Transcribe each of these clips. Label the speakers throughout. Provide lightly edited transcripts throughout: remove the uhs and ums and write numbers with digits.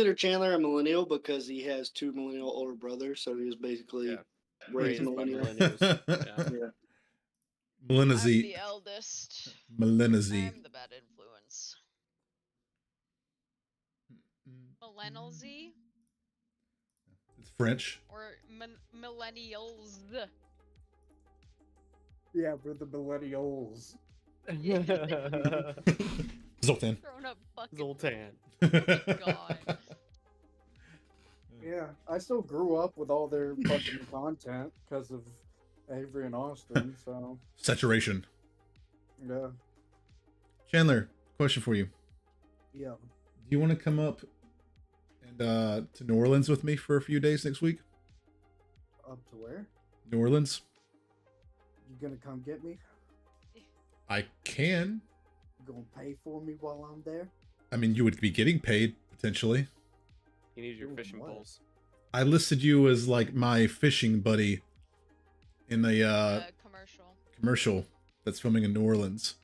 Speaker 1: consider Chandler a millennial because he has two millennial older brothers, so he was basically raised
Speaker 2: Raised by
Speaker 1: millennial.
Speaker 2: millennials. Yeah.
Speaker 1: Yeah.
Speaker 3: Millenna
Speaker 4: I'm
Speaker 3: Z.
Speaker 4: the eldest.
Speaker 3: Millenna Z.
Speaker 4: I'm the bad influence. Millennial Z
Speaker 3: It's French.
Speaker 4: or millennials?
Speaker 5: Yeah, we're the millennials.
Speaker 3: Zoltan.
Speaker 4: Grown up fucking.
Speaker 2: Zoltan.
Speaker 4: Oh my god.
Speaker 5: Yeah, I still grew up with all their fucking content because of Avery and Austin, so
Speaker 3: Saturation.
Speaker 5: yeah.
Speaker 3: Chandler, question for you.
Speaker 5: Yeah.
Speaker 3: Do you want to come up and to New Orleans with me for a few days next week?
Speaker 5: Up to where?
Speaker 3: New Orleans?
Speaker 5: You gonna come get me?
Speaker 3: I can.
Speaker 5: You gonna pay for me while I'm there?
Speaker 3: I mean, you would be getting paid, potentially.
Speaker 2: You need your
Speaker 5: Doing
Speaker 2: fishing
Speaker 5: what?
Speaker 2: poles.
Speaker 3: I listed you as like my fishing buddy in a
Speaker 4: Commercial.
Speaker 3: commercial that's filming in New Orleans.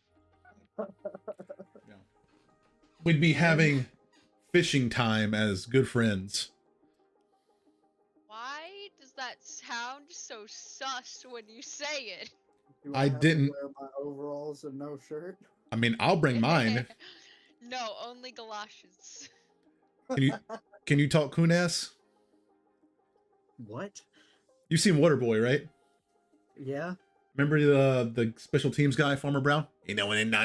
Speaker 3: Yeah. We'd be having fishing time as good friends.
Speaker 4: Why does that sound so sus when you say it?
Speaker 5: Do
Speaker 3: I
Speaker 5: have to
Speaker 3: didn't-
Speaker 5: wear my overalls and no shirt.
Speaker 3: I mean, I'll bring mine.
Speaker 4: No, only galoshes.
Speaker 3: Can you talk Kunas?
Speaker 5: What?
Speaker 3: You've seen Waterboy, right?
Speaker 5: Yeah.
Speaker 3: Remember the special teams guy, Farmer Brown? You know, and no.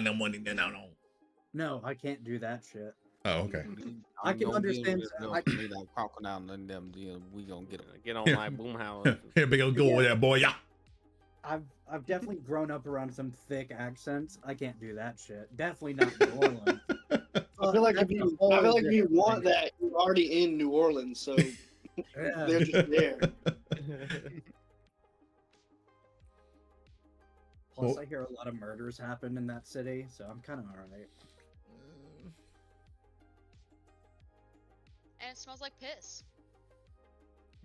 Speaker 5: No, I can't do that shit.
Speaker 3: Oh, okay.
Speaker 5: I can understand.
Speaker 6: Crocodile and them. We gonna get them.
Speaker 2: Get on
Speaker 3: Yeah.
Speaker 2: my boom house.
Speaker 3: Here, big old go there, boy. Yeah.
Speaker 5: I've definitely grown up around some thick accents. I can't do that shit. Definitely not New Orleans.
Speaker 1: I feel like if you want that, you're already in New Orleans, so
Speaker 5: Yeah.
Speaker 1: they're just there.
Speaker 5: Plus,
Speaker 3: Well-
Speaker 5: I hear a lot of murders happen in that city, so I'm kind of alright.
Speaker 4: And it smells like piss.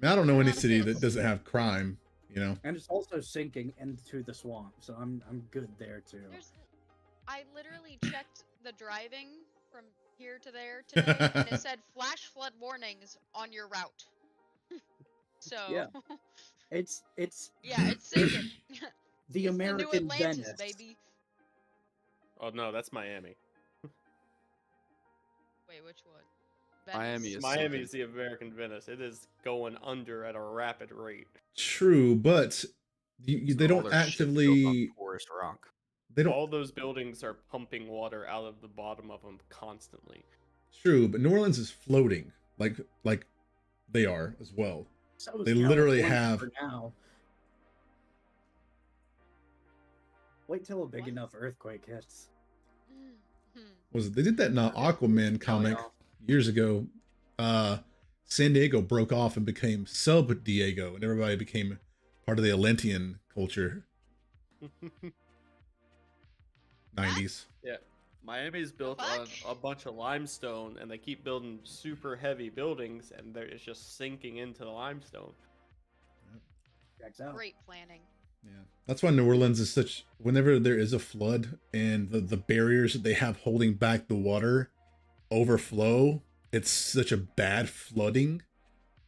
Speaker 3: I don't know any
Speaker 4: Lot of
Speaker 3: city
Speaker 4: piss.
Speaker 3: that doesn't have crime, you know.
Speaker 5: And it's also sinking into the swamp, so I'm good there too.
Speaker 4: I literally checked the driving from here to there today, and it said flash flood warnings on your route. So
Speaker 5: Yeah. It's
Speaker 4: yeah, it's sinking.
Speaker 5: the
Speaker 4: It's
Speaker 5: American
Speaker 4: the new Atlantis,
Speaker 5: Venice.
Speaker 4: baby.
Speaker 2: Oh no, that's Miami.
Speaker 4: Wait, which one?
Speaker 6: Miami is
Speaker 2: Miami
Speaker 6: sinking.
Speaker 2: is the American Venice. It is going under at a rapid rate.
Speaker 3: True, but they
Speaker 6: All
Speaker 3: don't
Speaker 6: their shit's built on
Speaker 3: actively.
Speaker 6: porous rock.
Speaker 3: They don't.
Speaker 2: All those buildings are pumping water out of the bottom of them constantly.
Speaker 3: True, but New Orleans is floating, like they are as well.
Speaker 5: So is
Speaker 3: They literally
Speaker 5: California
Speaker 3: have-
Speaker 5: for now. Wait till a big
Speaker 4: What?
Speaker 5: enough earthquake hits.
Speaker 3: They did that in an Aquaman comic years ago. San Diego broke off and became Sub Diego, and everybody became part of the Atlantean culture. 90s.
Speaker 2: Yeah. Miami's built
Speaker 4: Fuck.
Speaker 2: on a bunch of limestone, and they keep building super heavy buildings, and it's just sinking into the limestone.
Speaker 5: Checks out.
Speaker 4: Great planning.
Speaker 3: Yeah, that's why New Orleans is such. Whenever there is a flood and the barriers that they have holding back the water overflow, it's such a bad flooding.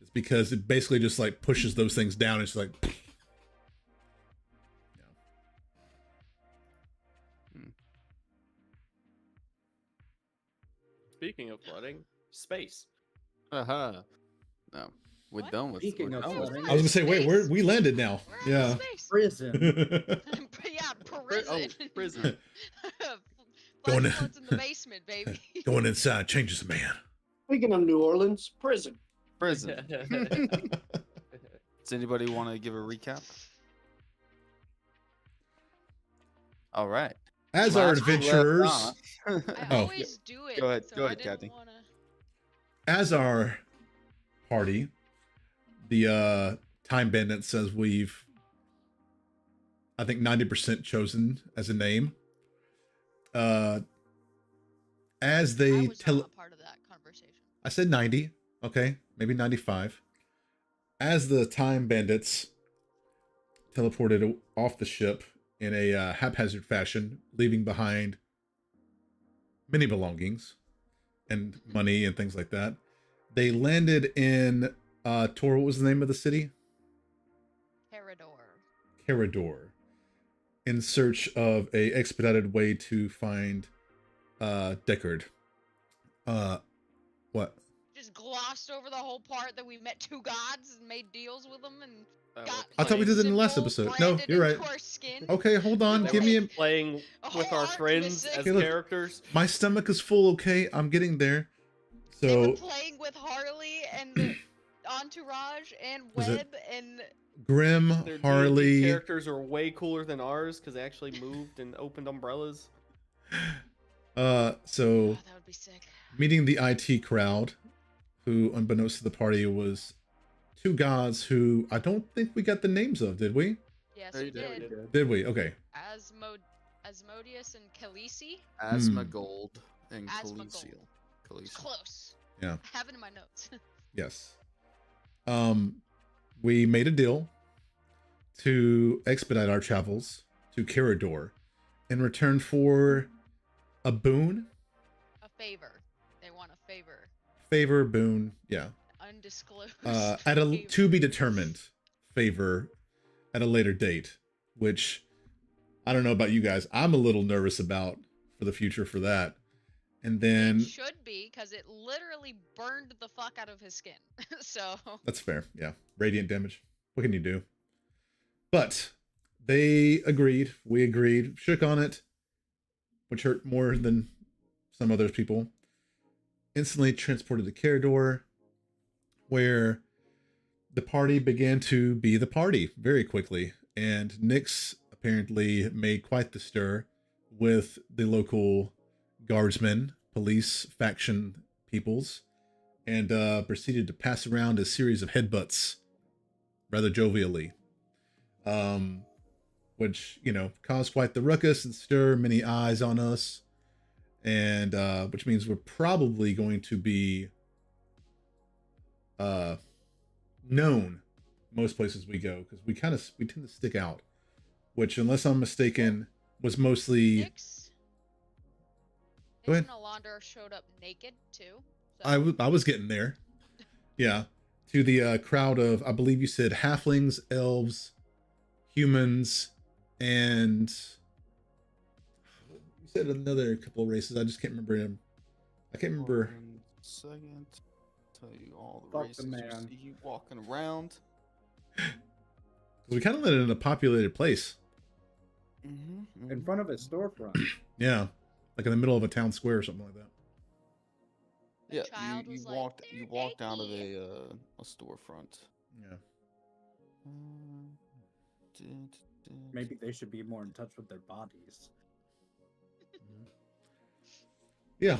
Speaker 3: It's because it basically just like pushes those things down. It's like,
Speaker 2: Speaking of flooding, space.
Speaker 6: No, we're
Speaker 4: What?
Speaker 6: done with.
Speaker 5: Speaking
Speaker 6: we're
Speaker 5: of
Speaker 6: done with
Speaker 5: flooding-
Speaker 3: I was gonna say, wait, we landed now.
Speaker 4: We're out
Speaker 3: Yeah.
Speaker 4: of space.
Speaker 5: Prison.
Speaker 4: Yeah, prison.
Speaker 2: Prison.
Speaker 3: Going
Speaker 4: Going
Speaker 3: in-
Speaker 4: in the basement, baby.
Speaker 3: Going inside changes a man.
Speaker 1: Speaking of New Orleans, prison.
Speaker 6: prison. Does anybody want to give a recap? All right.
Speaker 3: As our
Speaker 6: Last we left
Speaker 3: adventurers,
Speaker 6: off-
Speaker 4: I
Speaker 3: Oh.
Speaker 4: always do it.
Speaker 6: Go ahead,
Speaker 4: so
Speaker 6: go
Speaker 4: I
Speaker 6: ahead,
Speaker 4: didn't
Speaker 6: Kathy.
Speaker 4: Wanna...
Speaker 3: as our party, the Time Bandit says we've, I think 90% chosen as a name. As
Speaker 4: I
Speaker 3: they
Speaker 4: was
Speaker 3: tell,
Speaker 4: not a part of that conversation.
Speaker 3: I said 90, okay, maybe 95. As the Time Bandits teleported off the ship in a haphazard fashion, leaving behind many belongings and money and things like that, they landed in Tor. What was the name of the city? Carador, in search of a expedited way to find Deckard. What?
Speaker 4: Just glossed over the whole part that we met two gods and made deals with them and got.
Speaker 3: I thought we did it in the last
Speaker 4: symbols
Speaker 3: episode. No,
Speaker 4: branded
Speaker 3: you're
Speaker 4: into
Speaker 3: right.
Speaker 4: our skin.
Speaker 3: Okay, hold on.
Speaker 4: We're
Speaker 3: Give me a.
Speaker 2: Playing
Speaker 4: A
Speaker 2: with
Speaker 4: whole
Speaker 2: our
Speaker 4: arc
Speaker 2: friends
Speaker 4: missing.
Speaker 2: as
Speaker 3: Okay, look.
Speaker 2: characters.
Speaker 3: My stomach is full. Okay, I'm getting there.
Speaker 4: They've
Speaker 3: So
Speaker 4: been playing with Harley and the Entourage and
Speaker 3: Was it-
Speaker 4: Webb and
Speaker 3: Grim,
Speaker 2: Their D&D
Speaker 3: Harley.
Speaker 2: characters are way cooler than ours because they actually moved and opened umbrellas.
Speaker 3: So
Speaker 4: oh, that would be sick.
Speaker 3: meeting the IT crowd, who, unbeknownst to the party, was two gods who I don't think we got the names of, did we?
Speaker 4: Yes,
Speaker 6: Yeah,
Speaker 4: we
Speaker 6: you did.
Speaker 4: did.
Speaker 3: Did we? Okay.
Speaker 4: Asmodeus and Khaleesi.
Speaker 6: Asmongold and
Speaker 4: Asmongold.
Speaker 6: Khaleesi.
Speaker 4: It's close.
Speaker 3: Yeah.
Speaker 4: I have it in my notes.
Speaker 3: Yes. We made a deal to expedite our travels to Carador in return for a boon.
Speaker 4: A favor. They want a favor.
Speaker 3: Favor, boon, yeah.
Speaker 4: Undisclosed.
Speaker 3: At a
Speaker 4: favor.
Speaker 3: to be determined favor at a later date, which I don't know about you guys. I'm a little nervous about for the future for that. And then
Speaker 4: It should be, because it literally burned the fuck out of his skin. So
Speaker 3: that's fair. Yeah. Radiant damage. What can you do? But they agreed. We agreed. Shook on it, which hurt more than some other people. Instantly transported to Carador, where the party began to be the party very quickly. And Nyx apparently made quite the stir with the local guardsmen, police, faction peoples, and proceeded to pass around a series of headbutts rather jovially, which, you know, caused quite the ruckus and stir, many eyes on us, and which means we're probably going to be known most places we go, because we tend to stick out, which, unless I'm mistaken, was mostly
Speaker 4: Nyx.
Speaker 3: Go ahead.
Speaker 4: And Alondra showed up naked too. So.
Speaker 3: I was getting there. Yeah. To the crowd of, I believe you said halflings, elves, humans, and you said another couple of races. I just can't remember them. I can't remember.
Speaker 6: 1 second. Tell you all the
Speaker 5: Fuck the
Speaker 6: races you
Speaker 5: man.
Speaker 6: see you walking around.
Speaker 3: We kind of landed in a populated place.
Speaker 5: In front of a storefront.
Speaker 3: Yeah. Like in the middle of a town square or something like that.
Speaker 4: The
Speaker 6: Yeah,
Speaker 4: child
Speaker 6: you
Speaker 4: was like,
Speaker 6: walked
Speaker 4: "They're
Speaker 6: you walked out of
Speaker 4: naked."
Speaker 6: a storefront.
Speaker 3: Yeah.
Speaker 5: Maybe they should be more in touch with their bodies.
Speaker 3: Yeah.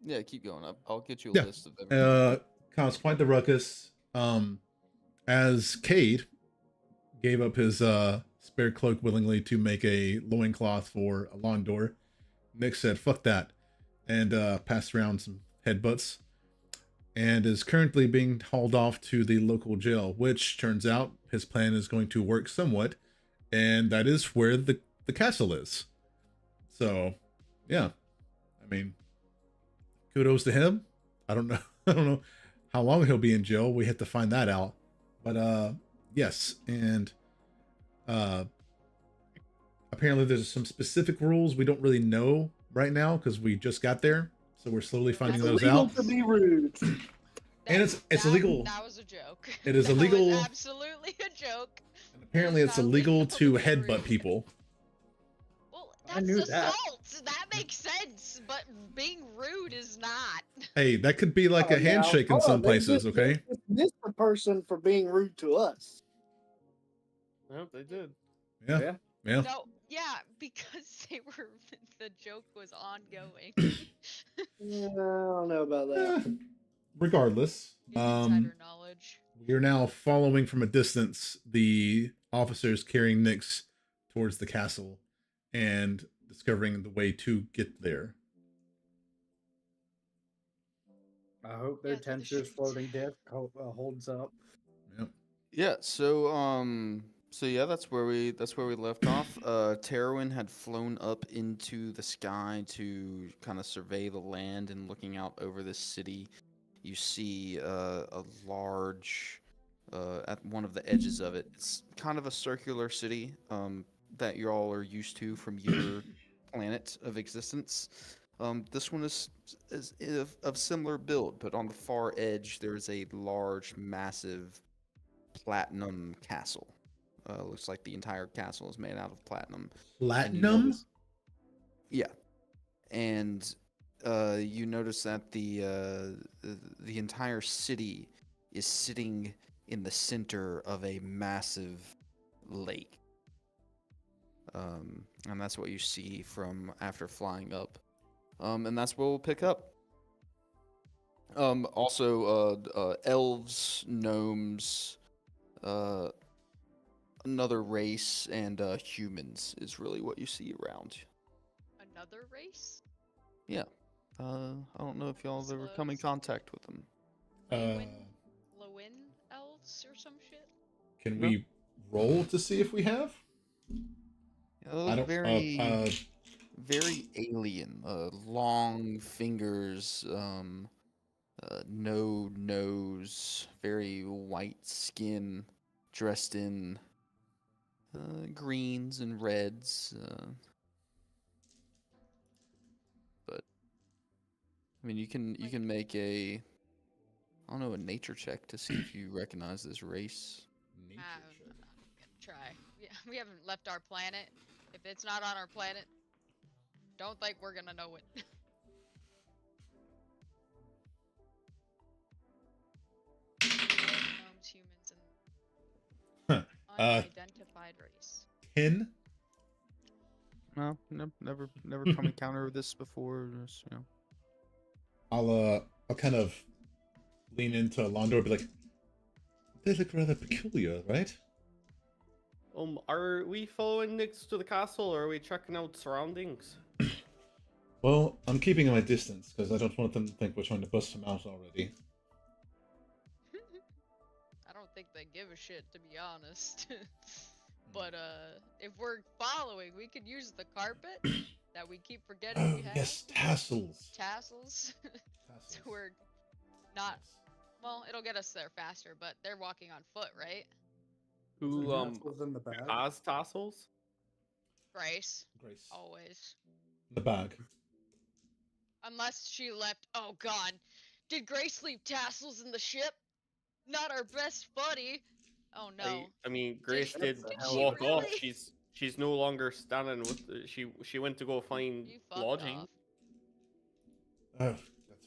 Speaker 6: Yeah, keep going up. I'll get you a
Speaker 3: Yeah.
Speaker 6: list of everything.
Speaker 3: Caused quite the ruckus. As Cade gave up his spare cloak willingly to make a loincloth for Alondor, Nick said, fuck that, and passed around some headbutts, and is currently being hauled off to the local jail, which turns out his plan is going to work somewhat, and that is where the castle is. So, yeah. I mean, kudos to him. I don't know. I don't know how long he'll be in jail. We have to find that out. But yes, and apparently there's some specific rules we don't really know right now because we just got there, so we're slowly finding
Speaker 4: That's
Speaker 3: those
Speaker 1: Illegal
Speaker 3: out.
Speaker 1: to be rude.
Speaker 3: And it's illegal.
Speaker 4: That was a joke.
Speaker 3: It is
Speaker 4: That
Speaker 3: illegal.
Speaker 4: Was absolutely a joke.
Speaker 3: And apparently it's
Speaker 4: Not
Speaker 3: illegal
Speaker 4: illegal
Speaker 3: to
Speaker 4: to be
Speaker 3: headbutt
Speaker 4: rude.
Speaker 3: people.
Speaker 4: Well,
Speaker 5: I
Speaker 4: that's
Speaker 5: knew
Speaker 4: assault.
Speaker 5: that.
Speaker 4: That makes sense, but being rude is not.
Speaker 3: Hey, that could be like
Speaker 1: Oh,
Speaker 3: a handshake in
Speaker 1: now,
Speaker 3: some
Speaker 1: they
Speaker 3: places,
Speaker 1: just-
Speaker 3: okay?
Speaker 1: they dismissed the person for being rude to us.
Speaker 2: Nope, they did.
Speaker 3: Yeah.
Speaker 5: Yeah.
Speaker 3: Yeah.
Speaker 4: No, yeah, because they were. The joke was ongoing.
Speaker 1: Yeah, I don't know about that.
Speaker 3: Regardless,
Speaker 4: Insider knowledge.
Speaker 3: we are now following from a distance the officers carrying Nyx towards the castle and discovering the way to get there.
Speaker 5: I hope their
Speaker 4: Yeah, through the
Speaker 5: tensor's
Speaker 4: streets.
Speaker 5: floating disk holds up.
Speaker 3: Yep.
Speaker 6: Yeah, so So yeah, that's where we left off. Terwin had flown up into the sky to kind of survey the land, and looking out over the city, you see a large at one of the edges of it. It's kind of a circular city that you all are used to from your planet of existence. This one is of similar build, but on the far edge there's a large, massive platinum castle. Looks like the entire castle is made out of platinum. And you
Speaker 3: Platinum?
Speaker 6: notice, yeah, and you notice that the entire city is sitting in the center of a massive lake. And that's what you see from after flying up. And that's where we'll pick up. Also, elves, gnomes, another race, and humans is really what you see around.
Speaker 4: Another race?
Speaker 6: Yeah. I don't know if y'all have ever come in
Speaker 4: Slows.
Speaker 6: contact with them.
Speaker 3: Uh,
Speaker 4: Lewin elves or some shit?
Speaker 3: can
Speaker 6: No.
Speaker 3: we roll to see if we have?
Speaker 6: Yeah, they
Speaker 3: I
Speaker 6: look
Speaker 3: don't.
Speaker 6: very alien. Long fingers, no nose, very white skin, dressed in greens and reds. But I mean, you can make a, I don't know, a nature check to see if you recognize this race.
Speaker 3: Nature
Speaker 4: I'm
Speaker 3: check.
Speaker 4: gonna try. We haven't left our planet. If it's not on our planet, don't think we're gonna know it. Gnomes, humans, and unidentified race.
Speaker 3: 10.
Speaker 6: No, never come encounter this before. Just, you know.
Speaker 3: I'll kind of lean into Londo and be like, they look rather peculiar, right?
Speaker 2: Are we following next to the castle, or are we checking out surroundings?
Speaker 3: Well, I'm keeping my distance because I don't want them to think we're trying to bust them out already.
Speaker 4: I don't think they give a shit, to be honest. But if we're following, we could use the carpet that we keep forgetting
Speaker 3: Oh,
Speaker 4: we have.
Speaker 3: yes, tassels.
Speaker 4: Tassels. So
Speaker 3: Tassels.
Speaker 4: we're not. Well, it'll get us there faster, but they're walking on foot, right?
Speaker 2: Who
Speaker 5: Tassels in the bag.
Speaker 2: has tassels?
Speaker 4: Grace,
Speaker 3: Grace.
Speaker 4: always.
Speaker 3: The bag.
Speaker 4: Unless she left. Oh God, did Grace leave tassels in the ship? Not our best buddy. Oh no.
Speaker 2: I mean, Grace
Speaker 4: Did
Speaker 2: did
Speaker 4: she
Speaker 2: walk off.
Speaker 4: really?
Speaker 2: She's no longer standing with. She went to go find
Speaker 4: You fucked
Speaker 2: lodging.
Speaker 4: off.
Speaker 3: Oh, that's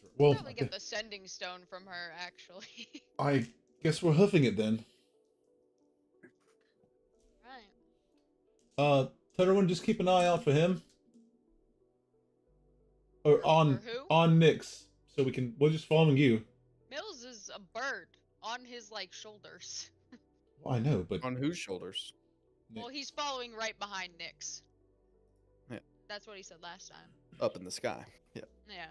Speaker 3: right. Well,
Speaker 4: Probably get the sending stone from her, actually.
Speaker 3: I guess we're huffing it then.
Speaker 4: Right.
Speaker 3: Everyone, just keep an eye out for him. Or on
Speaker 4: For who?
Speaker 3: on Nyx, so we're just following you.
Speaker 4: Mills is a bird on his like shoulders.
Speaker 3: Well, I know, but
Speaker 6: On whose shoulders?
Speaker 4: Well, he's following right behind Nyx.
Speaker 6: Yeah.
Speaker 4: That's what he said last time.
Speaker 6: Up in the sky. Yeah.
Speaker 4: Yeah.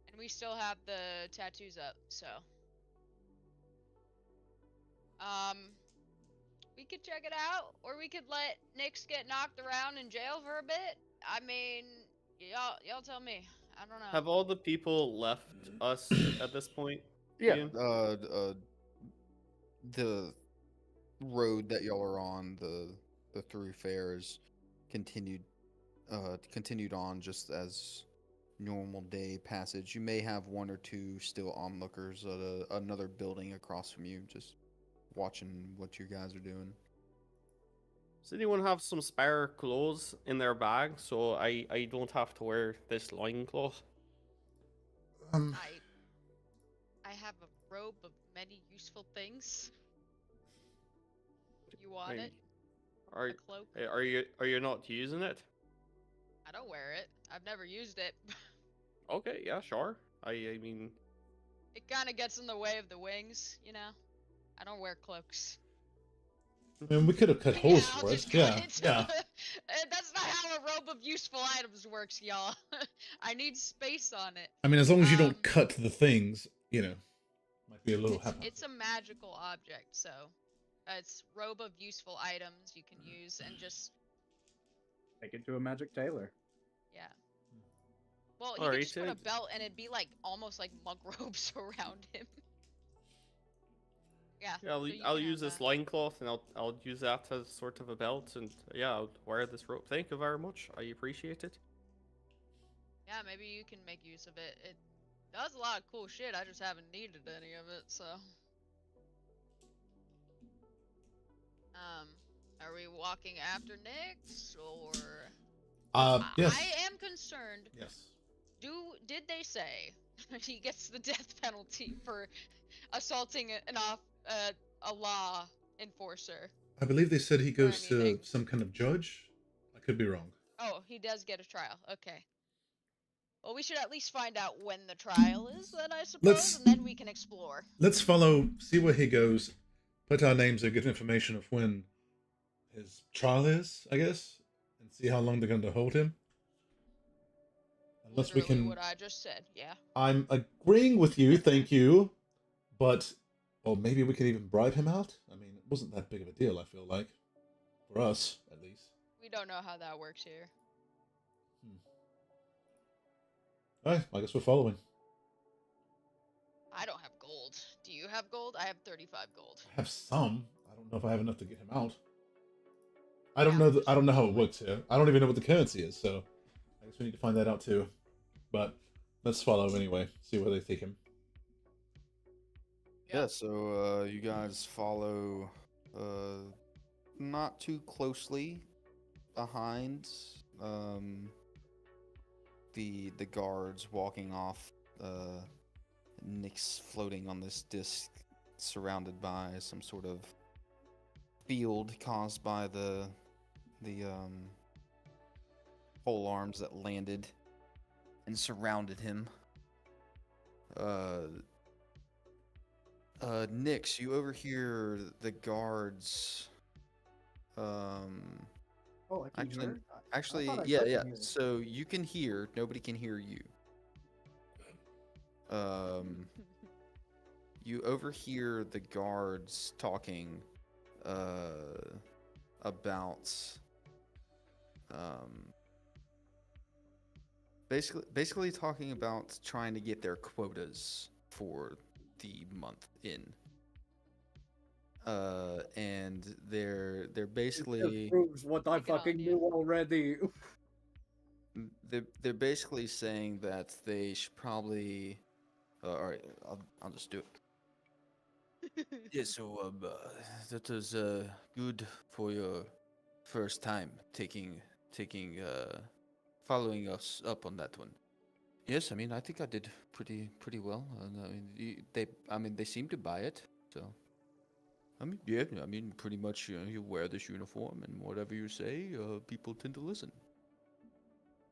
Speaker 4: And we still have the tattoos up, so. We could check it out, or we could let Nyx get knocked around in jail for a bit. I mean, y'all tell me. I don't know.
Speaker 2: Have all the people left us at this point?
Speaker 6: Yeah.
Speaker 2: Ian?
Speaker 6: The road that y'all are on, the thoroughfares, continued on just as normal day passage. You may have one or two still onlookers at another building across from you, just watching what you guys are doing.
Speaker 2: Does anyone have some spare clothes in their bag so I don't have to wear this loincloth?
Speaker 4: I have a robe of many useful things. You want it?
Speaker 2: Are
Speaker 4: A cloak?
Speaker 2: are you not using it?
Speaker 4: I don't wear it. I've never used it.
Speaker 2: Okay, yeah, sure. I mean,
Speaker 4: It kind of gets in the way of the wings, you know? I don't wear cloaks.
Speaker 3: I mean, we could have cut holes
Speaker 4: I'll
Speaker 3: for
Speaker 4: just
Speaker 3: it.
Speaker 4: cut
Speaker 3: Yeah,
Speaker 4: it.
Speaker 3: yeah.
Speaker 4: That's not how a robe of useful items works, y'all. I need space on it.
Speaker 3: I mean, as long as you don't
Speaker 4: Um,
Speaker 3: cut the things, might be a little happy.
Speaker 4: It's a magical object, so It's robe of useful items you can use, and just
Speaker 5: Take it to a magic tailor.
Speaker 4: yeah. Well, he could
Speaker 2: Alright,
Speaker 4: just put a belt, and it'd be like almost like monk robes around him. Yeah.
Speaker 2: yeah,
Speaker 4: so you
Speaker 2: I'll
Speaker 4: can have
Speaker 2: use this
Speaker 4: that.
Speaker 2: loincloth and I'll use that as sort of a belt, and yeah, I'll wear this robe. Thank you very much. I appreciate it.
Speaker 4: Yeah, maybe you can make use of it. It does a lot of cool shit. I just haven't needed any of it, so. Are we walking after Nyx, or?
Speaker 3: Yes.
Speaker 4: I am concerned.
Speaker 3: Yes.
Speaker 4: Did they say he gets the death penalty for assaulting a law enforcer?
Speaker 3: I believe they said he goes to
Speaker 4: anything.
Speaker 3: some kind of judge. I could be wrong.
Speaker 4: Oh, he does get a trial. Okay. Well, we should at least find out when the trial is, then, I suppose, and then we can explore.
Speaker 3: Let's follow, see where he goes, put our names there, get information of when his trial is, I guess, and see how long they're going to hold him. Unless
Speaker 4: Literally
Speaker 3: we can.
Speaker 4: what I just said, yeah.
Speaker 3: I'm agreeing with you, thank you, but or maybe we could even bribe him out. I mean, it wasn't that big of a deal. I feel like, for us at least.
Speaker 4: We don't know how that works here.
Speaker 3: Alright, I guess we're following.
Speaker 4: I don't have gold. Do you have gold? I have 35 gold.
Speaker 3: I have some. I don't know if I have enough to get him out. I don't know. I don't know how it works here. I don't even know what the currency is, so I guess we need to find that out too. But let's follow anyway. See where they take him.
Speaker 6: Yeah, so you guys follow not too closely behind the guards walking off, Nyx floating on this disc surrounded by some sort of field caused by the pole arms that landed and surrounded him. Nyx, you overhear the guards.
Speaker 5: Oh, I can hear.
Speaker 6: Actually,
Speaker 5: thought I
Speaker 6: yeah.
Speaker 5: couldn't hear.
Speaker 6: So you can hear. Nobody can hear you. You overhear the guards talking about basically talking about trying to get their quotas for the month in. And they're
Speaker 5: It
Speaker 6: basically
Speaker 5: just proves what I
Speaker 4: Take it on,
Speaker 5: fucking
Speaker 4: dude.
Speaker 5: knew already.
Speaker 6: they're basically saying that they should probably. All right, I'll just do it. Yeah, so that is good for your first time taking following us up on that one. Yes, I mean I think I did pretty well. And I mean they seem to buy it. So I mean yeah, I mean pretty much you wear this uniform and whatever you say, people tend to listen.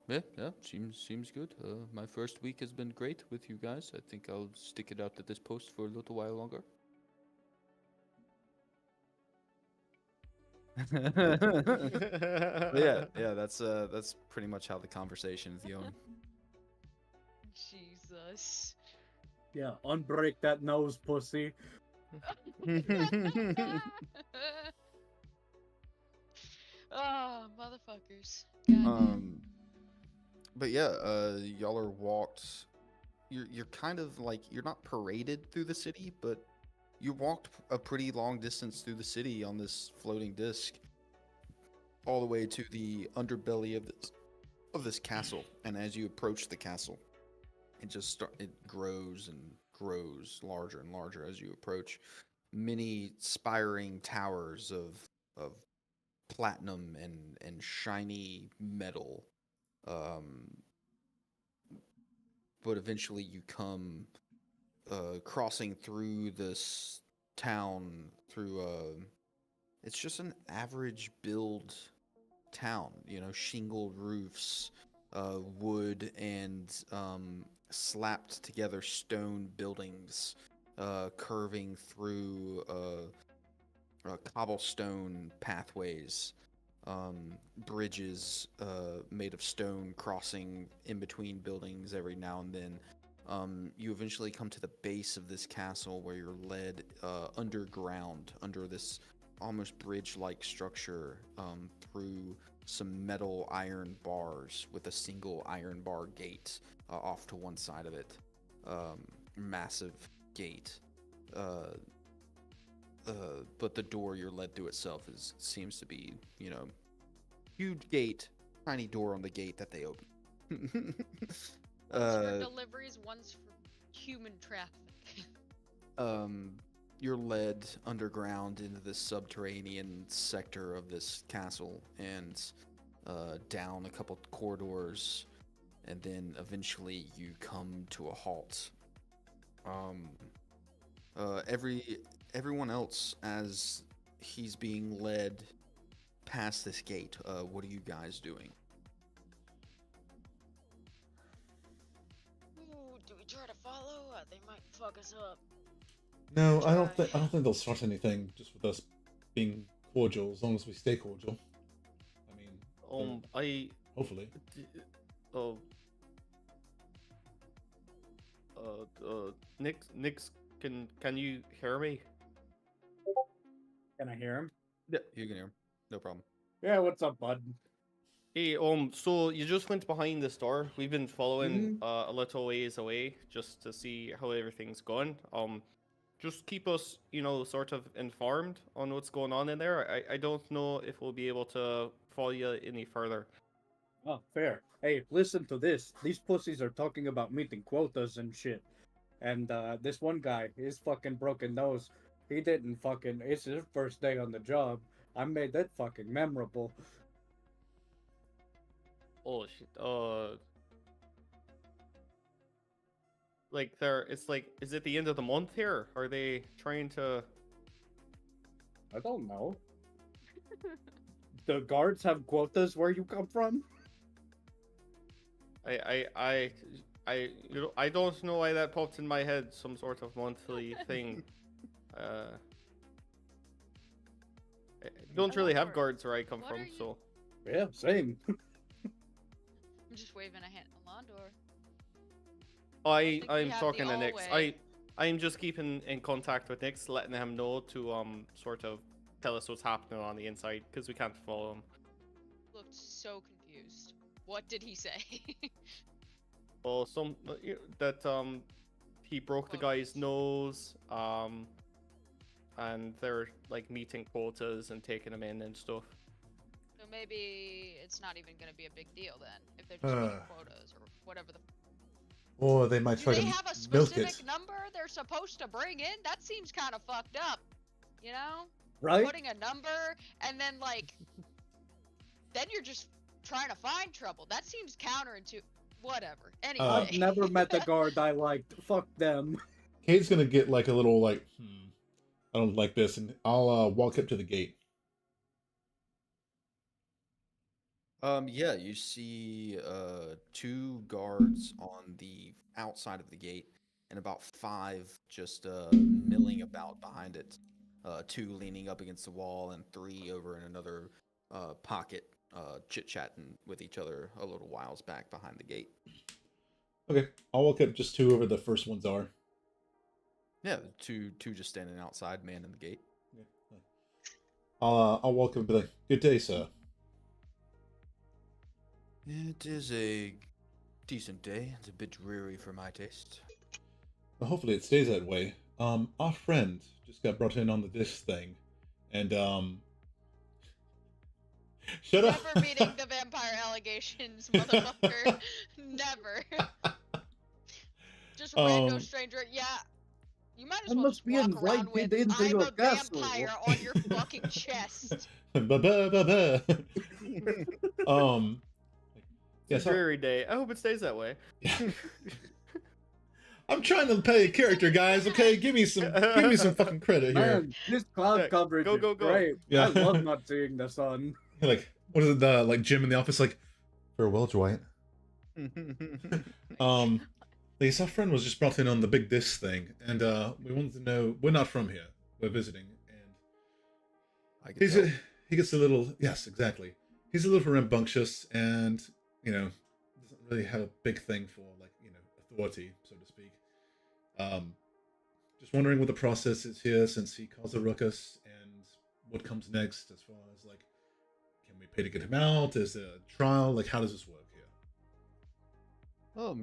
Speaker 6: Yeah, seems good. My first week has been great with you guys. I think I'll stick it out at this post for a little while longer. But yeah, that's pretty much how the conversation is going.
Speaker 4: Jesus.
Speaker 5: Yeah, unbreak that nose, pussy.
Speaker 4: Oh, motherfuckers. God.
Speaker 6: But yeah, y'all are walked. You're kind of like you're not paraded through the city, but you walked a pretty long distance through the city on this floating disc, all the way to the underbelly of this castle. And as you approach the castle, it grows and grows larger and larger as you approach. Many spiring towers of platinum and shiny metal. But eventually you come crossing through this town through it's just an average build town, shingled roofs, wood and slapped together stone buildings curving through cobblestone pathways, bridges made of stone crossing in between buildings every now and then. You eventually come to the base of this castle where you're led underground under this almost bridge-like structure through some metal iron bars with a single iron bar gate off to one side of it. Massive gate. But the door you're led through itself seems to be, huge gate, tiny door on the gate that they open.
Speaker 4: One's for deliveries, one's for human traffic.
Speaker 6: You're led underground into this subterranean sector of this castle and down a couple corridors, and then eventually you come to a halt. Everyone else, as he's being led past this gate, what are you guys doing?
Speaker 4: Ooh, do we try to follow? They might fuck us up.
Speaker 3: No, I don't think they'll start anything just with us being cordial, as long as we stay cordial. I mean, hopefully.
Speaker 2: Nix, can you hear me?
Speaker 5: Can I hear him?
Speaker 6: Yeah, you can hear him. No problem.
Speaker 5: Yeah, what's up, bud?
Speaker 2: Hey, so you just went behind this door. We've been following a little ways away just to see how everything's going. Just keep us, sort of informed on what's going on in there. I don't know if we'll be able to follow you any further.
Speaker 5: Oh, fair. Hey, listen to this. These pussies are talking about meeting quotas and shit. And this one guy, his fucking broken nose, he didn't fucking. It's his first day on the job. I made that fucking memorable.
Speaker 2: Oh shit. Is it the end of the month here? Are they trying to?
Speaker 5: I don't know. The guards have quotas where you come from?
Speaker 2: I don't know why that popped in my head. Some sort of monthly thing. I don't really have guards where I come from, so.
Speaker 5: Yeah, same.
Speaker 4: I'm just waving a hand on door.
Speaker 2: I'm talking to Nix. I'm just keeping in contact with Nix, letting him know to sort of tell us what's happening on the inside because we can't follow him.
Speaker 4: Looked so confused. What did he say?
Speaker 2: Well, he broke the guy's nose, and they're like meeting quotas and taking him in and stuff.
Speaker 4: So maybe it's not even gonna be a big deal then, if they're just meeting quotas or whatever the.
Speaker 3: Or they might try to
Speaker 4: Do they have a
Speaker 3: milk
Speaker 4: specific
Speaker 3: it.
Speaker 4: number they're supposed to bring in? That seems kind of fucked up, you know?
Speaker 5: Right?
Speaker 4: Putting a number and then then you're just trying to find trouble. That seems counterintuitive. Whatever. Anyway.
Speaker 5: I've never met the guard I liked. Fuck them.
Speaker 3: Kate's gonna get like a little I don't like this, and I'll walk up to the gate.
Speaker 6: Yeah, you see two guards on the outside of the gate and about 5 just milling about behind it. 2 leaning up against the wall and 3 over in another pocket chit-chatting with each other a little whiles back behind the gate.
Speaker 3: Okay, I'll walk up just to whoever the first ones are.
Speaker 6: Yeah, two just standing outside, man in the gate.
Speaker 3: Yeah. I'll walk up and be like, "Good day, sir."
Speaker 6: It is a decent day. It's a bit dreary for my taste.
Speaker 3: Well, hopefully it stays that way. Our friend just got brought in on the disc thing, and shut up.
Speaker 4: Never meeting the vampire allegations, motherfucker. Never. Just random stranger. Yeah. You might as
Speaker 5: I
Speaker 4: well
Speaker 5: must
Speaker 4: just
Speaker 5: be
Speaker 4: walk around
Speaker 5: invited
Speaker 4: with
Speaker 5: into
Speaker 4: "I'm
Speaker 5: your
Speaker 4: a
Speaker 5: castle."
Speaker 4: vampire" on your fucking chest.
Speaker 2: It's a dreary day. I hope it stays that way.
Speaker 3: I'm trying to play a character, guys. Okay, give me some fucking credit here.
Speaker 5: Man, this cloud coverage
Speaker 2: go,
Speaker 5: is
Speaker 2: go, go.
Speaker 5: great.
Speaker 3: Yeah.
Speaker 5: I love not seeing the sun.
Speaker 3: Like, what is it? The like Jim in the office, like, farewell, Dwight. Like, our friend was just brought in on the big disc thing, and we wanted to know. We're not from here. We're visiting, and he gets a little. Yes, exactly. He's a little rambunctious, and doesn't really have a big thing for authority, so to speak. Just wondering what the process is here, since he caused a ruckus, and what comes next as far as like, can we pay to get him out? Is there a trial? Like, how does this work here?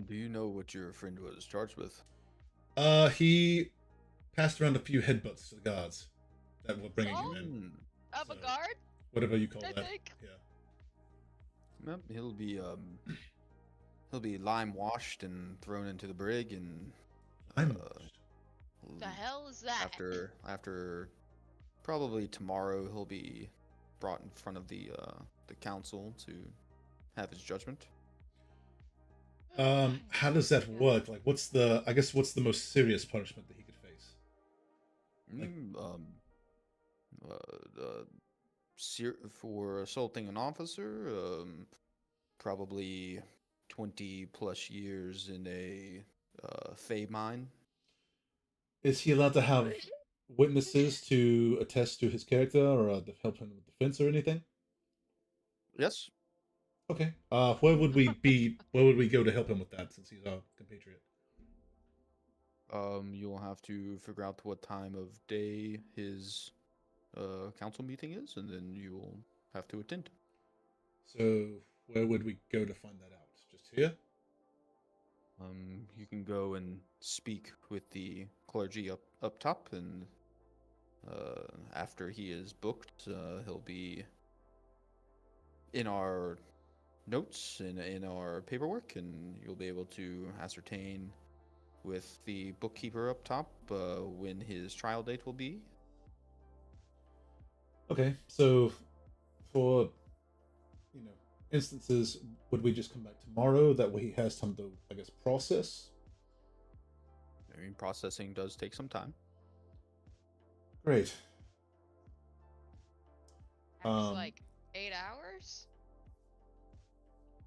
Speaker 6: Do you know what your friend was charged with?
Speaker 3: He passed around a few headbutts to the guards that were bringing him in.
Speaker 6: Hmm.
Speaker 4: Of a
Speaker 3: So-
Speaker 4: guard?
Speaker 3: Whatever you call
Speaker 4: I
Speaker 3: that.
Speaker 4: think.
Speaker 3: Yeah.
Speaker 6: Yep, he'll be lime washed and thrown into the brig, and
Speaker 3: I'm
Speaker 4: The hell is that?
Speaker 6: after probably tomorrow he'll be brought in front of the council to have his judgment.
Speaker 3: How does that work? Like, what's the most serious punishment that he could face? Like-
Speaker 6: For assaulting an officer, probably 20 plus years in a Fey mine.
Speaker 3: Is he allowed to have witnesses to attest to his character or to help him with defense or anything?
Speaker 6: Yes.
Speaker 3: Okay. Where would we be? Where would we go to help him with that, since he's our compatriot?
Speaker 6: You'll have to figure out what time of day his council meeting is, and then you will have to attend.
Speaker 3: So, where would we go to find that out? Just here?
Speaker 6: You can go and speak with the clergy up top, and after he is booked, he'll be in our notes in our paperwork, and you'll be able to ascertain with the bookkeeper up top when his trial date will be.
Speaker 3: Okay. So, for instances, would we just come back tomorrow? That way, he has time to, I guess, process.
Speaker 6: I mean, processing does take some time.
Speaker 3: Great.
Speaker 4: That's like 8 hours?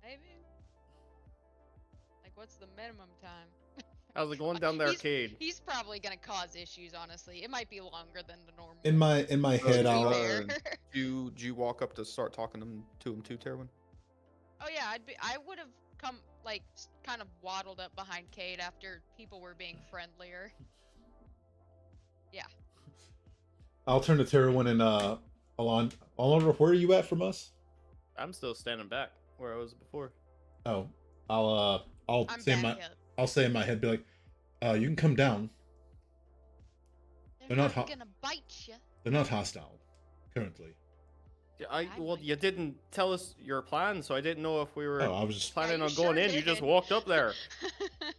Speaker 4: Maybe? Like, what's the minimum time?
Speaker 2: How's it going down the arcade?
Speaker 4: He's probably gonna cause issues, honestly. It might be longer than the normal.
Speaker 3: In my head,
Speaker 4: to be
Speaker 3: I'll.
Speaker 4: fair.
Speaker 6: Do you walk up to start talking to him too, Terwin?
Speaker 4: Oh yeah, I would have come like kind of waddled up behind Cade after people were being friendlier. Yeah.
Speaker 3: I'll turn to Terwin and Alon. Alondra, where are you at from us?
Speaker 2: I'm still standing back where I was before.
Speaker 3: Oh, I'll
Speaker 4: I'm
Speaker 3: say
Speaker 4: back
Speaker 3: my
Speaker 4: up.
Speaker 3: I'll say in my head, be like, you can come down.
Speaker 4: They're
Speaker 3: not
Speaker 4: not
Speaker 3: ho-
Speaker 4: gonna bite you.
Speaker 3: They're not hostile, currently.
Speaker 2: Yeah, well, you didn't tell us your plan, so I didn't know if we were
Speaker 3: Oh, I was just
Speaker 2: planning
Speaker 4: you
Speaker 2: on going
Speaker 4: sure
Speaker 2: in. You just
Speaker 4: did.
Speaker 2: walked up there.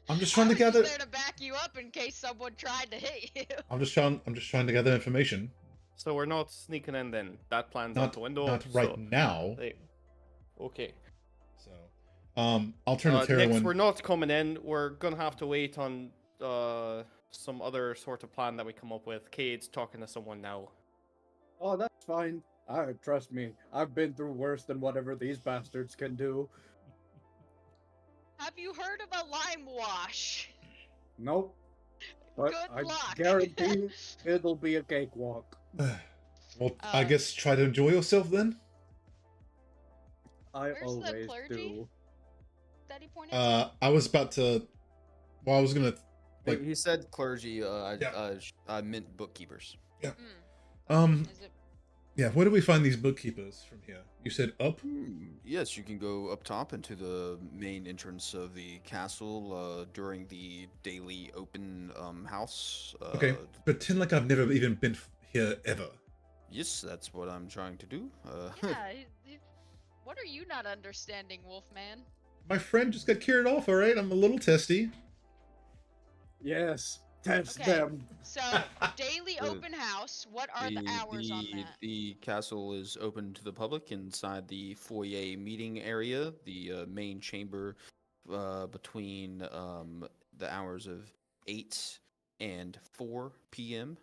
Speaker 3: I'm just trying to
Speaker 4: I was
Speaker 3: gather.
Speaker 4: just there to back you up in case someone tried to hit you.
Speaker 3: I'm just trying to gather information.
Speaker 2: So we're not sneaking in then. That plan's out
Speaker 3: Not
Speaker 2: the window.
Speaker 3: not right
Speaker 2: so
Speaker 3: now.
Speaker 2: Okay.
Speaker 3: So, I'll turn to
Speaker 2: Next,
Speaker 3: Terwin.
Speaker 2: we're not coming in. We're gonna have to wait on some other sort of plan that we come up with. Cade's talking to someone now.
Speaker 5: Oh, that's fine. Trust me, I've been through worse than whatever these bastards can do.
Speaker 4: Have you heard of a lime wash?
Speaker 5: Nope. But
Speaker 4: Good
Speaker 5: I
Speaker 4: luck.
Speaker 5: guarantee it'll be a cakewalk.
Speaker 3: Well, I
Speaker 4: Uh,
Speaker 3: guess try to enjoy yourself then.
Speaker 5: I
Speaker 4: Where's the
Speaker 5: always
Speaker 4: clergy?
Speaker 5: do.
Speaker 4: That he pointed to?
Speaker 3: I was about to. Well, I was gonna. Like,
Speaker 6: He said clergy.
Speaker 3: Yeah.
Speaker 6: I meant bookkeepers.
Speaker 4: Is it
Speaker 3: Yeah. Where do we find these bookkeepers from here? You said up.
Speaker 6: Yes, you can go up top into the main entrance of the castle during the daily open house.
Speaker 3: Okay. Pretend like I've never even been here ever.
Speaker 6: Yes, that's what I'm trying to do.
Speaker 4: Yeah. What are you not understanding, Wolfman?
Speaker 3: My friend just got carried off. All right. I'm a little testy.
Speaker 5: Yes, test
Speaker 4: Okay.
Speaker 5: them.
Speaker 4: So, daily
Speaker 6: The-
Speaker 4: open house. What are the hours on that?
Speaker 6: The castle is open to the public inside the foyer meeting area, the main chamber, between the hours of 8 and 4 p.m.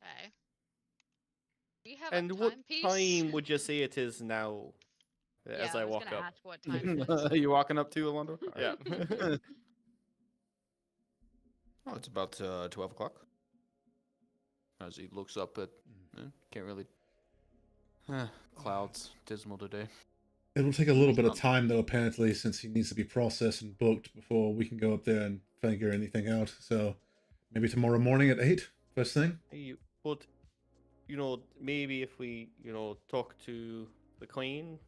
Speaker 4: Okay. Do you have
Speaker 2: And
Speaker 4: a
Speaker 2: what
Speaker 4: timepiece?
Speaker 2: time would you say it is now?
Speaker 4: Yeah,
Speaker 2: As I
Speaker 4: was
Speaker 2: walk
Speaker 4: gonna
Speaker 2: up.
Speaker 4: ask what time it is.
Speaker 6: You walking up to Alondo?
Speaker 2: Yeah.
Speaker 6: Oh, it's about 12 o'clock. As he looks up at, can't really. Clouds, dismal today.
Speaker 3: It'll take a little bit of time though, apparently, since he needs to be processed and booked before we can go up there and figure anything out. So maybe tomorrow morning at 8, first thing.
Speaker 2: Hey, but maybe if we, talk to the queen,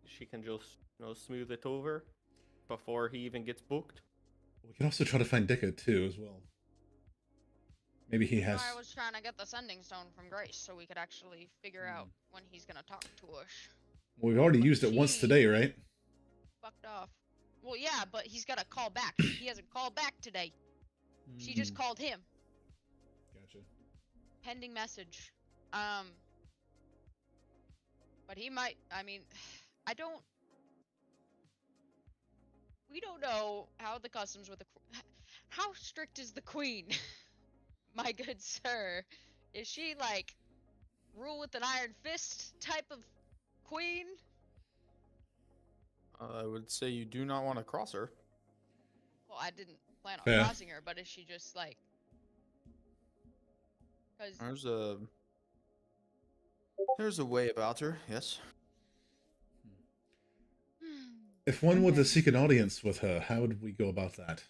Speaker 2: she can just, smooth it over before he even gets booked.
Speaker 3: We can also try to find Dicka too, as well. Maybe he has.
Speaker 4: I was trying to get the sending stone from Grace so we could actually figure out when he's gonna talk to us.
Speaker 3: Well, we've already used it once today, right?
Speaker 4: Fucked off. Well, yeah, but he's gotta call back. He hasn't called back today. She just called him.
Speaker 3: Gotcha.
Speaker 4: Pending message. But he might. I mean, we don't know how the customs with the. How strict is the queen? My good sir. Is she like rule with an iron fist type of queen?
Speaker 6: I would say you do not want to cross her.
Speaker 4: Well, I didn't plan on
Speaker 3: Fair.
Speaker 4: crossing her, but is she just like? Cause
Speaker 6: There's a way about her. Yes.
Speaker 3: If one were to seek an audience with her, how would we go about that?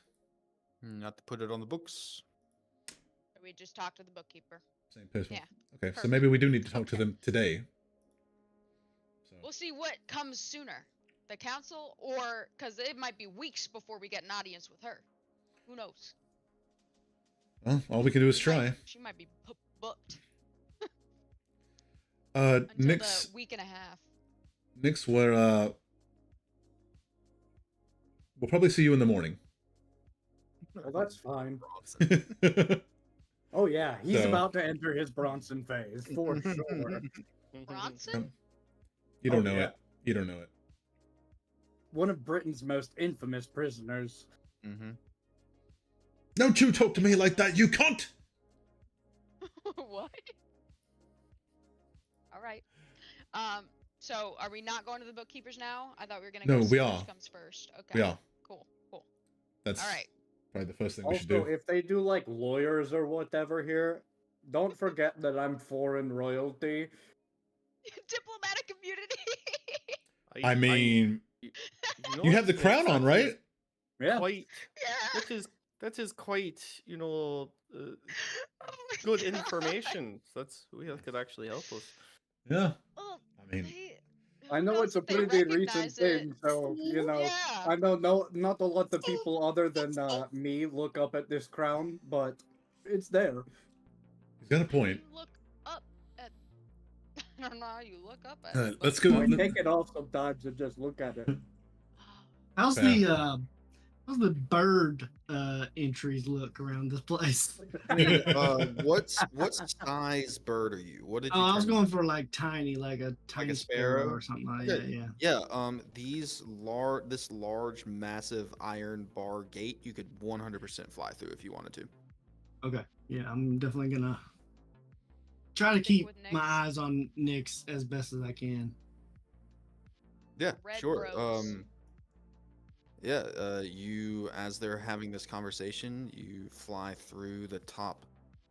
Speaker 6: Not to put it on the books.
Speaker 4: we just talk to the bookkeeper.
Speaker 3: Same person.
Speaker 4: Yeah.
Speaker 3: Okay, so
Speaker 4: Perfect.
Speaker 3: maybe we do need to talk to them today. So.
Speaker 4: We'll see what comes sooner, the council, or because it might be weeks before we get an audience with her. Who knows?
Speaker 3: Well, all we can do is try.
Speaker 4: She might be booked
Speaker 3: Nix.
Speaker 4: the week and a half.
Speaker 3: Nix, we'll probably see you in the morning.
Speaker 5: Well, that's fine. Oh yeah, he's
Speaker 3: So-
Speaker 5: about to enter his Bronson phase for sure.
Speaker 4: Bronson?
Speaker 3: You don't
Speaker 5: Oh,
Speaker 3: know
Speaker 5: yeah.
Speaker 3: it. You don't know it.
Speaker 5: One of Britain's most infamous prisoners.
Speaker 6: Mm-hmm.
Speaker 3: Don't you talk to me like that, you cunt!
Speaker 4: What? All right. So are we not going to the bookkeepers now? I thought we were gonna
Speaker 3: No,
Speaker 4: go
Speaker 3: we
Speaker 4: see
Speaker 3: are.
Speaker 4: which comes first. Okay.
Speaker 3: We are.
Speaker 4: Cool.
Speaker 3: That's
Speaker 4: All right.
Speaker 3: probably the first thing we should
Speaker 5: Also,
Speaker 3: do.
Speaker 5: if they do like lawyers or whatever here, don't forget that I'm foreign royalty.
Speaker 4: Diplomatic immunity.
Speaker 3: I mean,
Speaker 2: you
Speaker 3: you have the crown on, right?
Speaker 5: Yeah.
Speaker 2: Quite.
Speaker 4: Yeah.
Speaker 2: That is quite,
Speaker 4: Oh my
Speaker 2: good
Speaker 4: God.
Speaker 2: information. That could actually help us.
Speaker 3: Yeah.
Speaker 4: Well,
Speaker 3: I mean,
Speaker 4: who
Speaker 5: I know
Speaker 4: knows
Speaker 5: it's a
Speaker 4: if they
Speaker 5: pretty recent
Speaker 4: recognize it.
Speaker 5: thing, so you know.
Speaker 4: Yeah.
Speaker 5: I know not to let the people other than me look up at this crown, but it's there.
Speaker 3: he's got a point.
Speaker 4: You look up at. I don't know how you look up at. it,
Speaker 3: Let's
Speaker 4: but-
Speaker 3: go.
Speaker 5: I take it off sometimes and just look at it.
Speaker 7: How's
Speaker 3: Fair.
Speaker 7: how's the bird entries look around this place?
Speaker 6: What size bird are you? What did you?
Speaker 7: Oh, I was
Speaker 6: turn-
Speaker 7: going for like tiny, like a tiny sparrow
Speaker 6: sparrow?
Speaker 7: or something like
Speaker 6: Okay.
Speaker 7: that. Yeah.
Speaker 6: Yeah. This large, massive iron bar gate, you could 100% fly through if you wanted to.
Speaker 7: Okay. Yeah, I'm definitely gonna try to keep
Speaker 4: with
Speaker 7: my
Speaker 4: Nyx?
Speaker 7: eyes on Nyx as best as I can.
Speaker 6: Yeah,
Speaker 4: Red
Speaker 6: sure.
Speaker 4: rose.
Speaker 6: You, as they're having this conversation, you fly through the top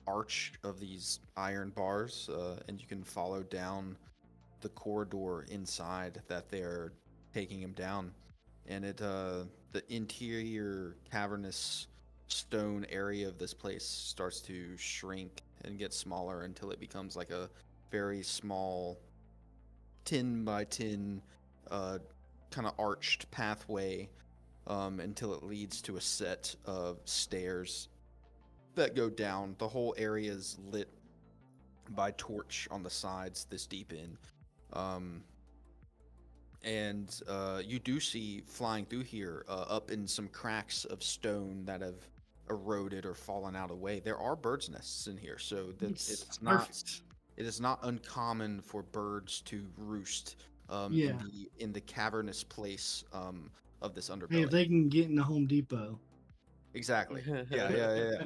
Speaker 6: arch of these iron bars, and you can follow down the corridor inside that they're taking him down. And the interior cavernous stone area of this place starts to shrink and get smaller until it becomes like a very small 10 by 10 kind of arched pathway, until it leads to a set of stairs that go down. The whole area is lit by torch on the sides this deep in. And you do see flying through here, up in some cracks of stone that have eroded or fallen out of the way. There are birds' nests in here, so that it's not.
Speaker 7: Perfect.
Speaker 6: It is not uncommon for birds to roost
Speaker 7: Yeah.
Speaker 6: in the cavernous place of this underbelly.
Speaker 7: Hey, if they can get in the Home Depot.
Speaker 6: Exactly. Yeah.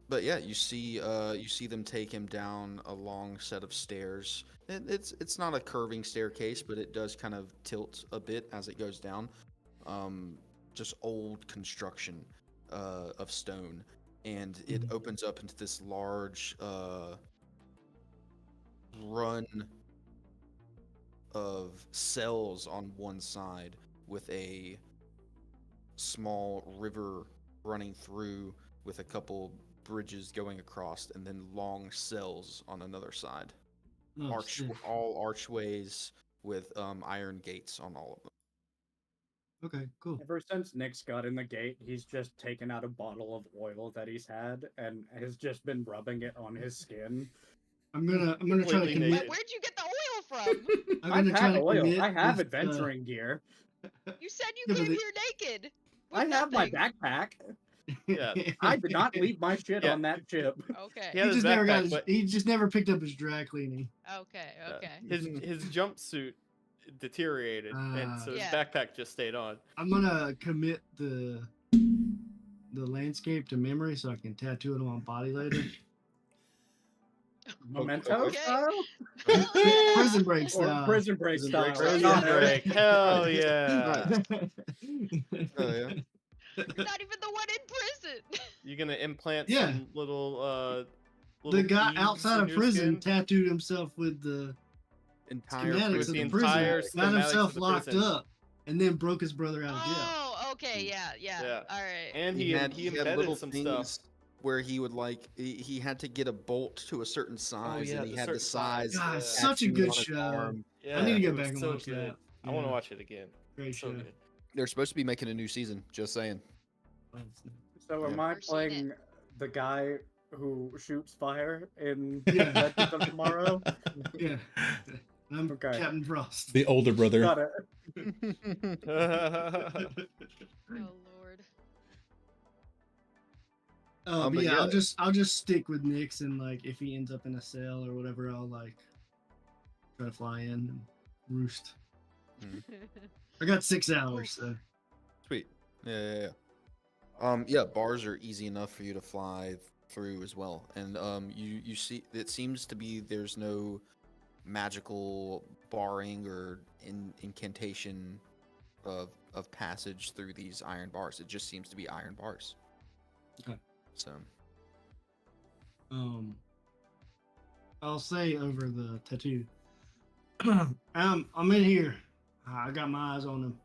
Speaker 6: But yeah, you see them take him down a long set of stairs. It's not a curving staircase, but it does kind of tilt a bit as it goes down. Just old construction of stone, and it opens up into this large run of cells on one side with a small river running through with a couple bridges going across, and then long cells on another side.
Speaker 7: Oh, shit.
Speaker 6: All archways with iron gates on all of them.
Speaker 7: Okay, cool.
Speaker 5: Ever since Nick's got in the gate, he's just taken out a bottle of oil that he's had and has just been rubbing it on his skin.
Speaker 7: I'm gonna try to
Speaker 2: Completely
Speaker 7: commit.
Speaker 2: naked.
Speaker 4: Where'd you get the oil from?
Speaker 7: I'm
Speaker 5: I've
Speaker 7: gonna try
Speaker 5: had
Speaker 7: to
Speaker 5: oil.
Speaker 7: commit.
Speaker 5: I have
Speaker 7: this,
Speaker 5: adventuring gear.
Speaker 4: You said you
Speaker 7: Yeah, but
Speaker 4: came
Speaker 7: it-
Speaker 4: here naked.
Speaker 5: I
Speaker 4: with
Speaker 5: have my
Speaker 4: nothing.
Speaker 5: backpack.
Speaker 2: Yeah.
Speaker 5: I did not leave my shit
Speaker 2: Yeah.
Speaker 5: on that ship.
Speaker 4: Okay.
Speaker 2: He had his
Speaker 7: just never got.
Speaker 2: backpack,
Speaker 7: His,
Speaker 2: but
Speaker 7: he just never picked up his dry cleaning.
Speaker 4: Okay.
Speaker 2: yeah,
Speaker 4: Okay.
Speaker 2: his jumpsuit deteriorated, and so his
Speaker 4: Yeah.
Speaker 2: backpack just stayed on.
Speaker 7: I'm gonna commit the landscape to memory so I can tattoo it on my body later.
Speaker 5: Memento
Speaker 4: Okay.
Speaker 5: style?
Speaker 7: Prison break
Speaker 5: Or
Speaker 7: style.
Speaker 5: prison break
Speaker 1: Prison
Speaker 5: style.
Speaker 1: break
Speaker 2: Prison
Speaker 5: Got it.
Speaker 2: break. Hell yeah!
Speaker 6: Oh yeah.
Speaker 4: You're not even the one in prison.
Speaker 2: You're gonna implant
Speaker 7: Yeah.
Speaker 2: some little
Speaker 7: The guy
Speaker 2: beads
Speaker 7: outside
Speaker 2: in
Speaker 7: of
Speaker 2: your
Speaker 7: prison
Speaker 2: skin?
Speaker 7: tattooed himself with the
Speaker 6: Entire
Speaker 7: schematics
Speaker 2: With
Speaker 7: of
Speaker 2: the
Speaker 7: the prison,
Speaker 2: entire
Speaker 7: got
Speaker 2: schematics
Speaker 7: himself
Speaker 2: of the
Speaker 7: locked
Speaker 2: prison.
Speaker 7: up, and then broke his brother out of jail.
Speaker 4: Oh, okay. Yeah.
Speaker 2: Yeah.
Speaker 4: All right.
Speaker 2: And
Speaker 6: he had
Speaker 2: embedded
Speaker 6: little
Speaker 2: some
Speaker 6: things
Speaker 2: stuff.
Speaker 6: where he would he had to get a bolt to a certain size,
Speaker 2: yeah,
Speaker 6: and he
Speaker 2: the
Speaker 6: had the
Speaker 2: certain size.
Speaker 6: size.
Speaker 7: God,
Speaker 2: Yeah.
Speaker 7: such a
Speaker 6: tattooed
Speaker 7: good
Speaker 6: on his
Speaker 7: show.
Speaker 6: arm.
Speaker 2: Yeah,
Speaker 7: I need to
Speaker 2: it
Speaker 7: get
Speaker 2: was
Speaker 7: back and
Speaker 2: so
Speaker 7: watch
Speaker 2: good.
Speaker 7: that.
Speaker 2: I want to
Speaker 7: Yeah.
Speaker 2: watch it again.
Speaker 7: Great
Speaker 2: So
Speaker 7: show.
Speaker 2: good.
Speaker 6: They're supposed to be making a new season. Just saying.
Speaker 5: So am
Speaker 6: Yeah.
Speaker 5: I
Speaker 4: Never seen it.
Speaker 5: playing the guy who shoots fire in
Speaker 7: Yeah.
Speaker 5: Legends of Tomorrow?
Speaker 7: Yeah. I'm
Speaker 5: Okay.
Speaker 7: Captain Frost.
Speaker 3: The older brother.
Speaker 5: Got it.
Speaker 4: Oh Lord.
Speaker 7: But
Speaker 6: but
Speaker 7: yeah,
Speaker 6: yeah.
Speaker 7: I'll just stick with Nyx, and like if he ends up in a cell or whatever, I'll like try to fly in and roost. I got 6 hours, so
Speaker 6: Sweet. Yeah. Bars are easy enough for you to fly through as well, and you see it seems to be there's no magical barring or incantation of passage through these iron bars. It just seems to be iron bars.
Speaker 7: Okay.
Speaker 6: So
Speaker 7: I'll say over the tattoo. I'm in here. I got my eyes on him.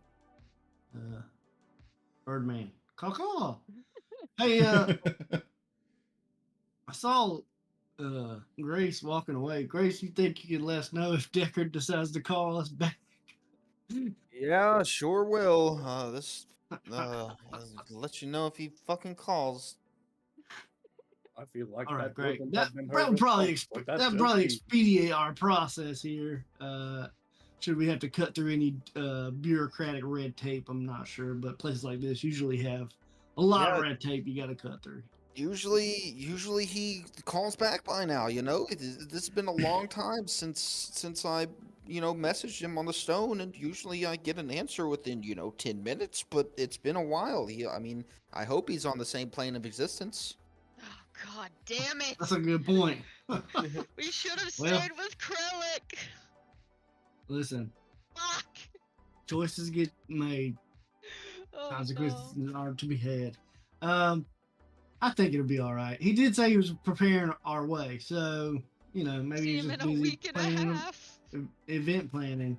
Speaker 7: Birdman. Caw. Hey, I saw Grace walking away. Grace, you think you could let us know if Deckard decides to call us back?
Speaker 6: yeah, sure will. I'll let you know if he fucking calls.
Speaker 5: I feel like
Speaker 7: All right,
Speaker 5: that
Speaker 7: great.
Speaker 5: wouldn't
Speaker 7: That
Speaker 5: have been
Speaker 7: would probably
Speaker 5: responsible. That's
Speaker 7: that would
Speaker 5: just
Speaker 7: probably
Speaker 5: me.
Speaker 7: expedite our process here. Should we have to cut through any bureaucratic red tape? I'm not sure, but places like this usually have a lot of
Speaker 6: Yeah.
Speaker 7: red tape you got to cut through.
Speaker 6: Usually he calls back by now. This has been a long time since I messaged him on the stone, and usually I get an answer within 10 minutes. But it's been a while. I hope he's on the same plane of existence.
Speaker 4: Oh God damn it!
Speaker 7: That's a good point.
Speaker 4: We should have
Speaker 7: Well-
Speaker 4: stayed with Krellick.
Speaker 7: Listen,
Speaker 4: Fuck.
Speaker 7: choices get made,
Speaker 4: Oh,
Speaker 7: consequences
Speaker 4: no.
Speaker 7: are to be had. I think it'll be all right. He did say he was preparing our way, so maybe
Speaker 4: See
Speaker 7: he's
Speaker 4: him
Speaker 7: just
Speaker 4: in a
Speaker 7: busy
Speaker 4: week and a
Speaker 7: planning
Speaker 4: half.
Speaker 7: event planning.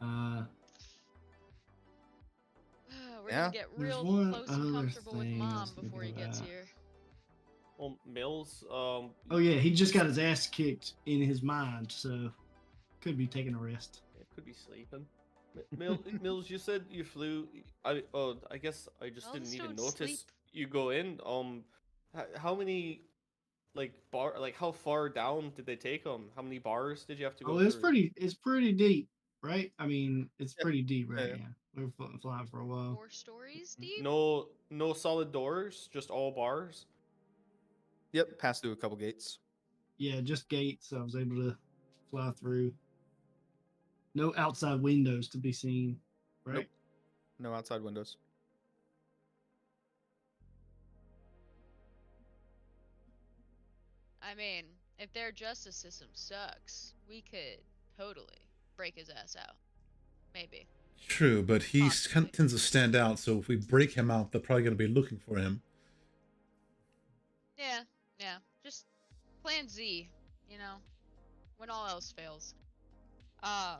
Speaker 4: We're
Speaker 6: Yeah.
Speaker 4: gonna get
Speaker 7: There's
Speaker 4: real
Speaker 7: one
Speaker 4: close and
Speaker 7: other
Speaker 4: comfortable with
Speaker 7: thing I
Speaker 4: Mom
Speaker 7: was
Speaker 4: before he
Speaker 7: thinking
Speaker 4: gets
Speaker 7: about.
Speaker 4: here.
Speaker 2: Well, Mills,
Speaker 7: Oh yeah, he just got his ass kicked in his mind, so could be taking a rest.
Speaker 2: it could be sleeping. Mills, you said you flew. I guess I just
Speaker 4: Elves
Speaker 2: didn't even
Speaker 4: don't
Speaker 2: notice
Speaker 4: sleep.
Speaker 2: you go in. How many, how far down did they take them? How many bars did you have to go
Speaker 7: Oh, it's
Speaker 2: through?
Speaker 7: pretty deep, right? I mean, it's
Speaker 6: Yeah.
Speaker 7: pretty deep, right?
Speaker 6: Yeah.
Speaker 7: Yeah, we were flying for a while.
Speaker 4: 4 stories deep.
Speaker 2: No solid doors, just all bars.
Speaker 6: Yep, pass through a couple gates.
Speaker 7: Yeah, just gates. I was able to fly through. No outside windows to be seen, right?
Speaker 6: Nope. No outside windows.
Speaker 4: I mean, if their justice system sucks, we could totally break his ass out. Maybe.
Speaker 3: True, but he
Speaker 4: Possibly.
Speaker 3: tends to stand out, so if we break him out, they're probably going to be looking for him.
Speaker 4: Yeah. Just plan Z, when all else fails. What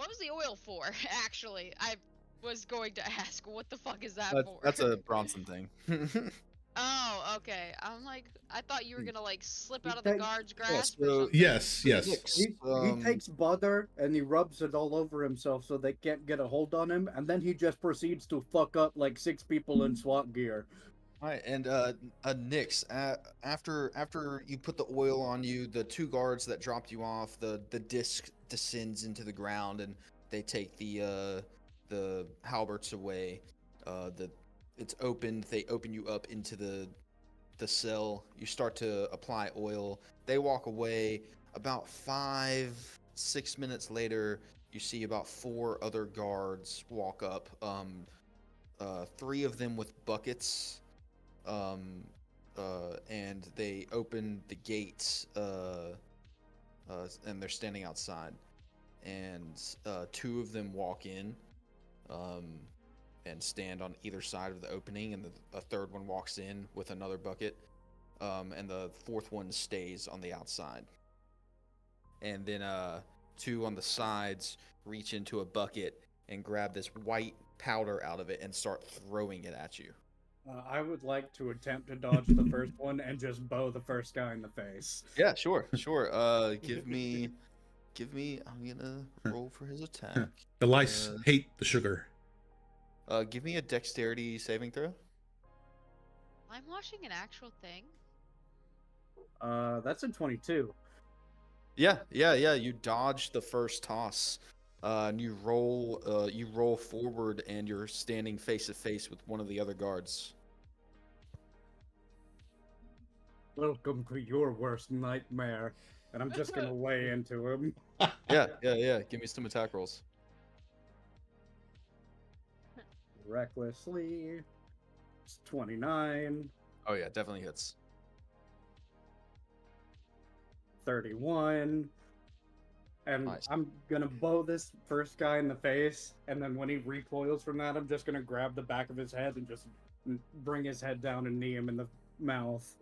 Speaker 4: was the oil for, actually? was going to ask, what the fuck is that for?
Speaker 6: That's a Bronson thing.
Speaker 4: Oh, okay. I'm like, I thought you were gonna like slip
Speaker 5: He
Speaker 4: out of the
Speaker 5: takes-
Speaker 4: guard's grasp or
Speaker 6: so-
Speaker 4: something.
Speaker 3: Yes, yes.
Speaker 6: Nyx,
Speaker 5: He takes butter and he rubs it all over himself so they can't get a hold on him, and then he just proceeds to fuck up like 6 people in SWAT gear.
Speaker 6: Alright, and Nyx, after you put the oil on you, the 2 guards that dropped you off, the disc descends into the ground, and they take the halberts away. It's opened. They open you up into the cell. You start to apply oil. They walk away. About 5-6 minutes later, you see about 4 other guards walk up. 3 of them with buckets. And they open the gates, and they're standing outside. And 2 of them walk in, and stand on either side of the opening, and a third one walks in with another bucket, and the 4th one stays on the outside. And then 2 on the sides reach into a bucket and grab this white powder out of it and start throwing it at you.
Speaker 5: I would like to attempt to dodge the first one and just bow the first guy in the face.
Speaker 6: Yeah, sure. Give me. I'm gonna roll for his attack.
Speaker 3: The lice hate the sugar.
Speaker 6: Give me a dexterity saving throw.
Speaker 4: I'm watching an actual thing.
Speaker 5: That's a 22.
Speaker 6: Yeah. You dodge the first toss. And you roll forward, and you're standing face to face with one of the other guards.
Speaker 5: Welcome to your worst nightmare. And I'm just gonna lay into him.
Speaker 6: Yeah. Give me some attack rolls.
Speaker 5: Recklessly. It's 29.
Speaker 6: Oh yeah, definitely hits.
Speaker 5: 31. And
Speaker 6: Nice.
Speaker 5: I'm gonna bow this first guy in the face, and then when he recoils from that, I'm just gonna grab the back of his head and just bring his head down and knee him in the mouth.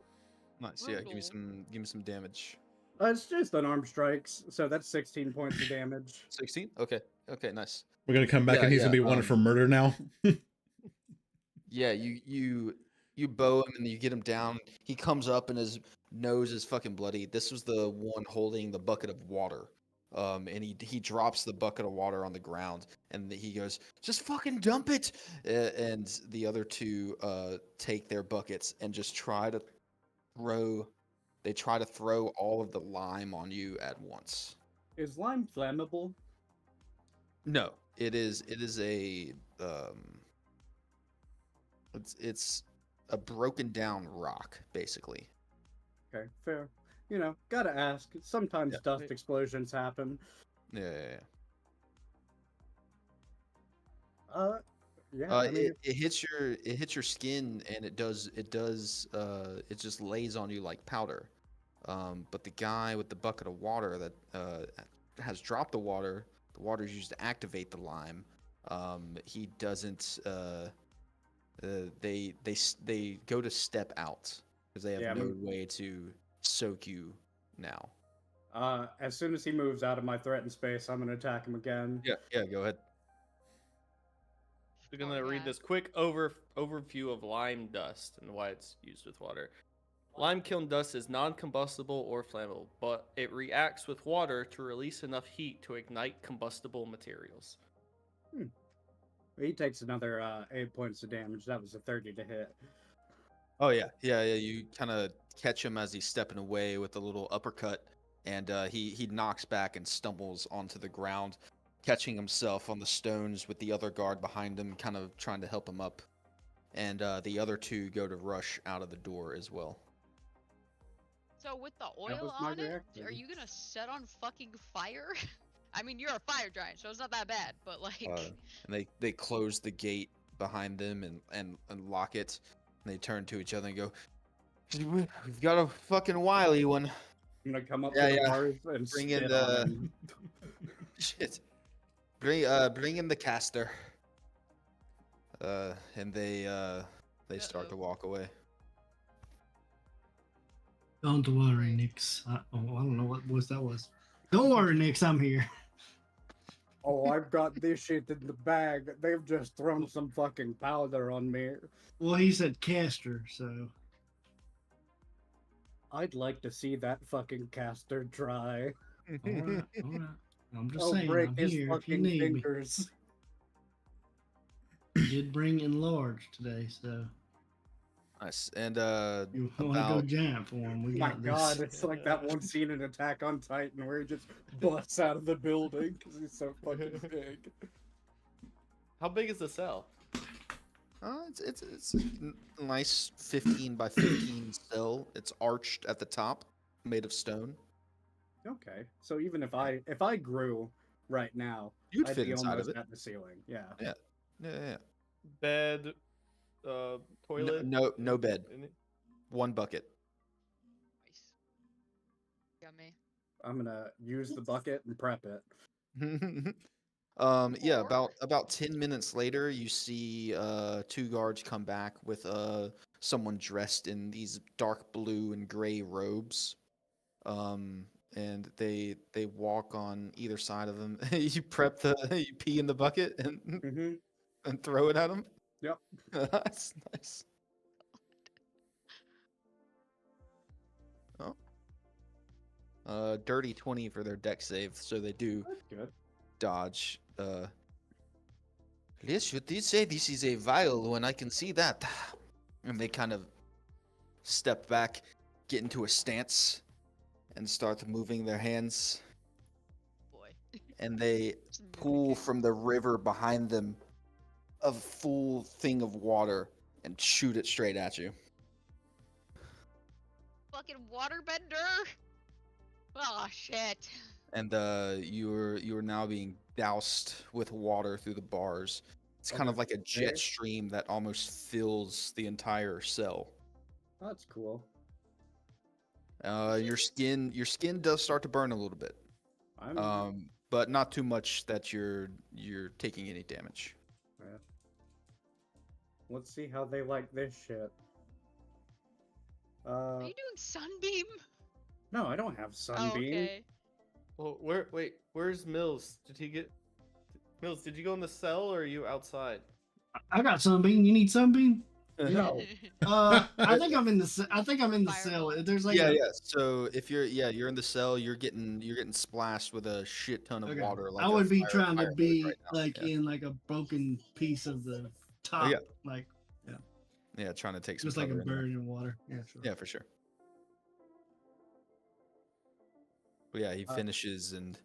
Speaker 6: Nice. Yeah, give me some damage.
Speaker 5: It's just unarmed strikes, so that's 16 points of damage.
Speaker 6: 16? Okay, nice.
Speaker 3: We're gonna come back
Speaker 6: Yeah,
Speaker 3: and he's gonna be wanted for murder now.
Speaker 6: Yeah, you bow him and you get him down. He comes up and his nose is fucking bloody. This was the one holding the bucket of water. And he drops the bucket of water on the ground, and he goes, "Just fucking dump it!" And the other 2 take their buckets and just try to throw all of the lime on you at once.
Speaker 5: Is lime flammable?
Speaker 6: No, it is a it's a broken down rock, basically.
Speaker 5: Okay, fair. You know, gotta ask. Sometimes
Speaker 6: Yeah.
Speaker 5: dust explosions happen.
Speaker 6: Yeah.
Speaker 5: Yeah. I mean,
Speaker 6: It hits your skin, and it just lays on you like powder. But the guy with the bucket of water that has dropped the water is used to activate the lime. He doesn't. They go to step out because they have no way to soak you now.
Speaker 5: as soon as he moves out of my threatened space, I'm gonna attack him again.
Speaker 6: Yeah, go ahead.
Speaker 2: We're gonna read this quick overview of lime dust and why it's used with water. Lime kiln dust is non-combustible or flammable, but it reacts with water to release enough heat to ignite combustible materials.
Speaker 5: He takes another 8 points of damage. That was a 30 to hit.
Speaker 6: Oh yeah. You kind of catch him as he's stepping away with a little uppercut, and he knocks back and stumbles onto the ground, catching himself on the stones with the other guard behind him, kind of trying to help him up. And the other 2 go to rush out of the door as well.
Speaker 4: So with the
Speaker 5: That was
Speaker 4: oil
Speaker 5: my
Speaker 4: on it,
Speaker 5: reaction.
Speaker 4: are you gonna set on fucking fire? I mean, you're a fire giant, so it's not that bad. But like,
Speaker 6: And they close the gate behind them and lock it. And they turn to each other and go, "We've got a fucking wily one."
Speaker 5: I'm gonna come up
Speaker 6: Yeah,
Speaker 5: to the
Speaker 6: yeah.
Speaker 5: bars and
Speaker 6: Bring
Speaker 5: spit
Speaker 6: in
Speaker 5: on
Speaker 6: the
Speaker 5: him.
Speaker 6: shit. Bring in the caster. And they start to walk away.
Speaker 7: Don't worry, Nix. I don't know what voice that was. Don't worry, Nix. I'm here.
Speaker 5: Oh, I've got this shit in the bag. They've just thrown some fucking powder on me.
Speaker 7: Well, he said caster, so
Speaker 5: I'd like to see that fucking caster try.
Speaker 7: all right, all right. I'm just
Speaker 5: I'll
Speaker 7: saying,
Speaker 5: break
Speaker 7: I'm
Speaker 5: his
Speaker 7: here if you
Speaker 5: fucking
Speaker 7: need me.
Speaker 5: fingers.
Speaker 7: You did bring enlarged today, so
Speaker 6: Nice. And
Speaker 7: you want to go
Speaker 6: about
Speaker 7: giant for him? We
Speaker 5: My
Speaker 7: got this.
Speaker 5: god, it's like that one scene in Attack on Titan where he just busts out of the building because he's so fucking big.
Speaker 2: How big is the cell?
Speaker 6: it's a nice 15 by 15 cell. It's arched at the top, made of stone.
Speaker 5: Okay, so even if I grew right now,
Speaker 6: You'd
Speaker 5: I'd
Speaker 6: fit
Speaker 5: be
Speaker 6: inside
Speaker 5: almost
Speaker 6: of it.
Speaker 5: at the ceiling. Yeah.
Speaker 6: Yeah.
Speaker 2: Bed, toilet.
Speaker 6: No bed.
Speaker 2: in it?
Speaker 6: One bucket.
Speaker 4: Nice. Yummy.
Speaker 5: I'm gonna use the bucket and prep it.
Speaker 6: Yeah,
Speaker 4: Or-
Speaker 6: about 10 minutes later, you see 2 guards come back with someone dressed in these dark blue and gray robes. And they walk on either side of them. You you pee in the bucket and
Speaker 5: Mm-hmm.
Speaker 6: and throw it at them.
Speaker 5: Yep.
Speaker 6: That's nice. Oh. Dirty 20 for their deck save, so they do
Speaker 5: That's good.
Speaker 6: dodge. Yes, you did say this is a vial when I can see that. And they kind of step back, get into a stance, and start moving their hands.
Speaker 4: Boy.
Speaker 6: And they
Speaker 4: Just
Speaker 6: pull
Speaker 4: mimic
Speaker 6: from the river behind them a full thing of water and shoot it straight at you.
Speaker 4: it. Fucking waterbender. Oh shit.
Speaker 6: And you're now being doused with water through the bars. It's kind of like a jet
Speaker 5: Okay.
Speaker 6: stream that almost fills the entire cell.
Speaker 5: That's cool.
Speaker 6: Your skin does start to burn a little bit, but not too much that you're taking any damage.
Speaker 5: Yeah. Let's see how they like this shit.
Speaker 4: Are you doing sunbeam?
Speaker 5: No, I don't have
Speaker 4: Oh,
Speaker 5: sunbeam.
Speaker 4: okay.
Speaker 2: Well, where's Mills? Mills, did you go in the cell or are you outside?
Speaker 7: I got sunbeam. You need sunbeam?
Speaker 5: No.
Speaker 7: I think I'm in the. I think I'm in the cell.
Speaker 4: Fireball.
Speaker 7: There's like
Speaker 6: Yeah,
Speaker 7: a,
Speaker 6: yeah. So if you're in the cell, you're getting splashed with a shit ton of
Speaker 7: Okay.
Speaker 6: water. Like
Speaker 7: I
Speaker 6: a
Speaker 7: would be
Speaker 6: fire-
Speaker 7: trying to
Speaker 6: fire hose
Speaker 7: be
Speaker 6: right now.
Speaker 7: like
Speaker 6: Yeah.
Speaker 7: in like a broken piece of the top,
Speaker 6: yeah.
Speaker 7: like
Speaker 6: Yeah, trying to take some
Speaker 7: just like a
Speaker 6: cover in there.
Speaker 7: bird in water. Yeah, sure.
Speaker 6: Yeah, for sure. But yeah, he finishes and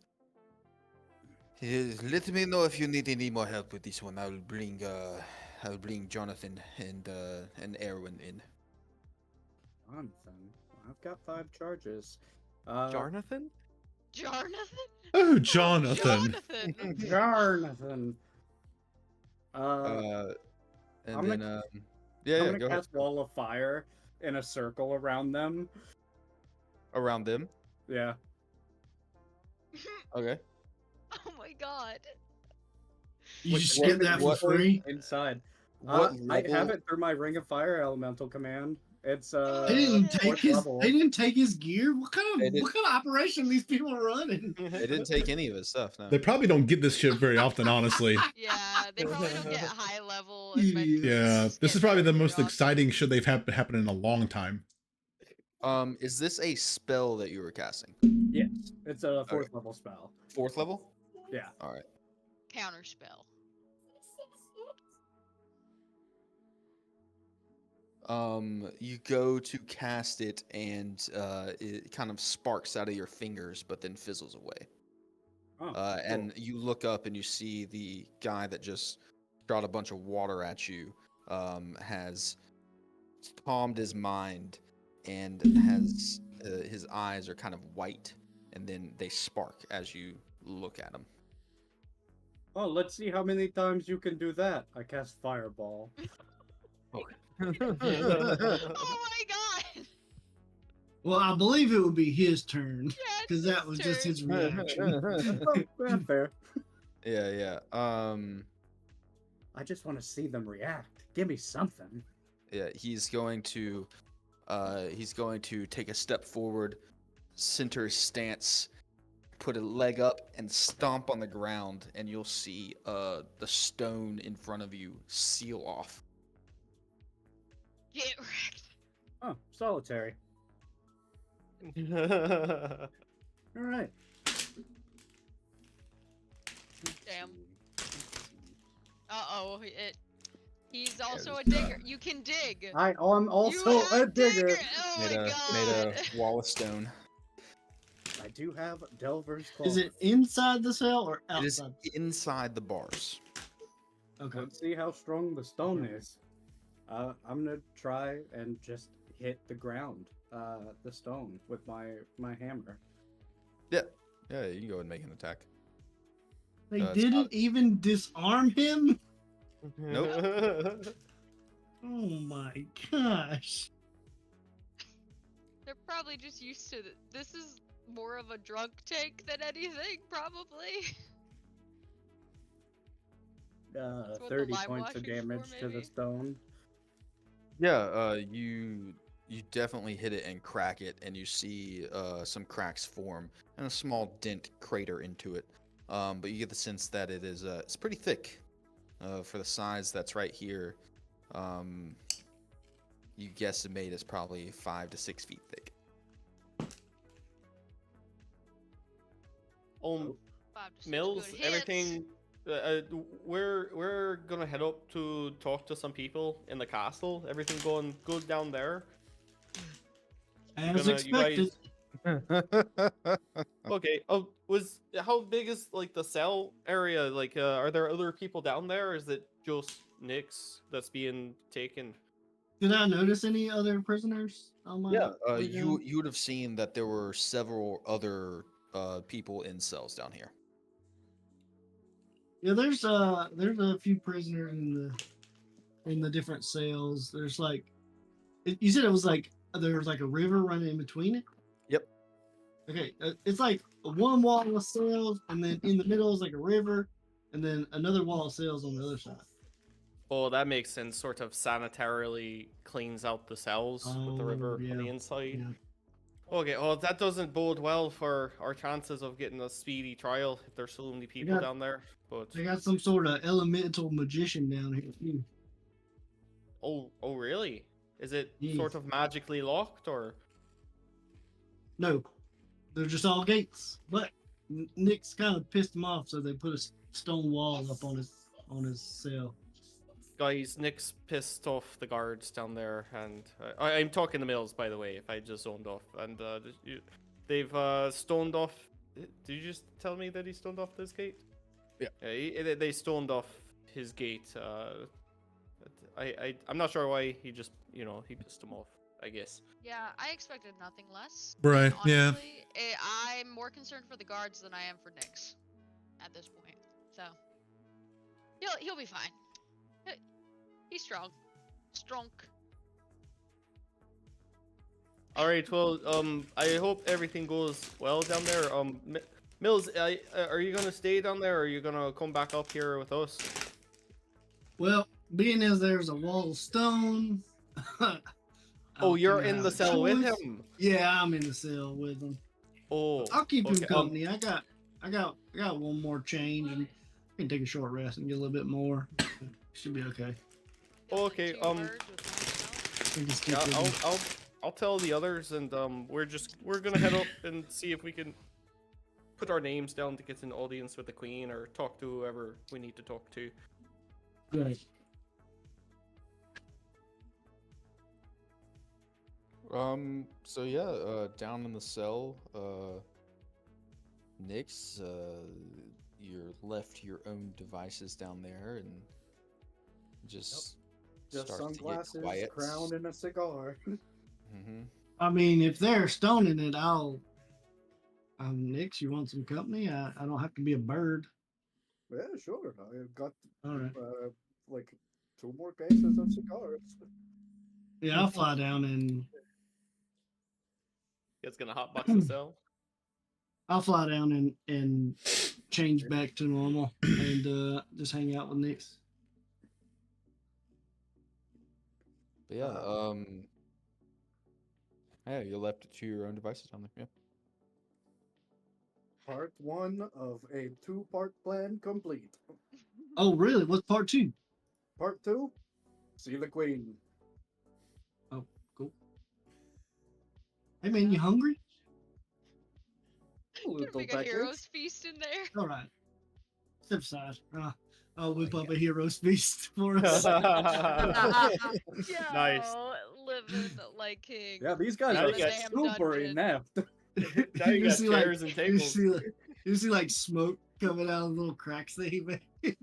Speaker 6: let me know if you need any more help with this one. I'll bring Jonathan and Erwin in.
Speaker 5: Jonathan. I've got 5 charges.
Speaker 2: Jarnathan?
Speaker 4: Jonathan?
Speaker 3: Oh, Jonathan.
Speaker 4: Jonathan!
Speaker 5: Jonathan.
Speaker 6: And
Speaker 5: I'm
Speaker 6: then
Speaker 5: gonna-
Speaker 6: yeah,
Speaker 5: I'm
Speaker 6: yeah,
Speaker 5: gonna
Speaker 6: go ahead.
Speaker 5: cast Wall of Fire in a circle around them.
Speaker 6: Around them.
Speaker 5: Yeah.
Speaker 6: Okay.
Speaker 4: Oh my god.
Speaker 7: You
Speaker 6: What-
Speaker 7: just
Speaker 6: what-
Speaker 7: get that for
Speaker 6: what-
Speaker 7: free.
Speaker 5: Inside.
Speaker 6: What
Speaker 5: I have
Speaker 6: level-
Speaker 5: it through my Ring of Fire Elemental command. It's
Speaker 7: They didn't take
Speaker 5: fourth
Speaker 7: his.
Speaker 5: level.
Speaker 7: They didn't take his gear. What kind
Speaker 6: They
Speaker 7: of
Speaker 6: did-
Speaker 7: what kind of operation these people are running?
Speaker 6: They didn't take any of his stuff. No.
Speaker 3: They probably don't get this shit very often, honestly.
Speaker 4: Yeah, they probably don't get high level
Speaker 7: Yeah.
Speaker 4: adventures.
Speaker 3: Yeah,
Speaker 4: Just
Speaker 3: this
Speaker 4: get
Speaker 3: is probably the
Speaker 4: very
Speaker 3: most
Speaker 4: often.
Speaker 3: exciting shit they've happened in a long time.
Speaker 6: Is this a spell that you were casting?
Speaker 5: Yes. It's a 4th level spell.
Speaker 6: 4th level?
Speaker 5: Yeah.
Speaker 6: All right.
Speaker 4: Counter spell.
Speaker 6: You go to cast it and it kind of sparks out of your fingers, but then fizzles away.
Speaker 5: Oh,
Speaker 6: And you look up and you see the guy that just shot a bunch of water at you has calmed his mind and has his eyes are kind of white, and then they spark as you look at him.
Speaker 5: Oh, let's see how many times you can do that. I cast Fireball.
Speaker 4: Oh my god!
Speaker 7: Well, I believe it would be his turn
Speaker 4: Yeah,
Speaker 7: because that was just his reaction.
Speaker 5: Oh, yeah, fair.
Speaker 6: Yeah.
Speaker 5: I just want to see them react. Give me something.
Speaker 6: Yeah, he's going to take a step forward, center his stance, put a leg up and stomp on the ground, and you'll see the stone in front of you seal off.
Speaker 4: Get wrecked.
Speaker 5: Oh, solitary.
Speaker 2: Oh,
Speaker 5: All right.
Speaker 4: Damn. Uh-oh, he's also a
Speaker 6: there's,
Speaker 4: digger. You can dig.
Speaker 5: I'm
Speaker 4: You
Speaker 5: also a
Speaker 4: have
Speaker 5: digger.
Speaker 4: Oh
Speaker 6: Made
Speaker 4: my
Speaker 6: a
Speaker 4: god.
Speaker 6: wall of stone.
Speaker 5: I do have Delver's Claw.
Speaker 7: Is it inside the cell or
Speaker 6: It is
Speaker 7: outside?
Speaker 6: inside the bars.
Speaker 7: Okay.
Speaker 5: Let's see how strong the stone is. I'm gonna try and just hit the ground, the stone with my hammer.
Speaker 6: Yeah, you can go and make an attack.
Speaker 7: They
Speaker 6: it's
Speaker 7: didn't
Speaker 6: not-
Speaker 7: even disarm him?
Speaker 2: Nope.
Speaker 7: Oh my gosh.
Speaker 4: They're probably just used to this is more of a drunk take than anything, probably. what the
Speaker 5: 30
Speaker 4: lime
Speaker 5: points of
Speaker 4: washing's for,
Speaker 5: damage to the
Speaker 4: maybe?
Speaker 5: stone.
Speaker 6: Yeah, you definitely hit it and crack it, and you see some cracks form and a small dent crater into it. But you get the sense that it is it's pretty thick for the size that's right here. You guesstimate it's probably 5 to 6 feet thick.
Speaker 2: Um,
Speaker 4: 5 to 6
Speaker 2: Mills,
Speaker 4: good hits.
Speaker 2: everything. We're gonna head up to talk to some people in the castle. Everything going good down there?
Speaker 7: As
Speaker 2: You
Speaker 7: expected.
Speaker 2: Okay. Oh, how big is like the cell area? Like, are there other people down there, or is it just Nyx that's being taken?
Speaker 7: Did I notice any other prisoners on my way
Speaker 6: you
Speaker 7: down?
Speaker 6: you would have seen that there were several other people in cells down here.
Speaker 7: Yeah, there's a few prisoners in the different cells. There's like you said it was like there's like a river running in between it.
Speaker 6: Yep.
Speaker 7: Okay, it's like one wall of cells, and then in the middle is like a river, and then another wall of cells on the other side.
Speaker 2: Oh, that makes sense. Sort of sanitarily cleans out the cells with the river on the
Speaker 7: yeah.
Speaker 2: inside.
Speaker 7: Yeah.
Speaker 2: Okay, well, that doesn't bode well for our chances of getting a speedy trial if there's so many people
Speaker 7: got-
Speaker 2: down there. But
Speaker 7: They got some sort of elemental magician down here too.
Speaker 2: oh, really? Is it
Speaker 7: Yes.
Speaker 2: sort of magically locked, or?
Speaker 7: No, they're just all gates. But Nick's kind of pissed him off, so they put a stone wall up on his cell.
Speaker 2: Guys, Nick's pissed off the guards down there, and I'm talking to Mills, by the way, if I just zoned off. And they've stoned off. Did you just tell me that he stoned off this gate?
Speaker 6: Yeah.
Speaker 2: They stoned off his gate. I'm not sure why. He just, he pissed him off, I guess.
Speaker 4: Yeah, I expected nothing less.
Speaker 3: Right,
Speaker 4: Honestly,
Speaker 3: yeah.
Speaker 4: I'm more concerned for the guards than I am for Nyx at this point. So he'll be fine. He's strong. Strong.
Speaker 2: All right. Well, I hope everything goes well down there. Mills, are you gonna stay down there, or are you gonna come back up here with us?
Speaker 7: Well, being as there's a wall of stone.
Speaker 2: Oh, you're in the cell with him.
Speaker 7: Yeah, I'm in the cell with him.
Speaker 2: Oh,
Speaker 7: I'll keep him
Speaker 2: okay,
Speaker 7: company. I got one more change, and I can take a short rest and get a little bit more. Should be okay.
Speaker 2: Okay,
Speaker 4: Two birds with one stone.
Speaker 7: We can skip
Speaker 2: yeah,
Speaker 7: it.
Speaker 2: I'll tell the others, and we're gonna head up and see if we can put our names down to get an audience with the queen, or talk to whoever we need to talk to.
Speaker 7: Good.
Speaker 6: So yeah, down in the cell, Nyx, you're left to your own devices down there, and just
Speaker 5: Just
Speaker 6: starts to get
Speaker 5: sunglasses,
Speaker 6: quiet.
Speaker 5: crown, and a cigar.
Speaker 6: Mm-hmm.
Speaker 7: I mean, if they're stoning it, Nix, you want some company? I don't have to be a bird.
Speaker 5: Yeah, sure. I've got
Speaker 7: All right.
Speaker 5: like 2 more cases of cigars.
Speaker 7: Yeah, I'll fly down and
Speaker 2: It's gonna hotbox the cell.
Speaker 7: I'll fly down and change back to normal and just hang out with Nix.
Speaker 6: But yeah, yeah, you're left to your own devices down there. Yeah.
Speaker 5: Part 1 of a 2-part plan complete.
Speaker 7: Oh, really? What's part 2?
Speaker 5: Part 2, see the queen.
Speaker 7: Oh, cool. Hey, man, you hungry?
Speaker 5: A
Speaker 4: Gonna
Speaker 5: little
Speaker 4: make a
Speaker 5: package.
Speaker 4: hero's feast in there.
Speaker 7: All right. Step aside. I'll whip
Speaker 6: my
Speaker 7: up a hero's feast for us.
Speaker 2: Nice.
Speaker 4: Yo, living like king.
Speaker 5: Yeah, these guys
Speaker 2: Now
Speaker 5: are
Speaker 2: you got
Speaker 5: super
Speaker 4: dungeon.
Speaker 5: inept.
Speaker 2: Now you got
Speaker 7: see like
Speaker 2: chairs and
Speaker 7: you
Speaker 2: tables.
Speaker 7: see like you see like smoke coming out of little cracks that he made.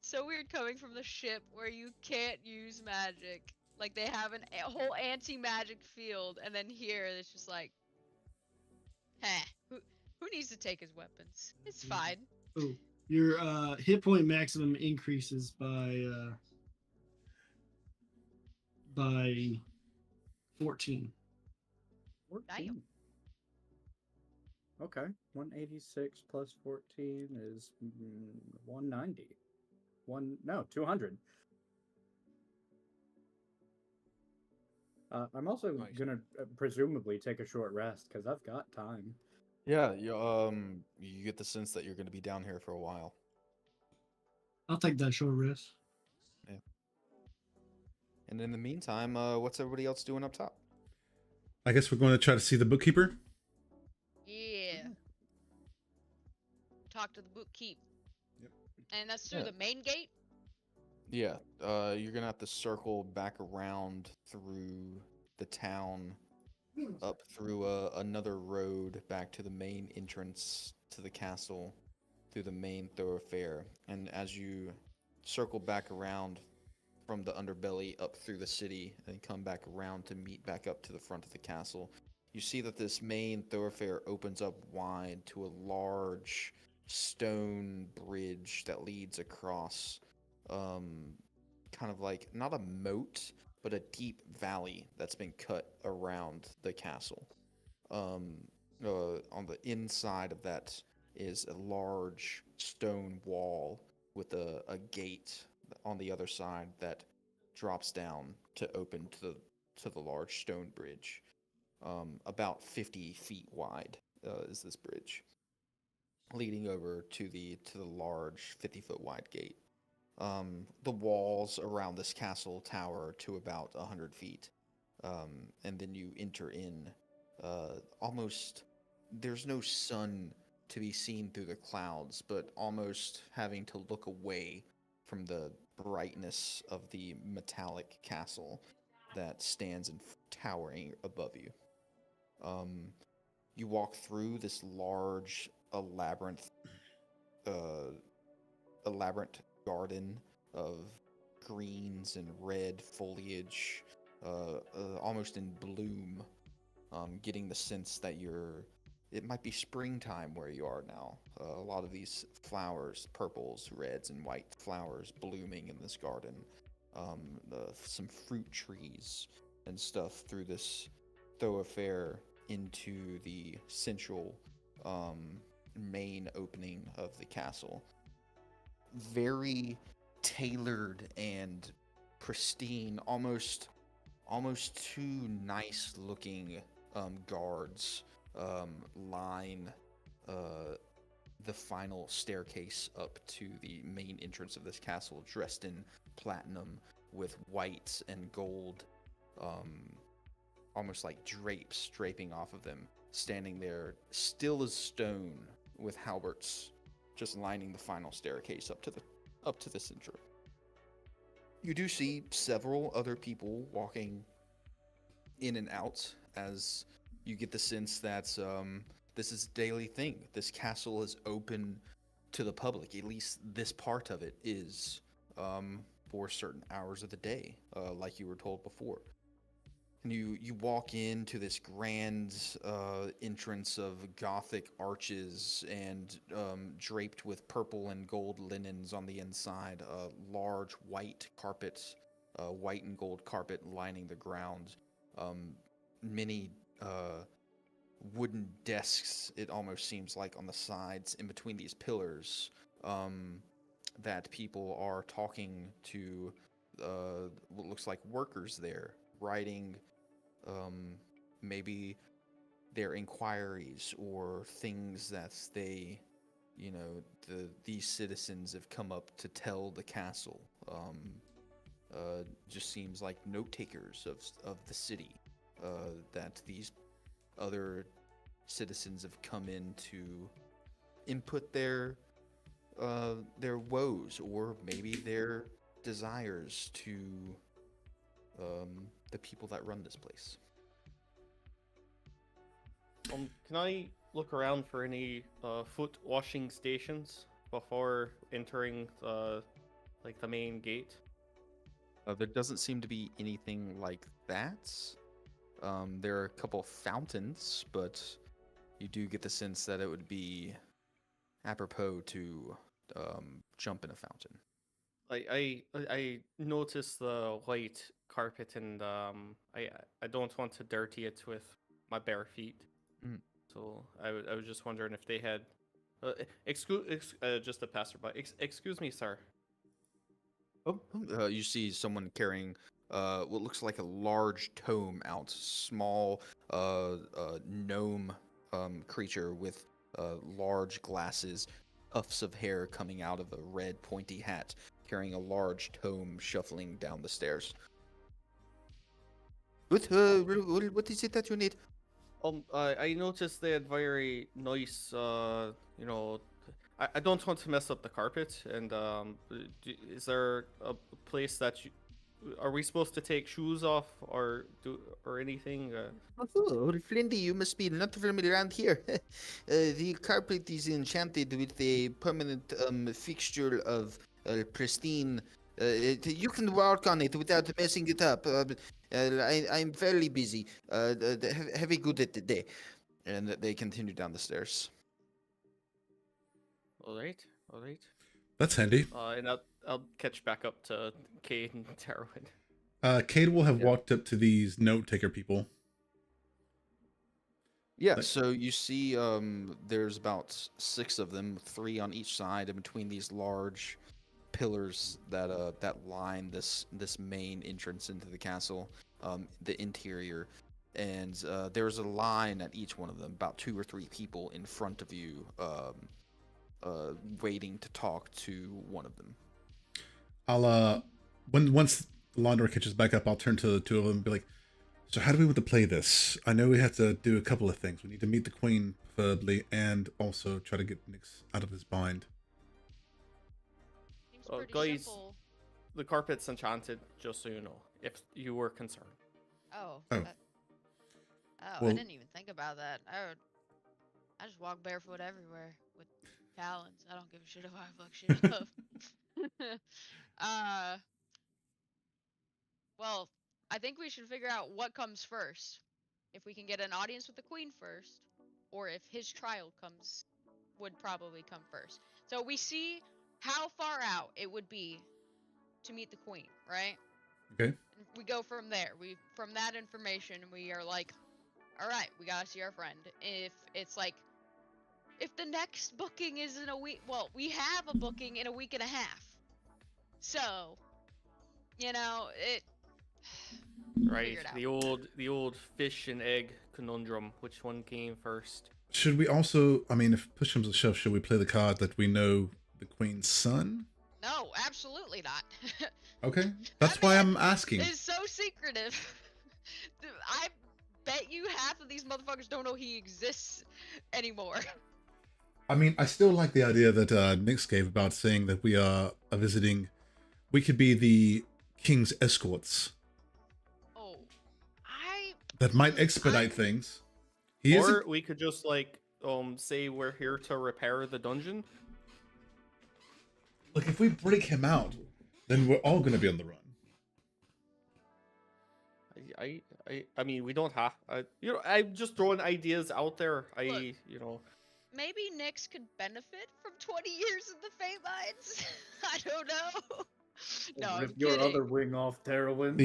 Speaker 4: So weird coming from the ship where you can't use magic. Like they have a whole anti-magic field, and then here it's just like, heh, who needs to take his weapons? It's fine.
Speaker 7: Oh, your hit point maximum increases by 14.
Speaker 5: 14. Okay, 186 plus 14 is 190. 200. I'm also
Speaker 6: Nice.
Speaker 5: gonna presumably take a short rest because I've got time.
Speaker 6: Yeah, you get the sense that you're going to be down here for a while.
Speaker 7: I'll take that short rest.
Speaker 6: And in the meantime, what's everybody else doing up top?
Speaker 3: I guess we're going to try to see the bookkeeper.
Speaker 4: Yeah. Talk to the bookkeep.
Speaker 3: Yep.
Speaker 4: And that's through
Speaker 6: Yeah.
Speaker 4: the main gate?
Speaker 6: Yeah, you're gonna have to circle back around through the town, up through another road back to the main entrance to the castle, through the main thoroughfare. And as you circle back around from the underbelly up through the city and come back around to meet back up to the front of the castle, you see that this main thoroughfare opens up wide to a large stone bridge that leads across kind of like not a moat but a deep valley that's been cut around the castle. On the inside of that is a large stone wall with a gate on the other side that drops down to open to the large stone bridge. About 50 feet wide is this bridge, leading over to the large 50-foot wide gate. The walls around this castle tower to about 100 feet, and then you enter in. Almost, there's no sun to be seen through the clouds, but almost having to look away from the brightness of the metallic castle that stands and towering above you. You walk through this large, elaborate garden of greens and red foliage, almost in bloom, getting the sense that it might be springtime where you are now. A lot of these flowers, purples, reds, and white flowers blooming in this garden. Some fruit trees and stuff through this thoroughfare into the central main opening of the castle. Very tailored and pristine, almost too nice looking guards line the final staircase up to the main entrance of this castle, dressed in platinum with white and gold, almost like drapes draping off of them, standing there still as stone with halberds just lining the final staircase up to the center. You do see several other people walking in and out, as you get the sense that this is a daily thing. This castle is open to the public. At least this part of it is, for certain hours of the day, like you were told before. And you walk into this grand entrance of Gothic arches and draped with purple and gold linens on the inside, a large white carpet, white and gold carpet lining the ground. Many wooden desks, it almost seems like, on the sides in between these pillars, that people are talking to what looks like workers there, writing maybe their inquiries or things that they, these citizens have come up to tell the castle. Just seems like note takers of the city, that these other citizens have come in to input their woes or maybe their desires to the people that run this place.
Speaker 2: Can I look around for any foot washing stations before entering the main gate?
Speaker 6: There doesn't seem to be anything like that. There are a couple fountains, but you do get the sense that it would be apropos to jump in a fountain.
Speaker 2: I noticed the white carpet, and I don't want to dirty it with my bare feet. So I was just wondering if they had just a passerby. Excuse me, sir.
Speaker 6: You see someone carrying what looks like a large tome out, small gnome creature with large glasses, puffs of hair coming out of a red pointy hat, carrying a large tome shuffling down the stairs. What is it that you need?
Speaker 2: I noticed they had very nice, I don't want to mess up the carpet, and is there a place that are we supposed to take shoes off or anything?
Speaker 6: Oh, Flindy, you must be not familiar around here. The carpet is enchanted with a permanent fixture of pristine. You can walk on it without messing it up. I'm fairly busy. Have a good day. And they continue down the stairs.
Speaker 2: All right.
Speaker 3: That's handy.
Speaker 2: And I'll catch back up to Cade and Tarwin.
Speaker 3: Cade will have walked up to these note taker people.
Speaker 6: Yeah, so you see there's about 6 of them, 3 on each side, and between these large pillars that line this main entrance into the castle, the interior. And there's a line at each one of them, about 2 or 3 people in front of you, waiting to talk to one of them.
Speaker 3: I'll once the lawn door catches back up, I'll turn to the 2 of them and be like, so how do we want to play this? I know we have to do a couple of things. We need to meet the queen, preferably, and also try to get Nyx out of his bind.
Speaker 4: Seems pretty
Speaker 2: guys,
Speaker 4: simple.
Speaker 2: the carpet's enchanted, just so you know, if you were concerned.
Speaker 4: Oh.
Speaker 3: Oh.
Speaker 4: I didn't even think about that. I just walk barefoot everywhere with talons. I don't give a shit if I fuck shit up. Well, I think we should figure out what comes first. If we can get an audience with the queen first, or if his trial would probably come first. So we see how far out it would be to meet the queen, right?
Speaker 3: Okay.
Speaker 4: We go from there. From that information, we are like, all right, we gotta see our friend. If it's like, if the next booking is in a week, well, we have a booking in a week and a half. So, it.
Speaker 2: Right, the old fish and egg conundrum. Which one came first?
Speaker 3: Should we also, I mean, if push comes to shove, should we play the card that we know the queen's son?
Speaker 4: No, absolutely not.
Speaker 3: Okay, that's why I'm asking.
Speaker 4: It's so secretive. I bet you half of these motherfuckers don't know he exists anymore.
Speaker 3: I mean, I still like the idea that Nyx gave about saying that we are visiting. We could be the king's escorts.
Speaker 4: Oh,
Speaker 3: that might expedite things.
Speaker 2: We could just say we're here to repair the dungeon.
Speaker 3: Look, if we break him out, then we're all going to be on the run.
Speaker 2: I mean, we don't have. I'm just throwing ideas out there.
Speaker 4: Look, maybe Nyx could benefit from 20 years in the Fey Mines. I don't know. No,
Speaker 5: Rip
Speaker 4: I'm
Speaker 5: your
Speaker 4: kidding.
Speaker 5: other wing off, Terwin.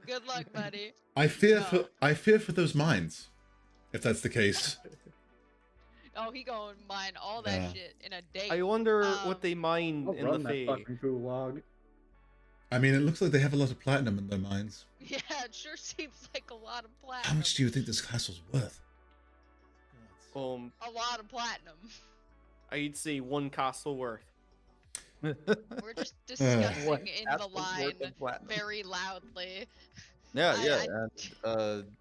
Speaker 4: Good luck, buddy.
Speaker 3: I fear for those mines, if that's the case.
Speaker 4: Oh, he gonna mine all that shit in a day.
Speaker 2: I wonder what they mine in the Fey.
Speaker 5: Fucking gulag.
Speaker 3: I mean, it looks like they have a lot of platinum in their mines.
Speaker 4: Yeah, it sure seems like a lot of platinum.
Speaker 3: How much do you think this castle's worth?
Speaker 4: A lot of platinum.
Speaker 2: I'd say 1 castle worth.
Speaker 4: We're just discussing
Speaker 6: What
Speaker 4: in the
Speaker 6: castle's
Speaker 4: line
Speaker 6: worth of platinum?
Speaker 4: very loudly.
Speaker 6: Yeah,
Speaker 4: I-
Speaker 6: yeah.
Speaker 4: I-
Speaker 6: And,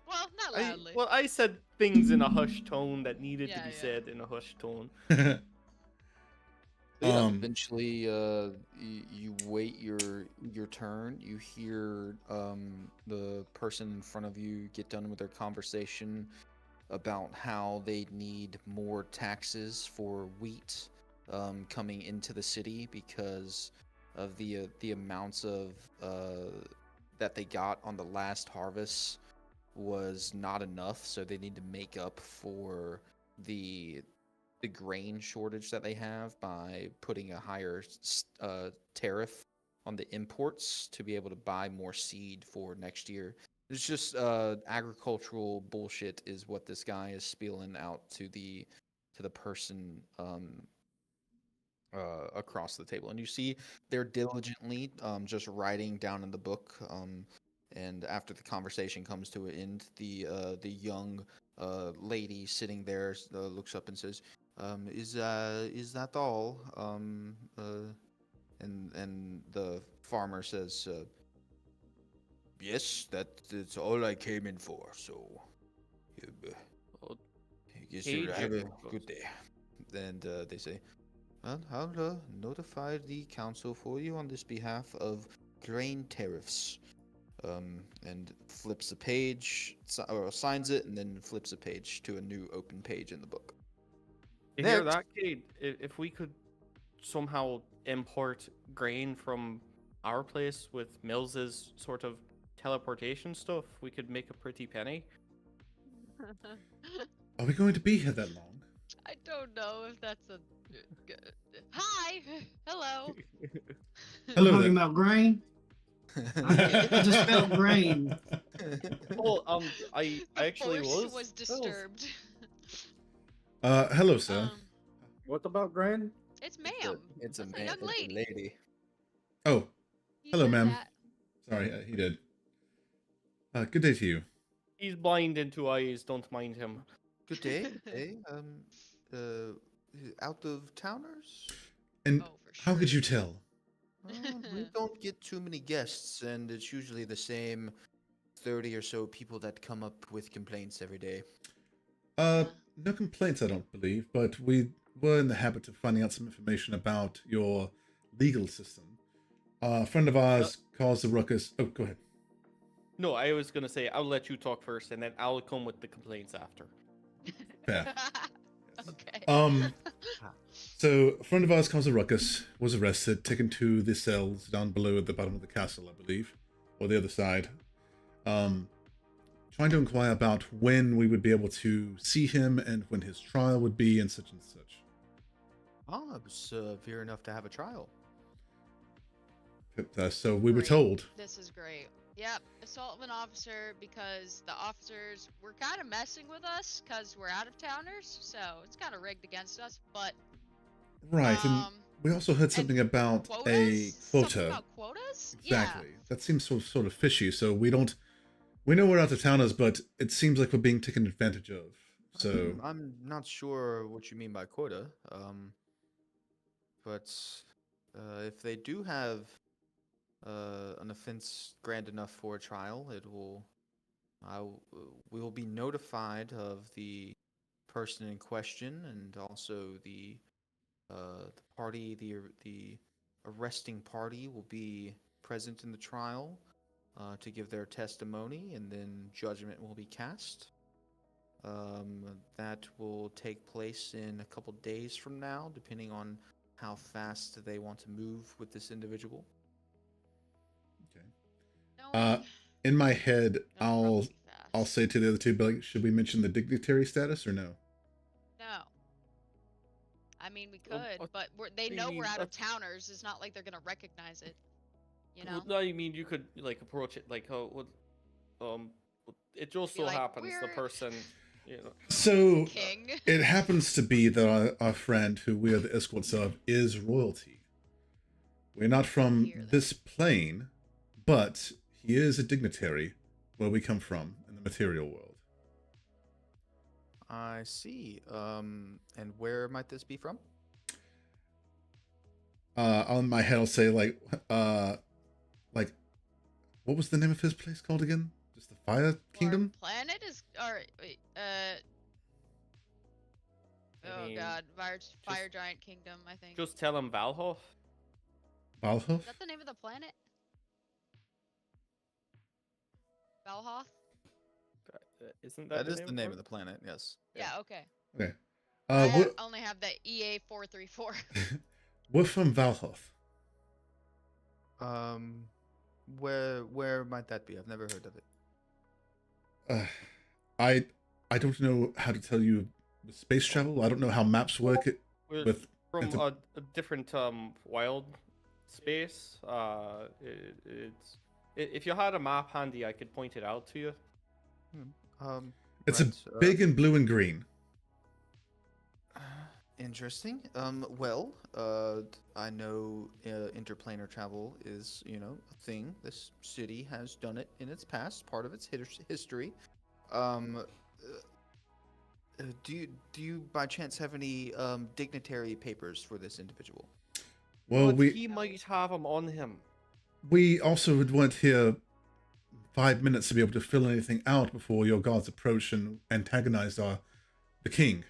Speaker 4: Well, not loudly.
Speaker 2: I said things in a hushed tone that needed to
Speaker 4: Yeah,
Speaker 2: be
Speaker 4: yeah.
Speaker 2: said in a hushed tone.
Speaker 6: eventually, you wait your turn. You hear the person in front of you get done with their conversation about how they need more taxes for wheat coming into the city because of the amounts of that they got on the last harvest was not enough, so they need to make up for the grain shortage that they have by putting a higher tariff on the imports to be able to buy more seed for next year. It's just agricultural bullshit is what this guy is spieling out to the person across the table, and you see they're diligently just writing down in the book. And after the conversation comes to an end, the young lady sitting there looks up and says, "Is that all?" And the farmer says, "Yes, that's all I came in for. So, I guess you'll have a good day." And they say, "Well, I'll notify the council for you on this behalf of grain tariffs." And flips a page, or signs it, and then flips a page to a new open page in the book.
Speaker 2: You hear that, Cade? If we somehow import grain from our place with Mills's sort of teleportation stuff, we could make a pretty penny.
Speaker 3: Are we going to be here that long?
Speaker 4: I don't know if that's a. Hi, hello.
Speaker 3: Hello
Speaker 7: Talking
Speaker 3: there.
Speaker 7: about grain. I just felt grain.
Speaker 2: Well, I actually
Speaker 4: Force
Speaker 2: was
Speaker 4: disturbed.
Speaker 3: Hello, sir.
Speaker 5: What about grain?
Speaker 4: It's ma'am.
Speaker 6: It's a
Speaker 4: That's
Speaker 6: man,
Speaker 4: young
Speaker 6: it's a
Speaker 4: lady.
Speaker 6: lady.
Speaker 3: Oh,
Speaker 4: He
Speaker 3: hello,
Speaker 4: said
Speaker 3: ma'am.
Speaker 4: that.
Speaker 3: Sorry, he did. Good day to you.
Speaker 2: He's blind in 2 eyes. Don't mind him.
Speaker 6: Good day. Hey, out of towners?
Speaker 3: And
Speaker 4: Oh, for
Speaker 3: how could
Speaker 4: sure.
Speaker 3: you tell?
Speaker 6: We don't get too many guests, and it's usually the same 30 or so people that come up with complaints every day.
Speaker 3: No complaints, I don't believe, but we were in the habit of finding out some information about your legal system. A friend of ours caused a ruckus. Oh, go ahead.
Speaker 2: No, I was gonna say I'll let you talk first, and then I'll come with the complaints after.
Speaker 3: Fair.
Speaker 4: Okay.
Speaker 3: So a friend of ours caused a ruckus, was arrested, taken to the cells down below at the bottom of the castle, I believe, or the other side. Trying to inquire about when we would be able to see him and when his trial would be and such and such.
Speaker 6: Oh, it was fair enough to have a trial.
Speaker 3: So we were
Speaker 4: Great.
Speaker 3: told.
Speaker 4: This is great. Yep, assault of an officer because the officers were kind of messing with us because we're out of towners, so it's kind of rigged against us. But
Speaker 3: Right, and we also heard something about a quota.
Speaker 4: Something about quotas?
Speaker 3: Exactly. That seems sort of fishy. So we know we're out of towners, but it seems like we're being taken advantage of. So
Speaker 6: I'm not sure what you mean by quota. But if they do have an offense grand enough for a trial, we will be notified of the person in question, and also the party, the arresting party will be present in the trial to give their testimony, and then judgment will be cast. That will take place in a couple days from now, depending on how fast they want to move with this individual.
Speaker 3: okay. In my head, I'll say to the other two, but like, should we mention the dignitary status or no?
Speaker 4: No. I mean, we
Speaker 2: Well,
Speaker 4: could, but they know we're
Speaker 2: mean,
Speaker 4: out of
Speaker 2: that's-
Speaker 4: towners. It's not like they're gonna recognize it. You know?
Speaker 2: Well, no, I mean you could like approach it like it just
Speaker 4: Be
Speaker 2: so
Speaker 4: like,
Speaker 2: happens the
Speaker 4: "We're-"
Speaker 2: person, you know.
Speaker 3: So
Speaker 4: King.
Speaker 3: it happens to be that our friend, who we are the escorts of, is royalty. We're not from
Speaker 4: Hear that.
Speaker 3: this plane, but he is a dignitary where we come from in the material world.
Speaker 6: I see. And where might this be from?
Speaker 3: On my head, I'll say like, what was the name of his place called again? Just the Fire Kingdom?
Speaker 4: Our planet is, or wait, oh
Speaker 2: mean,
Speaker 4: god, Fire Giant Kingdom, I think.
Speaker 2: Just tell him Valhof.
Speaker 3: Valhof?
Speaker 4: Is that the name of the planet? Valhoth?
Speaker 2: Isn't
Speaker 6: That
Speaker 2: that
Speaker 6: is the name
Speaker 2: of
Speaker 6: of the planet, yes.
Speaker 4: Yeah, okay.
Speaker 3: Okay.
Speaker 4: I
Speaker 3: We're,
Speaker 4: only have the EA434.
Speaker 3: we're from Valhof.
Speaker 6: Where might that be? I've never heard of it.
Speaker 3: I don't know how to tell you with space travel. I don't know how maps work.
Speaker 2: We're
Speaker 3: With
Speaker 2: from
Speaker 3: the-
Speaker 2: a different wild space. If you had a map handy, I could point it out to you.
Speaker 3: It's
Speaker 6: right,
Speaker 3: a big and blue and green.
Speaker 6: Interesting. Well, I know interplanar travel is, a thing. This city has done it in its past, part of its history. Do you by chance have any dignitary papers for this individual?
Speaker 3: Well,
Speaker 2: But he might have them on him.
Speaker 3: we also weren't here 5 minutes to be able to fill anything out before your guards approached and antagonized the king.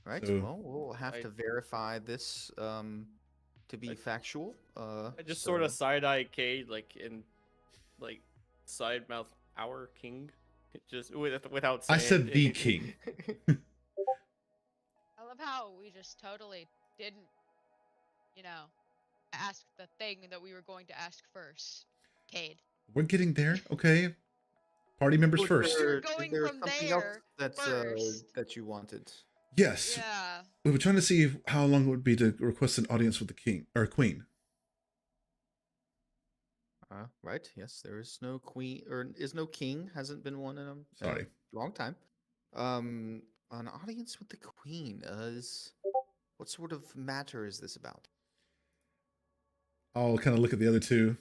Speaker 6: Right.
Speaker 3: So-
Speaker 6: Well, we'll have to verify this to be factual.
Speaker 2: I just sort of side-eye Cade, side mouth our king, just without saying.
Speaker 3: I said
Speaker 2: it.
Speaker 3: the king.
Speaker 4: I love how we just totally didn't, ask the thing that we were going to ask first. Cade.
Speaker 3: We're getting there, okay? Party members
Speaker 6: Was
Speaker 3: first.
Speaker 4: You're
Speaker 6: is
Speaker 4: going
Speaker 6: there
Speaker 4: from
Speaker 6: something else
Speaker 4: there
Speaker 6: that's
Speaker 4: first.
Speaker 6: that you wanted?
Speaker 3: Yes.
Speaker 4: Yeah.
Speaker 3: We were trying to see how long it would be to request an audience with the king or queen.
Speaker 6: Right. Yes, there is no queen or is no king. Hasn't been one in a
Speaker 3: Sorry.
Speaker 6: long time. An audience with the queen is what sort of matter is this about?
Speaker 3: I'll kind of look at the other two.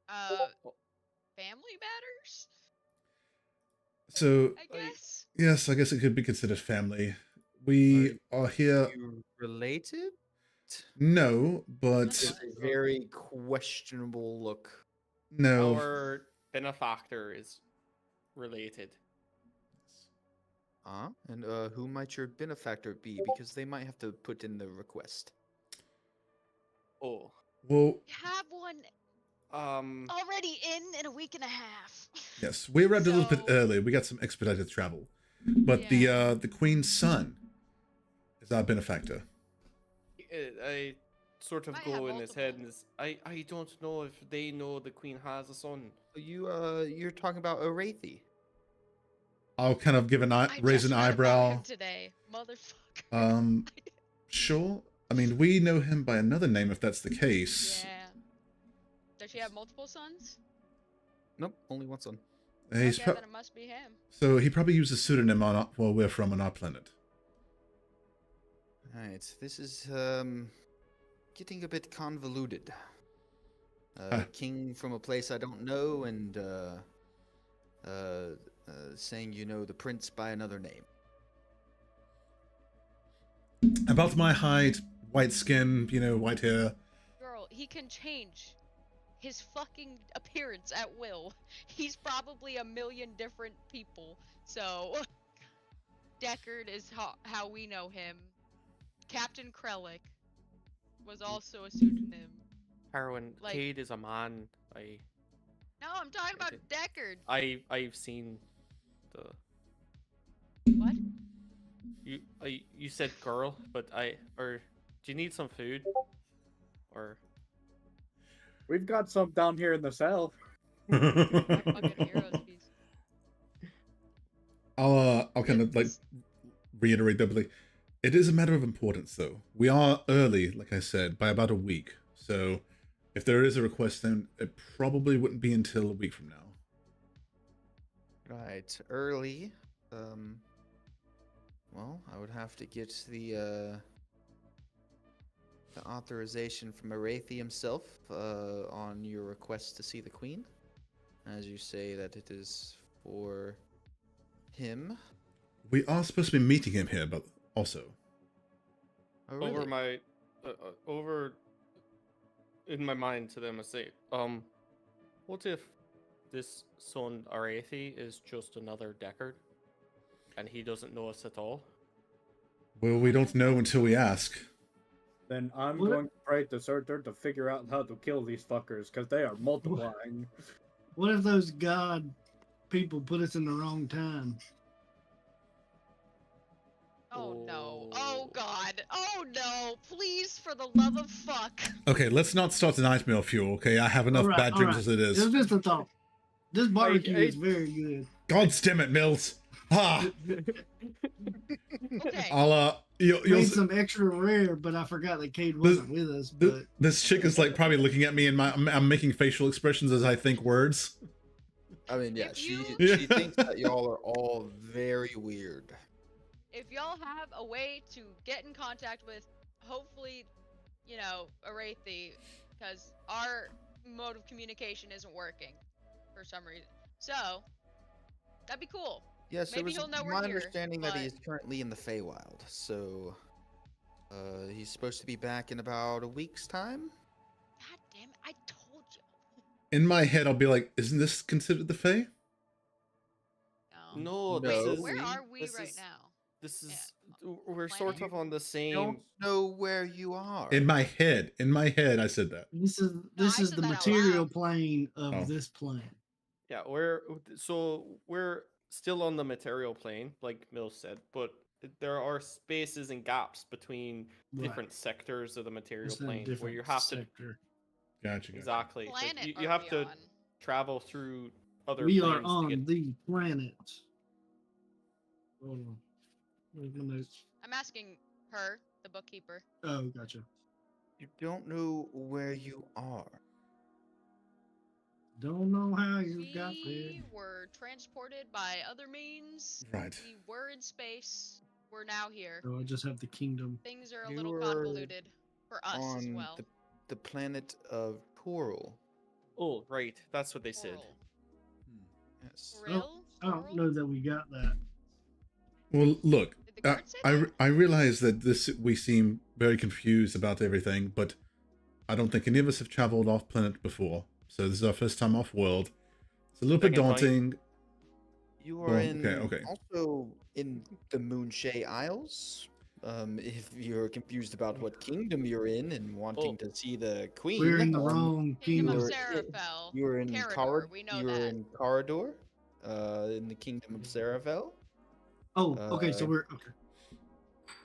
Speaker 4: Family matters,
Speaker 3: So,
Speaker 4: I guess.
Speaker 3: yes, I guess it could be considered family. We are here.
Speaker 6: Are you related?
Speaker 3: No, but
Speaker 6: It's a very questionable look.
Speaker 3: no.
Speaker 2: Our benefactor is related.
Speaker 6: And who might your benefactor be? Because they might have to put in the request.
Speaker 2: Oh.
Speaker 3: Well,
Speaker 4: We have one already in a week and a half.
Speaker 3: yes, we arrived a little bit
Speaker 4: So-
Speaker 3: early. We got some expedited travel, but the queen's son is our benefactor.
Speaker 2: I sort of
Speaker 4: Might
Speaker 2: go
Speaker 4: have
Speaker 2: in his head,
Speaker 4: multiple.
Speaker 2: and I don't know if they know the queen has a son.
Speaker 6: You're talking about Orathe.
Speaker 3: I'll kind of give raise an eyebrow.
Speaker 4: Today, motherfucker.
Speaker 3: Sure. I mean, we know him by another name if that's the case.
Speaker 4: Yeah. Does she have multiple sons?
Speaker 6: Nope, only one son.
Speaker 3: He's
Speaker 4: Okay, then it must be him.
Speaker 3: so he probably used a pseudonym on where we're from on our planet.
Speaker 6: Alright, this is getting a bit convoluted. King from a place I don't know and saying you know the prince by another name.
Speaker 3: About my height, white skin, white hair.
Speaker 4: Girl, he can change his fucking appearance at will. He's probably a million different people. So, Deckard is how we know him. Captain Krellick was also a pseudonym.
Speaker 2: Harwin,
Speaker 4: Like-
Speaker 2: Cade is a man.
Speaker 4: No, I'm talking about
Speaker 2: Okay.
Speaker 4: Deckard.
Speaker 2: I've seen the
Speaker 4: What?
Speaker 2: you said girl, but do you need some food? Or
Speaker 5: We've got some down here in the cell.
Speaker 4: My fucking heroes piece.
Speaker 3: I'll kind of reiterate doubly. It is a matter of importance, though. We are early, like I said, by about a week. So if there is a request, then it probably wouldn't be until a week from now.
Speaker 6: Right, early. Well, I would have to get the authorization from Arathi himself on your request to see the Queen. As you say that it is for him.
Speaker 3: We are supposed to be meeting him here, but also.
Speaker 6: Oh, really?
Speaker 2: Over my, over in my mind to them, I say, what if this son Arathi is just another Deckard, and he doesn't know us at all?
Speaker 3: Well, we don't know until we ask.
Speaker 5: Then I'm
Speaker 7: What?
Speaker 5: going to pray to Surtur to figure out how to kill these fuckers, because they are multiplying.
Speaker 7: What if those god people put us in the wrong time?
Speaker 4: Oh no. Oh god. Oh no. Please, for the love of fuck.
Speaker 3: Okay, let's not start the nightmare fuel, okay? I have enough
Speaker 7: Alright,
Speaker 3: bad dreams
Speaker 7: alright.
Speaker 3: as it
Speaker 7: It was
Speaker 3: is.
Speaker 7: just a thought. This barbecue
Speaker 2: I-
Speaker 7: is very good.
Speaker 3: God damn it, Mills! Ha!
Speaker 4: Okay.
Speaker 3: I'll, you'll
Speaker 7: Made some extra rare, but I forgot that Cade wasn't with us. But
Speaker 3: this chick is like probably looking at me and I'm making facial expressions as I think words.
Speaker 6: I mean, yeah,
Speaker 4: If
Speaker 6: she
Speaker 4: you-
Speaker 6: she thinks that y'all are all very weird.
Speaker 4: If y'all have a way to get in contact with, hopefully, you know, Arathi, because our mode of communication isn't working for some reason. So, that'd be cool.
Speaker 6: Yes,
Speaker 4: Maybe
Speaker 6: it was
Speaker 4: he'll know
Speaker 6: my
Speaker 4: we're here,
Speaker 6: understanding that he
Speaker 4: but-
Speaker 6: is currently in the Fey Wild. So, he's supposed to be back in about a week's time.
Speaker 4: God damn it, I told you.
Speaker 3: In my head, I'll be like, isn't this considered the Fae?
Speaker 2: No,
Speaker 6: No.
Speaker 2: this is.
Speaker 4: Where are we
Speaker 2: this
Speaker 4: right
Speaker 2: is-
Speaker 4: now?
Speaker 2: This
Speaker 4: Yeah.
Speaker 2: is. We're sort
Speaker 4: Planet?
Speaker 2: of on the same.
Speaker 6: Don't know where you are.
Speaker 3: In my head, I said that.
Speaker 7: this is
Speaker 4: I
Speaker 7: the
Speaker 4: said that out
Speaker 7: material
Speaker 4: loud.
Speaker 7: plane of
Speaker 3: Oh.
Speaker 7: this planet.
Speaker 2: Yeah, we're still on the material plane, like Mill said, but there are spaces and gaps between
Speaker 7: Right.
Speaker 2: different sectors of the material
Speaker 7: It's in a
Speaker 2: plane where
Speaker 7: different
Speaker 2: you have
Speaker 7: sector.
Speaker 3: Gotcha.
Speaker 2: exactly. Like,
Speaker 4: Planet
Speaker 2: you
Speaker 4: are
Speaker 2: have
Speaker 4: we
Speaker 2: to
Speaker 4: on?
Speaker 2: travel through other
Speaker 7: We
Speaker 2: planes
Speaker 7: are
Speaker 2: to
Speaker 7: on
Speaker 2: get.
Speaker 7: the planet. Hold on. Where's my notes?
Speaker 4: I'm asking her, the bookkeeper.
Speaker 7: Oh, gotcha.
Speaker 6: You don't know where you are.
Speaker 7: Don't know how you got there.
Speaker 4: We were transported by other means.
Speaker 3: Right.
Speaker 4: We were in space. We're now here.
Speaker 7: So I just have the kingdom.
Speaker 4: Things are a
Speaker 6: You
Speaker 4: little
Speaker 6: were
Speaker 4: convoluted for us as
Speaker 6: On
Speaker 4: well.
Speaker 6: the planet of Toral.
Speaker 2: Oh, right, that's what they said.
Speaker 4: Coral.
Speaker 6: Yes.
Speaker 4: Krill?
Speaker 7: I don't
Speaker 4: Coral?
Speaker 7: know that we got that.
Speaker 3: Well, look,
Speaker 4: Did the guard say
Speaker 3: I
Speaker 4: that?
Speaker 3: I realize that we seem very confused about everything, but I don't think any of us have traveled off planet before, so this is our first time off world. It's a little bit
Speaker 2: Second time.
Speaker 3: daunting.
Speaker 6: You
Speaker 3: Well,
Speaker 6: are in
Speaker 3: okay.
Speaker 6: also in the Moonshay Isles. If you're confused about what kingdom you're in and wanting to see the queen,
Speaker 7: We're in the wrong
Speaker 4: Kingdom of
Speaker 7: kingdom.
Speaker 6: You're-
Speaker 4: Seraphel.
Speaker 6: You're in
Speaker 4: Carador, we know
Speaker 6: You're
Speaker 4: that.
Speaker 6: in Carador, in the kingdom of Seraphel.
Speaker 7: Oh, okay, so
Speaker 6: Uh,
Speaker 7: we're okay.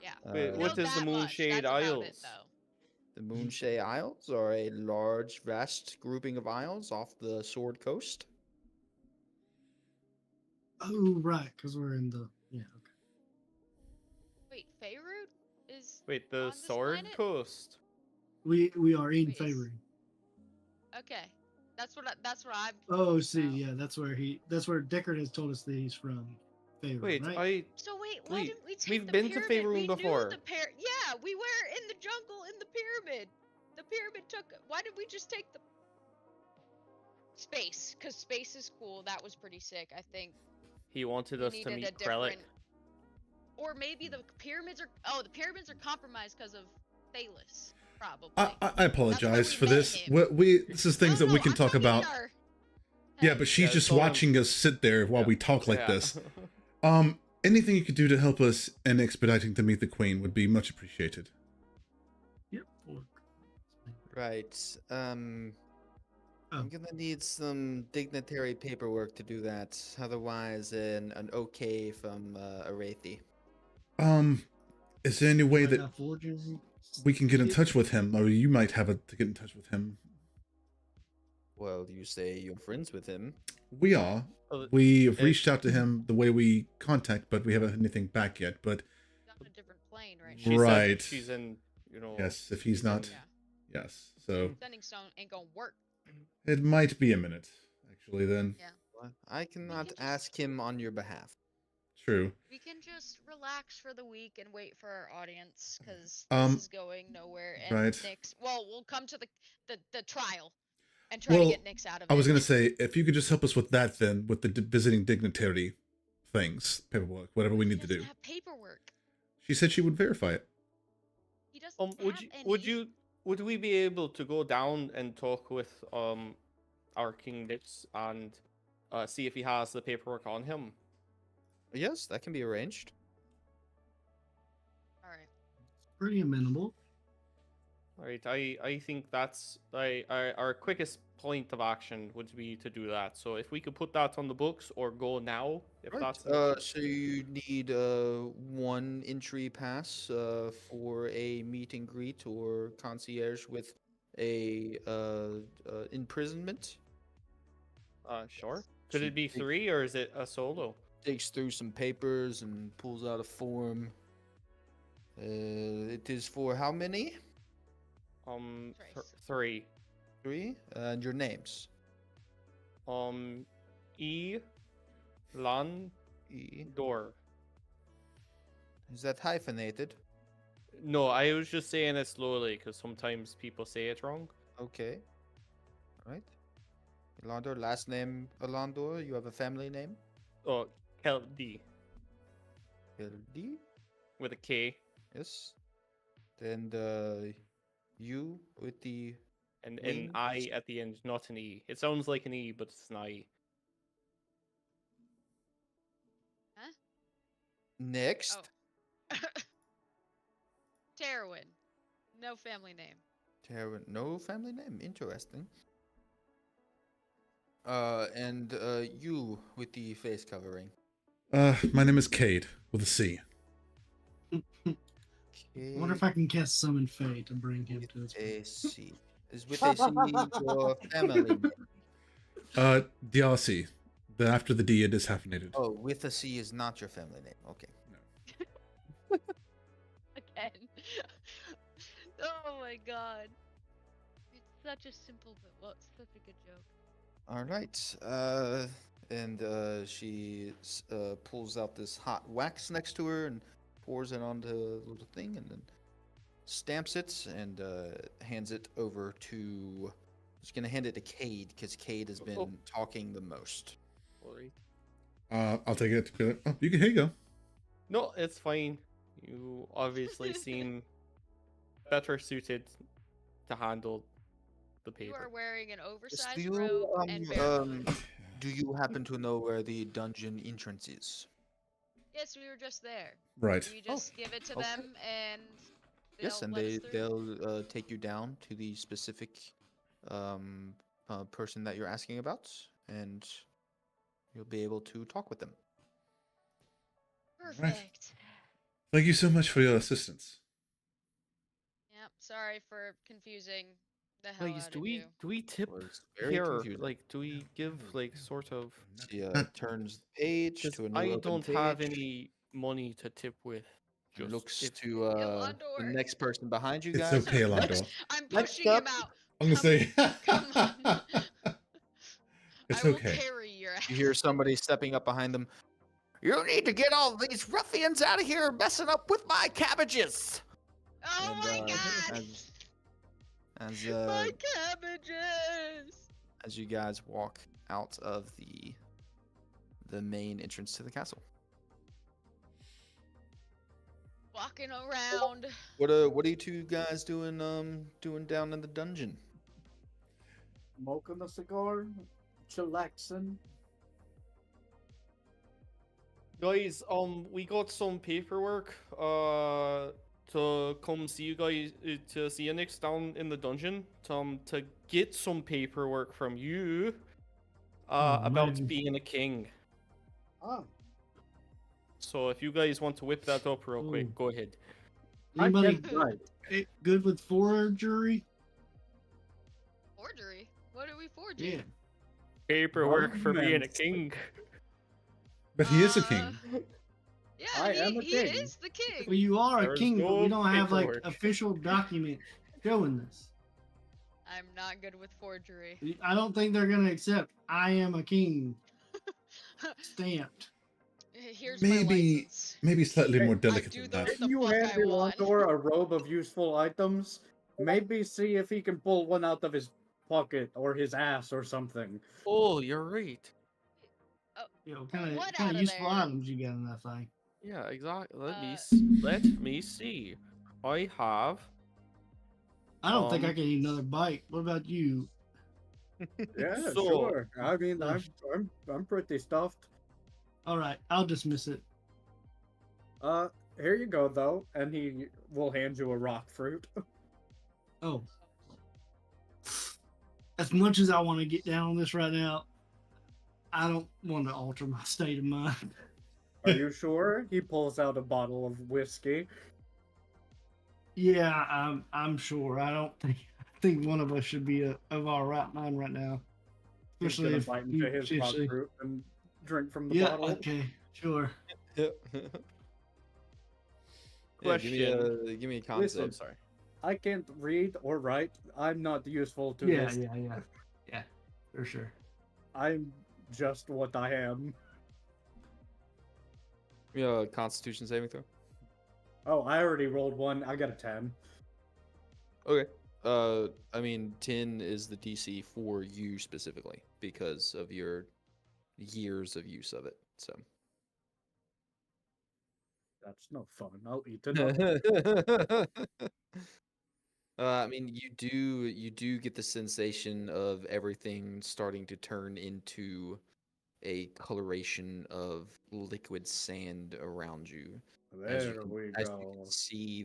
Speaker 4: Yeah.
Speaker 2: Wait,
Speaker 6: Uh,
Speaker 2: what
Speaker 4: Know
Speaker 2: is the
Speaker 4: that much,
Speaker 2: Moonshade
Speaker 4: that's about it,
Speaker 2: Isles?
Speaker 4: though.
Speaker 6: The Moonshay Isles are a large, vast grouping of isles off the Sword Coast.
Speaker 7: Oh, right, because we're in the okay.
Speaker 4: Wait, Faerun is
Speaker 2: Wait, the
Speaker 4: on this
Speaker 2: Sword
Speaker 4: planet?
Speaker 2: Coast.
Speaker 7: We are in
Speaker 4: Wait, is-
Speaker 7: Faerun.
Speaker 4: Okay. That's what I'm
Speaker 7: Oh, see,
Speaker 4: about.
Speaker 7: yeah, that's where Deckard has told us that he's from. Faerun,
Speaker 2: Wait,
Speaker 7: right?
Speaker 4: So wait, why
Speaker 2: Wait,
Speaker 4: didn't we take
Speaker 2: we've
Speaker 4: the
Speaker 2: been to
Speaker 4: pyramid?
Speaker 2: Faerun
Speaker 4: We
Speaker 2: before.
Speaker 4: Knew the yeah, we were in the jungle in the pyramid. The pyramid took. Why did we just take the space? Because space is cool. That was pretty sick. I think
Speaker 2: He wanted
Speaker 4: we
Speaker 2: us to
Speaker 4: needed
Speaker 2: meet
Speaker 4: a
Speaker 2: Krellick.
Speaker 4: different. Or maybe the pyramids are. Oh, the pyramids are compromised because of Thalos. Probably.
Speaker 3: I apologize
Speaker 4: we
Speaker 3: for
Speaker 4: met
Speaker 3: this.
Speaker 4: him.
Speaker 3: This is things
Speaker 4: No,
Speaker 3: that we
Speaker 4: no,
Speaker 3: can
Speaker 4: I'm
Speaker 3: talk
Speaker 4: talking
Speaker 3: about.
Speaker 4: our-
Speaker 3: Yeah, but she's
Speaker 2: Yeah,
Speaker 3: just
Speaker 2: it's all-
Speaker 3: watching us sit there while
Speaker 2: Yeah.
Speaker 3: we talk like
Speaker 2: Yeah.
Speaker 3: this. Anything you could do to help us in expediting to meet the queen would be much appreciated.
Speaker 7: Yep.
Speaker 6: Right. I'm
Speaker 7: Oh.
Speaker 6: gonna need some dignitary paperwork to do that. Otherwise, an okay from Arathi.
Speaker 3: Is there any way
Speaker 7: Like
Speaker 3: that
Speaker 7: a forgery?
Speaker 3: we can get in touch with him, or you might have to get in touch with him?
Speaker 6: Well, you say you're friends with him.
Speaker 3: We are.
Speaker 2: Oh,
Speaker 3: We've
Speaker 2: eh,
Speaker 3: reached out to him the way we contact, but we haven't had anything back yet. But
Speaker 4: She's on a different plane right
Speaker 2: She
Speaker 4: now.
Speaker 2: said
Speaker 3: Right.
Speaker 2: she's in, you know.
Speaker 3: yes, if he's
Speaker 2: she's in-
Speaker 3: not,
Speaker 4: Yeah.
Speaker 3: yes. So
Speaker 4: Sending stone ain't gonna work.
Speaker 3: it might be a minute, actually. Then
Speaker 4: Yeah.
Speaker 6: Well, I cannot
Speaker 4: just-
Speaker 6: ask him on your behalf.
Speaker 3: True.
Speaker 4: We can just relax for the week and wait for our audience because
Speaker 3: Um,
Speaker 4: this is going nowhere. And
Speaker 3: right.
Speaker 4: Nyx, well, we'll come to the trial and try to
Speaker 3: Well,
Speaker 4: get Nyx out of
Speaker 3: I was
Speaker 4: it.
Speaker 3: gonna say if you could just help us with that, then with the visiting dignitary things, paperwork, whatever we
Speaker 4: He
Speaker 3: need to
Speaker 4: doesn't
Speaker 3: do.
Speaker 4: have paperwork.
Speaker 3: She said she would verify it.
Speaker 4: He doesn't
Speaker 2: would
Speaker 4: have
Speaker 2: you
Speaker 4: any.
Speaker 2: would we be able to go down and talk with our King Nix and see if he has the paperwork on him?
Speaker 6: Yes, that can be arranged.
Speaker 4: All right.
Speaker 7: Pretty amenable.
Speaker 2: All right, I think that's our quickest point of action would be to do that. So if we could put that on the books or go now, if
Speaker 6: Right.
Speaker 2: that's
Speaker 6: So you need one entry pass for a meet and greet or concierge with a imprisonment.
Speaker 2: Sure. Could
Speaker 6: She
Speaker 2: it be
Speaker 6: take-
Speaker 2: 3 or is it a solo?
Speaker 6: Takes through some papers and pulls out a form. It is for how many?
Speaker 4: Thrice.
Speaker 2: 3.
Speaker 6: 3. And your names.
Speaker 2: E. Lan.
Speaker 6: E.
Speaker 2: Dor.
Speaker 6: Is that hyphenated?
Speaker 2: No, I was just saying it slowly because sometimes people say it wrong.
Speaker 6: Okay. All right. Elandor, last name Elandor. You have a family name?
Speaker 2: Oh, Keldi
Speaker 6: Hildi?
Speaker 2: with a K
Speaker 6: Yes. Then you with the
Speaker 2: and an
Speaker 6: Wing.
Speaker 2: I at the end, not an E. It sounds like an E, but it's an I.
Speaker 6: next.
Speaker 4: Oh. Terwin. No family name.
Speaker 6: No family name. Interesting. And you with the face covering.
Speaker 3: My name is Cade with a C.
Speaker 7: I wonder if I can cast Summon Fey to bring him to his.
Speaker 6: A C. Is with a C your family name?
Speaker 3: Diasi. Then after the D, it is hyphenated.
Speaker 6: Oh, with a C is not your family name. Okay.
Speaker 4: Again. Oh my god. It's such a simple but such a good joke.
Speaker 6: All right. And she pulls out this hot wax next to her and pours it onto a little thing and then stamps it and hands it over to. She's gonna hand it to Cade because Cade has been talking the most.
Speaker 2: Sorry.
Speaker 3: I'll take it. Oh, here you go.
Speaker 2: No, it's fine. You obviously seem better suited to handle the
Speaker 4: You
Speaker 2: paper.
Speaker 4: are wearing an
Speaker 6: Yes,
Speaker 4: oversized
Speaker 6: do you,
Speaker 4: robe and barefoot.
Speaker 6: do you happen to know where the dungeon entrance is?
Speaker 4: Yes, we were just there.
Speaker 3: Right.
Speaker 4: We just give it to
Speaker 6: okay.
Speaker 4: them and
Speaker 6: Yes, and
Speaker 4: let us through.
Speaker 6: they'll take you down to the specific person that you're asking about, and you'll be able to talk with them.
Speaker 4: Perfect.
Speaker 3: Thank you so much for your assistance.
Speaker 4: Yep. Sorry for confusing the hell
Speaker 2: Please,
Speaker 4: out
Speaker 2: do
Speaker 4: of
Speaker 2: we
Speaker 4: you.
Speaker 2: do we tip
Speaker 6: Well, it's very
Speaker 2: here?
Speaker 6: confusing.
Speaker 2: Like, do we give like sort of?
Speaker 6: She turns the page
Speaker 2: 'Cause
Speaker 6: to a new
Speaker 2: I
Speaker 6: open
Speaker 2: don't
Speaker 6: page,
Speaker 2: have any money to tip with.
Speaker 6: and
Speaker 2: Just
Speaker 6: looks
Speaker 2: if-
Speaker 6: to the
Speaker 4: Elandor.
Speaker 6: next person behind you
Speaker 3: It's
Speaker 6: guys.
Speaker 3: okay, Lando.
Speaker 4: I'm
Speaker 6: Next
Speaker 4: pushing him
Speaker 6: up,
Speaker 4: out.
Speaker 3: I'm gonna say.
Speaker 4: Come on.
Speaker 3: It's
Speaker 4: I will
Speaker 3: okay.
Speaker 4: carry your ass.
Speaker 6: You hear somebody stepping up behind them. You need to get all these ruffians out of here messing up with my cabbages.
Speaker 4: Oh
Speaker 6: And,
Speaker 4: my god!
Speaker 6: As
Speaker 4: My cabbages!
Speaker 6: as you guys walk out of the main entrance to the castle.
Speaker 4: Walking around.
Speaker 6: What are you two guys doing down in the dungeon?
Speaker 5: Smoking a cigar, chillaxing.
Speaker 2: Guys, we got some paperwork to come see you guys to see you next down in the dungeon. To get some paperwork from you about
Speaker 7: man.
Speaker 2: being a king.
Speaker 5: Oh,
Speaker 2: So if you guys want to whip that up real quick,
Speaker 7: Ooh.
Speaker 2: go ahead.
Speaker 7: Anybody
Speaker 5: right.
Speaker 7: good with forgery?
Speaker 4: Forgery? What are we forging?
Speaker 7: Yeah.
Speaker 2: Paperwork for being a
Speaker 5: Documents.
Speaker 2: king.
Speaker 3: But he is a king.
Speaker 4: Yeah,
Speaker 5: I am a
Speaker 4: he
Speaker 5: king.
Speaker 4: is the king.
Speaker 7: Well, you are a
Speaker 2: There's
Speaker 7: king, but
Speaker 2: no
Speaker 7: we don't have like
Speaker 2: paperwork.
Speaker 7: official document showing this.
Speaker 4: I'm not good with forgery.
Speaker 7: I don't think they're gonna accept "I am a king" stamped.
Speaker 4: Here's
Speaker 3: Maybe-
Speaker 4: my license.
Speaker 3: Maybe slightly
Speaker 5: Hey,
Speaker 3: more
Speaker 4: I
Speaker 3: delicate
Speaker 4: do
Speaker 3: than
Speaker 4: the,
Speaker 3: that.
Speaker 4: the
Speaker 5: Didn't you
Speaker 4: fuck
Speaker 5: hand
Speaker 4: I want.
Speaker 5: Elantor a robe of useful items? Maybe see if he can pull one out of his pocket or his ass or something.
Speaker 2: Oh, you're right.
Speaker 7: Yo, what
Speaker 4: Pull
Speaker 7: kind
Speaker 4: what
Speaker 7: of
Speaker 4: out of
Speaker 7: useful
Speaker 4: there?
Speaker 7: items you got in that thing?
Speaker 2: Yeah, exactly. Let me
Speaker 4: Uh,
Speaker 2: let me see. I have.
Speaker 7: I don't think I
Speaker 2: Um,
Speaker 7: can eat another bite. What about you?
Speaker 5: Yeah,
Speaker 2: So-
Speaker 5: sure. I mean,
Speaker 7: Ugh.
Speaker 5: I'm pretty stuffed.
Speaker 7: All right, I'll dismiss it.
Speaker 5: Here you go though, and he will hand you a rock fruit.
Speaker 7: Oh, as much as I want to get down on this right now, I don't want to alter my state of mind.
Speaker 5: Are you sure? He pulls out a bottle of whiskey.
Speaker 7: Yeah, I'm sure. I think one of us should be of our right mind right now.
Speaker 5: He's
Speaker 7: Especially
Speaker 5: gonna
Speaker 7: if
Speaker 5: bite
Speaker 7: you
Speaker 5: into his rock
Speaker 7: seriously.
Speaker 5: fruit and drink from the
Speaker 7: Yeah,
Speaker 5: bottle.
Speaker 7: okay, sure.
Speaker 6: Yeah,
Speaker 2: Question.
Speaker 6: give me a
Speaker 2: Oh,
Speaker 6: concept.
Speaker 2: sorry.
Speaker 5: I can't read or write. I'm not useful to
Speaker 7: Yeah,
Speaker 5: this.
Speaker 7: yeah, for sure.
Speaker 5: I'm just what I am.
Speaker 6: Constitution saving throw.
Speaker 5: Oh, I already rolled one. I got a 10.
Speaker 6: Okay. I mean, 10 is the DC for you specifically because of your years of use of it. So.
Speaker 5: That's no fun. I'll eat it up.
Speaker 6: I mean, you do get the sensation of everything starting to turn into a coloration of liquid sand around you.
Speaker 5: There we
Speaker 6: As you
Speaker 5: go.
Speaker 6: can see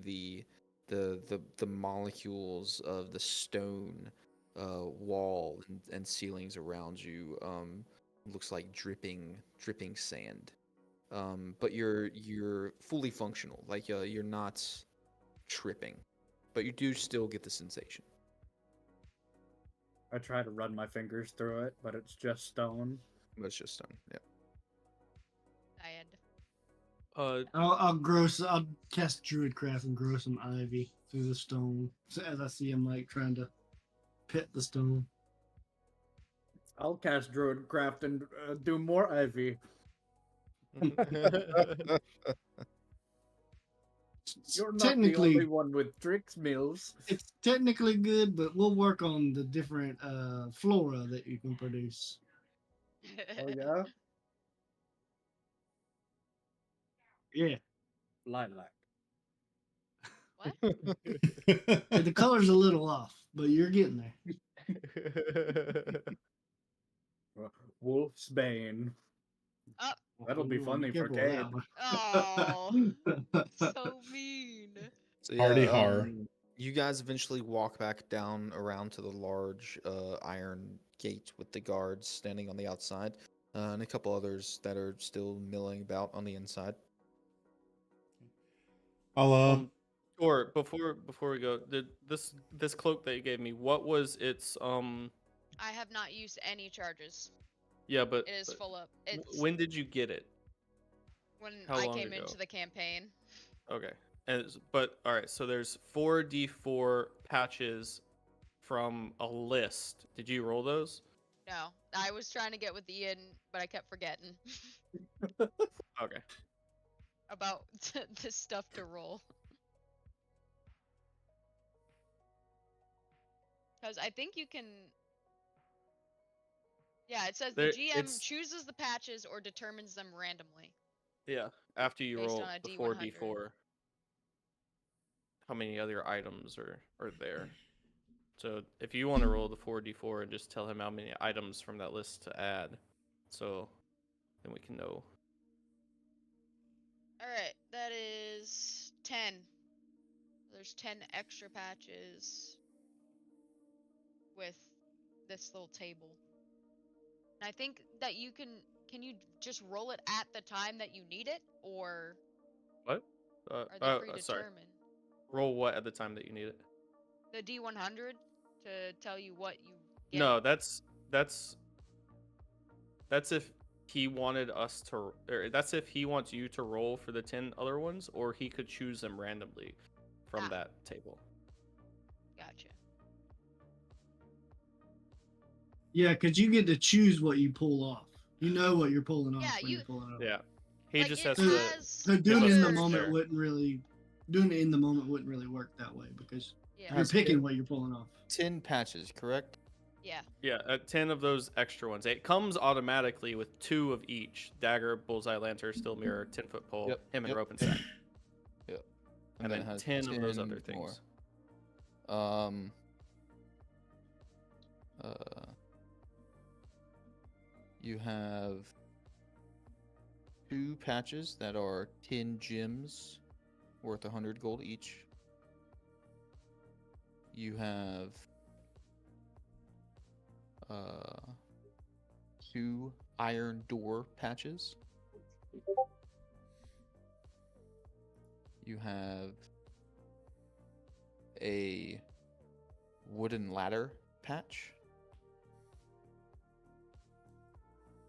Speaker 6: the molecules of the stone wall and ceilings around you looks like dripping sand. But you're fully functional. Like you're not tripping, but you do still get the sensation.
Speaker 5: I try to run my fingers through it, but it's just stone.
Speaker 6: That's just stone. Yeah.
Speaker 7: I'll cast Druidcraft and grow some ivy through the stone. So as I see him like trying to pet the stone.
Speaker 5: I'll cast Druidcraft and do more ivy. You're not
Speaker 7: Technically,
Speaker 5: the only one with tricks, Mills.
Speaker 7: it's technically good, but we'll work on the different flora that you can produce.
Speaker 5: Oh yeah,
Speaker 7: Yeah.
Speaker 5: lilac.
Speaker 4: What?
Speaker 7: The color's a little off, but you're getting there.
Speaker 5: Wolf's Bane.
Speaker 4: Oh,
Speaker 5: That'll be
Speaker 7: You wanna
Speaker 5: funny for
Speaker 7: careful with that
Speaker 5: Cade.
Speaker 7: one.
Speaker 4: oh, so mean.
Speaker 6: So
Speaker 3: Hardy har.
Speaker 6: You guys eventually walk back down around to the large iron gate with the guards standing on the outside, and a couple others that are still milling about on the inside.
Speaker 3: I'll
Speaker 2: Or before we go, this cloak that you gave me, what was its
Speaker 4: I have not used any charges.
Speaker 2: Yeah, but
Speaker 4: It is full up. It's
Speaker 2: when did you get it?
Speaker 4: when
Speaker 2: how
Speaker 4: I
Speaker 2: long
Speaker 4: came
Speaker 2: ago?
Speaker 4: into the campaign.
Speaker 2: Okay. But all right, so there's 4d4 patches from a list. Did you roll those?
Speaker 4: No, I was trying to get with Ian, but I kept forgetting
Speaker 2: Okay.
Speaker 4: about the stuff to roll. Because I think you can. Yeah, it says
Speaker 2: There-
Speaker 4: the GM
Speaker 2: it's-
Speaker 4: chooses the patches or determines them randomly.
Speaker 2: Yeah, after you
Speaker 4: Based
Speaker 2: roll
Speaker 4: on a
Speaker 2: the
Speaker 4: D100.
Speaker 2: 4d4, how many other items are there? So if you want to roll the 4d4 and just tell him how many items from that list to add, so then we can know.
Speaker 4: Alright, that is 10. There's 10 extra patches with this little table. And I think that you can you just roll it at the time that you need it, or
Speaker 2: What?
Speaker 4: are they predetermined?
Speaker 2: Sorry. Roll what at the time that you need it?
Speaker 4: The D100 to tell you what you get.
Speaker 2: No, that's if he wanted us to, or that's if he wants you to roll for the 10 other ones, or he could choose them randomly from that table.
Speaker 4: Gotcha.
Speaker 7: Yeah, because you get to choose what you pull off. You know what you're pulling off
Speaker 4: Yeah,
Speaker 7: when you pull it off.
Speaker 2: Yeah. He
Speaker 4: Like,
Speaker 2: just
Speaker 4: it
Speaker 2: has to.
Speaker 4: has
Speaker 7: So
Speaker 2: give
Speaker 7: doing
Speaker 2: us
Speaker 7: it in the
Speaker 2: the
Speaker 7: moment
Speaker 2: share.
Speaker 7: wouldn't really, doing it in the moment wouldn't really work that way because
Speaker 4: Yeah.
Speaker 7: you're picking what you're pulling off.
Speaker 6: 10 patches, correct?
Speaker 4: Yeah.
Speaker 2: Yeah, 10 of those extra ones. It comes automatically with 2 of each: dagger, bullseye, lantern, steel mirror, 10-foot pole,
Speaker 6: Yep,
Speaker 2: him and
Speaker 6: yep.
Speaker 2: rope and sack.
Speaker 6: Yep.
Speaker 2: And
Speaker 6: then
Speaker 2: then
Speaker 6: it has
Speaker 2: 10 of those other
Speaker 6: 10 more.
Speaker 2: things.
Speaker 6: You have 2 patches that are 10 gems worth 100 gold each. You have 2 iron door patches. You have a wooden ladder patch.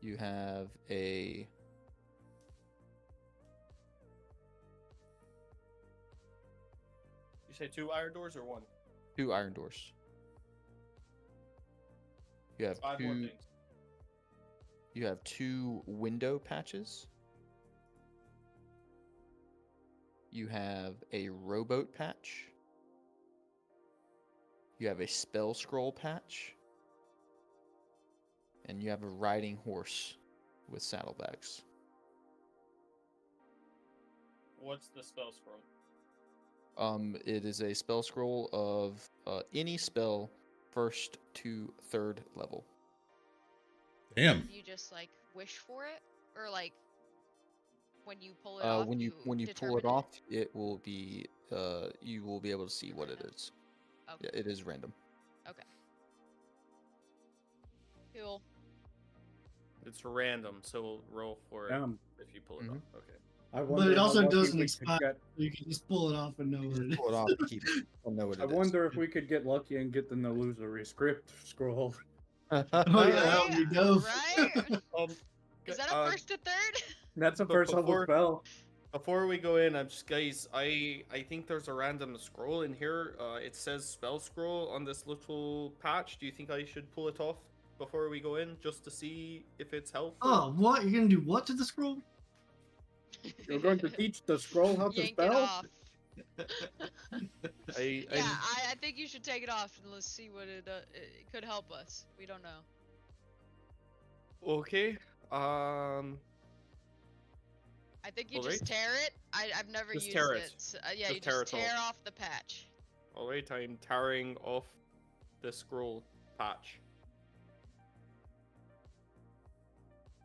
Speaker 6: You have a
Speaker 2: You say 2 iron doors or 1?
Speaker 6: 2 iron doors. You have
Speaker 2: 5 more
Speaker 6: 2
Speaker 2: things.
Speaker 6: You have 2 window patches. You have a rowboat patch. You have a spell scroll patch. And you have a riding horse with saddlebags.
Speaker 2: What's the spell scroll?
Speaker 6: It is a spell scroll of any spell 1st to 3rd level.
Speaker 3: Damn.
Speaker 4: You just like wish for it, or like when you pull it off.
Speaker 6: When you pull
Speaker 4: determine
Speaker 6: it off, it will be you will be able to see what it is.
Speaker 4: Okay.
Speaker 6: Yeah, it is random.
Speaker 4: Okay. Cool.
Speaker 2: It's random, so we'll roll for it if you pull it
Speaker 6: Mhm.
Speaker 2: off. Okay.
Speaker 5: I
Speaker 7: But
Speaker 5: wonder
Speaker 7: it
Speaker 5: how
Speaker 7: also
Speaker 5: lucky
Speaker 7: doesn't
Speaker 5: we could
Speaker 7: expire.
Speaker 5: get-
Speaker 7: You can just pull it off and know
Speaker 6: You
Speaker 7: what
Speaker 6: just
Speaker 7: it
Speaker 6: pull it
Speaker 7: is.
Speaker 6: off and keep it. I'll know what it
Speaker 5: I
Speaker 6: is.
Speaker 5: wonder if we could get lucky and get the illusory script scroll.
Speaker 7: Oh yeah, that would be dope.
Speaker 4: Right?
Speaker 2: Um,
Speaker 4: Is that a 1st to 3rd?
Speaker 5: That's a
Speaker 2: But
Speaker 5: first level
Speaker 2: before-
Speaker 5: spell.
Speaker 2: Before we go in, I'm just guys. I think there's a random scroll in here. It says spell scroll on this little patch. Do you think I should pull it off before we go in, just to see if it's helpful?
Speaker 7: Oh, what? You're gonna do what to the scroll?
Speaker 5: You're going to teach the scroll how to
Speaker 4: Yank
Speaker 5: spell?
Speaker 4: it off.
Speaker 2: I
Speaker 4: I think you should take it off and let's see what it could help us. We don't know.
Speaker 2: Okay.
Speaker 4: I think you
Speaker 2: Alright.
Speaker 4: just tear it. I've never
Speaker 2: Just
Speaker 4: used
Speaker 2: tear it.
Speaker 4: it. So, yeah,
Speaker 2: Just
Speaker 4: you
Speaker 2: tear
Speaker 4: just
Speaker 2: it
Speaker 4: tear
Speaker 2: off.
Speaker 4: off the patch.
Speaker 2: All right, I'm tearing off the scroll patch.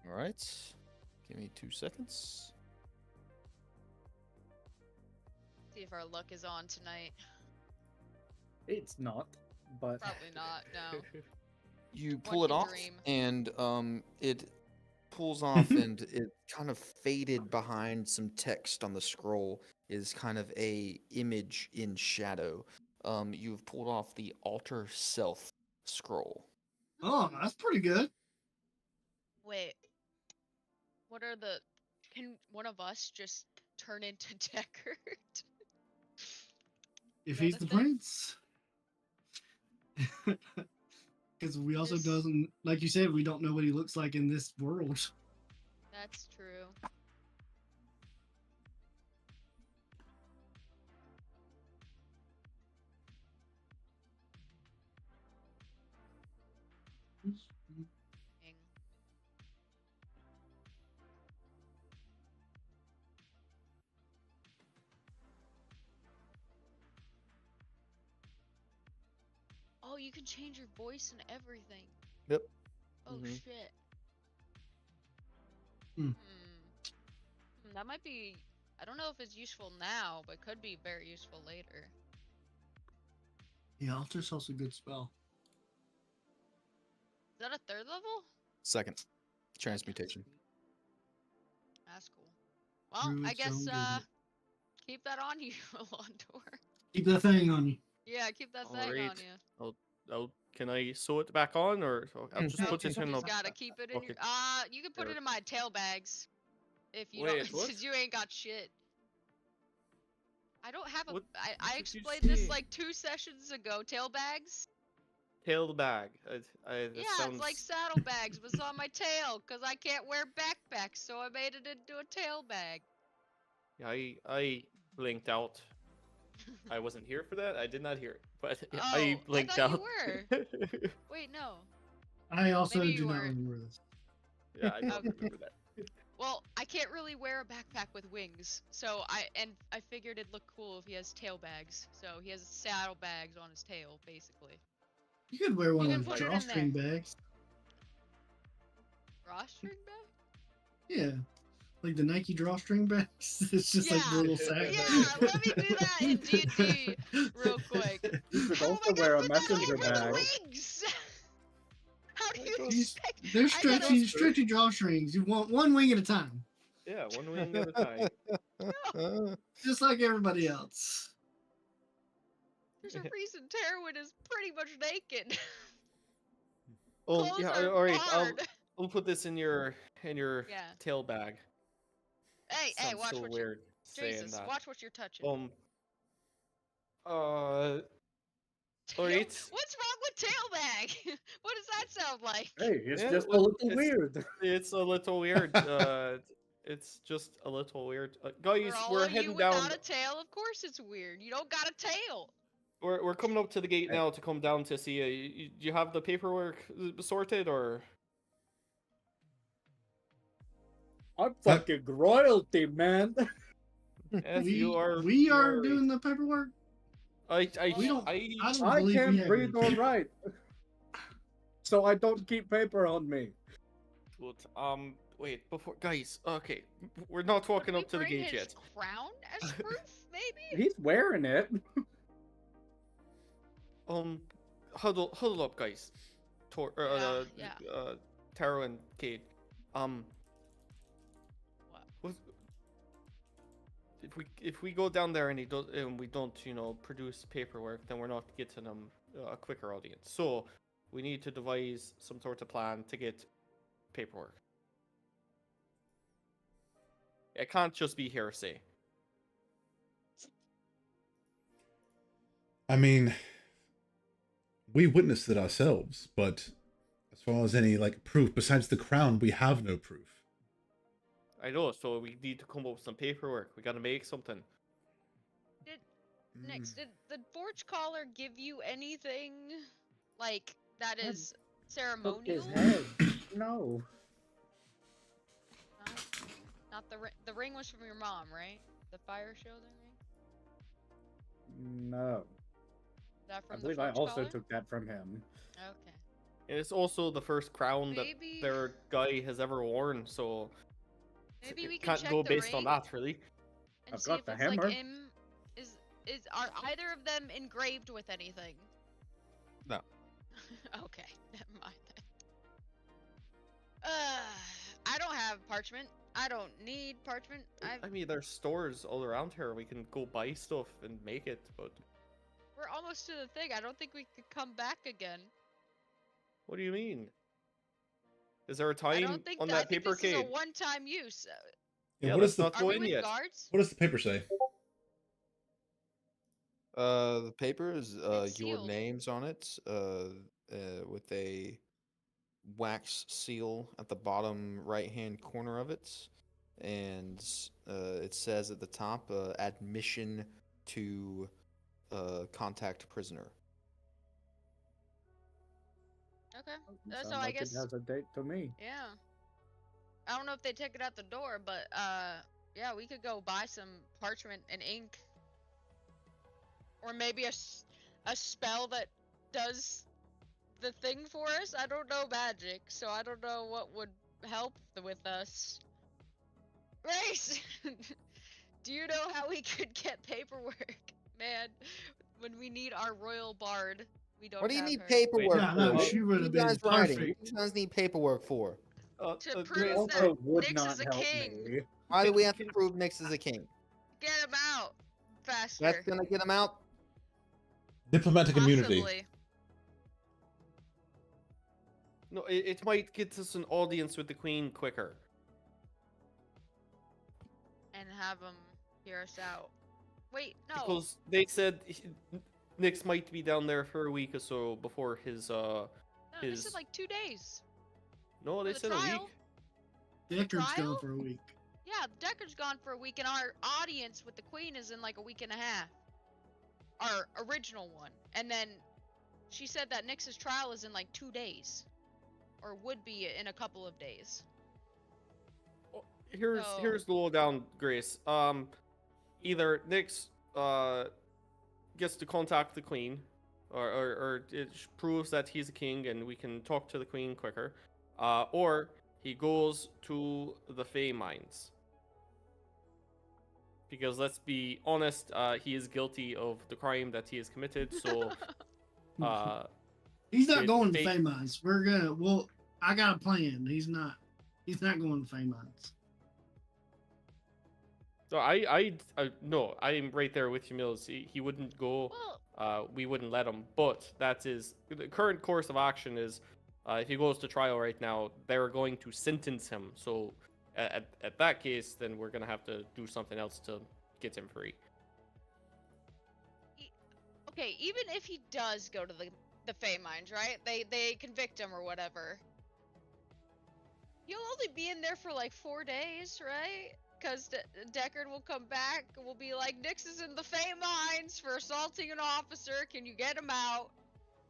Speaker 6: All right. Give me 2 seconds.
Speaker 4: See if our luck is on tonight.
Speaker 5: It's not, but
Speaker 4: Probably not. No.
Speaker 6: You
Speaker 4: One
Speaker 6: pull it
Speaker 4: can
Speaker 6: off,
Speaker 4: dream.
Speaker 6: and it pulls off, and it kind of faded behind some text on the scroll is kind of a image in shadow. You've pulled off the altar self scroll.
Speaker 7: Oh, that's pretty good.
Speaker 4: Wait. What are the? Can one of us just turn into Deckard?
Speaker 7: If
Speaker 4: that
Speaker 7: he's
Speaker 4: a
Speaker 7: the
Speaker 4: thing?
Speaker 7: prince. Because we also
Speaker 4: Just-
Speaker 7: doesn't, like you said, we don't know what he looks like in this world.
Speaker 4: That's true. Dang. Oh, you can change your voice and everything.
Speaker 6: Yep.
Speaker 4: Oh
Speaker 6: Mhm.
Speaker 4: shit.
Speaker 7: Hmm.
Speaker 4: That might be. I don't know if it's useful now, but could be very useful later.
Speaker 7: Yeah, altar self's a good spell.
Speaker 4: Is that a 3rd level?
Speaker 6: Second. Transmutation.
Speaker 4: That's cool. Well, I
Speaker 7: Druid
Speaker 4: guess
Speaker 7: stone does it.
Speaker 4: keep that on you, Alondor.
Speaker 7: Keep that thing on you.
Speaker 4: Yeah, keep that thing on
Speaker 2: Alright.
Speaker 4: you.
Speaker 2: Oh, can I sew it back on, or I'll just
Speaker 6: No,
Speaker 2: put
Speaker 4: You
Speaker 2: it in?
Speaker 4: just gotta keep it in your.
Speaker 2: Okay.
Speaker 4: You can put it
Speaker 2: There.
Speaker 4: in my tail bags. If you
Speaker 2: Wait,
Speaker 4: don't,
Speaker 2: what?
Speaker 4: since you ain't got shit. I don't have a.
Speaker 2: What
Speaker 4: I
Speaker 2: did you
Speaker 4: explained this
Speaker 2: say?
Speaker 4: like 2 sessions ago. Tail bags.
Speaker 2: tail bag.
Speaker 4: Yeah, it's like saddlebags, but it's on my tail, because I can't wear backpacks, so I made it into a tail bag.
Speaker 2: Yeah, I blinked out. I wasn't here for that. I did not hear it, but I
Speaker 4: Oh, I
Speaker 2: blinked
Speaker 4: thought you
Speaker 2: out.
Speaker 4: were. Wait, no.
Speaker 7: I also
Speaker 4: Maybe
Speaker 7: do
Speaker 4: you
Speaker 7: not
Speaker 4: were.
Speaker 7: remember this.
Speaker 2: Yeah, I don't
Speaker 4: Okay.
Speaker 2: remember that.
Speaker 4: Well, I can't really wear a backpack with wings, so I figured it'd look cool if he has tail bags. So he has saddlebags on his tail, basically.
Speaker 7: You could wear one
Speaker 4: You
Speaker 7: of
Speaker 4: can
Speaker 7: those
Speaker 4: put it in
Speaker 7: drawstring
Speaker 4: there.
Speaker 7: bags.
Speaker 4: Drawstring bag?
Speaker 7: Yeah. Like the Nike drawstring bags. It's just like the
Speaker 4: Yeah.
Speaker 7: little sack.
Speaker 4: Yeah, let me do that in D&D real quick.
Speaker 5: You could
Speaker 4: Oh
Speaker 5: also
Speaker 4: my god,
Speaker 5: wear a
Speaker 4: put that
Speaker 5: messenger
Speaker 4: over the
Speaker 5: bag.
Speaker 4: wings! How do you
Speaker 7: These-
Speaker 4: expect?
Speaker 7: They're
Speaker 4: I gotta-
Speaker 7: stretchy, stretchy drawstrings. You want one wing at a time,
Speaker 2: Yeah, one wing at a time.
Speaker 7: just like everybody else.
Speaker 4: There's a reason Terwin is pretty much naked.
Speaker 2: Oh
Speaker 4: Clothes
Speaker 2: yeah,
Speaker 4: are
Speaker 2: all right.
Speaker 4: hard.
Speaker 2: I'll put this in your
Speaker 4: Yeah.
Speaker 2: tail bag.
Speaker 4: Hey,
Speaker 2: Sounds
Speaker 4: watch
Speaker 2: so
Speaker 4: what
Speaker 2: weird
Speaker 4: you.
Speaker 2: saying
Speaker 4: Jesus,
Speaker 2: that.
Speaker 4: watch what you're touching.
Speaker 2: All
Speaker 4: Tail-
Speaker 2: right.
Speaker 4: What's wrong with tail bag? What does that sound like?
Speaker 5: Hey, it's
Speaker 2: Yeah,
Speaker 5: just a
Speaker 2: well,
Speaker 5: little
Speaker 2: it's-
Speaker 5: weird.
Speaker 2: It's a little weird. It's just a little weird. Guys,
Speaker 4: For all
Speaker 2: we're
Speaker 4: of you
Speaker 2: heading down.
Speaker 4: without a tail, of course it's weird. You don't got a tail.
Speaker 2: We're coming up to the gate
Speaker 5: Hey.
Speaker 2: now to come down to see you. Do you have the paperwork sorted or?
Speaker 5: I'm fucking royalty, man.
Speaker 2: Yes, you are.
Speaker 7: We
Speaker 2: you
Speaker 7: are doing the paperwork.
Speaker 2: I
Speaker 7: We don't-
Speaker 2: I
Speaker 7: I don't
Speaker 5: I
Speaker 7: believe we
Speaker 5: can't
Speaker 7: have
Speaker 5: read
Speaker 7: any
Speaker 5: or write, so I don't keep paper on me.
Speaker 2: But, wait, before guys, okay, we're not walking
Speaker 4: Would
Speaker 2: up to
Speaker 4: we
Speaker 2: the
Speaker 4: bring
Speaker 2: gate
Speaker 4: his
Speaker 2: yet.
Speaker 4: crown as proof, maybe?
Speaker 5: He's wearing it.
Speaker 2: Huddle up, guys.
Speaker 4: Yeah.
Speaker 2: Taro and Cade.
Speaker 4: What?
Speaker 2: If we go down there and we don't produce paperwork, then we're not getting them a quicker audience. So we need to devise some sort of plan to get paperwork. It can't just be hearsay.
Speaker 3: I mean, we witnessed it ourselves, but as far as any like proof besides the crown, we have no proof.
Speaker 2: I know, so we need to come up with some paperwork. We gotta make something.
Speaker 4: Next, did the forge caller give you anything like that is ceremonial?
Speaker 5: His head. No.
Speaker 4: No? Not the ring. The ring was from your mom, right? The fire shielding ring.
Speaker 5: No.
Speaker 4: Is that
Speaker 5: I
Speaker 4: from
Speaker 5: believe
Speaker 4: the
Speaker 5: I
Speaker 4: forge
Speaker 5: also
Speaker 4: caller?
Speaker 5: took that from him.
Speaker 4: Okay.
Speaker 2: And it's also the first crown
Speaker 4: Maybe-
Speaker 2: that their guy has ever worn, so
Speaker 4: Maybe we
Speaker 2: it
Speaker 4: can
Speaker 2: can't
Speaker 4: check
Speaker 2: go
Speaker 4: the
Speaker 2: based on
Speaker 4: ring
Speaker 2: that, really.
Speaker 4: and
Speaker 5: I've
Speaker 4: see
Speaker 5: got
Speaker 4: if
Speaker 5: the
Speaker 4: it's
Speaker 5: hammer.
Speaker 4: like are either of them engraved with anything?
Speaker 2: No.
Speaker 4: Okay, never mind then. I don't have parchment. I don't need parchment.
Speaker 2: I mean, there's stores all around here. We can go buy stuff and make it, but
Speaker 4: We're almost to the thing. I don't think we could come back again.
Speaker 2: what do you mean? Is there a
Speaker 4: I
Speaker 2: time
Speaker 4: don't think
Speaker 2: on
Speaker 4: I
Speaker 2: that
Speaker 4: think
Speaker 2: paper
Speaker 4: this is a
Speaker 2: cade?
Speaker 4: one-time use.
Speaker 3: Yeah,
Speaker 2: Yeah,
Speaker 3: what
Speaker 2: let's
Speaker 3: does the
Speaker 2: not
Speaker 4: Are
Speaker 2: go
Speaker 4: we
Speaker 2: in
Speaker 4: with
Speaker 2: yet.
Speaker 4: guards?
Speaker 3: what does the paper say?
Speaker 6: The paper is
Speaker 4: It's
Speaker 6: your
Speaker 4: sealed.
Speaker 6: names on it, with a wax seal at the bottom right-hand corner of it, and it says at the top, admission to contact prisoner.
Speaker 4: Okay.
Speaker 5: Sounds
Speaker 4: So I
Speaker 5: like
Speaker 4: guess
Speaker 5: it has a date to me.
Speaker 4: yeah. I don't know if they take it out the door, but yeah, we could go buy some parchment and ink, or maybe a spell that does the thing for us. I don't know magic, so I don't know what would help with us. Race, do you know how we could get paperwork, man? When we need our royal bard, we don't.
Speaker 6: What do you
Speaker 4: have
Speaker 6: need
Speaker 4: her.
Speaker 6: paperwork
Speaker 7: Yeah,
Speaker 6: for?
Speaker 7: no,
Speaker 6: What
Speaker 7: she
Speaker 6: are
Speaker 7: would
Speaker 6: you
Speaker 7: have been
Speaker 6: guys writing?
Speaker 7: perfect.
Speaker 6: What do you guys need paperwork for?
Speaker 4: To
Speaker 2: Grace,
Speaker 4: prove
Speaker 5: Also
Speaker 4: that
Speaker 5: would
Speaker 4: Nyx
Speaker 5: not
Speaker 4: is a
Speaker 5: help
Speaker 4: king.
Speaker 5: me.
Speaker 6: Why do we have to prove Nyx is a king?
Speaker 4: Get him out faster.
Speaker 6: That's gonna get him out.
Speaker 3: Diplomatic immunity.
Speaker 4: Possibly.
Speaker 2: No, it might get us an audience with the queen quicker.
Speaker 4: And have him hear us out. Wait, no.
Speaker 2: Because they said Nix might be down there for a week or so before his
Speaker 4: No, they
Speaker 2: his.
Speaker 4: said like 2 days.
Speaker 2: No, they
Speaker 4: the
Speaker 2: said a
Speaker 4: trial?
Speaker 2: week.
Speaker 7: Deckard's
Speaker 4: trial?
Speaker 7: gone for a week.
Speaker 4: Yeah, Deckard's gone for a week, and our audience with the Queen is in like a week and a half. Our original one. And then she said that Nyx's trial is in like 2 days. Or would be in a couple of days.
Speaker 2: Here's the lowdown, Grace. Either Nyx gets to contact the Queen, or it proves that he's a king and we can talk to the Queen quicker, or he goes to the Fey Mines. Because let's be honest, he is guilty of the crime that he has committed. So,
Speaker 7: he's not going to Fey Mines. I got a plan. He's not going to Fey Mines.
Speaker 2: So no, I'm right there with you, Mills. He wouldn't go. We wouldn't let him. But the current course of action is, if he goes to trial right now, they're going to sentence him. So at that case, then we're gonna have to do something else to get him free.
Speaker 4: Okay, even if he does go to the Fey Mines, right? They convict him or whatever. You'll only be in there for like 4 days, right? Because Deckard will come back and will be like, Nyx is in the Fey Mines for assaulting an officer. Can you get him out?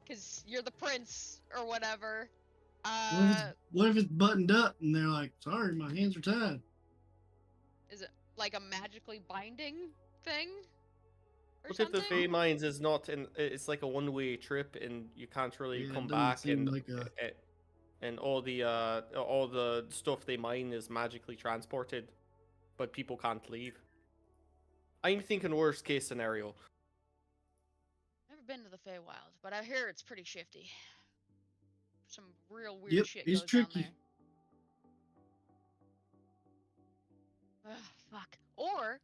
Speaker 4: Because you're the prince or whatever.
Speaker 7: What if it's buttoned up and they're like, sorry, my hands are tied?
Speaker 4: Is it like a magically binding thing? Or
Speaker 2: Look
Speaker 4: something?
Speaker 2: at the Fey Mines is not it's like a one-way trip and you can't really come back, and and all the stuff they mine is magically transported, but people can't leave. I'm thinking worst case scenario.
Speaker 4: Never been to the Fey Wild, but I hear it's pretty shifty. Some real weird shit goes
Speaker 7: tricky.
Speaker 4: down there. Ugh, fuck. Or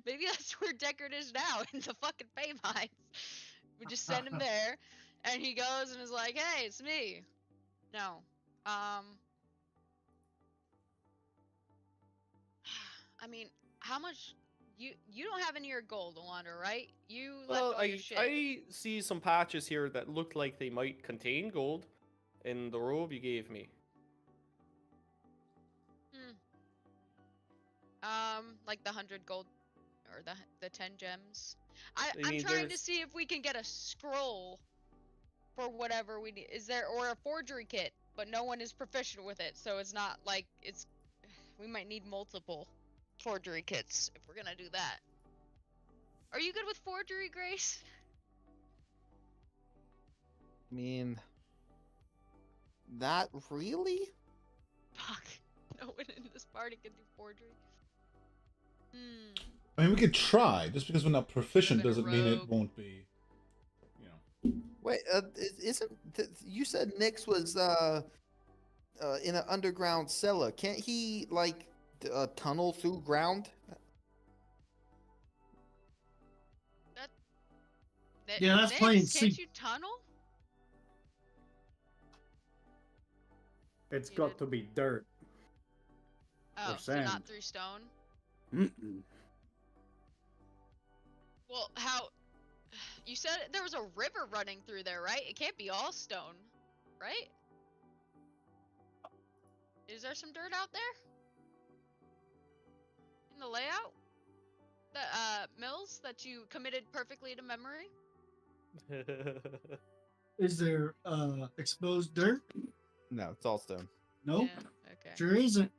Speaker 4: maybe that's where Deckard is now, in the fucking Fey Mines. We just send him there, and he goes and is like, "Hey, it's me." No. I mean, how much? You don't have any of your gold, Alondra, right? You left all your shit.
Speaker 2: I see some patches here that look like they might contain gold in the robe you gave me.
Speaker 4: Like the 100 gold or the 10 gems. I'm trying to see if we can get a scroll for whatever we need. Is there, or a forgery kit, but no one is proficient with it, so it's not like we might need multiple forgery kits if we're gonna do that. Are you good with forgery, Grace?
Speaker 6: I mean, not really?
Speaker 4: Fuck. No one in this party can do forgery.
Speaker 3: I mean, we could try. Just because we're not proficient doesn't mean it won't be, you know.
Speaker 6: Wait, you said Nyx was in an underground cellar? Can't he like tunnel through ground?
Speaker 7: Yeah, that's plain.
Speaker 4: Can't you tunnel?
Speaker 5: It's got to be dirt.
Speaker 4: Oh,
Speaker 5: or
Speaker 4: so
Speaker 5: sand.
Speaker 4: not through stone?
Speaker 5: Mm-mm.
Speaker 4: Well, how... You said there was a river running through there, right? It can't be all stone, right? Is there some dirt out there? In the layout? Mills, that you committed perfectly to memory?
Speaker 7: Is there exposed dirt?
Speaker 6: No, it's all stone.
Speaker 7: Nope.
Speaker 4: Yeah, okay.
Speaker 7: Sure isn't.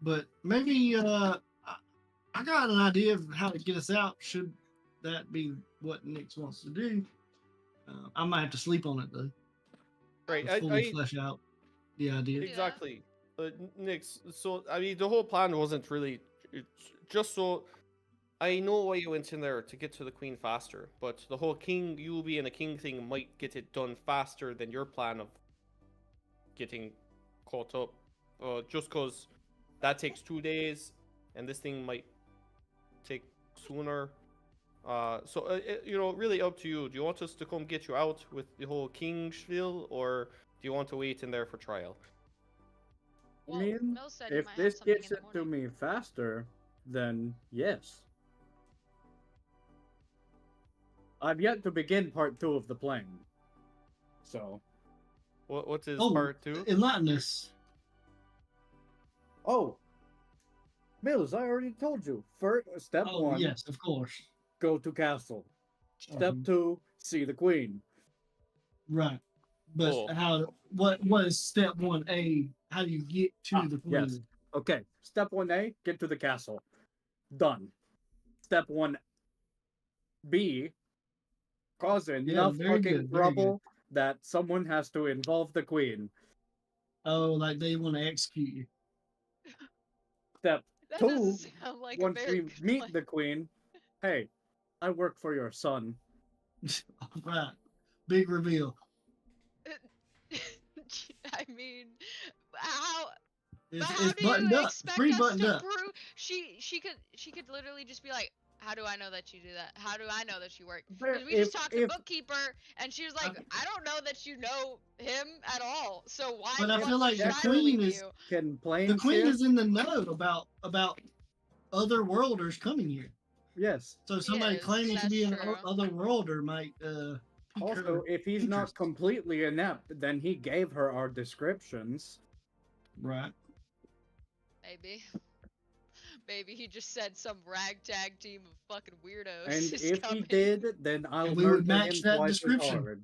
Speaker 7: But maybe I got an idea of how to get us out. Should that be what Nyx wants to do? I might have to sleep on it though.
Speaker 2: Right,
Speaker 7: to fully flesh out the idea.
Speaker 2: Exactly. Nyx, so I mean, the whole plan wasn't really just so. I know why you went in there, to get to the queen faster, but the whole you being a king thing might get it done faster than your plan of getting caught up. Just because that takes 2 days, and this thing might take sooner. Really up to you. Do you want us to come get you out with the whole king spiel, or do you want to wait in there for trial?
Speaker 5: I mean, if this gets it to me faster, then yes. I've yet to begin part 2 of the plan. So.
Speaker 2: What's his
Speaker 7: Oh,
Speaker 2: part 2?
Speaker 7: enlighten us.
Speaker 5: Oh, Mills, I already told you. First, step
Speaker 7: Oh,
Speaker 5: 1,
Speaker 7: yes, of course.
Speaker 5: go to castle. Step
Speaker 7: Mhm.
Speaker 5: 2, see the queen.
Speaker 7: Right. But
Speaker 2: Oh.
Speaker 7: what is step 1A? How do you get to the queen?
Speaker 5: Yes. Okay. Step 1A, get to the castle. Done. Step 1B, cause enough
Speaker 7: very
Speaker 5: fucking
Speaker 7: good, very good.
Speaker 5: trouble that someone has to involve the queen.
Speaker 7: Oh, like they want to execute you.
Speaker 5: Step
Speaker 4: That
Speaker 5: 2,
Speaker 4: doesn't sound like a
Speaker 5: once
Speaker 4: very
Speaker 5: we
Speaker 4: good
Speaker 5: meet
Speaker 4: plan.
Speaker 5: the queen, hey, I work for your son.
Speaker 7: Right. Big reveal.
Speaker 4: I mean, how? But
Speaker 7: It's,
Speaker 4: how
Speaker 7: it's
Speaker 4: do you
Speaker 7: buttoned up. It's
Speaker 4: expect
Speaker 7: pretty
Speaker 4: us
Speaker 7: buttoned
Speaker 4: to
Speaker 7: up.
Speaker 4: prove? She could literally just be like, how do I know that you do that? How do I know that you work? Because we just talked to bookkeeper, and she was like, I don't know that you know him at all. So why
Speaker 7: But
Speaker 4: the
Speaker 7: I
Speaker 4: fuck
Speaker 7: feel like
Speaker 4: should
Speaker 7: the
Speaker 4: I
Speaker 7: queen
Speaker 4: believe
Speaker 7: is
Speaker 4: you?
Speaker 5: Can
Speaker 7: the
Speaker 5: planes
Speaker 7: queen
Speaker 5: here?
Speaker 7: is in the know about other worlders coming here.
Speaker 5: Yes.
Speaker 7: So somebody
Speaker 4: Yes,
Speaker 7: claiming to
Speaker 4: that's
Speaker 7: be an
Speaker 4: true.
Speaker 7: other worlder might pique
Speaker 5: Also,
Speaker 7: her
Speaker 5: if he's not
Speaker 7: interest.
Speaker 5: completely inept, then he gave her our descriptions.
Speaker 7: Right.
Speaker 4: Maybe. Maybe he just said some ragtag team of fucking weirdos
Speaker 5: And
Speaker 4: is
Speaker 5: if he
Speaker 4: coming.
Speaker 5: did, then I'll
Speaker 7: And we would
Speaker 5: murder
Speaker 7: match
Speaker 5: him
Speaker 7: that
Speaker 5: twice as
Speaker 7: description.
Speaker 5: hard.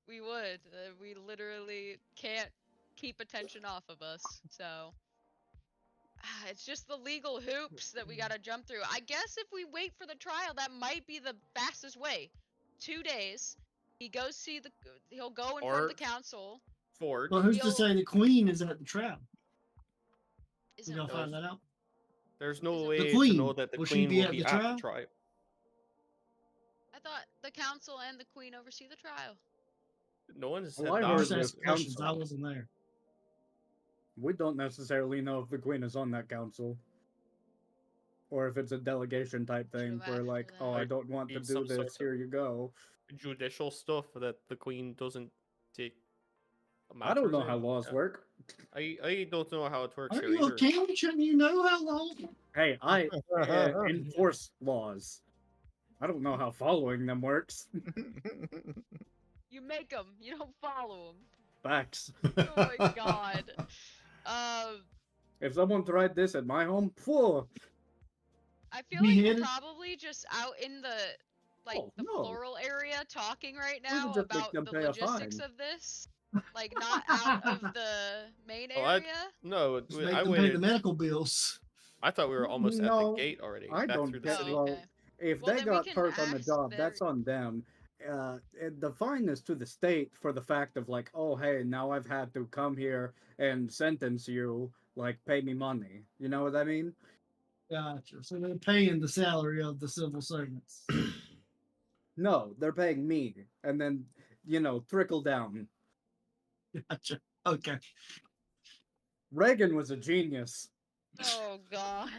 Speaker 4: We would. We literally can't keep attention off of us. So it's just the legal hoops that we gotta jump through. I guess if we wait for the trial, that might be the fastest way. 2 days. He'll go in front of the council.
Speaker 2: Forge.
Speaker 7: Well, who's to
Speaker 4: He'll-
Speaker 7: say the queen is at the trial? We
Speaker 4: Isn't
Speaker 7: gonna
Speaker 2: those-
Speaker 7: find that out.
Speaker 2: There's no
Speaker 4: The
Speaker 2: way to
Speaker 7: queen,
Speaker 2: know that the
Speaker 7: will she
Speaker 2: queen
Speaker 7: be
Speaker 2: will
Speaker 7: at
Speaker 2: be
Speaker 7: the
Speaker 2: at the
Speaker 7: trial?
Speaker 2: trial.
Speaker 4: I thought the council and the queen oversee the trial.
Speaker 2: No one has said
Speaker 5: Well, I
Speaker 2: that.
Speaker 5: heard
Speaker 7: Just
Speaker 5: this
Speaker 7: ask questions. I
Speaker 5: council.
Speaker 7: wasn't there.
Speaker 5: We don't necessarily know if the queen is on that council. Or if it's a delegation type thing
Speaker 4: Should've
Speaker 5: where
Speaker 4: asked
Speaker 5: like,
Speaker 4: for
Speaker 5: oh,
Speaker 4: that.
Speaker 5: I don't want to
Speaker 2: Need
Speaker 5: do
Speaker 2: some sort
Speaker 5: this,
Speaker 2: of-
Speaker 5: here you go.
Speaker 2: Judicial stuff that the queen doesn't take.
Speaker 5: I don't know
Speaker 2: matters
Speaker 5: how
Speaker 2: in.
Speaker 5: laws
Speaker 2: Yeah.
Speaker 5: work.
Speaker 2: I don't know how it works
Speaker 7: Are
Speaker 2: here
Speaker 7: you a
Speaker 2: either.
Speaker 7: king? Shouldn't you know how long?
Speaker 5: Hey, I enforce laws. I don't know how following them works.
Speaker 4: You make them. You don't follow them.
Speaker 5: Facts.
Speaker 4: Oh my god.
Speaker 5: If someone tried this at my home, phew,
Speaker 4: I feel like we're
Speaker 7: Beheaded?
Speaker 4: probably just out in the
Speaker 5: Oh,
Speaker 4: the
Speaker 5: no.
Speaker 4: floral area talking right
Speaker 5: We would
Speaker 4: now
Speaker 5: just make
Speaker 4: about
Speaker 5: them
Speaker 4: the
Speaker 5: pay a
Speaker 4: logistics
Speaker 5: fine.
Speaker 4: of this. Like not out of the main
Speaker 2: Oh,
Speaker 4: area.
Speaker 2: No,
Speaker 7: Just
Speaker 2: I
Speaker 7: make them pay
Speaker 2: waited.
Speaker 7: the medical bills.
Speaker 2: I thought we were almost at
Speaker 5: No,
Speaker 2: the gate already.
Speaker 5: I
Speaker 2: back
Speaker 5: don't
Speaker 2: through the
Speaker 5: care.
Speaker 2: city.
Speaker 4: Oh,
Speaker 5: Well,
Speaker 4: okay.
Speaker 5: if
Speaker 4: Well,
Speaker 5: they
Speaker 4: then we
Speaker 5: got
Speaker 4: can
Speaker 5: hurt on the
Speaker 4: ask
Speaker 5: job,
Speaker 4: their-
Speaker 5: that's on them. The fine is to the state for the fact of like, oh hey, now I've had to come here and sentence you, like pay me money. You know what I mean?
Speaker 7: Gotcha. So they're paying the salary of the civil servants.
Speaker 5: No, they're paying me, and then trickle down.
Speaker 7: Gotcha. Okay.
Speaker 5: Reagan was a genius.
Speaker 4: Oh god.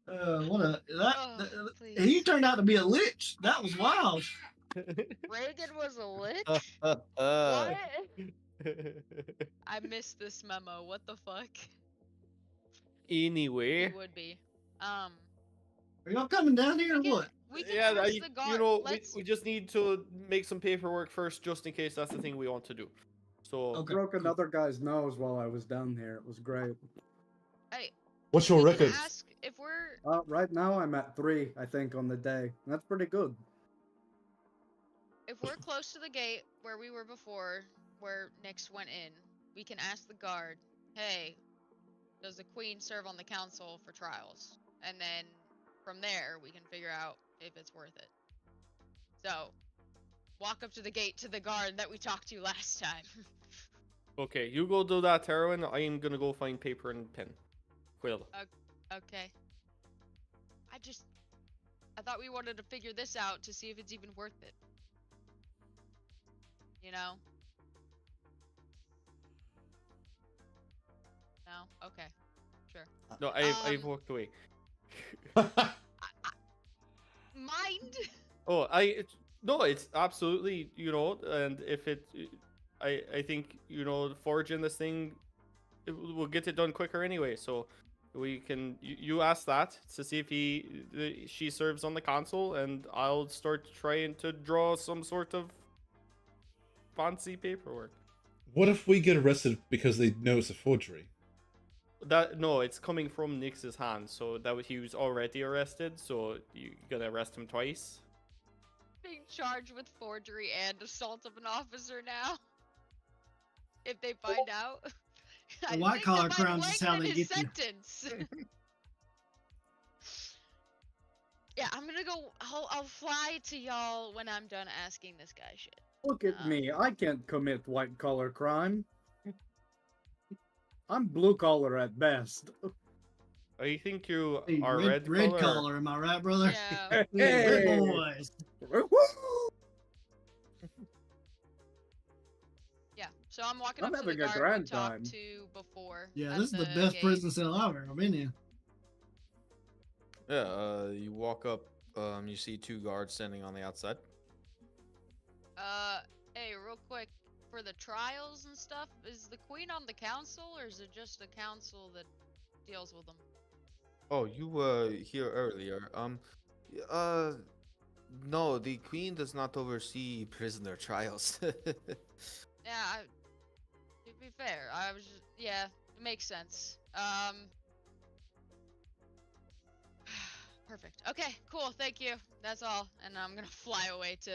Speaker 7: What a that,
Speaker 4: Oh,
Speaker 7: that-
Speaker 4: please.
Speaker 7: he turned out to be a lich. That was wild.
Speaker 4: Reagan was a lich? What? I missed this memo. What the fuck? He
Speaker 2: Anyway,
Speaker 4: would be.
Speaker 7: Are y'all coming down here or
Speaker 4: We can,
Speaker 7: what?
Speaker 4: we can
Speaker 2: yeah,
Speaker 4: ask the guard.
Speaker 2: we just need to make some paperwork first, just in case that's the thing we want to do. So
Speaker 7: Okay.
Speaker 5: Broke another guy's nose while I was down here. It was great.
Speaker 4: Hey,
Speaker 3: What's your
Speaker 4: we can
Speaker 3: record?
Speaker 4: ask if we're
Speaker 5: Right now I'm at 3, I think, on the day. That's pretty good.
Speaker 4: close to the gate where we were before, where Nyx went in. We can ask the guard, hey, does the queen serve on the council for trials? And then from there, we can figure out if it's worth it. So, walk up to the gate to the guard that we talked to last time.
Speaker 2: okay, you go do that, Terwin. I am gonna go find paper and pen. Quill.
Speaker 4: Okay. I thought we wanted to figure this out to see if it's even worth it. You know? No? Okay. Sure.
Speaker 2: No, I've walked away.
Speaker 4: Mind?
Speaker 2: Oh, no, it's absolutely, and if I think, forging this thing, we'll get it done quicker anyway. So, We can you ask that to see if she serves on the council, and I'll start trying to draw some sort of fancy paperwork.
Speaker 3: What if we get arrested because they know it's a forgery?
Speaker 2: No, it's coming from Nix's hand, so he was already arrested. So you gotta arrest him twice.
Speaker 4: Being charged with forgery and assault of an officer now. If they find out.
Speaker 7: The white collar crimes is how they get you.
Speaker 4: Sentence. Yeah, I'm gonna go. I'll fly to y'all when I'm done asking this guy shit.
Speaker 5: Look at me. I can't commit white collar crime. I'm blue collar at best.
Speaker 2: I think you
Speaker 7: Hey,
Speaker 2: are
Speaker 7: red
Speaker 2: color.
Speaker 7: collar, am I right, brother?
Speaker 4: Yeah.
Speaker 7: Red boys.
Speaker 4: Yeah. So I'm walking
Speaker 5: I'm
Speaker 4: up to the
Speaker 5: having a
Speaker 4: guard
Speaker 5: grand
Speaker 4: we talked
Speaker 5: time.
Speaker 4: to before.
Speaker 7: Yeah,
Speaker 4: at
Speaker 7: this is the best
Speaker 4: gate.
Speaker 7: prison cell I've ever been in.
Speaker 6: Yeah, you walk up, you see 2 guards standing on the outside.
Speaker 4: Hey, real quick, for the trials and stuff, is the queen on the council, or is it just the council that deals with them?
Speaker 6: Oh, you were here earlier. No, the queen does not oversee prisoner trials.
Speaker 4: Yeah, to be fair, I was just, yeah, it makes sense. Perfect. Okay, cool, thank you. That's all. And I'm gonna fly away to,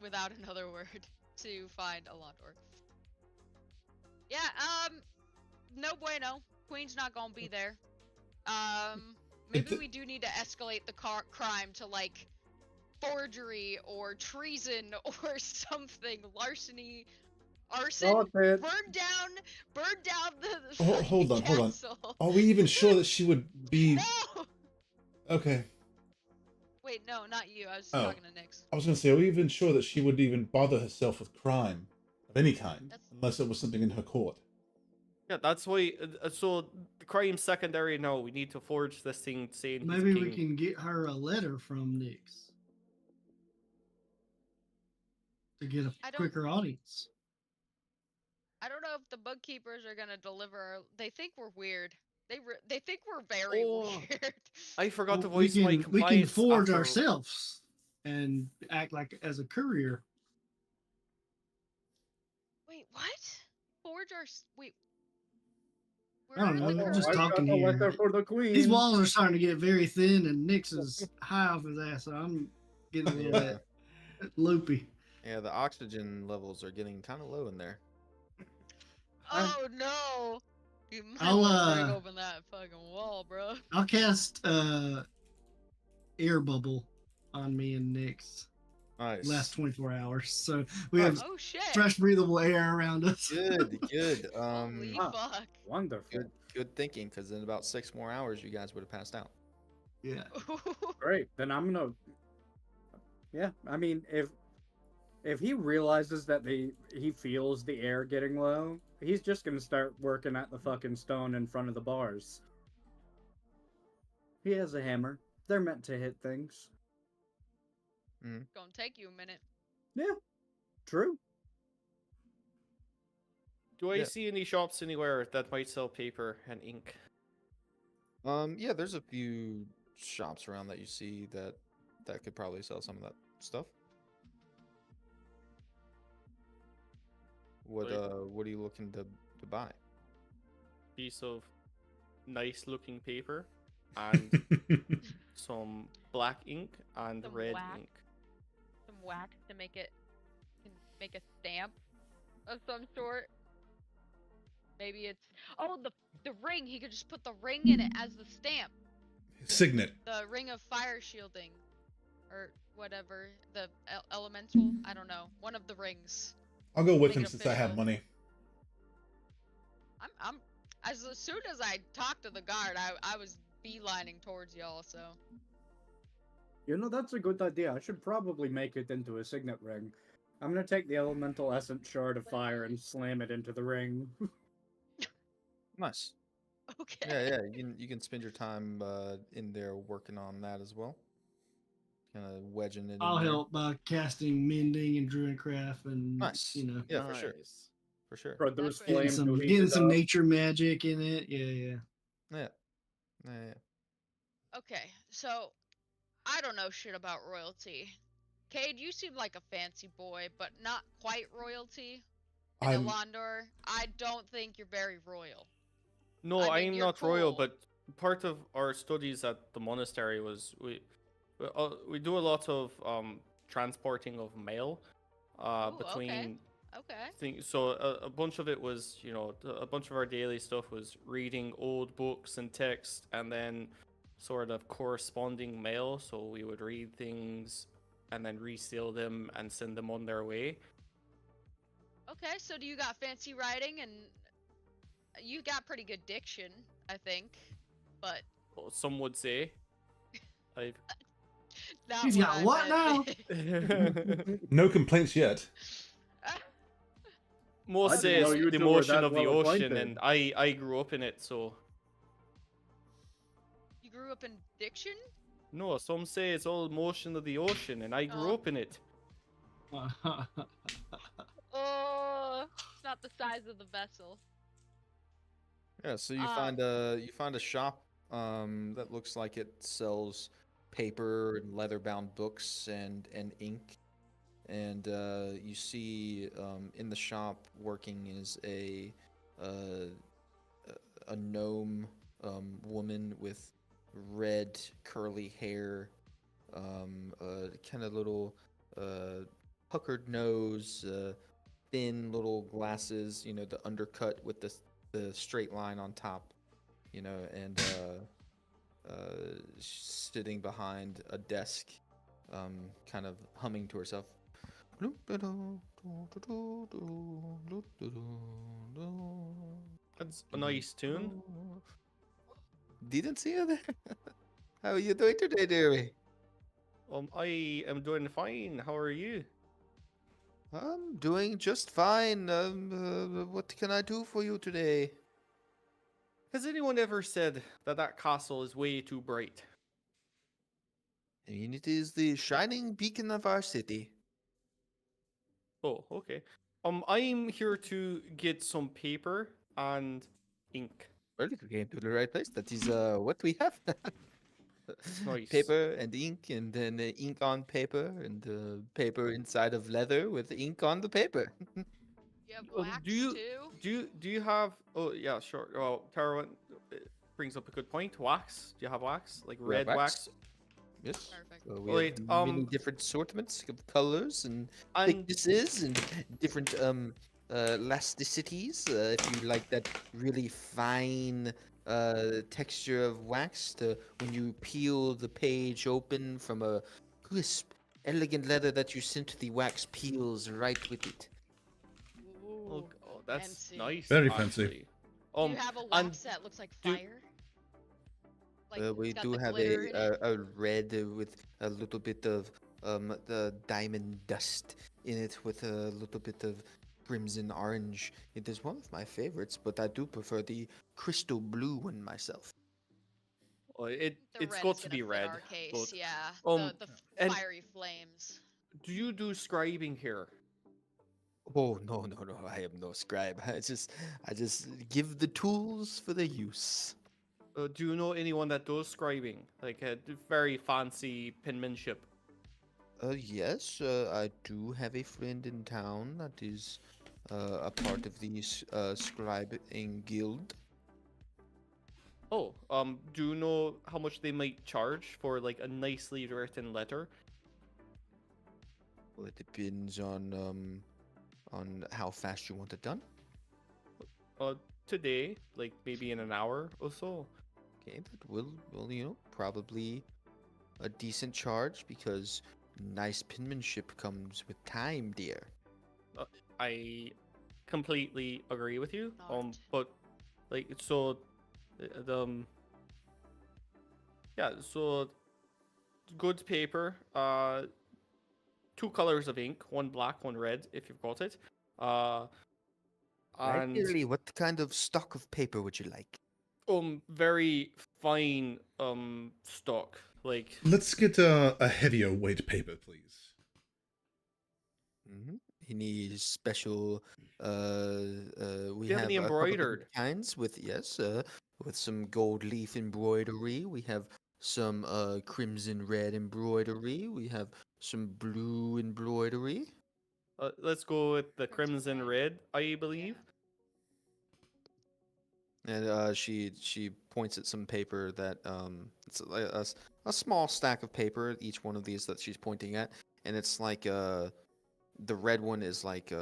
Speaker 4: without another word, to find Alondor. Yeah, no bueno. Queen's not gonna be there. Maybe we do need to escalate the crime to, like, forgery or treason or something. Larceny, arson, burn down the
Speaker 3: Hold on.
Speaker 4: castle.
Speaker 3: Are we even sure that she would be?
Speaker 4: No!
Speaker 3: Okay.
Speaker 4: Wait, no, not you. I was talking to Nix.
Speaker 3: I was gonna say, are we even sure that she would even bother herself with crime of any kind, unless it was something in her court?
Speaker 2: Yeah, that's why. So the crime's secondary. No, we need to forge this thing saying
Speaker 7: Maybe
Speaker 2: he's
Speaker 7: we
Speaker 2: king.
Speaker 7: can get her a letter from Nix to get a quicker audience.
Speaker 4: I don't know if the bookkeepers are gonna deliver. They think we're weird. They think we're very weird.
Speaker 2: I forgot to
Speaker 7: Well,
Speaker 2: voice my
Speaker 7: we can
Speaker 2: compliance
Speaker 7: forge
Speaker 2: after-
Speaker 7: ourselves and act like as a courier.
Speaker 4: Wait, what? Forge our wait.
Speaker 7: I don't know.
Speaker 4: the
Speaker 7: I'm just
Speaker 5: I got
Speaker 7: talking
Speaker 5: a
Speaker 7: here.
Speaker 5: letter for the queen.
Speaker 7: These walls are starting to get very thin, and Nix is high off his ass, so I'm getting a little bit loopy.
Speaker 6: Yeah, the oxygen levels are getting kind of low in there.
Speaker 4: Oh no! You might
Speaker 7: I'll,
Speaker 4: want to break open that fucking wall, bro.
Speaker 7: I'll cast air bubble on me and Nix.
Speaker 6: Nice.
Speaker 7: Last 24 hours, so we have
Speaker 4: Oh shit!
Speaker 7: fresh, breathable air around us.
Speaker 6: Good.
Speaker 4: Holy fuck!
Speaker 5: Wonderful.
Speaker 6: Good thinking, because in about 6 more hours, you guys would have passed out.
Speaker 7: Yeah.
Speaker 5: Great. Then I'm gonna. Yeah, I mean, if he realizes that he feels the air getting low, he's just gonna start working at the fucking stone in front of the bars. He has a hammer. They're meant to hit things.
Speaker 4: Gonna take you a minute.
Speaker 5: Yeah, true.
Speaker 2: Do I see any shops anywhere that might sell paper and ink?
Speaker 6: Yeah, there's a few shops around that you see that could probably sell some of that stuff. What are you looking to buy?
Speaker 2: Piece of nice looking paper and some black ink and
Speaker 4: Some
Speaker 2: red
Speaker 4: wax.
Speaker 2: ink.
Speaker 4: Some wax to make a stamp of some sort. Maybe it's the ring. He could just put the ring in it as the stamp.
Speaker 3: Signet.
Speaker 4: The ring of fire shielding, or whatever. The elemental. I don't know. One of the rings.
Speaker 3: I'll go with
Speaker 4: Make
Speaker 3: him
Speaker 4: it
Speaker 3: since I have
Speaker 4: official.
Speaker 3: money.
Speaker 4: I'm as soon as I talked to the guard, I was beelining towards y'all. So.
Speaker 5: You know, that's a good idea. I should probably make it into a signet ring. I'm gonna take the elemental essence shard of fire and slam it into the ring.
Speaker 6: Nice.
Speaker 4: Okay.
Speaker 6: Yeah. You can spend your time in there working on that as well. Kind of wedging it.
Speaker 7: I'll
Speaker 6: in there.
Speaker 7: help by casting mending and druidcraft and
Speaker 6: Nice.
Speaker 7: you know,
Speaker 6: Yeah, for sure.
Speaker 5: Produce
Speaker 4: That's great.
Speaker 5: flames.
Speaker 7: getting some nature magic in it. Yeah.
Speaker 6: Yeah. Yeah.
Speaker 4: Okay, so I don't know shit about royalty. Cade, you seem like a fancy boy, but not quite royalty. And
Speaker 3: I'm
Speaker 4: Elandor, I don't think you're very royal.
Speaker 2: No,
Speaker 4: I mean,
Speaker 2: I'm
Speaker 4: you're
Speaker 2: not royal,
Speaker 4: cool.
Speaker 2: but part of our studies at the monastery was we do a lot of transporting of mail
Speaker 4: Ooh,
Speaker 2: between
Speaker 4: okay.
Speaker 2: things. So a bunch of it was, you know, a bunch of our daily stuff was reading old books and text, and then sort of corresponding mail. So we would read things and then reseal them and send them on their way.
Speaker 4: Okay, so do you got fancy writing and you got pretty good diction, I think. But
Speaker 2: Well, some would say. I've
Speaker 4: not
Speaker 7: He's
Speaker 4: what
Speaker 7: got
Speaker 4: I
Speaker 7: what now?
Speaker 4: meant.
Speaker 3: no complaints yet.
Speaker 2: Most
Speaker 5: I
Speaker 2: say
Speaker 5: didn't know
Speaker 2: it's
Speaker 5: you
Speaker 2: the
Speaker 5: two were
Speaker 2: motion
Speaker 5: that
Speaker 2: of the
Speaker 5: well
Speaker 2: ocean,
Speaker 5: acquainted.
Speaker 2: and I grew up in it, so
Speaker 4: You grew up in diction?
Speaker 2: no. Some say it's all motion of the ocean, and I grew
Speaker 4: Oh.
Speaker 2: up in it.
Speaker 4: Oh, it's not the size of the vessel.
Speaker 6: Yeah, so you find a shop that looks like it sells paper and leather bound books and ink. And you see in the shop working is uh, a gnome woman with red curly hair, kind of little puckered nose, thin little glasses, you know, the undercut with the straight line on top, you know, and sitting behind a desk, kind of humming to herself.
Speaker 2: That's a nice tune.
Speaker 6: Didn't see you there. How are you doing today, dearie?
Speaker 2: I am doing fine. How are you?
Speaker 6: I'm doing just fine. What can I do for you today?
Speaker 2: Has anyone ever said that that castle is way too bright?
Speaker 6: I mean, it is the shining beacon of our city.
Speaker 2: Oh, okay. I'm here to get some paper and ink.
Speaker 6: Well, you came to the right place. That is what we have.
Speaker 2: Nice.
Speaker 6: Paper and ink, and then ink on paper, and paper inside of leather with ink on the paper.
Speaker 4: You have wax too?
Speaker 2: Do you have? Oh yeah, sure. Well, Tara brings up a good point. Wax? Do you have wax? Like
Speaker 6: We have
Speaker 2: red wax?
Speaker 6: Yes.
Speaker 4: Perfect.
Speaker 6: We
Speaker 2: Wait,
Speaker 6: have many different assortments of colors and
Speaker 2: and
Speaker 6: thicknesses and different elasticities. If you like that really fine texture of wax, to when you peel the page open from a crisp, elegant leather that you sent, the wax peels right with it.
Speaker 2: oh,
Speaker 4: Ooh,
Speaker 2: that's
Speaker 4: fancy.
Speaker 2: nice.
Speaker 3: Very fancy.
Speaker 2: actually.
Speaker 4: Do you have a
Speaker 2: and
Speaker 4: wax that looks like
Speaker 2: do-
Speaker 4: fire? Like
Speaker 6: We
Speaker 4: it's got
Speaker 6: do
Speaker 4: the
Speaker 6: have
Speaker 4: glitter in it?
Speaker 6: a red with a little bit of the diamond dust in it with a little bit of crimson orange. It is one of my favorites, but I do prefer the crystal blue one myself.
Speaker 2: oh,
Speaker 4: The
Speaker 2: it's
Speaker 4: red
Speaker 2: got
Speaker 4: is
Speaker 2: to
Speaker 4: gonna
Speaker 2: be
Speaker 4: fit
Speaker 2: red.
Speaker 4: our case,
Speaker 2: But
Speaker 4: yeah.
Speaker 2: um,
Speaker 4: The
Speaker 2: and
Speaker 4: fiery flames.
Speaker 2: do you do scribing here?
Speaker 6: Oh no, no, no! I am no scribe. I just give the tools for the use.
Speaker 2: Do you know anyone that does scribing? Like a very fancy penmanship?
Speaker 6: Yes, I do have a friend in town that is a part of the scribing guild.
Speaker 2: Oh, do you know how much they might charge for like a nicely written letter?
Speaker 6: Well, it depends on how fast you want it done.
Speaker 2: Today, like maybe in an hour or so.
Speaker 6: Okay, that will you know, probably a decent charge because nice penmanship comes with time, dear.
Speaker 2: I completely agree with you.
Speaker 4: Not.
Speaker 2: But like so, yeah, so good paper. Two colors of ink, one black, one red, if you've got it.
Speaker 6: Right,
Speaker 2: And
Speaker 6: dearly, what kind of stock of paper would you like?
Speaker 2: very fine stock. Like
Speaker 3: Let's get a heavier weight paper, please.
Speaker 6: Mm-hmm. Any special? We
Speaker 2: do you have
Speaker 6: have
Speaker 2: any
Speaker 6: a couple
Speaker 2: embroidered?
Speaker 6: different kinds with yes, with some gold leaf embroidery. We have some crimson red embroidery. We have some blue embroidery.
Speaker 2: Let's go with the
Speaker 4: Crimson
Speaker 2: crimson
Speaker 4: red.
Speaker 2: red, I believe.
Speaker 6: And she points at some paper that it's a small stack of paper. Each one of these that she's pointing at, and it's like the red one is like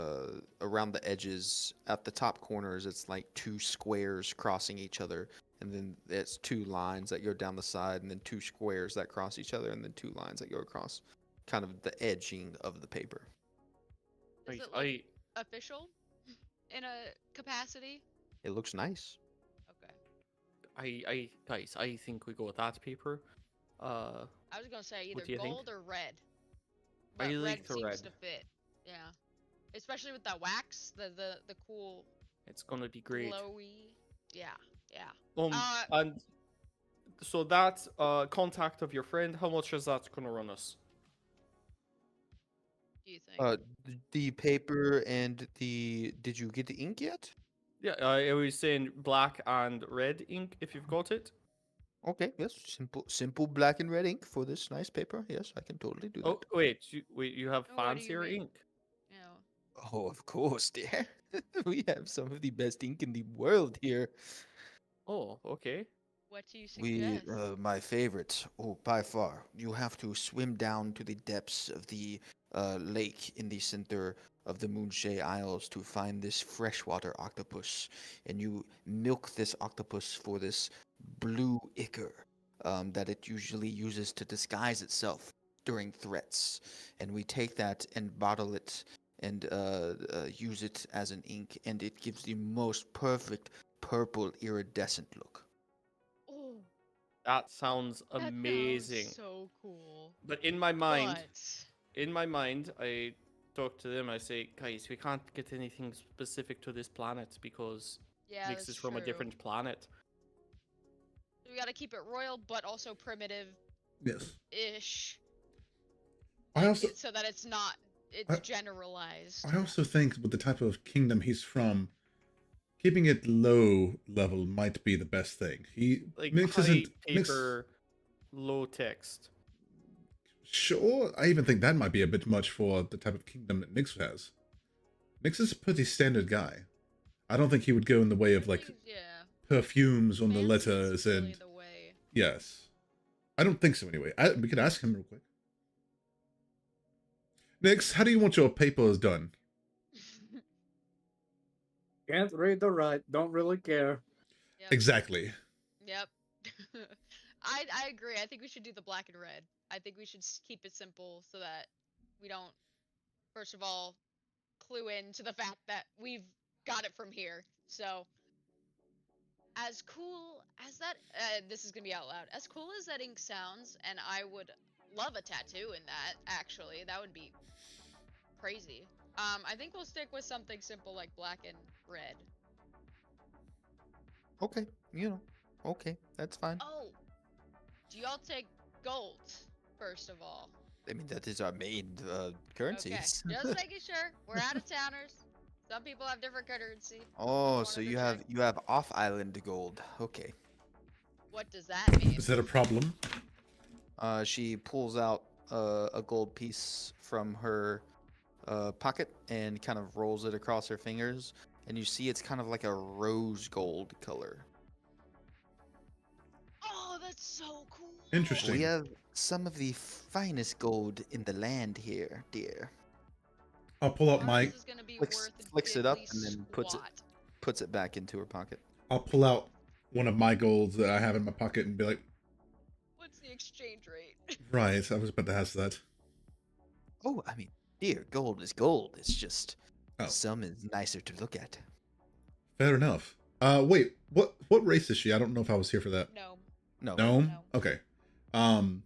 Speaker 6: around the edges at the top corners. It's like two squares crossing each other, and then it's two lines that go down the side, and then two squares that cross each other, and then two lines that go across, kind of the edging of the paper.
Speaker 4: Does
Speaker 2: Right,
Speaker 4: it look official in a capacity?
Speaker 6: It looks nice.
Speaker 4: Okay.
Speaker 2: Guys, I think we go with that paper.
Speaker 4: I was gonna say either
Speaker 2: do you think?
Speaker 4: gold or red.
Speaker 2: I
Speaker 4: But
Speaker 2: like
Speaker 4: red
Speaker 2: the
Speaker 4: seems
Speaker 2: red.
Speaker 4: to fit. Yeah. Especially with that wax, the cool
Speaker 2: It's gonna be great.
Speaker 4: glowy. Yeah, yeah.
Speaker 2: And so that contact of your friend, how much is that gonna run us?
Speaker 4: Do you think?
Speaker 6: The paper and the. Did you get the ink yet?
Speaker 2: Yeah, I was saying black and red ink if you've got it.
Speaker 6: Okay, yes, simple black and red ink for this nice paper. Yes, I can totally do that.
Speaker 2: Oh wait, you have
Speaker 4: Oh, what do you
Speaker 2: fancier
Speaker 4: mean?
Speaker 2: ink.
Speaker 4: You know,
Speaker 6: Oh, of course, dear. We have some of the best ink in the world here.
Speaker 2: Oh, okay.
Speaker 4: what do you
Speaker 6: We,
Speaker 4: suggest?
Speaker 6: my favorite, oh, by far. You have to swim down to the depths of the lake in the center of the Moonshay Isles to find this freshwater octopus, and you milk this octopus for this blue ichor that it usually uses to disguise itself during threats. And we take that and bottle it and use it as an ink, and it gives the most perfect purple iridescent look.
Speaker 4: Oh,
Speaker 2: That sounds
Speaker 4: that
Speaker 2: amazing.
Speaker 4: sounds so cool.
Speaker 2: But in my mind,
Speaker 4: But
Speaker 2: I talk to them. I say, guys, we can't get anything specific to this planet because
Speaker 4: yeah,
Speaker 2: Nyx
Speaker 4: that's
Speaker 2: is from a
Speaker 4: true.
Speaker 2: different planet.
Speaker 4: We gotta keep it royal, but also primitive-ish,
Speaker 3: Yes. I also
Speaker 4: so that it's not. It's
Speaker 3: I-
Speaker 4: generalized.
Speaker 3: I also think with the type of kingdom he's from, keeping it low level might be the best thing.
Speaker 2: Like
Speaker 3: Nyx
Speaker 2: high
Speaker 3: isn't
Speaker 2: paper, low text.
Speaker 3: Sure, I even think that might be a bit much for the type of kingdom that Nyx has. Nyx is a pretty standard guy. I don't think he would go in the way of like
Speaker 4: Yeah.
Speaker 3: perfumes on the
Speaker 4: Fancy is
Speaker 3: letters
Speaker 4: really
Speaker 3: and
Speaker 4: the way.
Speaker 3: yes. I don't think so anyway. We could ask him real quick. Nyx, how do you want your papers done?
Speaker 5: Can't read or write, don't really care.
Speaker 4: Yep.
Speaker 3: Exactly.
Speaker 4: Yep. I agree. I think we should do the black and red. I think we should keep it simple so that we don't, first of all, clue into the fact that we've got it from here. So, as cool as that, this is gonna be out loud. As cool as that ink sounds, and I would love a tattoo in that. Actually, that would be crazy. I think we'll stick with something simple like black and red.
Speaker 6: Okay, okay, that's fine.
Speaker 4: Oh, do y'all take gold, first of all?
Speaker 6: I mean, that is our main currencies.
Speaker 4: Okay, just making sure. We're out of towners. Some people have different currency.
Speaker 6: Oh,
Speaker 4: Just
Speaker 6: so
Speaker 4: wanted
Speaker 6: you
Speaker 4: to
Speaker 6: have
Speaker 4: check.
Speaker 6: off-island gold. Okay.
Speaker 4: What does that mean?
Speaker 3: Is that a problem?
Speaker 6: She pulls out a gold piece from her pocket and kind of rolls it across her fingers, and you see it's kind of like a rose gold color.
Speaker 4: Oh, that's so cool.
Speaker 3: Interesting.
Speaker 6: We have some of the finest gold in the land here, dear.
Speaker 3: I'll pull out
Speaker 4: Ours
Speaker 3: my
Speaker 4: is gonna be
Speaker 6: Flicks
Speaker 4: worth
Speaker 6: it up
Speaker 4: diddly
Speaker 6: and then
Speaker 4: squat.
Speaker 6: puts it back into her pocket.
Speaker 3: I'll pull out one of my golds that I have in my pocket and be like,
Speaker 4: What's the exchange rate?
Speaker 3: right, I was about to ask that.
Speaker 6: Oh, I mean, dear, gold is gold. It's just
Speaker 3: Oh.
Speaker 6: some is nicer to look at.
Speaker 3: Fair enough. Wait, what race is she? I don't know if I was here for that.
Speaker 4: No.
Speaker 6: No.
Speaker 3: Gnome?
Speaker 4: No.
Speaker 3: Okay.
Speaker 4: Curly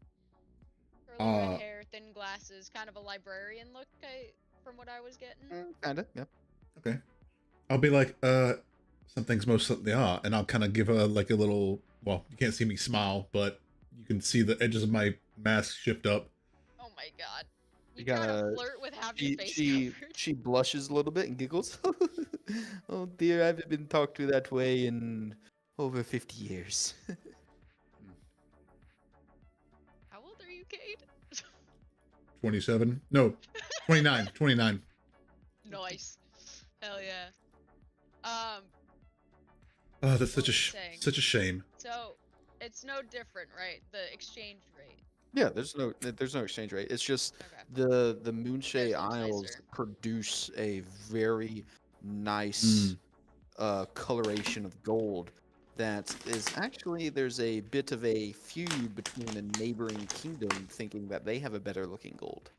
Speaker 4: red hair, thin glasses, kind of a librarian look, from what I was getting.
Speaker 6: Kinda, yeah.
Speaker 3: Okay. I'll be like, some things most certainly are, and I'll kind of give her like a little, well, you can't see me smile, but you can see the edges of my mask shift up.
Speaker 4: Oh my god.
Speaker 6: You
Speaker 4: You trying to
Speaker 6: gotta-
Speaker 4: flirt with having your face
Speaker 6: She
Speaker 4: covered?
Speaker 6: she blushes a little bit and giggles. Oh dear, I haven't been talked to that way in over 50 years.
Speaker 4: How old are you, Cade?
Speaker 3: 27. No, 29. 29.
Speaker 4: Nice. Hell yeah.
Speaker 3: Oh, that's
Speaker 4: What was I saying?
Speaker 3: such a shame.
Speaker 4: So it's no different, right? The exchange rate.
Speaker 6: Yeah, there's no exchange rate. It's just
Speaker 4: Okay.
Speaker 6: the Moonshay
Speaker 4: Theirs looks
Speaker 6: Isles
Speaker 4: nicer.
Speaker 6: produce a very nice coloration of gold that is actually there's a bit of a feud between a neighboring kingdom thinking that they have a better looking gold.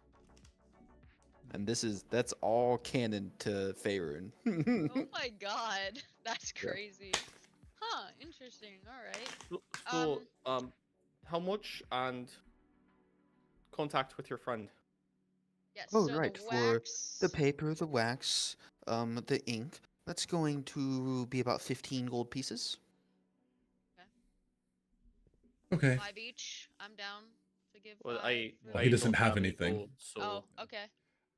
Speaker 6: And that's all canon to Faerun.
Speaker 4: Oh my god, that's crazy. Huh? Interesting. All right.
Speaker 2: So, how much and contact with your friend?
Speaker 4: Yes.
Speaker 6: Oh,
Speaker 4: so
Speaker 6: right,
Speaker 4: the
Speaker 6: for
Speaker 4: wax.
Speaker 6: the paper, the wax, the ink, that's going to be about 15 gold pieces.
Speaker 3: Okay.
Speaker 4: 5 each. I'm down to give
Speaker 2: Well,
Speaker 4: 5.
Speaker 3: Well, he doesn't
Speaker 2: don't
Speaker 3: have
Speaker 2: any
Speaker 3: anything.
Speaker 2: gold, so
Speaker 4: Oh, okay.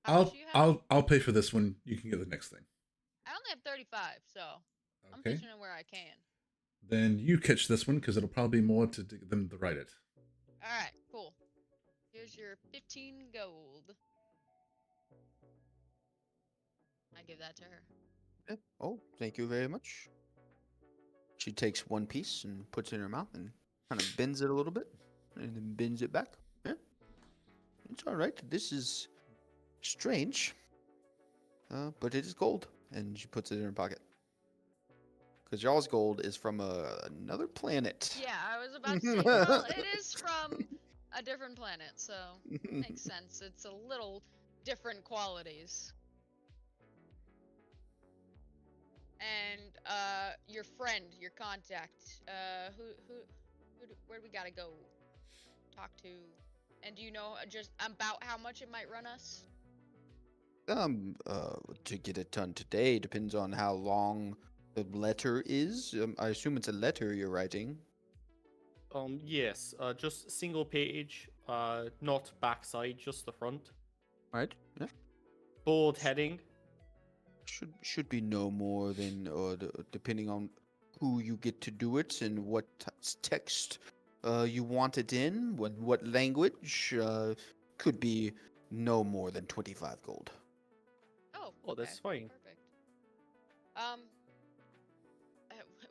Speaker 4: How much do you have?
Speaker 3: I'll pay for this one. You can get the next thing.
Speaker 4: I only have 35, so I'm
Speaker 3: Okay.
Speaker 4: pitching in where I can.
Speaker 3: Then you catch this one because it'll probably be more to them to write it.
Speaker 4: All right, cool. Here's your 15 gold. I give that to her.
Speaker 6: Yeah. Oh, thank you very much. She takes one piece and puts it in her mouth and kind of bends it a little bit and then bends it back. Yeah. It's all right. This is strange, but it is gold. And she puts it in her pocket. Because y'all's gold is from another planet.
Speaker 4: Yeah, I was about to say, well, it is from a different planet, so makes sense. It's a little different qualities. And your friend, your contact, where do we gotta go talk to? And do you know just about how much it might run us?
Speaker 6: To get it done today depends on how long the letter is. I assume it's a letter you're writing.
Speaker 2: Yes, just single page, not backside, just the front.
Speaker 6: Right? Yeah.
Speaker 2: Bold heading.
Speaker 6: Should be no more than depending on who you get to do it and what text you want it in, what language, could be no more than 25 gold.
Speaker 2: Oh, that's fine.
Speaker 4: Perfect.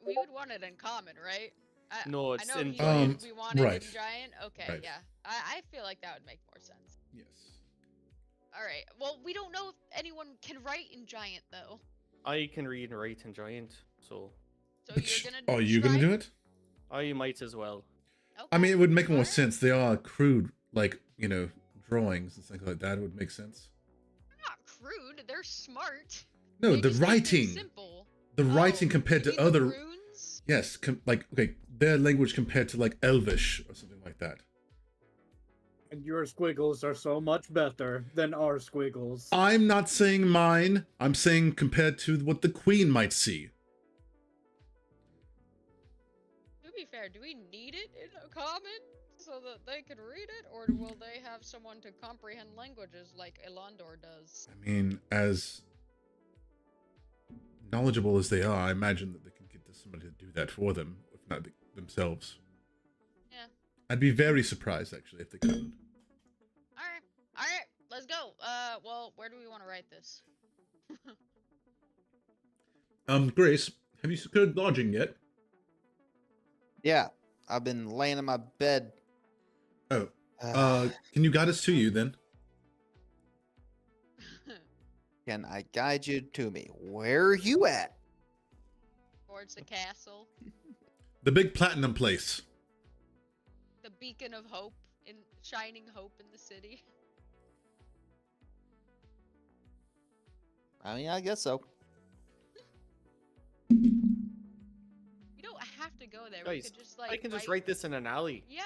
Speaker 4: We would want it in common, right?
Speaker 2: No, it's
Speaker 4: I know
Speaker 2: in
Speaker 4: he
Speaker 2: giant.
Speaker 4: we want it
Speaker 3: right.
Speaker 4: in giant. Okay,
Speaker 3: Right.
Speaker 4: yeah. I feel like that would make more sense.
Speaker 3: Yes.
Speaker 4: All right. Well, we don't know if anyone can write in giant though.
Speaker 2: I can read and write in giant, so
Speaker 4: So
Speaker 3: But
Speaker 4: you're gonna.
Speaker 3: are you gonna do it?
Speaker 2: I might as well.
Speaker 4: Okay.
Speaker 3: I mean, it would make more
Speaker 4: Alright.
Speaker 3: sense. They are crude, like, drawings and things like that. It would make sense.
Speaker 4: They're not crude. They're smart.
Speaker 3: No,
Speaker 4: They
Speaker 3: the
Speaker 4: just make them
Speaker 3: writing.
Speaker 4: Simple.
Speaker 3: The writing
Speaker 4: Oh,
Speaker 3: compared
Speaker 4: you
Speaker 3: to
Speaker 4: mean the
Speaker 3: other.
Speaker 4: runes?
Speaker 3: Yes, their language compared to like Elvish or something like that.
Speaker 5: And your squiggles are so much better than our squiggles.
Speaker 3: I'm not saying mine. I'm saying compared to what the Queen might see.
Speaker 4: To be fair, do we need it in a common so that they can read it, or will they have someone to comprehend languages like Elandor does?
Speaker 3: I mean, as knowledgeable as they are, I imagine that they can get somebody to do that for them, if not themselves.
Speaker 4: Yeah.
Speaker 3: I'd be very surprised, actually, if they couldn't.
Speaker 4: All right, let's go. Well, where do we want to write this?
Speaker 3: Grace, have you secured lodging yet?
Speaker 6: Yeah, I've been laying in my bed.
Speaker 3: Oh, can you guide us to you then?
Speaker 6: Can I guide you to me? Where are you at?
Speaker 4: Towards the castle,
Speaker 3: The big platinum place.
Speaker 4: the beacon of hope, shining hope in the city.
Speaker 6: I mean, I guess so.
Speaker 4: You don't have to go there. We
Speaker 2: Guys,
Speaker 4: could just like.
Speaker 2: I can just write this in an alley.
Speaker 4: Yeah,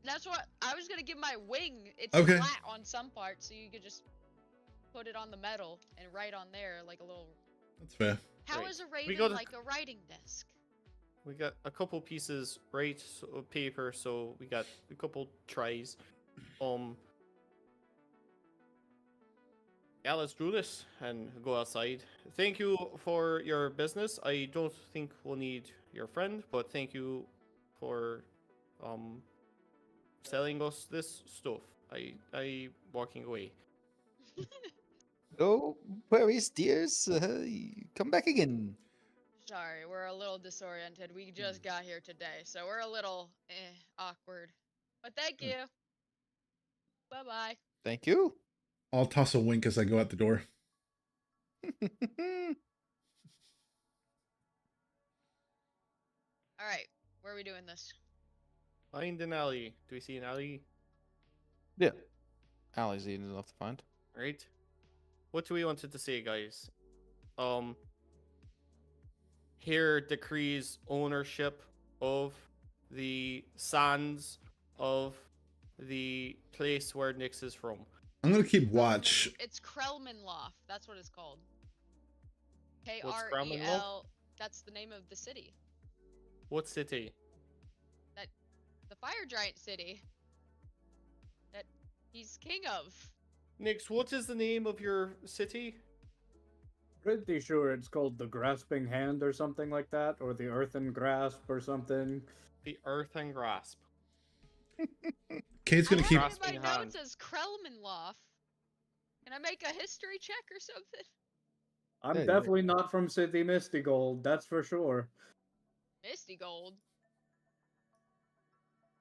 Speaker 4: that's what I was gonna give my wing. It's
Speaker 3: Okay.
Speaker 4: flat on some parts, so you could just put it on the metal and write on there like a little.
Speaker 3: That's fair.
Speaker 4: How
Speaker 2: Right.
Speaker 4: is a
Speaker 2: We
Speaker 4: raven
Speaker 2: gotta-
Speaker 4: like a writing desk?
Speaker 2: We got a couple pieces of paper, so we got a couple tries. Yeah, let's do this and go outside. Thank you for your business. I don't think we'll need your friend, but thank you for um selling us this stuff. I walking away.
Speaker 6: Oh, worries, dears. Come back again.
Speaker 4: Sorry, we're a little disoriented. We just got here today, so we're a little awkward. But thank you. Bye bye.
Speaker 6: Thank you.
Speaker 3: I'll toss a wink as I go out the door.
Speaker 4: All right, where are we doing this?
Speaker 2: Find an alley. Do we see an alley?
Speaker 6: Yeah. Alley's easy enough to find.
Speaker 2: Right. What do we wanted to say, guys? Here decrees ownership of the sands of the place where Nyx is from.
Speaker 3: I'm gonna keep watch.
Speaker 4: It's Krelmanloft. That's what it's called.
Speaker 2: What's
Speaker 4: Krel. That's the name of the city.
Speaker 2: What city?
Speaker 4: The fire giant city. That he's king of.
Speaker 2: Nyx, what is the name of your city?
Speaker 5: Pretty sure it's called the Grasping Hand or something like that, or the Earthen Grasp or something.
Speaker 2: The Earth and Grasp.
Speaker 3: Kate's gonna
Speaker 4: I
Speaker 3: keep.
Speaker 4: have in my
Speaker 2: Grasping hand.
Speaker 4: notes as Krelmanloft. Can I make a history check or something?
Speaker 5: I'm
Speaker 6: Yeah,
Speaker 5: definitely not from City Misty Gold, that's for sure.
Speaker 4: Misty Gold.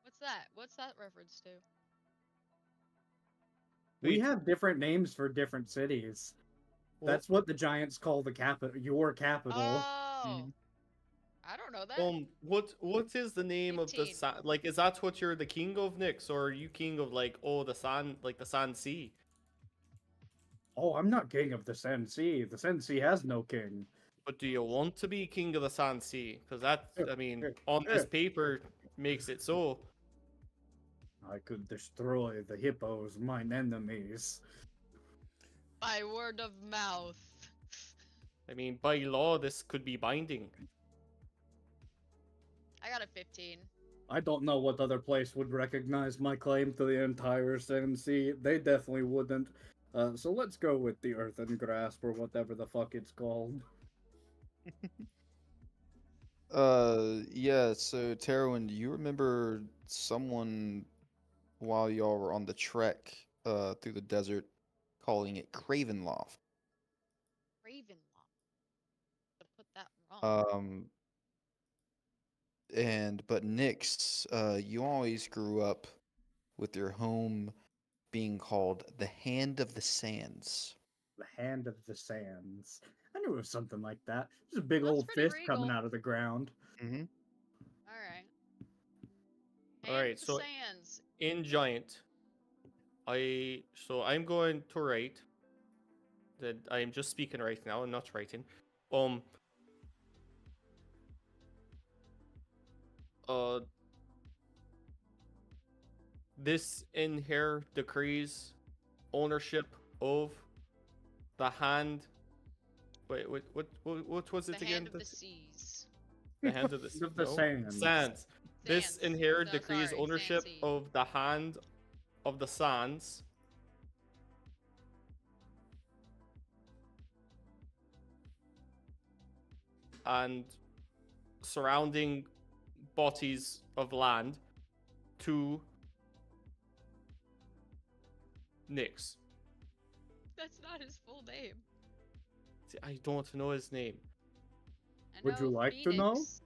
Speaker 4: What's that? What's that reference to?
Speaker 5: We
Speaker 2: Wait.
Speaker 5: have different names for different cities. That's what the Giants call the capital, your capital.
Speaker 4: Oh, I don't know that.
Speaker 2: What is the name of the
Speaker 4: 15.
Speaker 2: sand? Like, is that what you're the king of, Nyx, or are you king of like, oh, the sand, like the sand sea?
Speaker 5: Oh, I'm not king of the Sand Sea. The Sand Sea has no king.
Speaker 2: But do you want to be king of the sand sea? Because that, I mean, on this paper makes it so.
Speaker 5: I could destroy the hippos, mine enemies.
Speaker 4: By word of mouth.
Speaker 2: I mean, by law, this could be binding.
Speaker 4: I got a 15.
Speaker 5: I don't know what other place would recognize my claim to the entire Sand Sea. They definitely wouldn't. So let's go with the Earthen Grasp or whatever the fuck it's called.
Speaker 6: Yeah, so Terwin, do you remember someone while y'all were on the trek through the desert calling it Cravenloft?
Speaker 4: Ravenloft. To put that wrong.
Speaker 6: But Nyx, you always grew up with your home being called the Hand of the Sands.
Speaker 5: The Hand of the Sands. I knew it was something like that. Just a big
Speaker 4: That's
Speaker 5: old
Speaker 4: pretty
Speaker 5: fist coming
Speaker 4: regal.
Speaker 5: out of the ground.
Speaker 6: Mm-hmm.
Speaker 4: Alright.
Speaker 2: Alright, so
Speaker 4: Sands.
Speaker 2: in giant, I'm going to write. That I'm just speaking right now. I'm not writing. This in here decrees ownership of the hand. Wait, what was it
Speaker 4: The
Speaker 2: again?
Speaker 4: hand of the seas.
Speaker 2: The hand of the,
Speaker 5: Of the
Speaker 2: no?
Speaker 5: sands.
Speaker 2: Sands. This in
Speaker 4: Sands.
Speaker 2: here
Speaker 4: No,
Speaker 2: decrees
Speaker 4: sorry,
Speaker 2: ownership
Speaker 4: Sandsea.
Speaker 2: of the hand of the sands. And surrounding bodies of land to Nyx.
Speaker 4: That's not his full name.
Speaker 2: See, I don't know his name.
Speaker 4: I
Speaker 5: Would you
Speaker 4: know
Speaker 5: like to know?
Speaker 4: Phoenix.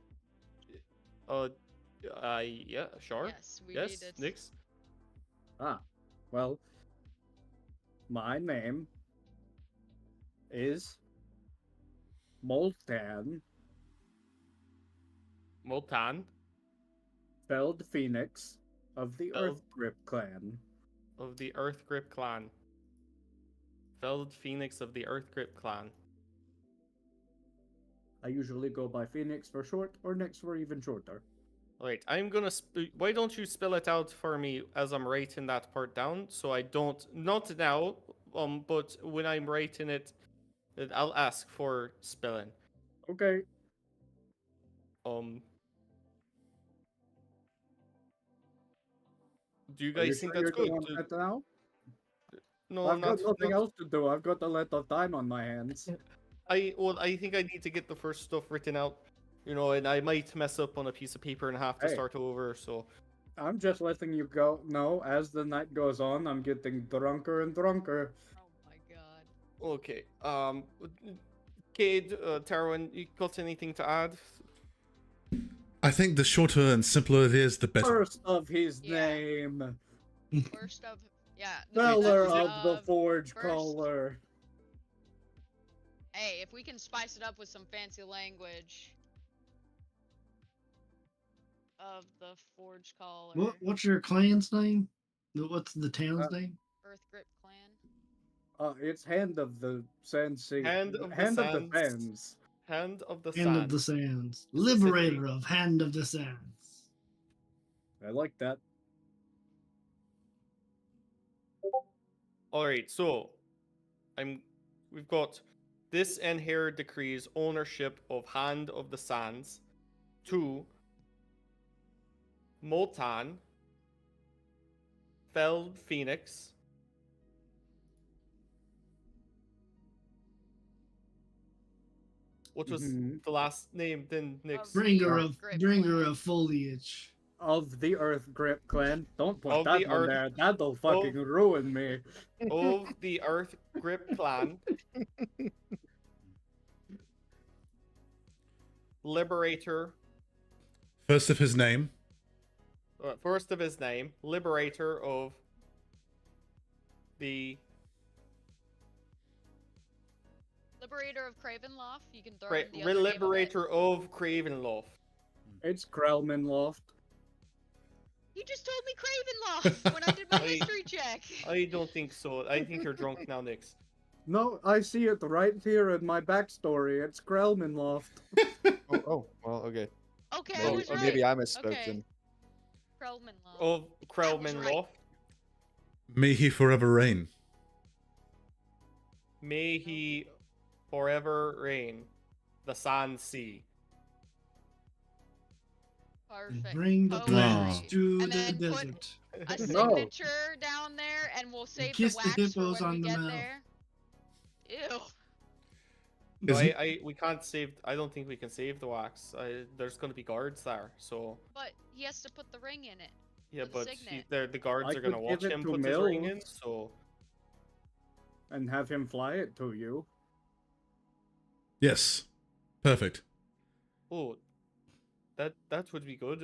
Speaker 2: Yeah, sure.
Speaker 4: Yes, we
Speaker 2: Yes,
Speaker 4: need it.
Speaker 2: Nyx.
Speaker 5: Ah, well, my name is Moltan
Speaker 2: Moltan
Speaker 5: Feld Phoenix of the
Speaker 2: Feld-
Speaker 5: Earthgrip clan.
Speaker 2: of the Earthgrip clan. Felled Phoenix of the Earthgrip clan.
Speaker 5: I usually go by Phoenix for short, or Nyx for even shorter.
Speaker 2: Wait, I'm gonna. Why don't you spell it out for me as I'm writing that part down, so I don't. Not now, but when I'm writing it, I'll ask for spelling.
Speaker 5: Okay.
Speaker 2: Do you
Speaker 5: Are you
Speaker 2: guys think
Speaker 5: sure
Speaker 2: that's
Speaker 5: you
Speaker 2: good?
Speaker 5: want that now?
Speaker 2: No,
Speaker 5: I've got nothing
Speaker 2: not.
Speaker 5: else to do. I've got a lot of time on my hands.
Speaker 2: I think I need to get the first stuff written out, and I might mess up on a piece of paper and have to
Speaker 5: Hey.
Speaker 2: start over. So
Speaker 5: I'm just letting you go know as the night goes on, I'm getting drunker and drunker.
Speaker 4: Oh my god.
Speaker 2: okay, Cade, Tarwin, you got anything to add?
Speaker 3: I think the shorter and simpler it is, the better.
Speaker 5: First of his
Speaker 4: Yeah.
Speaker 5: name,
Speaker 4: First of the
Speaker 5: Feller
Speaker 4: first
Speaker 5: of the Forge
Speaker 4: first-
Speaker 5: Caller.
Speaker 4: Hey, if we can spice it up with some fancy language. Of the Forge Caller.
Speaker 7: What's your clan's name? What's the town's name?
Speaker 4: Earth Grip Clan.
Speaker 5: It's Hand of the Sensei.
Speaker 2: Hand of the
Speaker 5: Hand of the
Speaker 2: Sands.
Speaker 5: Fens.
Speaker 2: Hand of the
Speaker 7: Hand of the
Speaker 2: Sands.
Speaker 7: Sands. Liberator of Hand of the Sands.
Speaker 5: I like that.
Speaker 2: All right, so we've got this and here decrees ownership of Hand of the Sands to Motan, Felled Phoenix, what was
Speaker 5: Mhm.
Speaker 2: the last name? Then Nix.
Speaker 7: Bringer
Speaker 4: Earth Grip
Speaker 7: bringer
Speaker 4: Clan.
Speaker 7: of foliage.
Speaker 5: Of the Earth Grip Clan. Don't put
Speaker 2: Of
Speaker 5: that
Speaker 2: the
Speaker 5: one
Speaker 2: Earth-
Speaker 5: there. That'll fucking ruin me.
Speaker 2: Of the Earth Grip Clan, Liberator,
Speaker 3: First of his name,
Speaker 2: first of his name, Liberator of the
Speaker 4: Liberator of Cravenloft. You can throw in the other name of it.
Speaker 2: Liberator of Cravenloft.
Speaker 5: It's Krellmanloft.
Speaker 4: You just told me Cravenloft when I did my
Speaker 2: I-
Speaker 4: history check.
Speaker 2: I don't think so. I think you're drunk now, Nix.
Speaker 5: No, I see it right here in my backstory. It's Krellmanloft.
Speaker 6: Well, okay.
Speaker 4: Okay, I
Speaker 2: Maybe-
Speaker 4: was right.
Speaker 6: Maybe I misspoke
Speaker 4: Okay.
Speaker 6: then.
Speaker 4: Krellmanloft.
Speaker 2: Of
Speaker 4: right.
Speaker 2: Krellmanloft.
Speaker 3: may he forever reign.
Speaker 2: May he forever reign. The Sand Sea.
Speaker 4: Perfect.
Speaker 7: Bring the
Speaker 4: Totally
Speaker 7: plants
Speaker 4: right.
Speaker 7: to
Speaker 4: And
Speaker 7: the
Speaker 4: then put
Speaker 7: desert.
Speaker 4: a
Speaker 5: No.
Speaker 4: signature down there, and we'll save the
Speaker 7: kiss the
Speaker 4: wax for
Speaker 7: hippos
Speaker 4: when
Speaker 7: on
Speaker 4: we
Speaker 7: the
Speaker 4: get
Speaker 7: mouth.
Speaker 4: there. Ew.
Speaker 2: No,
Speaker 3: Isn't-
Speaker 2: we can't save. I don't think we can save the wax. There's gonna be guards there, so
Speaker 4: But he has to put the ring in it.
Speaker 2: yeah.
Speaker 4: For the
Speaker 2: But
Speaker 4: signet.
Speaker 2: the guards
Speaker 5: I
Speaker 2: are gonna
Speaker 5: could
Speaker 2: watch
Speaker 5: give it
Speaker 2: him
Speaker 5: to
Speaker 2: put his ring in.
Speaker 5: Mills.
Speaker 2: So
Speaker 5: And have him fly it to you.
Speaker 3: Yes. Perfect.
Speaker 2: oh, that would be good.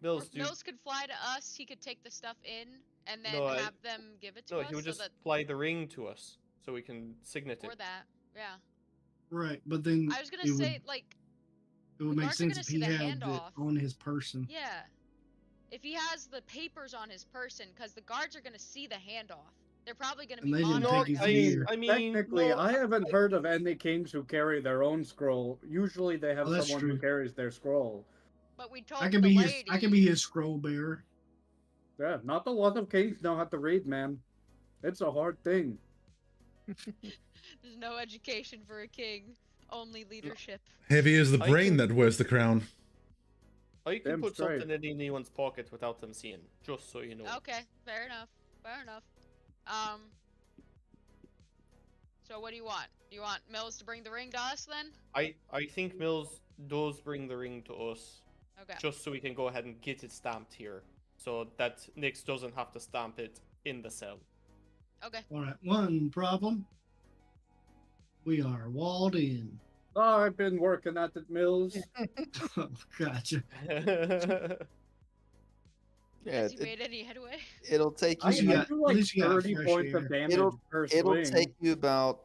Speaker 2: Mills,
Speaker 4: Or Mills could fly to us. He could take the stuff in, and then
Speaker 2: No,
Speaker 4: have them give it to
Speaker 2: no,
Speaker 4: us.
Speaker 2: he would
Speaker 4: so
Speaker 2: just
Speaker 4: that
Speaker 2: fly the ring to us so we can signet
Speaker 4: or
Speaker 2: it.
Speaker 4: that. Yeah.
Speaker 7: Right, but then
Speaker 4: I was gonna
Speaker 7: it
Speaker 4: say
Speaker 7: would,
Speaker 4: like
Speaker 7: it would
Speaker 4: the
Speaker 7: make
Speaker 4: guards are
Speaker 7: sense
Speaker 4: gonna
Speaker 7: if
Speaker 4: see
Speaker 7: he
Speaker 4: the
Speaker 7: had it
Speaker 4: handoff.
Speaker 7: on his person.
Speaker 4: yeah. If he has the papers on his person, because the guards are gonna see the handoff. They're probably gonna
Speaker 7: And
Speaker 4: be
Speaker 7: they didn't
Speaker 2: No,
Speaker 7: take
Speaker 4: monitoring
Speaker 7: his
Speaker 4: us.
Speaker 7: gear.
Speaker 2: I mean,
Speaker 5: Technically,
Speaker 2: no,
Speaker 5: I haven't heard of any kings who carry their own scroll. Usually they have
Speaker 7: Oh, that's
Speaker 5: someone who
Speaker 7: true.
Speaker 5: carries their scroll.
Speaker 4: But we told
Speaker 7: I can
Speaker 4: the
Speaker 7: be
Speaker 4: lady.
Speaker 7: his scroll bearer.
Speaker 5: Yeah, not a lot of kings know how to read, man. It's a hard thing.
Speaker 4: There's no education for a king, only leadership.
Speaker 3: Heavy is the
Speaker 2: I
Speaker 3: brain
Speaker 2: can-
Speaker 3: that wears the crown.
Speaker 2: I can
Speaker 5: Damn
Speaker 2: put
Speaker 5: straight.
Speaker 2: something in anyone's pocket without them seeing, just so you know.
Speaker 4: Okay, fair enough. Fair enough. So what do you want? Do you want Mills to bring the ring to us then?
Speaker 2: I think Mills does bring the ring to us,
Speaker 4: Okay.
Speaker 2: just so we can go ahead and get it stamped here, so that Nix doesn't have to stamp it in the cell.
Speaker 4: Okay.
Speaker 7: Alright, one problem. We are walled in.
Speaker 5: Oh, I've been working at it, Mills.
Speaker 7: Oh, gotcha.
Speaker 6: Yeah,
Speaker 4: Has he made any headway?
Speaker 6: it'll take
Speaker 5: I
Speaker 7: least you
Speaker 6: you.
Speaker 7: got-
Speaker 5: do
Speaker 7: at
Speaker 5: like
Speaker 7: least you got
Speaker 5: 30
Speaker 7: fresh
Speaker 5: points
Speaker 7: air.
Speaker 5: of damage per
Speaker 6: It'll
Speaker 5: swing.
Speaker 6: take you about.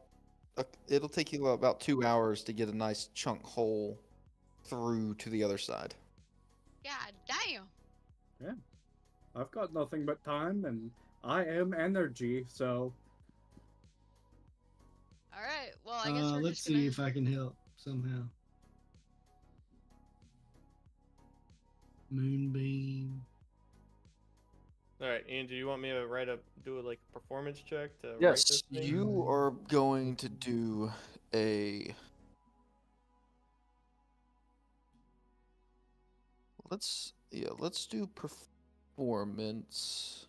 Speaker 6: It'll take you about 2 hours to get a nice chunk hole through to the other side.
Speaker 4: God damn.
Speaker 5: I've got nothing but time, and I am energy, so
Speaker 4: All right. Well, I guess we're
Speaker 7: Let's
Speaker 4: just
Speaker 7: see
Speaker 4: gonna.
Speaker 7: if I can help somehow. Moonbeam.
Speaker 2: All right, Ian, do you want me to do a performance check to write
Speaker 6: Yes,
Speaker 2: this thing?
Speaker 6: you are going to do a. Let's do performance.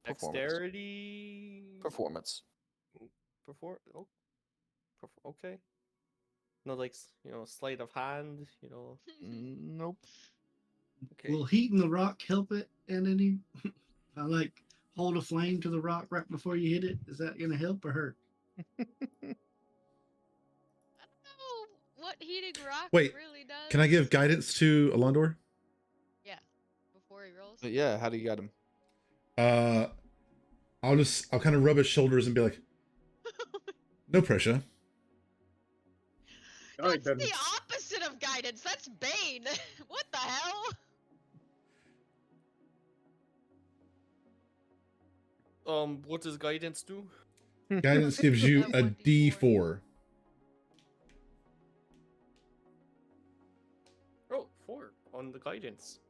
Speaker 2: Dexterity.
Speaker 6: Performance.
Speaker 2: Oh, okay. No, like sleight of hand.
Speaker 6: Nope.
Speaker 2: Okay.
Speaker 7: Will heating the rock help it in any? I like hold a flame to the rock right before you hit it. Is that gonna help or hurt?
Speaker 4: I don't know what heating rock
Speaker 3: Wait,
Speaker 4: really does.
Speaker 3: Can I give guidance to Alondor?
Speaker 4: Yeah, before he rolls.
Speaker 6: But yeah, how do you got him?
Speaker 3: I'll kind of rub his shoulders and be like, no pressure.
Speaker 4: That's the opposite of guidance. That's Bane. What the hell?
Speaker 2: What does guidance do?
Speaker 3: Guidance gives you a D4.
Speaker 2: Oh, 4 on the guidance.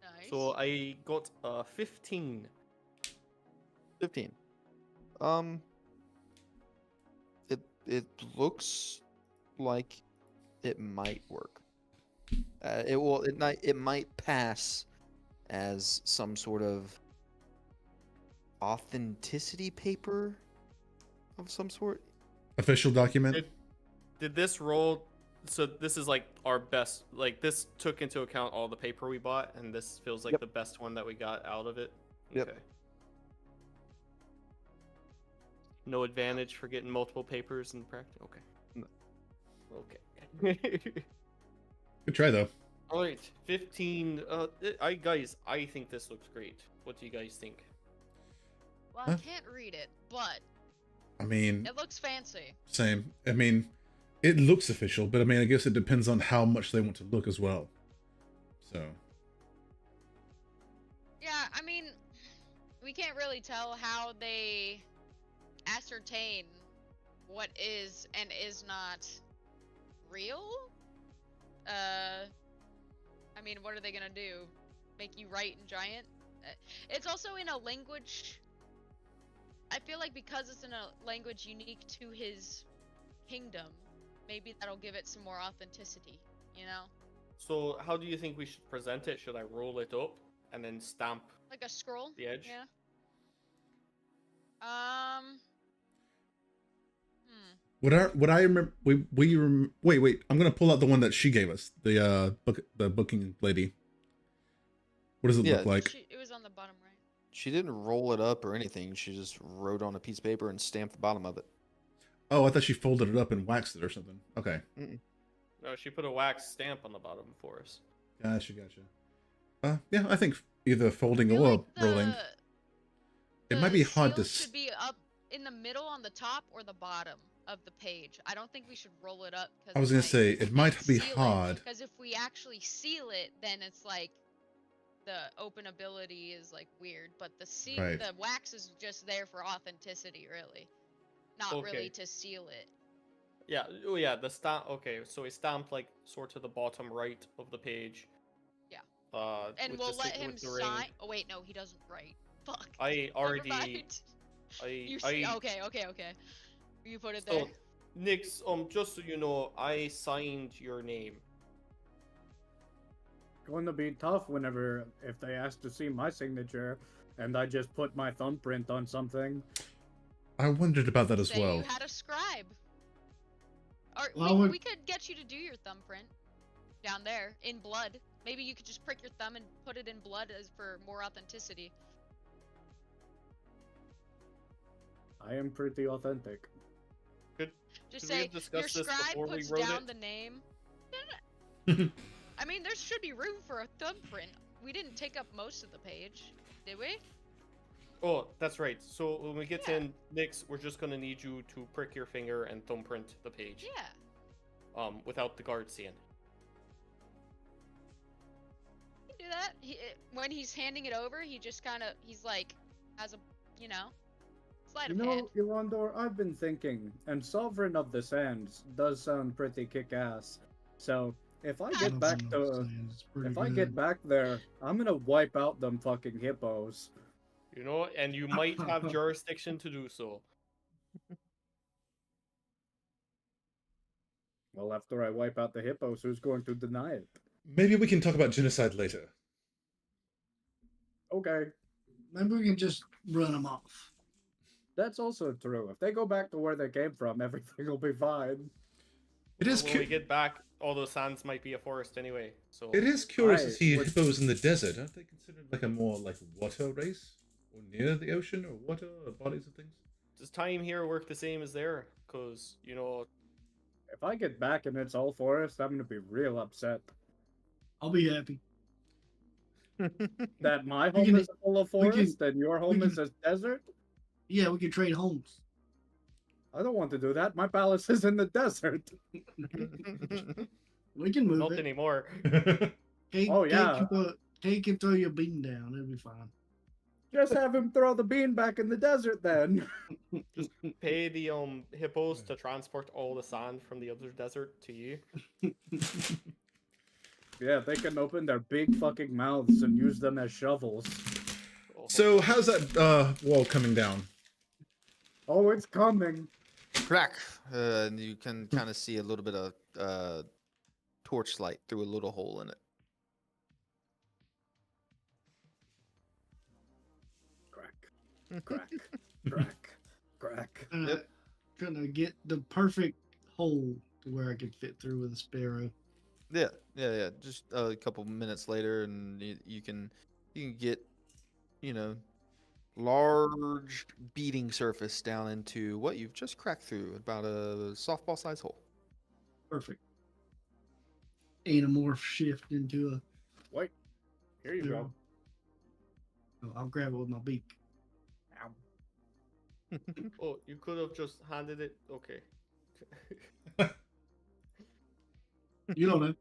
Speaker 4: Nice.
Speaker 2: So I got 15.
Speaker 6: 15. It looks like it might work. It might pass as some sort of authenticity paper of some sort.
Speaker 3: Official document.
Speaker 2: Did this roll? So this is like our best. Like this took into account all the paper we bought, and this feels like the best one that we got out of it.
Speaker 6: Yep.
Speaker 2: Okay. No advantage for getting multiple papers in practice. Okay. Okay.
Speaker 3: Good try though.
Speaker 2: All right, 15. I think this looks great. What do you guys think?
Speaker 4: Well, I can't read it, but
Speaker 3: I mean,
Speaker 4: it looks fancy.
Speaker 3: same. I mean, it looks official, but I mean, I guess it depends on how much they want to look as well. So.
Speaker 4: Yeah, I mean, we can't really tell how they ascertain what is and is not real. I mean, what are they gonna do? Make you write in giant? It's also in a language. I feel like because it's in a language unique to his kingdom, maybe that'll give it some more authenticity, you know?
Speaker 2: So how do you think we should present it? Should I roll it up and then stamp
Speaker 4: Like a scroll?
Speaker 2: the edge?
Speaker 4: Yeah.
Speaker 3: What I remember, wait, I'm gonna pull out the one that she gave us, the booking lady. What does it look like?
Speaker 4: It was on the bottom right.
Speaker 6: She didn't roll it up or anything. She just wrote on a piece of paper and stamped the bottom of it.
Speaker 3: Oh, I thought she folded it up and waxed it or something. Okay.
Speaker 2: No, she put a wax stamp on the bottom for us.
Speaker 3: Gotcha. Yeah, I think either folding or
Speaker 4: Like
Speaker 3: rolling. It might be hard to.
Speaker 4: Should be up in the middle on the top or the bottom of the page. I don't think we should roll it up.
Speaker 3: I was gonna say it might be hard.
Speaker 4: Because if we actually seal it, then it's like the openability is like weird. But the wax is just there for authenticity, really, not really to seal it.
Speaker 2: Yeah. Oh yeah. The stamp. Okay, so we stamped like sort of the bottom right of the page.
Speaker 4: Yeah.
Speaker 2: with
Speaker 4: And we'll
Speaker 2: the
Speaker 4: let him
Speaker 2: with the ring.
Speaker 4: sign. Oh wait, no, he doesn't write. Fuck.
Speaker 2: I
Speaker 4: Never
Speaker 2: already.
Speaker 4: mind. Okay. You put it there.
Speaker 2: So, Nix, just so you know, I signed your name.
Speaker 5: Going to be tough if they ask to see my signature, and I just put my thumbprint on something.
Speaker 3: I wondered about that as well.
Speaker 4: You had a scribe. Or
Speaker 7: Well,
Speaker 4: we could get you to do your thumbprint down there in blood. Maybe you could just prick your thumb and put it in blood for more authenticity.
Speaker 5: I am pretty authentic.
Speaker 4: Just
Speaker 2: Could we
Speaker 4: say
Speaker 2: have discussed
Speaker 4: your
Speaker 2: this
Speaker 4: scribe
Speaker 2: before we
Speaker 4: puts
Speaker 2: wrote
Speaker 4: down
Speaker 2: it?
Speaker 4: the name. I mean, there should be room for a thumbprint. We didn't take up most of the page, did we?
Speaker 2: Oh, that's right. So when we get in, Nix, we're just gonna need you to prick your finger and thumbprint the page.
Speaker 4: Yeah.
Speaker 2: Without the guard seeing.
Speaker 4: You can do that. When he's handing it over, he just he's like, has a, sleight of hand.
Speaker 5: Irondor, I've been thinking, and Sovereign of the Sands does sound pretty kick-ass. So, if I get back there, I'm gonna wipe out them fucking hippos.
Speaker 2: And you might have jurisdiction to do so.
Speaker 5: Well, after I wipe out the hippos, who's going to deny it?
Speaker 3: Maybe we can talk about genocide later.
Speaker 5: Okay.
Speaker 7: maybe we can just run them off.
Speaker 5: That's also true. If they go back to where they came from, everything will be fine.
Speaker 3: It
Speaker 2: Well,
Speaker 3: is
Speaker 2: when we get back, all those sands might be a forest anyway. So
Speaker 3: It is curious to
Speaker 5: Right,
Speaker 3: see
Speaker 5: but-
Speaker 3: hippos in the desert. Aren't they considered like a more like water race, or near the ocean, or water, or bodies of things?
Speaker 2: does time here work the same as there? Because
Speaker 5: If I get back and it's all forest, I'm gonna be real upset.
Speaker 7: I'll be happy.
Speaker 5: That my
Speaker 7: We
Speaker 5: home
Speaker 7: can-
Speaker 5: is full of
Speaker 7: we can-
Speaker 5: forest and your home
Speaker 7: can-
Speaker 5: is a desert.
Speaker 7: Yeah, we can trade homes.
Speaker 5: I don't want to do that. My palace is in the desert.
Speaker 7: We can move
Speaker 2: not
Speaker 7: it.
Speaker 2: anymore.
Speaker 7: Kate,
Speaker 5: Oh, yeah.
Speaker 7: Kate can throw your bean down. It'll be fine.
Speaker 5: Just have him throw the bean back in the desert then.
Speaker 2: Just pay the hippos to transport all the sand from the other desert to you.
Speaker 5: Yeah, they can open their big fucking mouths and use them as shovels.
Speaker 2: Oh,
Speaker 3: So how's that wall coming down?
Speaker 5: Oh, it's coming.
Speaker 6: Crack. And you can kind of see a little bit of torchlight through a little hole in it.
Speaker 5: Crack. Crack. Crack. Crack.
Speaker 7: Gonna get the perfect hole to where I could fit through with a sparrow.
Speaker 6: Yeah. Just a couple minutes later, and you can get, large beating surface down into what you've just cracked through, about a softball size hole.
Speaker 7: Perfect. Anamorph shift into a.
Speaker 5: Wait. Here you go.
Speaker 7: Oh, I'll grab it with my beak.
Speaker 2: Oh, you could have just handed it. Okay.
Speaker 7: You don't know.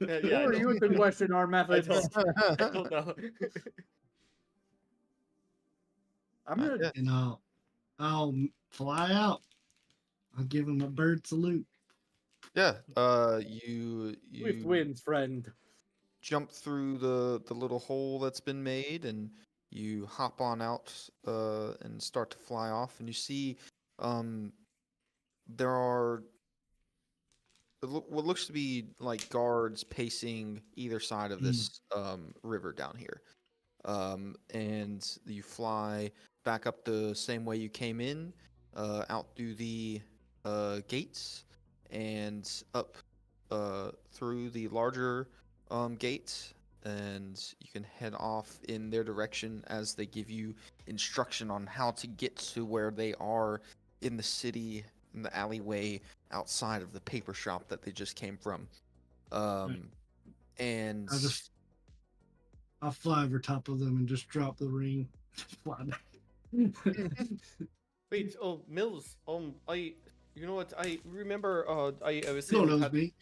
Speaker 2: Yeah,
Speaker 5: Who
Speaker 2: I
Speaker 5: are
Speaker 2: know.
Speaker 5: you to question our
Speaker 2: I
Speaker 5: methods?
Speaker 2: don't, I don't know.
Speaker 5: I'm gonna.
Speaker 6: Yeah.
Speaker 7: And I'll fly out. I'll give him a bird salute.
Speaker 6: Yeah. You
Speaker 5: Swift winds, friend.
Speaker 6: jump through the little hole that's been made, and you hop on out and start to fly off, and you see there are what looks to be like guards pacing either side of this river down here, and you fly back up the same way you came in, out through the gates and up through the larger gates, and you can head off in their direction as they give you instruction on how to get to where they are in the city, in the alleyway outside of the paper shop that they just came from. And
Speaker 7: I'll fly over top of them and just drop the ring. Fly back.
Speaker 2: Wait, Mills. You know what? I remember. I was
Speaker 7: Don't
Speaker 2: saying.
Speaker 7: know me.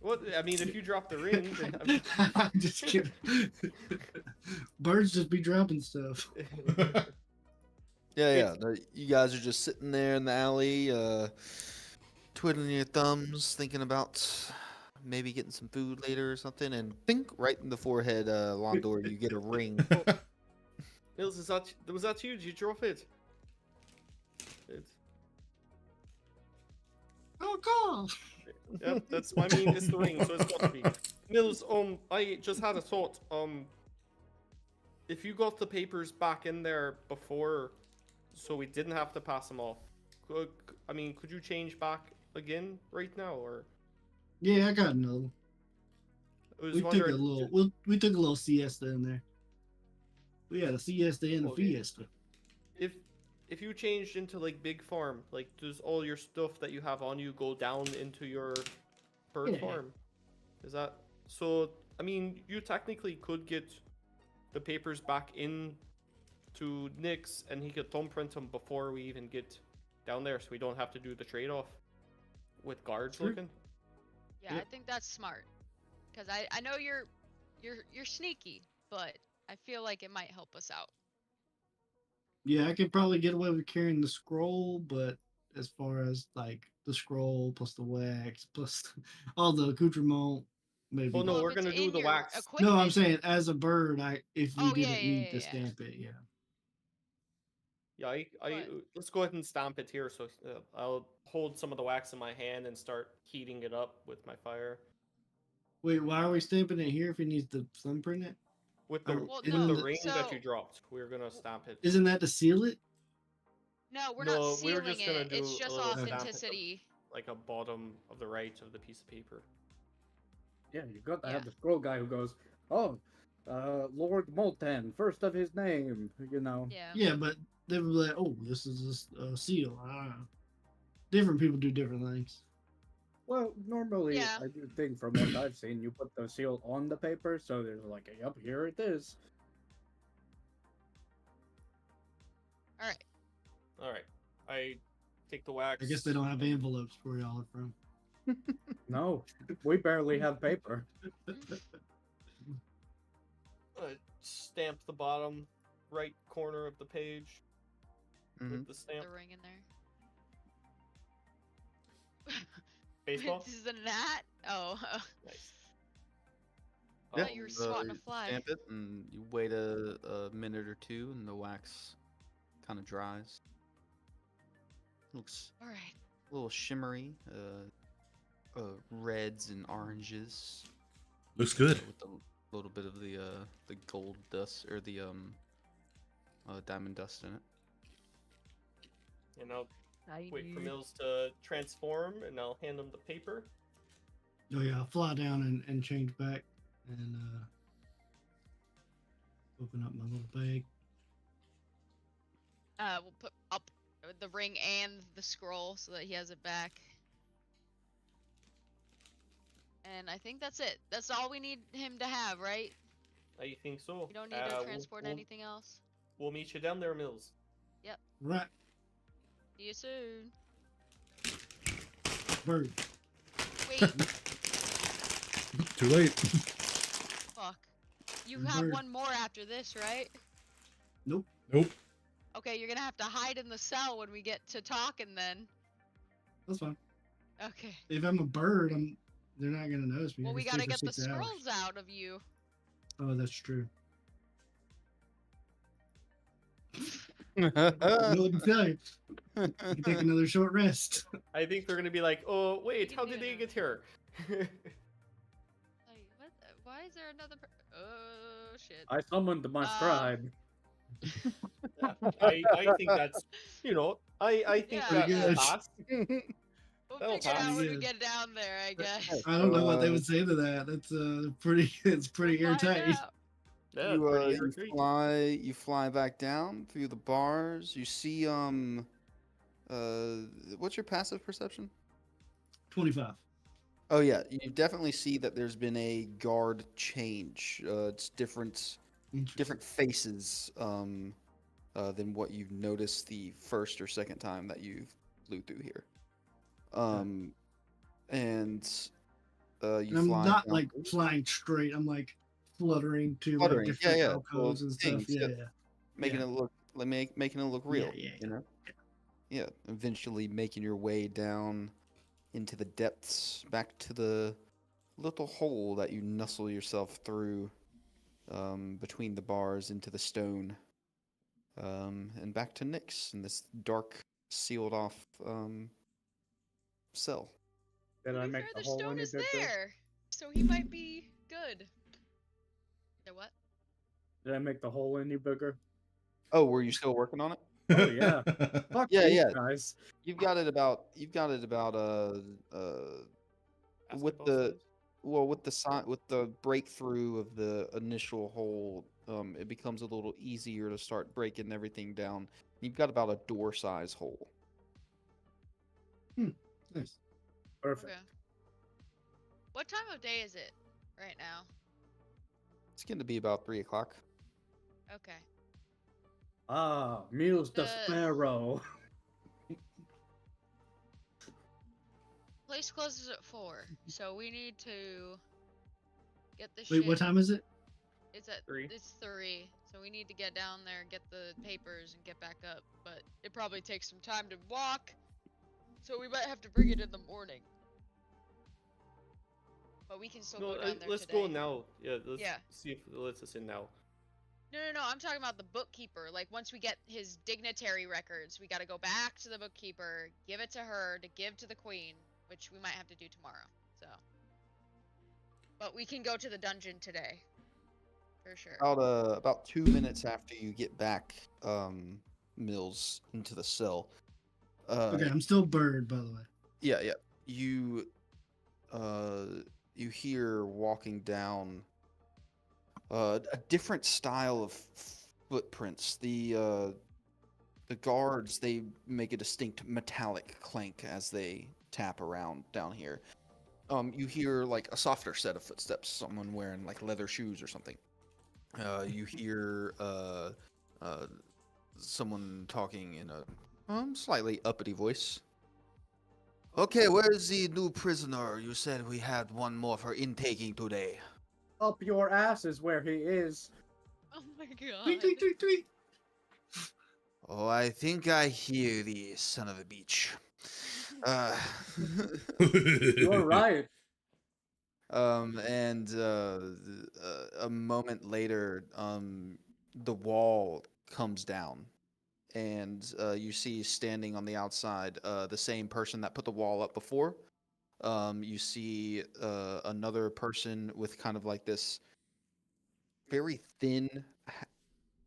Speaker 2: What? I mean, if you drop the ring, then
Speaker 7: I'm just kidding. Birds just be dropping stuff.
Speaker 6: yeah, you guys are just sitting there in the alley, twiddling your thumbs, thinking about maybe getting some food later or something, and think right in the forehead, Londor, you get a ring.
Speaker 2: Mills, was that you? Did you drop it?
Speaker 7: Oh god!
Speaker 2: Yep, that's I mean, it's the ring, so it's got to be. Mills, I just had a thought. If you got the papers back in there before, so we didn't have to pass them off, could you change back again right now, or?
Speaker 7: Yeah, I got another.
Speaker 2: I was
Speaker 7: We took a
Speaker 2: wondering,
Speaker 7: little. We took a little siesta in there. We had a siesta and a
Speaker 2: Okay.
Speaker 7: fiesta.
Speaker 2: if you changed into like big farm, like does all your stuff that you have on you go down into your bird
Speaker 7: Yeah.
Speaker 2: farm? Is that so? I mean, you technically could get the papers back in to Nick's, and he could thumbprint them before we even get down there, so we don't have to do the trade-off with guards
Speaker 7: True.
Speaker 2: looking.
Speaker 4: Yeah, I think that's smart. Cause I know you're sneaky, but I feel like it might help us out.
Speaker 7: Yeah, I could probably get away with carrying the scroll, but as far as like the scroll plus the wax plus all the accoutrement, maybe.
Speaker 2: Oh, no,
Speaker 4: Well, if
Speaker 2: we're
Speaker 4: it's
Speaker 2: gonna do
Speaker 4: in
Speaker 2: the
Speaker 4: your
Speaker 2: wax.
Speaker 7: No, I'm
Speaker 4: equipment-
Speaker 7: saying as a bird, if we
Speaker 4: Oh, yeah,
Speaker 7: didn't
Speaker 4: yeah,
Speaker 7: need
Speaker 4: yeah,
Speaker 7: to
Speaker 4: yeah.
Speaker 7: stamp it, yeah.
Speaker 2: Yeah, I
Speaker 4: But-
Speaker 2: let's go ahead and stamp it here. So I'll hold some of the wax in my hand and start heating it up with my fire.
Speaker 7: Wait, why are we stamping it here if he needs to thumbprint it?
Speaker 2: With the
Speaker 1: Well,
Speaker 2: with
Speaker 1: no,
Speaker 2: the
Speaker 1: the-
Speaker 2: ring that
Speaker 4: so-
Speaker 2: you dropped, we're gonna stamp it.
Speaker 7: Isn't that to seal it?
Speaker 4: No, we're
Speaker 2: No,
Speaker 4: not
Speaker 2: we were
Speaker 4: sealing
Speaker 2: just gonna
Speaker 4: it.
Speaker 2: do
Speaker 4: It's
Speaker 2: a
Speaker 4: just
Speaker 2: little stamp at the-
Speaker 4: authenticity.
Speaker 2: like a bottom of the right of the piece of paper.
Speaker 5: Yeah, you got to
Speaker 4: Yeah.
Speaker 5: have the scroll guy who goes, "Oh, Lord Molten, first of his name." You know.
Speaker 4: Yeah.
Speaker 7: Yeah, but they would be like, "Oh, this is a seal." I don't know. Different people do different things.
Speaker 5: Well, normally,
Speaker 4: Yeah.
Speaker 5: I do think from what I've seen, you put the seal on the paper, so there's like, "Yep, here it is."
Speaker 4: All right.
Speaker 2: All right, I take the wax.
Speaker 7: I guess they don't have envelopes where y'all are from.
Speaker 5: No, we barely have paper.
Speaker 2: Stamp the bottom right corner of the page
Speaker 6: Mhm.
Speaker 2: with the stamp.
Speaker 4: The ring in there.
Speaker 2: Baseball.
Speaker 4: This is a gnat. Oh.
Speaker 2: Nice.
Speaker 4: I thought you were swatting a
Speaker 6: you
Speaker 4: fly.
Speaker 6: Stamp it, and you wait a minute or two, and the wax kind of dries. Looks
Speaker 4: All right.
Speaker 6: a little shimmery, reds and oranges,
Speaker 3: Looks good.
Speaker 6: with a little bit of the gold dust or the diamond dust in it.
Speaker 2: And I'll wait for Mills to transform, and I'll hand him the paper.
Speaker 7: Oh yeah, I'll fly down and change back and open up my little bag.
Speaker 4: We'll put up the ring and the scroll so that he has it back. And I think that's it. That's all we need him to have, right?
Speaker 2: I think so.
Speaker 4: You don't need to transport anything else.
Speaker 2: We'll meet you down there, Mills.
Speaker 7: Right,
Speaker 4: See you soon.
Speaker 7: bird.
Speaker 4: Wait,
Speaker 3: Too late.
Speaker 4: fuck. You have
Speaker 7: Bird.
Speaker 4: one more after this, right?
Speaker 3: Nope.
Speaker 4: Okay, you're gonna have to hide in the cell when we get to talking then.
Speaker 7: That's fine.
Speaker 4: Okay.
Speaker 7: If I'm a bird, they're not gonna notice me.
Speaker 4: Well,
Speaker 7: I
Speaker 4: we
Speaker 7: can
Speaker 4: gotta
Speaker 7: stay
Speaker 4: get
Speaker 7: for
Speaker 4: the
Speaker 7: 6 hours.
Speaker 4: scrolls out of you.
Speaker 7: Oh, that's true.
Speaker 6: yeah,
Speaker 7: I know what to tell you. You can take another short rest.
Speaker 2: I think they're gonna be like, "Oh, wait,
Speaker 4: can
Speaker 2: how
Speaker 4: do
Speaker 2: did they
Speaker 4: that.
Speaker 2: get here?"
Speaker 4: Like, what? Why is there another? Oh shit.
Speaker 5: I summoned my scribe.
Speaker 2: Yeah, I think that's, I think
Speaker 4: Yeah.
Speaker 2: that's
Speaker 7: Yes.
Speaker 2: fast.
Speaker 4: We'll
Speaker 2: that'll
Speaker 4: figure it out
Speaker 2: pass.
Speaker 4: when we
Speaker 7: Yeah.
Speaker 4: get down there, I guess.
Speaker 7: I don't know what they would say to that. That's pretty. It's pretty
Speaker 4: We'll find
Speaker 7: airtight.
Speaker 4: out.
Speaker 2: Yeah,
Speaker 6: you
Speaker 2: pretty
Speaker 6: you
Speaker 2: intriguing.
Speaker 6: you fly back down through the bars. You see what's your passive perception?
Speaker 7: 25.
Speaker 6: Oh yeah, you definitely see that there's been a guard change. It's different faces than what you've noticed the first or second time that you flew through here. And you
Speaker 7: And I'm
Speaker 6: fly
Speaker 7: not
Speaker 6: down
Speaker 7: like
Speaker 6: through-
Speaker 7: flying straight. I'm like fluttering to
Speaker 6: Fluttering,
Speaker 7: like different
Speaker 6: yeah.
Speaker 7: alcoves
Speaker 6: Little
Speaker 7: and stuff.
Speaker 6: things,
Speaker 7: Yeah,
Speaker 6: yeah.
Speaker 7: yeah.
Speaker 6: making
Speaker 7: yeah.
Speaker 6: it look like making it look real.
Speaker 7: yeah,
Speaker 6: You know. Yeah. Eventually making your way down into the depths, back to the little hole that you nuzzle yourself through, between the bars into the stone, and back to Nyx in this dark, sealed off cell.
Speaker 5: Did
Speaker 4: To
Speaker 5: I
Speaker 4: be
Speaker 5: make
Speaker 4: fair,
Speaker 5: the
Speaker 4: the
Speaker 5: hole
Speaker 4: stone
Speaker 5: any
Speaker 4: is
Speaker 5: bigger?
Speaker 4: there, so he might be good. The what?
Speaker 5: Did I make the hole any bigger?
Speaker 6: Oh, were you still working on it?
Speaker 5: Oh yeah. Fuck
Speaker 6: Yeah,
Speaker 5: these
Speaker 6: yeah.
Speaker 5: guys.
Speaker 6: You've got it about with
Speaker 2: Basketball
Speaker 6: the
Speaker 2: size?
Speaker 6: with the breakthrough of the initial hole, it becomes a little easier to start breaking everything down. You've got about a door size hole.
Speaker 7: Nice.
Speaker 5: Perfect.
Speaker 4: Okay. What time of day is it right now?
Speaker 6: It's going to be about 3 o'clock.
Speaker 4: Okay.
Speaker 5: Ah, Meals the
Speaker 4: The-
Speaker 5: Sparrow.
Speaker 4: Place closes at 4, so we need to get the
Speaker 7: Wait,
Speaker 4: shit.
Speaker 7: what time is it?
Speaker 4: It's at
Speaker 2: 3.
Speaker 4: It's 3, so we need to get down there, get the papers, and get back up. But it probably takes some time to walk, so we might have to bring it in the morning. But we can still
Speaker 2: No,
Speaker 4: go down there
Speaker 2: let's
Speaker 4: today.
Speaker 2: go now. Yeah, let's
Speaker 4: Yeah.
Speaker 2: see if it lets us in now.
Speaker 4: No, I'm talking about the bookkeeper. Like, once we get his dignitary records, we gotta go back to the bookkeeper, give it to her to give to the queen, which we might have to do tomorrow, so. But we can go to the dungeon today. For sure.
Speaker 6: About 2 minutes after you get back, Mills, into the cell.
Speaker 7: Okay, I'm still bird, by the way.
Speaker 6: Yeah, yeah. You you hear walking down a different style of footprints. The guards, they make a distinct metallic clank as they tap around down here. You hear like a softer set of footsteps, someone wearing like leather shoes or something. You hear someone talking in a slightly uppity voice. Okay, where's the new prisoner? You said we had one more for intaking today.
Speaker 5: Up your ass is where he is.
Speaker 4: Oh my
Speaker 7: Tweet,
Speaker 4: god.
Speaker 7: tweet, tweet, tweet.
Speaker 6: Oh, I think I hear the son of a beach.
Speaker 5: You're right.
Speaker 6: And a moment later, the wall comes down, and you see standing on the outside the same person that put the wall up before. You see another person with kind of like this very thin,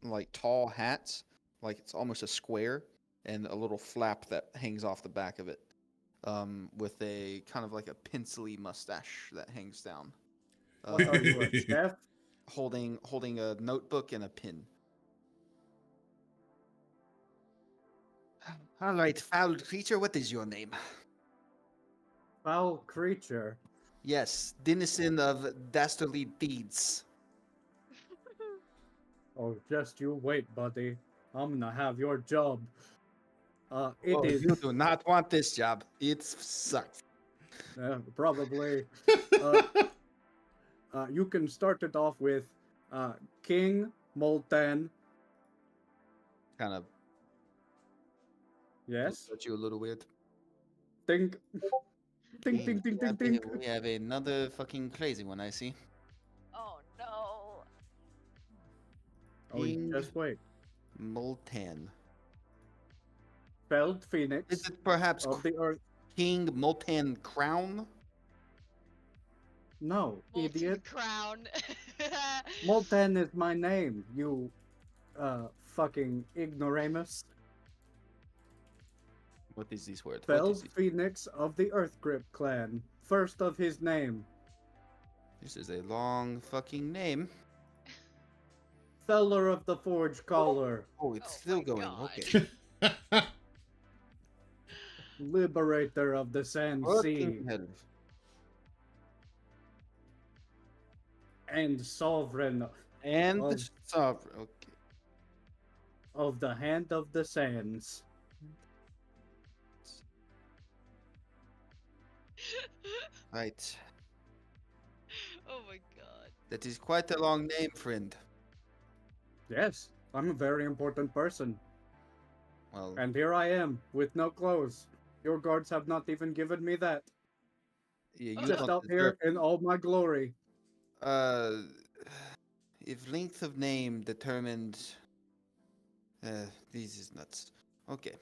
Speaker 6: like tall hat, like it's almost a square, and a little flap that hangs off the back of it, with a kind of like a pencily mustache that hangs down.
Speaker 5: What are you, a chef?
Speaker 6: Holding a notebook and a pen. All right, foul creature, what is your name?
Speaker 5: Foul creature.
Speaker 6: Yes, denizen of dastardly deeds.
Speaker 5: Oh, just you wait, buddy. I'm gonna have your job. It
Speaker 6: Oh,
Speaker 5: is
Speaker 6: you do not want this job. It sucks.
Speaker 5: probably. You can start it off with King Molten.
Speaker 6: Kind of
Speaker 5: Yes.
Speaker 6: looks at you a little weird.
Speaker 5: Think. Think,
Speaker 6: Okay,
Speaker 5: think, think, think, think.
Speaker 6: we have another fucking crazy one, I see.
Speaker 4: Oh no.
Speaker 5: Oh,
Speaker 6: King
Speaker 5: just wait.
Speaker 6: Molten.
Speaker 5: Felled Phoenix
Speaker 6: Is it perhaps
Speaker 5: of the Earth.
Speaker 6: King Molten Crown?
Speaker 5: No,
Speaker 4: Molten
Speaker 5: idiot.
Speaker 4: crown.
Speaker 5: Molten is my name, you fucking ignoramus.
Speaker 6: What is this word? What
Speaker 5: Felled
Speaker 6: is it?
Speaker 5: Phoenix of the Earth Grip clan. First of his name.
Speaker 6: This is a long fucking name.
Speaker 5: Feller of the Forge Collar.
Speaker 6: Oh, it's
Speaker 4: Oh
Speaker 6: still
Speaker 4: my
Speaker 6: going.
Speaker 4: God.
Speaker 6: Okay.
Speaker 5: Liberator of the Sand Sea.
Speaker 6: Fucking hell.
Speaker 5: And Sovereign
Speaker 6: And
Speaker 5: Of-
Speaker 6: sovereign. Okay.
Speaker 5: of the Hand of the Sands.
Speaker 6: Right.
Speaker 4: Oh my god.
Speaker 6: That is quite a long name, friend.
Speaker 5: Yes, I'm a very important person.
Speaker 6: Well,
Speaker 5: And here I am, with no clothes. Your guards have not even given me that.
Speaker 6: yeah, you
Speaker 5: Just
Speaker 6: don't
Speaker 5: out
Speaker 6: deserve.
Speaker 5: here in all my glory.
Speaker 6: If length of name determined. This is nuts. Okay.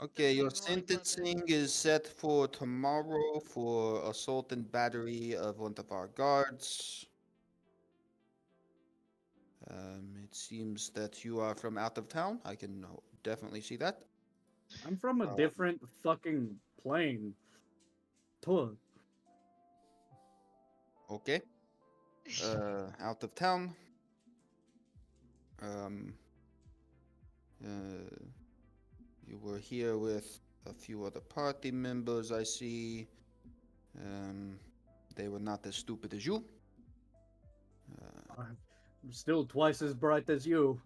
Speaker 6: Okay, your
Speaker 4: Doesn't even like Sunday.
Speaker 6: sentencing is set for tomorrow for assault and battery of one of our guards. It seems that you are from out of town. I can definitely see that.
Speaker 5: I'm from a different fucking plane. Tuh.
Speaker 6: Okay. Out of town. Um. You were here with a few other party members, I see. They were not as stupid as you.
Speaker 5: I'm still twice as bright as you.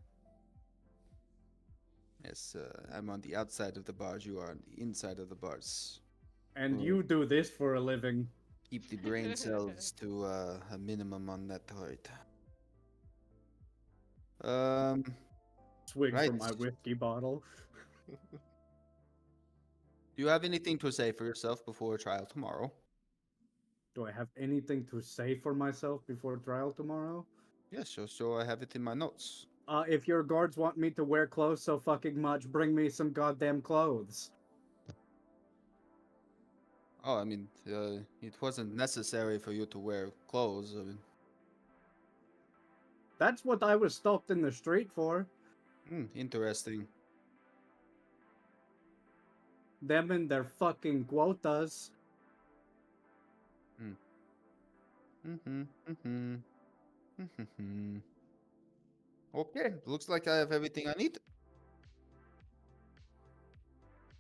Speaker 6: Yes, I'm on the outside of the bars. You are on the inside of the bars.
Speaker 5: And
Speaker 6: Oh.
Speaker 5: you do this for a living.
Speaker 6: Keep the brain cells to a minimum on that turret.
Speaker 5: Swig
Speaker 6: Right.
Speaker 5: from my whiskey bottle.
Speaker 6: Do you have anything to say for yourself before trial tomorrow?
Speaker 5: Do I have anything to say for myself before trial tomorrow?
Speaker 6: Yes, so I have it in my notes.
Speaker 5: If your guards want me to wear clothes so fucking much, bring me some goddamn clothes.
Speaker 6: Oh, I mean, it wasn't necessary for you to wear clothes. I mean,
Speaker 5: That's what I was stopped in the street for.
Speaker 6: interesting.
Speaker 5: Them and their fucking quotas.
Speaker 6: Okay, looks like I have everything I need.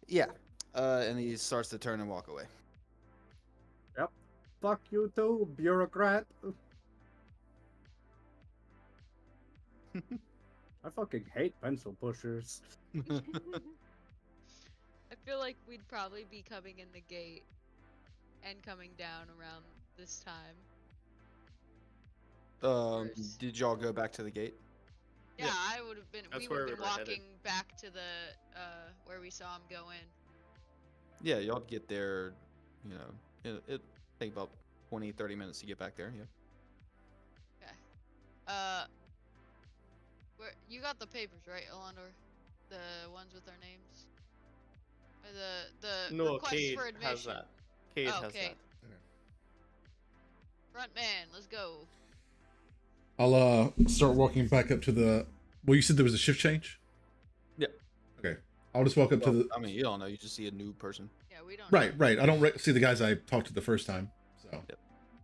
Speaker 6: Yeah. And he starts to turn and walk away.
Speaker 5: Yep. Fuck you too, bureaucrat. I fucking hate pencil pushers.
Speaker 4: I feel like we'd probably be coming in the gate and coming down around this time. First.
Speaker 6: Did y'all go back to the gate?
Speaker 4: Yeah, I would have been.
Speaker 2: That's
Speaker 4: We would
Speaker 2: where
Speaker 4: have been
Speaker 2: we were headed.
Speaker 4: walking back to the where we saw him go in.
Speaker 6: Yeah, y'all get there, you know, it take about 20, 30 minutes to get back there, yeah.
Speaker 4: Okay. Where you got the papers right, Alondor? The ones with our names. Or the
Speaker 2: No,
Speaker 4: request
Speaker 2: Cade
Speaker 4: for admission.
Speaker 2: has that. Cade
Speaker 4: Oh,
Speaker 2: has
Speaker 4: okay.
Speaker 2: that.
Speaker 4: Front man, let's go.
Speaker 3: I'll start walking back up to the. Well, you said there was a shift change.
Speaker 6: Yeah.
Speaker 3: Okay. I'll just walk up to the.
Speaker 6: I mean, you don't know, you just see a new person.
Speaker 4: Yeah, we don't.
Speaker 3: Right,
Speaker 4: know.
Speaker 3: right. I don't see the guys I talked to the first time. So.
Speaker 6: Yep.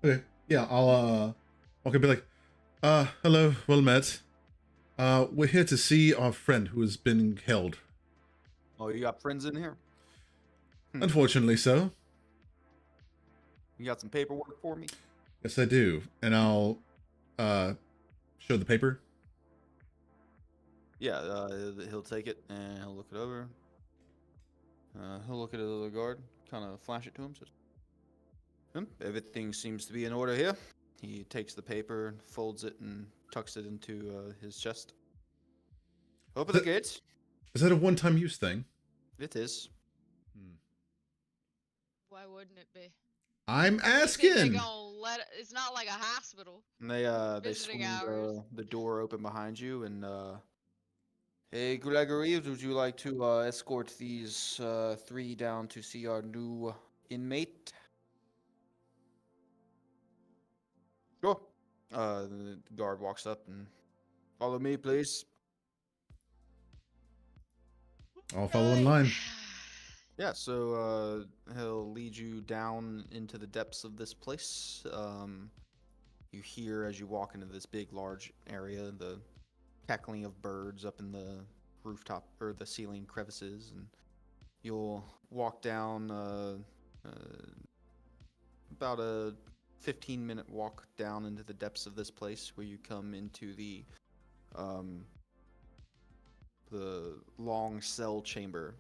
Speaker 3: Okay. Yeah, I'll walk up and be like, hello, well met. We're here to see our friend who has been held.
Speaker 6: Oh, you got friends in here?
Speaker 3: Unfortunately, so.
Speaker 6: You got some paperwork for me?
Speaker 3: Yes, I do, and I'll show the paper.
Speaker 6: Yeah, he'll take it and he'll look it over. He'll look at the other guard, kind of flash it to him. Says, everything seems to be in order here. He takes the paper, folds it, and tucks it into his chest. Open the gates.
Speaker 3: Is that a one-time use thing?
Speaker 6: It is.
Speaker 4: Why wouldn't it be?
Speaker 3: I'm
Speaker 4: You think they
Speaker 3: asking.
Speaker 4: gonna let it's not like a hospital.
Speaker 6: And they
Speaker 4: Visiting
Speaker 6: swing
Speaker 4: hours.
Speaker 6: the door open behind you and hey Gregory, would you like to escort these 3 down to see our new inmate? Sure. The guard walks up and follow me, please.
Speaker 3: I'll follow in line.
Speaker 6: Yeah, so he'll lead you down into the depths of this place. You hear as you walk into this big, large area the cackling of birds up in the rooftop or the ceiling crevices, and you'll walk down about a 15-minute walk down into the depths of this place, where you come into the long cell chamber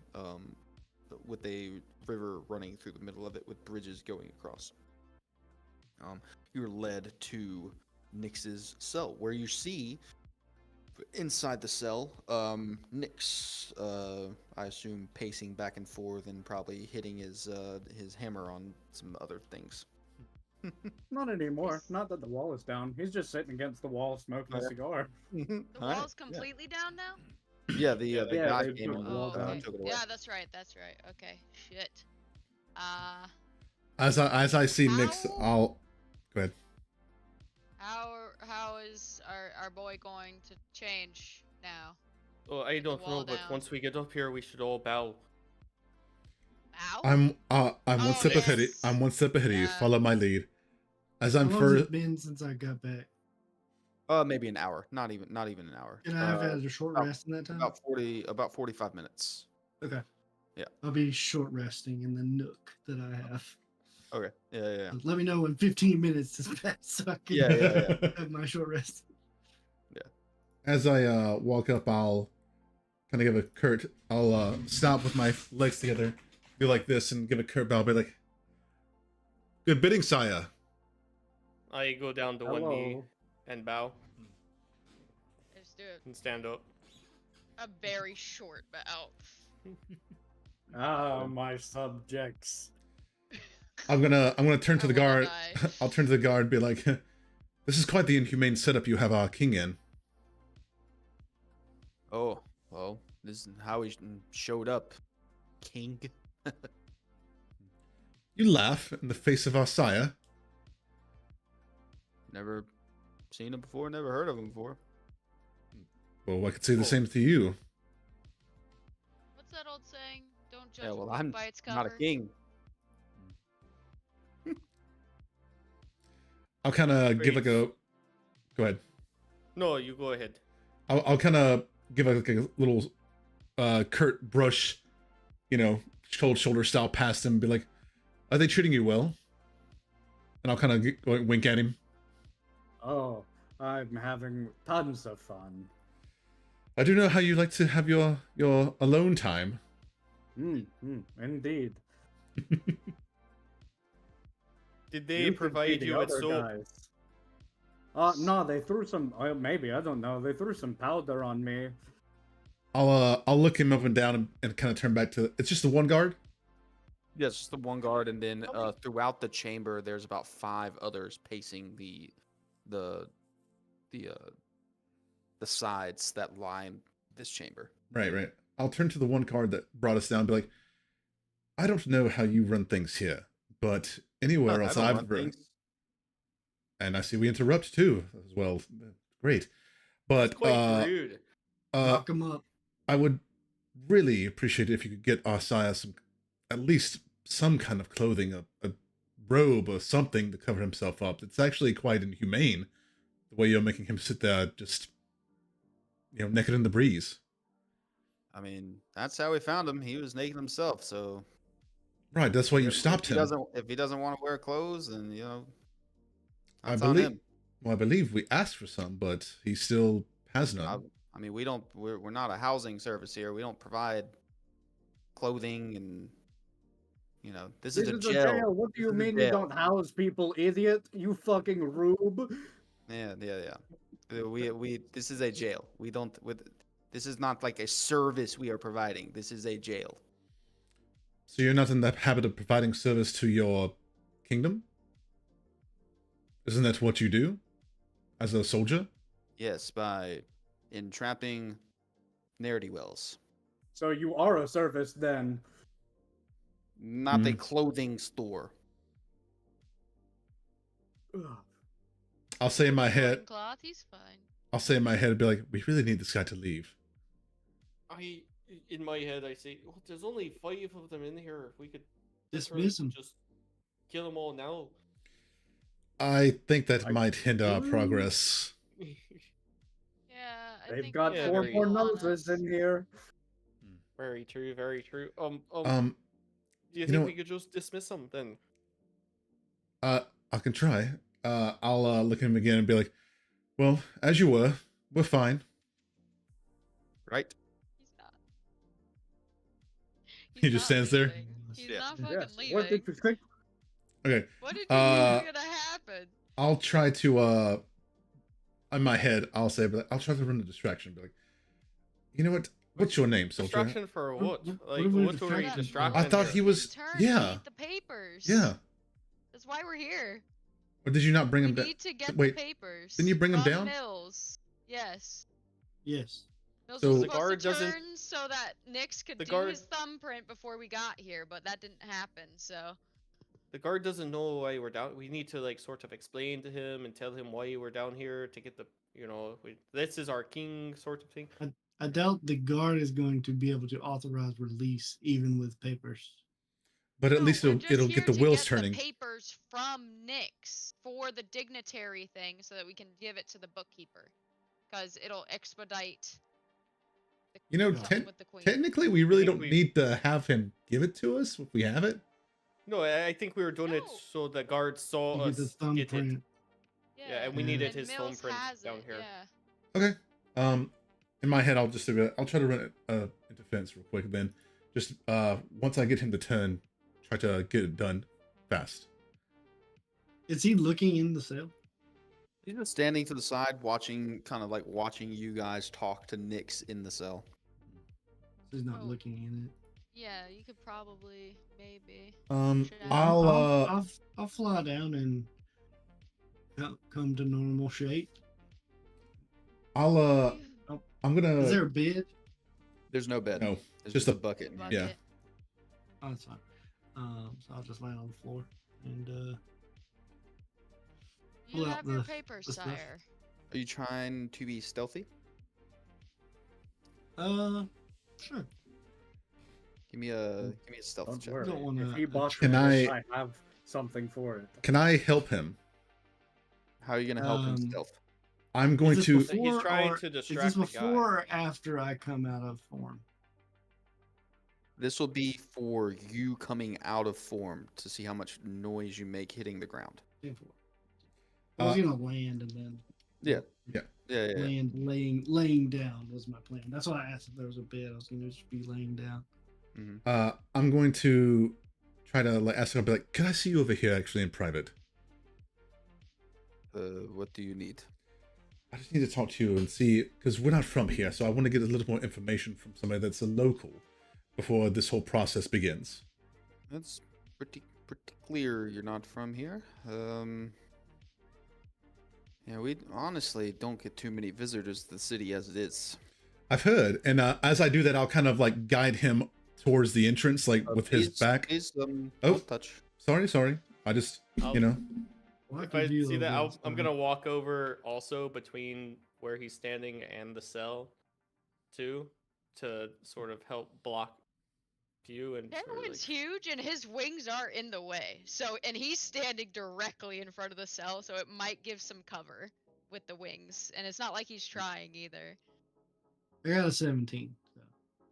Speaker 6: with a river running through the middle of it with bridges going across. You're led to Nyx's cell, where you see inside the cell Nyx, I assume, pacing back and forth and probably hitting his hammer on some other things.
Speaker 5: Not anymore. Not that the wall is down. He's just sitting against the wall smoking a cigar.
Speaker 4: The wall's completely down now?
Speaker 6: Yeah, the guy
Speaker 5: they
Speaker 6: came
Speaker 5: took
Speaker 6: and
Speaker 5: the wall down.
Speaker 6: took it away.
Speaker 4: Yeah, that's right. Okay, shit.
Speaker 3: As I see Nyx,
Speaker 4: How-
Speaker 3: I'll go ahead.
Speaker 4: How is our boy going to change now?
Speaker 2: Oh, I don't know,
Speaker 4: wall
Speaker 2: but
Speaker 4: down.
Speaker 2: once we get up here, we should all bow.
Speaker 4: Ow?
Speaker 3: I'm one
Speaker 4: Oh,
Speaker 3: step ahead.
Speaker 4: yes.
Speaker 3: I'm one step ahead of you.
Speaker 4: Yeah.
Speaker 3: Follow my lead. As
Speaker 7: How
Speaker 3: I'm
Speaker 7: long has
Speaker 3: first.
Speaker 7: it been since I got back?
Speaker 6: Maybe an hour. Not even an hour.
Speaker 7: Can I have had a short
Speaker 6: about-
Speaker 7: rest in that time?
Speaker 6: About 45 minutes.
Speaker 7: Okay.
Speaker 6: Yeah.
Speaker 7: I'll be short resting in the nook that I have.
Speaker 6: Okay. Yeah.
Speaker 7: Let me know when 15 minutes is passed so I can
Speaker 6: Yeah.
Speaker 7: have my short rest.
Speaker 3: As I walk up, I'll kind of give a curt. I'll stop with my legs together, do like this, and give a curt bow. I'll be like, "Good bidding, sire."
Speaker 2: I go down to one knee
Speaker 5: Hello.
Speaker 2: and bow
Speaker 4: Let's do it.
Speaker 2: and stand up.
Speaker 4: A very short bow.
Speaker 5: Ah, my subjects.
Speaker 3: I'm gonna turn to
Speaker 4: I
Speaker 3: the
Speaker 4: wanna
Speaker 3: guard.
Speaker 4: die.
Speaker 3: I'll turn to the guard and be like, "This is quite the inhumane setup you have our king in."
Speaker 6: Oh, well, this is how he showed up. King.
Speaker 3: You laugh in the face of our sire.
Speaker 6: Never seen him before, never heard of him before.
Speaker 3: Well, I could say the same to you.
Speaker 4: What's that old saying? Don't judge
Speaker 6: Yeah,
Speaker 4: a
Speaker 6: well,
Speaker 4: book
Speaker 6: I'm
Speaker 4: by its cover.
Speaker 6: not a king.
Speaker 3: I'll kind of give like a. Go ahead.
Speaker 2: No, you go ahead.
Speaker 3: I'll kind of give like a little curt brush, cold shoulder style past him and be like, "Are they treating you well?" And I'll kind of wink at him.
Speaker 5: Oh, I'm having tons of fun.
Speaker 3: I do know how you like to have your alone time.
Speaker 5: Indeed.
Speaker 2: Did they
Speaker 5: You should
Speaker 2: provide
Speaker 5: see
Speaker 2: you
Speaker 5: the
Speaker 2: with
Speaker 5: other
Speaker 2: soap?
Speaker 5: guys. No, they threw some. Maybe, I don't know. They threw some powder on me.
Speaker 3: I'll look him up and down and kind of turn back to. It's just the one guard.
Speaker 6: Yeah, it's just the one guard, and then throughout the chamber, there's about 5 others pacing the sides that line this chamber.
Speaker 3: Right. I'll turn to the one guard that brought us down and be like, I don't know how you run things here, but anywhere else I've run. And I see we interrupt too as well. Great. But
Speaker 2: Quite rude.
Speaker 7: Lock him up.
Speaker 3: I would really appreciate it if you could get Arsiah at least some kind of clothing, a robe or something to cover himself up. It's actually quite inhumane the way you're making him sit there just naked in the breeze.
Speaker 6: I mean, that's how we found him. He was naked himself, so.
Speaker 3: Right, that's why you stopped him.
Speaker 6: If he doesn't want to wear clothes, then that's
Speaker 3: I
Speaker 6: on
Speaker 3: believe.
Speaker 6: him.
Speaker 3: Well, I believe we asked for some, but he still has none.
Speaker 6: I mean, we're not a housing service here. We don't provide clothing and this is a jail.
Speaker 5: What do you mean you don't house people, idiot? You fucking rube.
Speaker 6: Yeah. We this is a jail. This is not like a service we are providing. This is a jail.
Speaker 3: So you're not in the habit of providing service to your kingdom? Isn't that what you do as a soldier?
Speaker 6: Yes, by entrapping ne'er-do-wells.
Speaker 5: So you are a service then.
Speaker 6: Not a clothing store.
Speaker 3: I'll say in my head.
Speaker 4: Cloth, he's fine.
Speaker 3: I'll say in my head, be like, we really need this guy to leave.
Speaker 2: In my head, I say, well, there's only 5 of them in here. If we could
Speaker 7: dismiss them,
Speaker 2: just kill them all now.
Speaker 3: I think that might hinder our progress.
Speaker 4: Yeah,
Speaker 5: they've got 4 more noses in here.
Speaker 2: Very true. Very true. Do you think we could just dismiss them then?
Speaker 3: I can try. I'll look at him again and be like, well, as you were, we're fine.
Speaker 6: Right?
Speaker 4: He's not.
Speaker 3: He just stands there.
Speaker 4: He's not fucking leaving.
Speaker 5: What did you think?
Speaker 3: Okay.
Speaker 4: What did you think was gonna happen?
Speaker 3: I'll try to in my head, I'll say, but I'll try to run a distraction. Be like, you know what? What's your name, soldier?
Speaker 2: Distraction for what? Like,
Speaker 7: what
Speaker 2: what were you distracted?
Speaker 3: I thought he was. Yeah.
Speaker 4: The papers.
Speaker 3: Yeah.
Speaker 4: That's why we're here.
Speaker 3: Or did you not bring him down?
Speaker 4: We need to get
Speaker 3: Wait,
Speaker 4: the papers.
Speaker 3: didn't you bring him down?
Speaker 4: Mills. Yes.
Speaker 7: Yes.
Speaker 4: Mills
Speaker 3: So
Speaker 4: was
Speaker 3: the
Speaker 4: supposed
Speaker 2: guard
Speaker 4: to
Speaker 2: doesn't-
Speaker 4: turn so that Nyx could
Speaker 2: the
Speaker 4: do
Speaker 2: guard-
Speaker 4: his thumbprint before we got here, but that didn't happen. So
Speaker 2: The guard doesn't know why we're down. We need to like sort of explain to him and tell him why we're down here to get the this is our king sort of thing.
Speaker 7: I doubt the guard is going to be able to authorize release even with papers.
Speaker 3: But at
Speaker 4: No,
Speaker 3: least
Speaker 4: we're
Speaker 3: it'll
Speaker 4: just
Speaker 3: get
Speaker 4: here
Speaker 3: the
Speaker 4: to
Speaker 3: wheels
Speaker 4: get
Speaker 3: turning.
Speaker 4: The papers from Nyx for the dignitary thing, so that we can give it to the bookkeeper, because it'll expedite. Something with the queen.
Speaker 3: Technically, we really
Speaker 2: think
Speaker 3: don't
Speaker 2: we-
Speaker 3: need to have him give it to us if we have it.
Speaker 2: No, I think we were doing it
Speaker 4: No.
Speaker 2: so the guard saw
Speaker 7: You
Speaker 2: us
Speaker 7: get the
Speaker 2: get it.
Speaker 7: thumbprint.
Speaker 2: Yeah, and we
Speaker 7: Yeah.
Speaker 2: needed
Speaker 4: And
Speaker 2: his
Speaker 4: Mills
Speaker 2: thumbprint
Speaker 4: has
Speaker 2: down
Speaker 4: it,
Speaker 2: here.
Speaker 4: Yeah.
Speaker 3: Okay. In my head, I'll just I'll try to run a defense real quick. Then, just once I get him to turn, try to get it done fast.
Speaker 7: Is he looking in the cell?
Speaker 6: He's just standing to the side, watching you guys talk to Nyx in the cell.
Speaker 7: He's not
Speaker 4: Oh.
Speaker 7: looking in it.
Speaker 4: Yeah, you could probably, maybe.
Speaker 3: I'll
Speaker 7: fly down and come to normal shape. I'm gonna.
Speaker 6: Is
Speaker 7: there a bed?
Speaker 6: There's no bed.
Speaker 3: No,
Speaker 6: There's
Speaker 3: just
Speaker 6: just
Speaker 3: a
Speaker 6: a bucket.
Speaker 3: Yeah.
Speaker 7: Oh, that's fine. So I'll just land on the floor and
Speaker 4: You
Speaker 7: pull out
Speaker 4: have your
Speaker 7: the
Speaker 4: papers,
Speaker 7: stuff.
Speaker 4: sire.
Speaker 6: Are you trying to be stealthy?
Speaker 7: Sure.
Speaker 6: Give me a stealth
Speaker 5: Don't
Speaker 6: check.
Speaker 5: worry.
Speaker 7: Don't wanna
Speaker 5: If he botches
Speaker 3: Can
Speaker 5: it,
Speaker 3: I-
Speaker 5: I have something for it.
Speaker 3: Can I help him?
Speaker 6: How are you gonna help him stealth?
Speaker 3: I'm going
Speaker 7: Is
Speaker 3: to.
Speaker 7: this before
Speaker 2: He's trying
Speaker 7: or-
Speaker 2: to
Speaker 7: Is
Speaker 2: distract
Speaker 7: this
Speaker 2: the
Speaker 7: before
Speaker 2: guy.
Speaker 7: or after I come out of form?
Speaker 6: This will be for you coming out of form to see how much noise you make hitting the ground.
Speaker 7: Before. I was gonna land and then
Speaker 6: Yeah.
Speaker 3: Yeah.
Speaker 7: land laying down was my plan. That's why I asked if there was a bed. I was gonna just be laying down.
Speaker 3: I'm going to try to like ask him. Be like, can I see you over here, actually, in private?
Speaker 6: What do you need?
Speaker 3: I just need to talk to you and see, because we're not from here, so I want to get a little more information from somebody that's a local before this whole process begins.
Speaker 6: That's pretty clear you're not from here. Yeah, we honestly don't get too many visitors to the city as it is.
Speaker 3: I've heard, and as I do that, I'll kind of like guide him towards the entrance, like with his back.
Speaker 6: Please,
Speaker 3: Oh.
Speaker 6: don't touch.
Speaker 3: Sorry. I just, you know.
Speaker 7: Well,
Speaker 2: If
Speaker 7: can
Speaker 2: I
Speaker 7: do
Speaker 2: see
Speaker 7: those
Speaker 2: that,
Speaker 7: ones,
Speaker 2: I'm
Speaker 7: but-
Speaker 2: gonna walk over also between where he's standing and the cell, too, to sort of help block view and. sort of,
Speaker 4: Everyone's
Speaker 2: like-
Speaker 4: huge and his wings are in the way. So, and he's standing directly in front of the cell, so it might give some cover with the wings. And it's not like he's trying either.
Speaker 7: I got a 17. So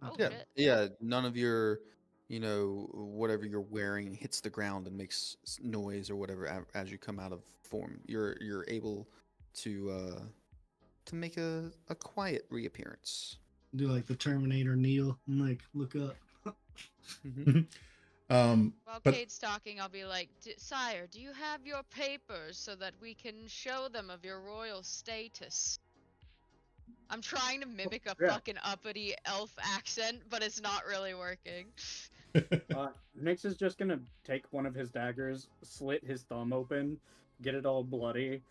Speaker 7: not
Speaker 4: Oh,
Speaker 7: bad.
Speaker 4: shit.
Speaker 6: Yeah, none of your, whatever you're wearing hits the ground and makes noise or whatever as you come out of form. You're able to make a quiet reappearance.
Speaker 7: Do like the Terminator kneel and like look up.
Speaker 4: While
Speaker 3: But
Speaker 4: Cade's talking, I'll be like, Sire, do you have your papers so that we can show them of your royal status? I'm trying to mimic a
Speaker 5: yeah.
Speaker 4: fucking uppity elf accent, but it's not really working.
Speaker 5: Nyx is just gonna take one of his daggers, slit his thumb open, get it all bloody,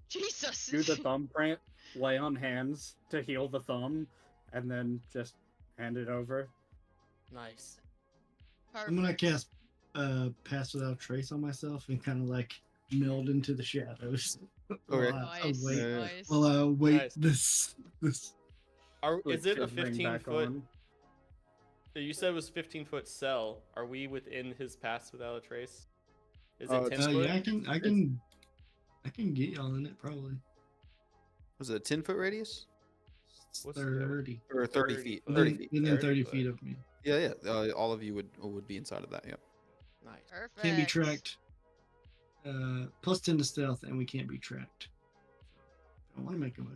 Speaker 4: Jesus!
Speaker 5: do the thumbprint, lay on hands to heal the thumb, and then just hand it over.
Speaker 2: Nice.
Speaker 7: I'm gonna
Speaker 4: Perfect.
Speaker 7: cast Pass Without Trace on myself and kind of like meld into the shadows.
Speaker 6: Okay.
Speaker 4: Nice, nice.
Speaker 7: While I wait
Speaker 2: Nice.
Speaker 7: this.
Speaker 2: Is it a
Speaker 5: Flick his ring
Speaker 2: 15
Speaker 5: back
Speaker 2: foot?
Speaker 5: on.
Speaker 2: You said it was 15-foot cell. Are we within his pass without a trace? Is
Speaker 6: Oh,
Speaker 2: it 10
Speaker 6: it's-
Speaker 2: foot?
Speaker 7: Yeah, I can get y'all in it probably.
Speaker 6: Was it a 10-foot radius?
Speaker 2: What's the-
Speaker 7: 30.
Speaker 6: Or 30
Speaker 2: 30
Speaker 6: feet?
Speaker 2: foot.
Speaker 6: 30 feet.
Speaker 7: Within
Speaker 2: 30
Speaker 7: 30
Speaker 2: foot.
Speaker 7: feet of me.
Speaker 6: Yeah. All of you would be inside of that. Yeah.
Speaker 2: Nice.
Speaker 4: Perfect.
Speaker 7: Can't be tracked. Plus 10 to stealth, and we can't be tracked. I want to make a move.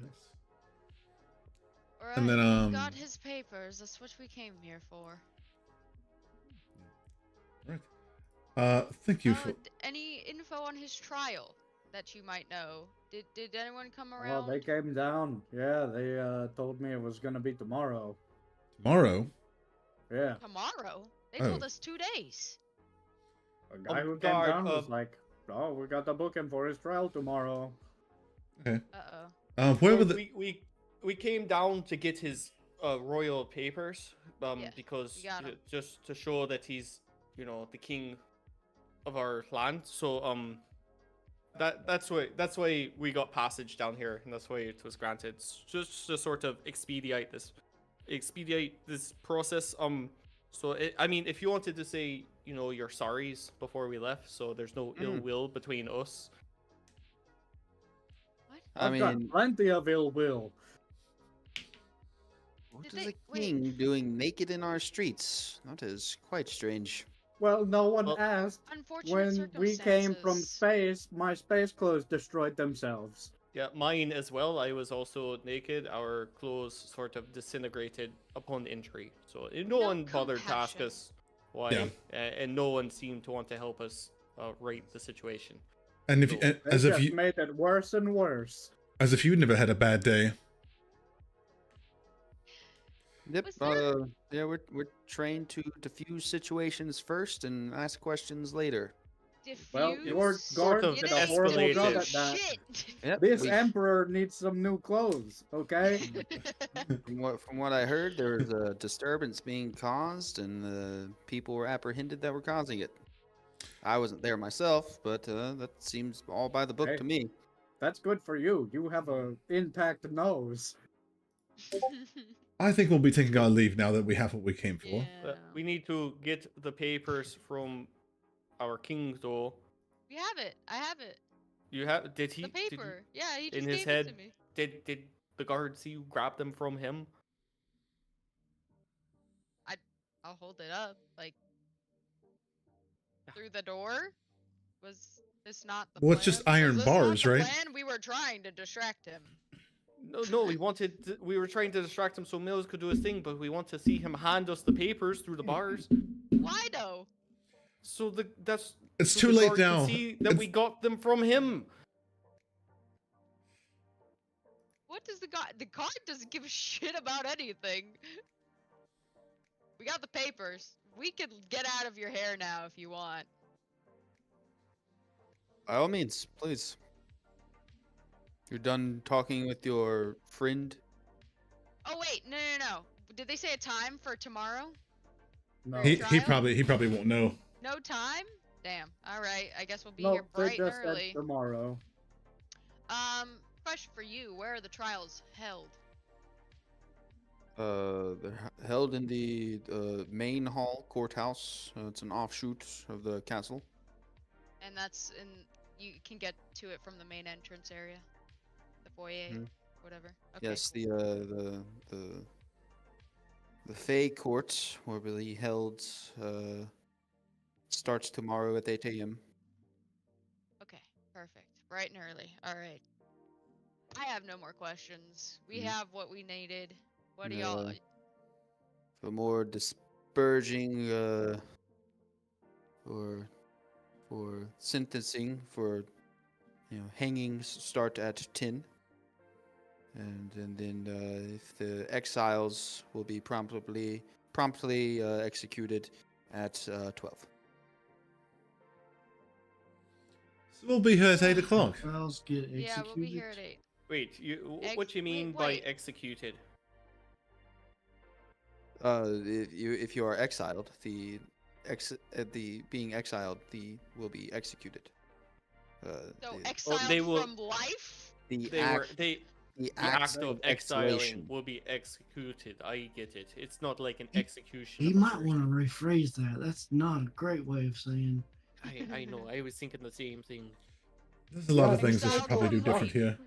Speaker 4: Alright,
Speaker 3: And then,
Speaker 4: we got his papers. That's what we came here for.
Speaker 3: Thank you for.
Speaker 4: Any info on his trial that you might know? Did anyone come
Speaker 5: Oh,
Speaker 4: around?
Speaker 5: they came down. Yeah, they told me it was gonna be tomorrow.
Speaker 3: Tomorrow.
Speaker 5: Yeah.
Speaker 4: Tomorrow? They
Speaker 3: Oh.
Speaker 4: told us 2 days.
Speaker 5: A guy who came
Speaker 2: guard,
Speaker 5: down was like, "Oh, we got the booking for his trial tomorrow."
Speaker 4: Uh-oh.
Speaker 3: Where were the?
Speaker 2: We came down to get his royal papers
Speaker 4: Yeah,
Speaker 2: because
Speaker 4: we got 'em.
Speaker 2: just to show that he's the king of our land. So that's why we got passage down here, and that's why it was granted. It's just to sort of expedite this process. So I mean, if you wanted to say your sorries before we left, so there's no ill will between us.
Speaker 4: What?
Speaker 5: I've got plenty of ill will.
Speaker 6: What
Speaker 4: Did
Speaker 6: is
Speaker 4: they-
Speaker 6: a king doing naked in our streets? That is quite strange.
Speaker 5: Well, no one
Speaker 2: Well,
Speaker 5: asked.
Speaker 4: Unfortunate
Speaker 5: When we came from
Speaker 4: circumstances.
Speaker 5: space, my space clothes destroyed themselves.
Speaker 2: Yeah, mine as well. I was also naked. Our clothes sort of disintegrated upon injury. So no
Speaker 4: No
Speaker 2: one bothered to ask
Speaker 4: compassion.
Speaker 2: us why,
Speaker 3: Yeah.
Speaker 2: and no one seemed to want to help us right the situation.
Speaker 3: And if you,
Speaker 2: They
Speaker 3: and
Speaker 5: They
Speaker 3: as if
Speaker 5: just
Speaker 3: you,
Speaker 5: made it worse and worse.
Speaker 3: as if you never had a bad day.
Speaker 6: Yep.
Speaker 4: Was there-
Speaker 6: Yeah, we're trained to diffuse situations first and ask questions later.
Speaker 5: Well, your
Speaker 4: Diffuse.
Speaker 2: Sort
Speaker 5: guard
Speaker 2: of
Speaker 5: did a horrible job at
Speaker 2: escalated.
Speaker 5: that.
Speaker 4: Shit.
Speaker 6: Yep,
Speaker 5: This
Speaker 6: we-
Speaker 5: emperor needs some new clothes, okay?
Speaker 6: from what I heard, there was a disturbance being caused, and the people were apprehended that were causing it. I wasn't there myself, but that seems all by the book
Speaker 5: Hey.
Speaker 6: to me.
Speaker 5: That's good for you. You have a intact nose.
Speaker 3: I think we'll be taking our leave now that we have what we came for.
Speaker 4: Yeah.
Speaker 2: We need to get the papers from our king, though.
Speaker 4: We have it. I have it.
Speaker 2: You have? Did he?
Speaker 4: The
Speaker 2: did
Speaker 4: paper. Yeah, he
Speaker 2: in
Speaker 4: just
Speaker 2: his
Speaker 4: gave
Speaker 2: head?
Speaker 4: it to me.
Speaker 2: Did the guard see you grab them from him?
Speaker 4: I'll hold it up. Like through the door? Was this not the
Speaker 3: Well,
Speaker 4: plan?
Speaker 3: it's just
Speaker 4: Was
Speaker 3: iron
Speaker 4: this
Speaker 3: bars,
Speaker 4: not the
Speaker 3: right?
Speaker 4: Plan? We were trying to distract him.
Speaker 2: No, we were trying to distract him so Mills could do his thing, but we want to see him hand us the papers through the bars.
Speaker 4: Why though?
Speaker 2: So that's
Speaker 3: It's
Speaker 2: so
Speaker 3: too
Speaker 2: the
Speaker 3: late
Speaker 2: guard can
Speaker 3: now.
Speaker 2: See that
Speaker 3: It's-
Speaker 2: we got them from him.
Speaker 4: What does the guard? The guard doesn't give a shit about anything. We got the papers. We can get out of your hair now if you want.
Speaker 6: By all means, please. You're done talking with your friend?
Speaker 4: Oh wait, no. Did they say a time for tomorrow?
Speaker 5: No,
Speaker 3: He
Speaker 4: Trial?
Speaker 3: probably won't know.
Speaker 4: No time? Damn. All right. I guess we'll be
Speaker 5: no,
Speaker 4: here
Speaker 5: they
Speaker 4: bright and
Speaker 5: just said
Speaker 4: early.
Speaker 5: tomorrow.
Speaker 4: Question for you: where are the trials held?
Speaker 6: They're held in the main hall courthouse. It's an offshoot of the castle.
Speaker 4: And that's in. You can get to it from the main entrance area, the foyer,
Speaker 6: Mhm.
Speaker 4: whatever. Okay,
Speaker 6: Yes,
Speaker 4: cool.
Speaker 6: the Fey court will be held. Starts tomorrow at 8 a.m.
Speaker 4: Okay, perfect. Bright and early. All right. I have no more questions. We
Speaker 6: Mhm.
Speaker 4: have what we needed. What do y'all?
Speaker 6: For more disperging for sentencing for hangings start at 10, and then if the exiles will be promptly executed at 12.
Speaker 3: So we'll be here at 8 o'clock.
Speaker 7: Trials get executed.
Speaker 4: Yeah, we'll be here at 8.
Speaker 2: Wait, what you mean by
Speaker 4: wait.
Speaker 2: executed?
Speaker 6: If you are exiled, the being exiled will be executed.
Speaker 4: So
Speaker 6: The-
Speaker 4: exiled
Speaker 2: they will-
Speaker 4: from life?
Speaker 6: the
Speaker 2: They
Speaker 6: act,
Speaker 2: were they.
Speaker 6: the
Speaker 2: The
Speaker 6: act
Speaker 2: act of
Speaker 6: exhalation.
Speaker 2: exiling will be executed. I get it. It's not like an execution.
Speaker 7: He
Speaker 2: of a
Speaker 7: might
Speaker 2: person.
Speaker 7: want to rephrase that. That's not a great way of saying.
Speaker 2: I know. I was thinking the same thing.
Speaker 3: There's a lot of
Speaker 5: Yeah,
Speaker 3: things I should probably do different here.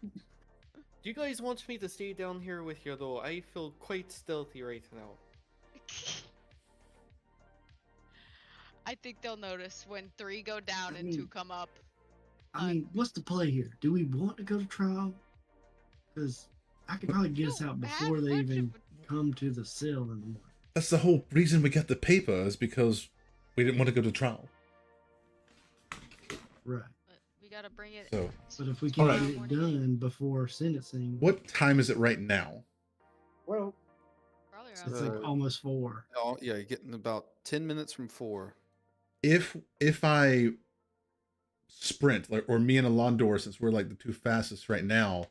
Speaker 2: Do you guys want me to stay down here with you though? I feel quite stealthy right now.
Speaker 4: I think they'll notice when 3 go down
Speaker 7: I
Speaker 4: and 2
Speaker 7: mean-
Speaker 4: come up.
Speaker 7: I mean, what's the play here? Do we want to go to trial? Because I could probably get us
Speaker 4: No,
Speaker 7: out
Speaker 4: bad
Speaker 7: before they even
Speaker 4: friendship with-
Speaker 7: come to the cell in the morning.
Speaker 3: That's the whole reason we got the paper, is because we didn't want to go to trial.
Speaker 7: Right.
Speaker 4: But we gotta bring it.
Speaker 3: So,
Speaker 7: But if we
Speaker 3: All
Speaker 7: can't
Speaker 3: right.
Speaker 7: get it done before sentencing,
Speaker 3: what time is it right now?
Speaker 5: Well,
Speaker 4: Probably
Speaker 7: it's
Speaker 4: around.
Speaker 7: like almost 4.
Speaker 6: Oh, yeah, you're getting about 10 minutes from 4.
Speaker 3: If I sprint, like, or me and Alondor, since we're like the two fastest right now,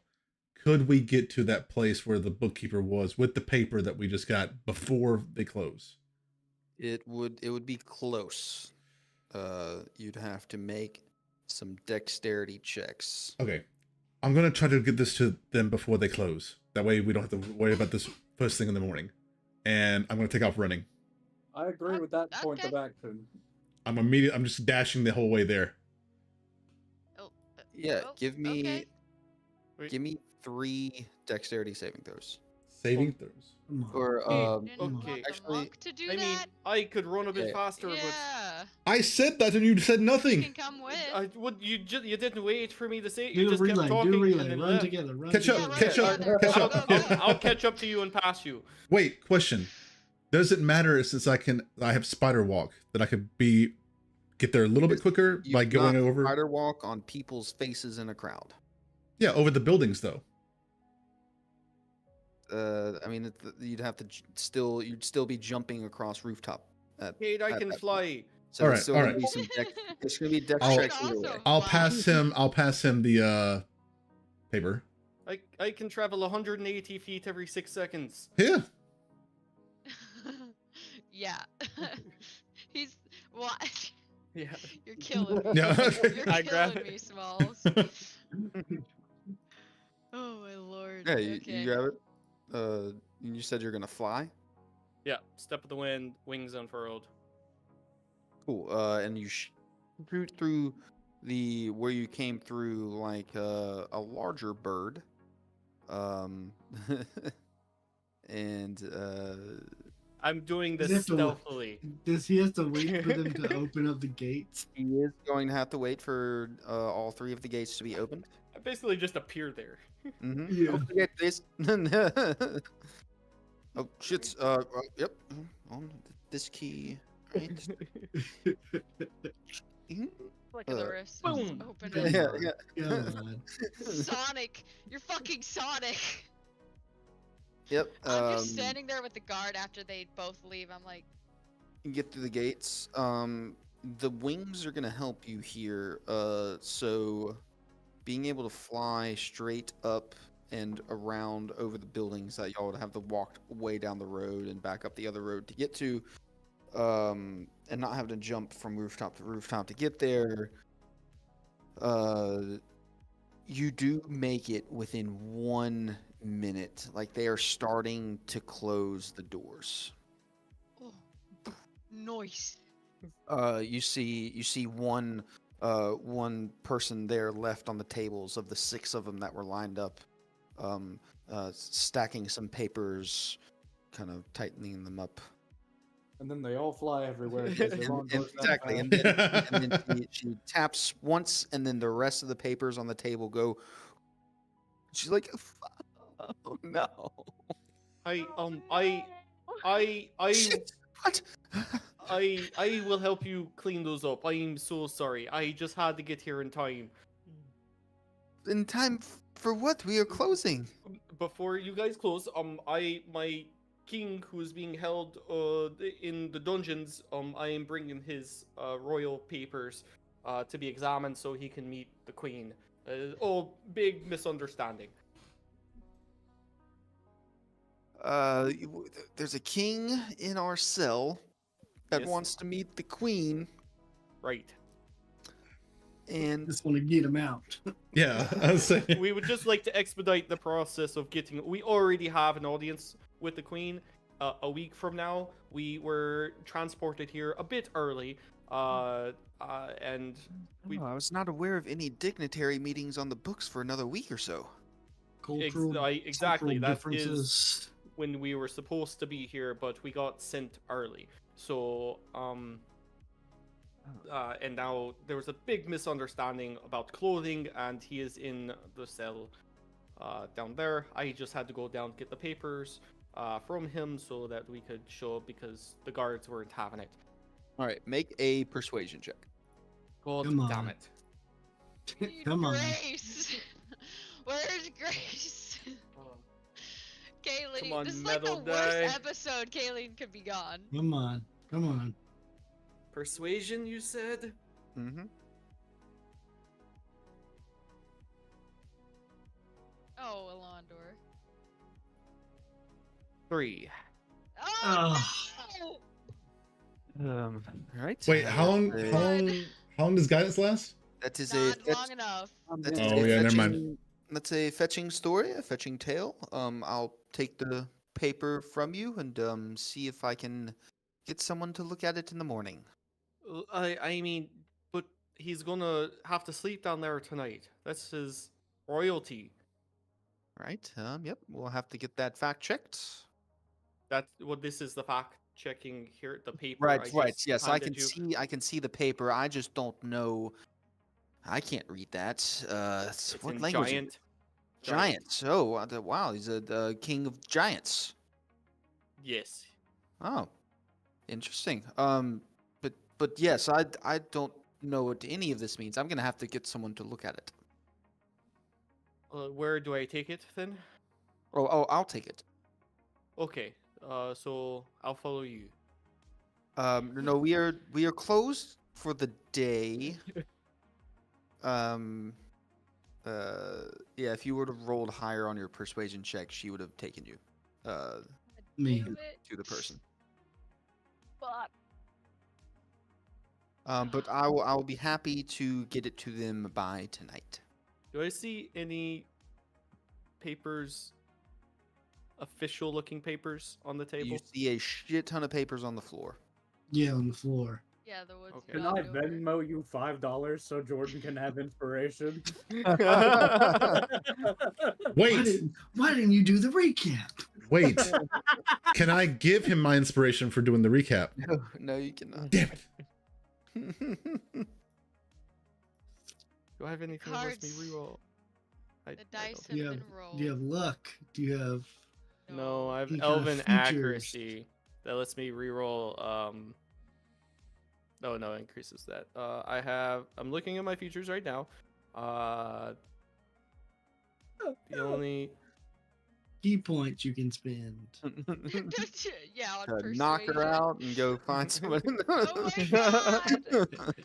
Speaker 3: could we get to that place where the bookkeeper was with the paper that we just got before they close?
Speaker 6: It would be close. You'd have to make some dexterity checks.
Speaker 3: Okay. I'm going to try to get this to them before they close. That way we don't have to worry about this first thing in the morning. And I'm going to take off running.
Speaker 5: I agree with that point of
Speaker 4: Okay.
Speaker 5: action.
Speaker 3: I'm just dashing the whole way there.
Speaker 4: Oh,
Speaker 6: Yeah,
Speaker 4: oh,
Speaker 6: give me
Speaker 4: okay.
Speaker 6: give me 3 dexterity saving throws.
Speaker 3: Saving throws.
Speaker 7: Come on.
Speaker 6: Or
Speaker 4: Didn't
Speaker 2: okay.
Speaker 4: want the
Speaker 6: Actually,
Speaker 4: monk to do
Speaker 2: I mean,
Speaker 4: that?
Speaker 2: I could run a bit
Speaker 6: Okay.
Speaker 2: faster,
Speaker 4: Yeah,
Speaker 3: I said that and you said
Speaker 4: you
Speaker 3: nothing.
Speaker 4: can come with.
Speaker 2: you didn't wait for me to say it.
Speaker 7: Do
Speaker 2: You
Speaker 7: a
Speaker 2: just
Speaker 7: relay.
Speaker 2: kept talking
Speaker 7: Do a
Speaker 2: and
Speaker 7: relay.
Speaker 2: then
Speaker 7: Run
Speaker 2: left.
Speaker 7: together. Run
Speaker 3: Catch
Speaker 7: together.
Speaker 3: up,
Speaker 4: run
Speaker 3: catch up,
Speaker 4: together.
Speaker 3: catch
Speaker 4: Go,
Speaker 3: up.
Speaker 4: go, go.
Speaker 2: I'll catch up to you and pass you.
Speaker 3: Wait, question. Does it matter since I have spider walk that I could get there a little bit quicker
Speaker 6: you
Speaker 3: by going
Speaker 6: cannot
Speaker 3: over?
Speaker 6: spider walk on people's faces in a crowd.
Speaker 3: Yeah, over the buildings though.
Speaker 6: I mean, you'd have to you'd still be jumping across rooftop.
Speaker 2: Kate, I
Speaker 6: at
Speaker 2: can
Speaker 6: that
Speaker 2: fly.
Speaker 6: So
Speaker 3: All
Speaker 6: there's
Speaker 3: right,
Speaker 6: still
Speaker 3: all
Speaker 6: gonna
Speaker 3: right.
Speaker 6: be some deck. There's gonna be dex
Speaker 3: I'll-
Speaker 6: checks
Speaker 4: I could
Speaker 6: either way.
Speaker 4: also
Speaker 3: I'll
Speaker 4: fly.
Speaker 3: pass him the paper.
Speaker 2: I can travel 180 feet every 6 seconds.
Speaker 3: Yeah.
Speaker 4: Yeah. He's what?
Speaker 2: Yeah.
Speaker 4: You're killing me.
Speaker 3: Yeah.
Speaker 4: You're
Speaker 2: I grab
Speaker 4: killing
Speaker 2: it.
Speaker 4: me, Smalls. Oh my lord.
Speaker 6: Yeah, you
Speaker 4: Okay.
Speaker 6: grab it. You said you're gonna fly.
Speaker 2: Yeah. Step of the wind, wings unfurled.
Speaker 6: Cool. And you shoot through the where you came through like a larger bird. And
Speaker 2: I'm doing
Speaker 7: Does
Speaker 2: this
Speaker 7: he have to-
Speaker 2: stealthily.
Speaker 7: Does he have to wait for them to open up the gates?
Speaker 6: he is going to have to wait for all 3 of the gates to be opened.
Speaker 2: I basically just appear there.
Speaker 6: Mm-hmm.
Speaker 7: Yeah.
Speaker 6: Don't forget this. Oh shit. Yep. On this key. Right. Mhm.
Speaker 4: Look at the
Speaker 6: Uh,
Speaker 4: wrist.
Speaker 2: boom.
Speaker 4: Open
Speaker 7: Come
Speaker 4: it.
Speaker 6: Yeah,
Speaker 7: on.
Speaker 6: yeah.
Speaker 7: Come on.
Speaker 4: Sonic. You're fucking Sonic.
Speaker 6: Yep.
Speaker 4: I'm just standing there with the guard after they both leave. I'm like,
Speaker 6: You get through the gates. The wings are gonna help you here. So being able to fly straight up and around over the buildings that y'all would have to walk way down the road and back up the other road to get to, and not having to jump from rooftop to rooftop to get there. You do make it within 1 minute. Like they are starting to close the doors.
Speaker 4: oh, noise.
Speaker 6: You see one person there left on the tables of the 6 of them that were lined up, stacking some papers, kind of tightening them up.
Speaker 5: And then they all fly everywhere. because they're on doors that
Speaker 6: Exactly,
Speaker 5: fast.
Speaker 6: and then she taps once, and then the rest of the papers on the table go. She's like, "Oh no!
Speaker 2: I
Speaker 6: Shit! What?"
Speaker 2: I will help you clean those up. I'm so sorry. I just had to get here in time.
Speaker 6: In time for what? We are closing.
Speaker 2: Before you guys close, my king who's being held in the dungeons, I am bringing his royal papers to be examined so he can meet the queen. Big misunderstanding.
Speaker 6: There's a king in our cell that
Speaker 2: Yes.
Speaker 6: wants to meet the queen,
Speaker 2: Right.
Speaker 6: and
Speaker 7: Just want to get him out.
Speaker 3: Yeah. I was saying.
Speaker 2: We would just like to expedite the process of getting. We already have an audience with the queen. A week from now, we were transported here a bit early, and we
Speaker 6: I was not aware of any dignitary meetings on the books for another week or so.
Speaker 2: exactly
Speaker 7: cultural
Speaker 2: that is
Speaker 7: differences.
Speaker 2: when we were supposed to be here, but we got sent early. So and now there was a big misunderstanding about clothing, and he is in the cell down there. I just had to go down get the papers from him so that we could show up because the guards weren't having it.
Speaker 6: All right, make a persuasion check.
Speaker 2: God
Speaker 7: Come
Speaker 2: damn
Speaker 7: on.
Speaker 2: it.
Speaker 4: Need
Speaker 7: Come on.
Speaker 4: Grace. Where's Grace? Kayleen,
Speaker 2: Come on,
Speaker 4: this is like the
Speaker 2: metal die.
Speaker 4: worst episode. Kayleen could be gone.
Speaker 7: Come on. Come on.
Speaker 2: Persuasion, you said?
Speaker 6: Mm-hmm.
Speaker 4: Oh, Alondor.
Speaker 2: 3.
Speaker 4: Oh,
Speaker 7: Ugh.
Speaker 4: no!
Speaker 6: All right.
Speaker 3: Wait, how long?
Speaker 6: Uh,
Speaker 3: How long does guidance last?
Speaker 6: That is
Speaker 4: Not long enough.
Speaker 6: that's
Speaker 3: Oh, yeah, never mind.
Speaker 6: That's a fetching story, a fetching tale. I'll take the paper from you and see if I can get someone to look at it in the morning.
Speaker 2: I mean, but he's gonna have to sleep down there tonight. That's his royalty.
Speaker 6: All right. Yep. We'll have to get that fact checked.
Speaker 2: That's what this is the fact checking here. The paper.
Speaker 6: Right.
Speaker 2: I
Speaker 6: Right.
Speaker 2: just
Speaker 6: Yes, I
Speaker 2: handed
Speaker 6: can
Speaker 2: you.
Speaker 6: see. I can see the paper. I just don't know. I can't read that.
Speaker 2: It's
Speaker 6: What
Speaker 2: in
Speaker 6: language?
Speaker 2: giant.
Speaker 6: Giants. Oh, wow. He's a king of giants.
Speaker 2: Yes.
Speaker 6: Oh, interesting. But yes, I don't know what any of this means. I'm gonna have to get someone to look at it.
Speaker 2: Where do I take it then?
Speaker 6: Oh, I'll take it.
Speaker 2: Okay. So I'll follow you.
Speaker 6: No, we are closed for the day. Um, yeah, if you would have rolled higher on your persuasion check, she would have taken you,
Speaker 7: Me.
Speaker 4: Damn it.
Speaker 6: to the person.
Speaker 4: Fuck.
Speaker 6: But I will be happy to get it to them by tonight.
Speaker 2: Do I see any papers, official looking papers on the table?
Speaker 6: You see a shit ton of papers on the floor.
Speaker 7: Yeah, on the floor.
Speaker 4: Yeah, the woods.
Speaker 2: Okay.
Speaker 5: Can
Speaker 4: knocked
Speaker 5: I
Speaker 4: over.
Speaker 5: Venmo you $5 so Jordan can have inspiration?
Speaker 3: Wait,
Speaker 7: Why didn't you do the recap?
Speaker 3: wait. Can I give him my inspiration for doing the recap?
Speaker 6: No, you cannot.
Speaker 3: Damn it.
Speaker 2: Do I have anything that lets me
Speaker 4: Cards.
Speaker 2: reroll?
Speaker 4: The
Speaker 2: I
Speaker 4: dice
Speaker 2: don't.
Speaker 4: have
Speaker 7: You
Speaker 4: been
Speaker 7: have,
Speaker 4: rolled.
Speaker 7: do you have luck? Do you have?
Speaker 2: No, I have
Speaker 7: Any kind of
Speaker 2: elven
Speaker 7: features?
Speaker 2: accuracy that lets me reroll. No, it increases that. I'm looking at my features right now. The only
Speaker 7: Key points you can spend.
Speaker 4: Yeah, on
Speaker 6: To knock her
Speaker 4: persuasion.
Speaker 6: out and go find someone.
Speaker 4: Oh my god!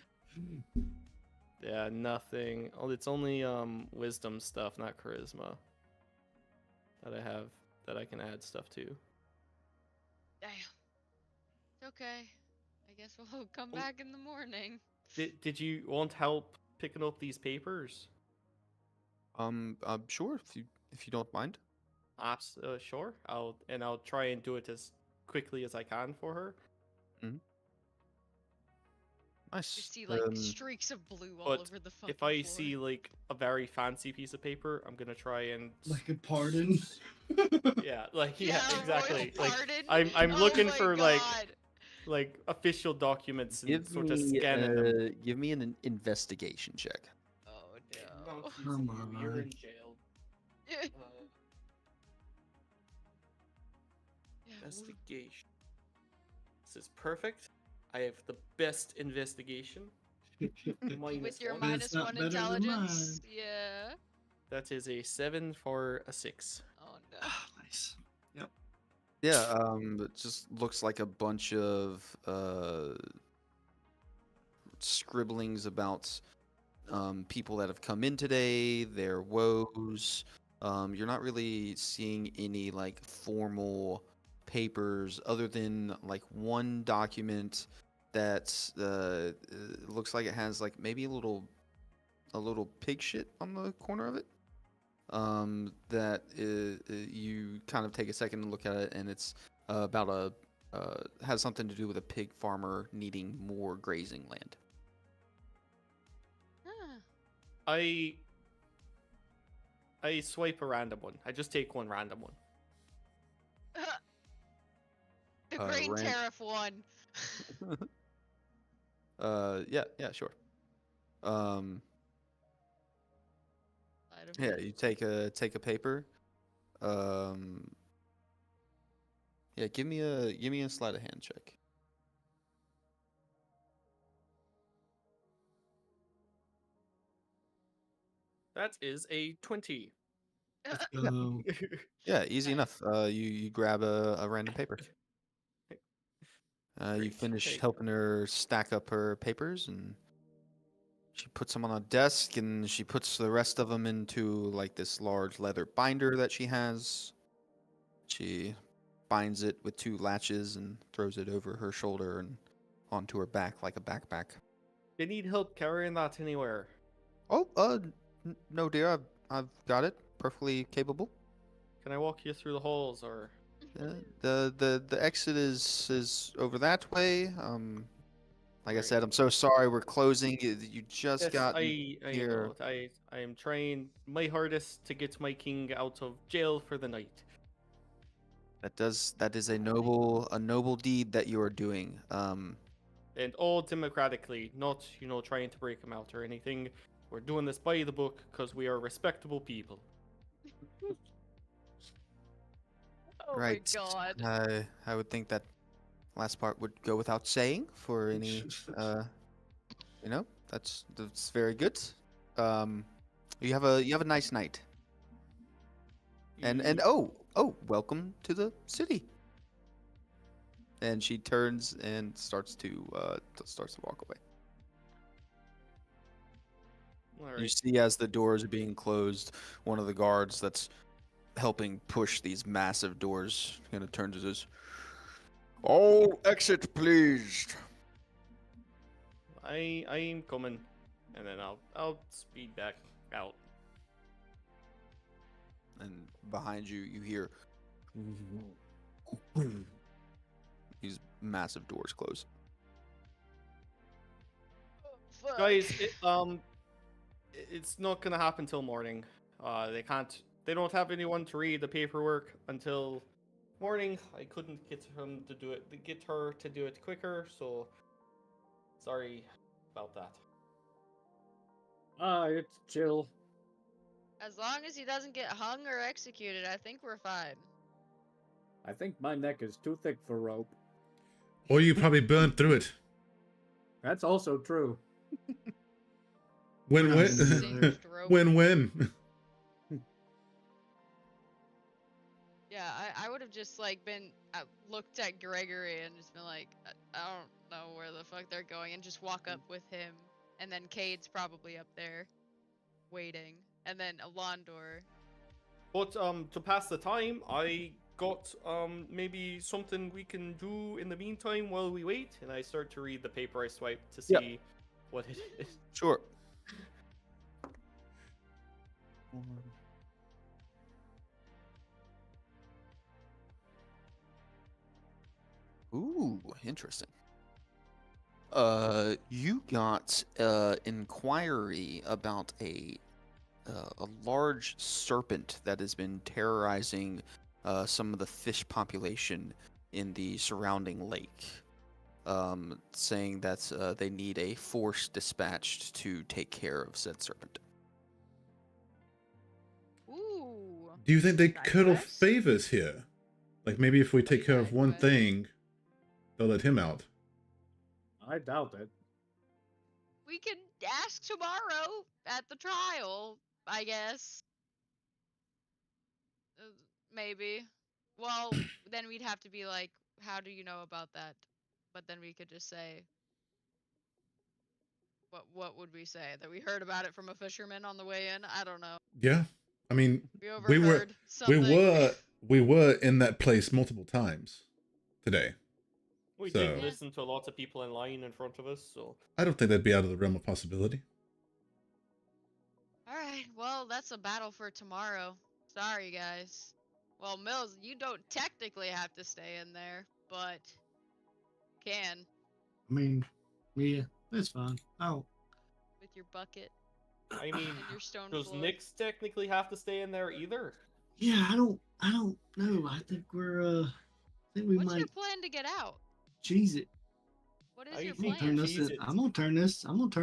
Speaker 2: yeah, nothing. Oh, it's only wisdom stuff, not charisma. That I have that I can add stuff to.
Speaker 4: Damn. It's okay. I guess we'll come back in the morning.
Speaker 2: Did you want help picking up these papers?
Speaker 6: Sure, if you don't mind.
Speaker 2: Sure. I'll try and do it as quickly as I can for her.
Speaker 6: Nice.
Speaker 4: You see like streaks of blue all
Speaker 2: but
Speaker 4: over the fucking
Speaker 2: If I
Speaker 4: floor.
Speaker 2: see like a very fancy piece of paper, I'm gonna try and
Speaker 7: Like a pardon.
Speaker 2: yeah, like
Speaker 4: Yeah,
Speaker 2: yeah,
Speaker 4: royal
Speaker 2: exactly. Like
Speaker 4: pardon?
Speaker 2: I'm
Speaker 4: Oh
Speaker 2: looking
Speaker 4: my
Speaker 2: for
Speaker 4: God.
Speaker 2: like official documents and
Speaker 6: Give
Speaker 2: sort of
Speaker 6: me
Speaker 2: scanning them.
Speaker 6: give me an investigation check.
Speaker 4: Oh no.
Speaker 7: Come on.
Speaker 2: You're in jail.
Speaker 4: Yeah,
Speaker 2: Investigation. This is perfect. I have the best investigation.
Speaker 4: with your
Speaker 7: one. It's
Speaker 4: minus
Speaker 7: not
Speaker 4: one
Speaker 7: better than
Speaker 4: intelligence.
Speaker 7: mine.
Speaker 4: Yeah.
Speaker 2: That is a 7 for a 6.
Speaker 4: Oh no.
Speaker 7: Ah, nice.
Speaker 6: Yeah, it just looks like a bunch of scribblings about people that have come in today, their woes. You're not really seeing any like formal papers other than like one document that looks like it has like maybe a little pig shit on the corner of it. That you kind of take a second and look at it, and it's about has something to do with a pig farmer needing more grazing land.
Speaker 4: Huh.
Speaker 2: I swipe a random one. I just take one random one.
Speaker 4: The grain
Speaker 6: ran-
Speaker 4: tariff one.
Speaker 6: Yeah, sure.
Speaker 4: Side of
Speaker 6: Yeah,
Speaker 4: it.
Speaker 6: you take a paper. Yeah, give me a sleight of hand check.
Speaker 2: That is a 20.
Speaker 6: Yeah, easy
Speaker 4: Nice.
Speaker 6: enough. You grab a random paper. You
Speaker 2: Great,
Speaker 6: finish
Speaker 2: okay.
Speaker 6: helping her stack up her papers, and she puts them on a desk, and she puts the rest of them into like this large leather binder that she has. She binds it with 2 latches and throws it over her shoulder and onto her back like a backpack.
Speaker 2: They need help carrying that anywhere.
Speaker 6: Oh, no, dear, I've got it. Perfectly capable.
Speaker 2: Can I walk you through the halls or?
Speaker 6: The exit is over that way. Like I
Speaker 2: Great.
Speaker 6: said, I'm so sorry we're closing. You just
Speaker 2: Yes,
Speaker 6: got
Speaker 2: I
Speaker 6: here.
Speaker 2: know. I am trying my hardest to get my king out of jail for the night.
Speaker 6: That is a noble deed that you are doing.
Speaker 2: And all democratically, not trying to break him out or anything. We're doing this by the book because we are respectable people.
Speaker 4: Oh
Speaker 6: Right.
Speaker 4: my god.
Speaker 6: I would think that last part would go without saying for any that's very good. You have a nice night. And
Speaker 2: You-
Speaker 6: welcome to the city. And she turns and starts to walk away.
Speaker 2: All
Speaker 6: You
Speaker 2: right.
Speaker 6: see, as the doors are being closed, one of the guards that's helping push these massive doors kind of turns and says, "Oh, exit, please."
Speaker 2: I'm coming, and then I'll speed back out.
Speaker 6: And behind you, you hear these massive doors close.
Speaker 4: Fuck.
Speaker 2: Guys, it's not gonna happen till morning. They don't have anyone to read the paperwork until morning. I couldn't get her to do it quicker, so sorry about that.
Speaker 5: It's chill.
Speaker 4: As long as he doesn't get hung or executed, I think we're fine.
Speaker 5: I think my neck is too thick for rope.
Speaker 3: Or you probably burned through it.
Speaker 5: That's also true.
Speaker 3: Win win.
Speaker 4: Singed rope.
Speaker 3: Win win.
Speaker 4: Yeah, I would have just like been looked at Gregory and just been like, I don't know where the fuck they're going, and just walk up with him, and then Cade's probably up there, waiting, and then Alondor.
Speaker 2: But to pass the time, I got maybe something we can do in the meantime while we wait, and I start to read the paper I swiped to see
Speaker 6: Yep.
Speaker 2: what it is.
Speaker 6: Sure. Ooh, interesting. You got inquiry about a large serpent that has been terrorizing some of the fish population in the surrounding lake. Saying that they need a force dispatched to take care of said serpent.
Speaker 4: Ooh.
Speaker 3: Do you think they
Speaker 4: Side
Speaker 3: could have
Speaker 4: quest?
Speaker 3: favors here? Like maybe if we take care of
Speaker 4: Side
Speaker 3: one
Speaker 4: quest.
Speaker 3: thing, they'll let him out.
Speaker 5: I doubt it.
Speaker 4: We could ask tomorrow at the trial, I guess. Maybe. Well, then we'd have to be like, how do you know about that? But then we could just say, what would we say? That we heard about it from a fisherman on the way in? I don't know.
Speaker 3: Yeah. I mean,
Speaker 4: We
Speaker 3: we were
Speaker 4: overheard something.
Speaker 3: we were in that place multiple times today.
Speaker 2: We
Speaker 3: So-
Speaker 2: did
Speaker 4: Yeah.
Speaker 2: listen to lots of people in line in front of us, so
Speaker 3: I don't think that'd be out of the realm of possibility.
Speaker 4: Alright, well, that's a battle for tomorrow. Sorry, guys. Well, Mills, you don't technically have to stay in there, but can
Speaker 7: I mean, yeah, that's fine. Oh,
Speaker 4: with your bucket
Speaker 2: I mean,
Speaker 4: and your stone
Speaker 2: does
Speaker 4: floor.
Speaker 2: Nyx technically have to stay in there either?
Speaker 7: yeah, I don't know. I think I think we
Speaker 4: What's
Speaker 7: might
Speaker 4: your plan to get out?
Speaker 7: cheese it.
Speaker 4: What is
Speaker 2: I
Speaker 4: your
Speaker 2: think
Speaker 4: plan?
Speaker 2: cheese it.
Speaker 7: I'm gonna turn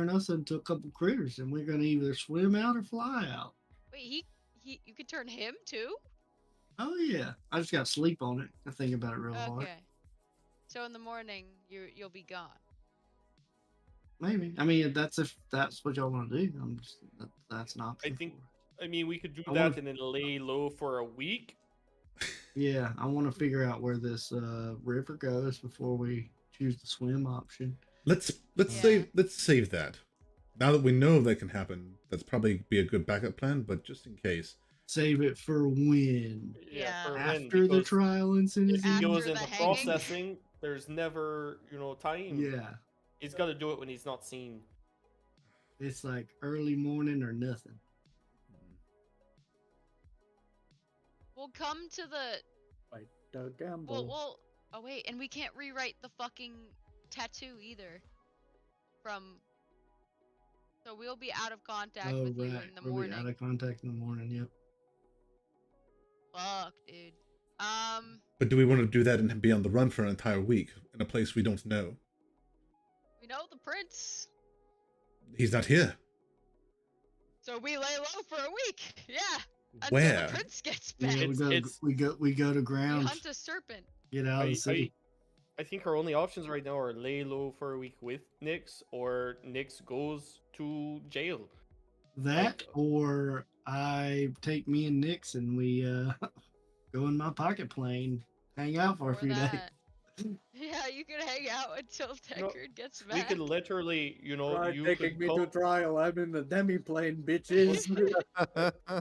Speaker 7: us into a couple critters, and we're gonna either swim out or fly out.
Speaker 4: Wait, you could turn him too?
Speaker 7: Oh yeah, I just gotta sleep on it. I think about it real hard.
Speaker 4: Okay. So in the morning, you'll be gone.
Speaker 7: Maybe. I mean, if that's what y'all want to do, that's an option.
Speaker 2: think-
Speaker 7: for us.
Speaker 2: I mean, we could do
Speaker 7: I
Speaker 2: that
Speaker 7: wanna-
Speaker 2: and then lay low for a week.
Speaker 7: Yeah, I want to figure out where this river goes before we choose the swim option.
Speaker 3: Let's
Speaker 4: Yeah.
Speaker 3: save that. Now that we know that can happen, that's probably be a good backup plan. But just in case,
Speaker 7: Save it for when?
Speaker 4: Yeah.
Speaker 2: for when,
Speaker 7: After the
Speaker 2: because
Speaker 7: trial and
Speaker 2: if
Speaker 7: sentencing?
Speaker 2: he
Speaker 4: After
Speaker 2: goes
Speaker 4: the
Speaker 2: into
Speaker 4: hanging?
Speaker 2: processing, there's never, time.
Speaker 7: Yeah,
Speaker 2: He's got to do it when he's not seen.
Speaker 7: it's like early morning or nothing.
Speaker 4: We'll come to the
Speaker 5: Like the gamble.
Speaker 4: well. Oh wait, and we can't rewrite the fucking tattoo either. So we'll be out of contact
Speaker 7: Oh
Speaker 4: with you
Speaker 7: right,
Speaker 4: in the
Speaker 7: we'll be
Speaker 4: morning.
Speaker 7: out of contact in the morning. Yep.
Speaker 4: Fuck, dude.
Speaker 3: but do we want to do that and be on the run for an entire week in a place we don't know?
Speaker 4: We know the prince,
Speaker 3: He's not here.
Speaker 4: so we lay low for a week. Yeah. Until
Speaker 3: Where?
Speaker 4: the prince gets
Speaker 7: Yeah,
Speaker 4: back.
Speaker 7: we go to
Speaker 4: We
Speaker 7: ground.
Speaker 4: hunt a serpent.
Speaker 7: Get out of the city.
Speaker 2: I think our only options right now are lay low for a week with Nyx, or Nyx goes to jail.
Speaker 7: That or I take me and Nix and we go in my pocket plane, hang out for a
Speaker 4: Or
Speaker 7: few days.
Speaker 4: that. Yeah. you can hang out until
Speaker 2: No,
Speaker 4: Deckard gets
Speaker 2: We
Speaker 4: back.
Speaker 2: could literally,
Speaker 5: Try
Speaker 2: you
Speaker 5: taking
Speaker 2: could
Speaker 5: me
Speaker 2: come.
Speaker 5: to trial. I'm in the demi-plane, bitches.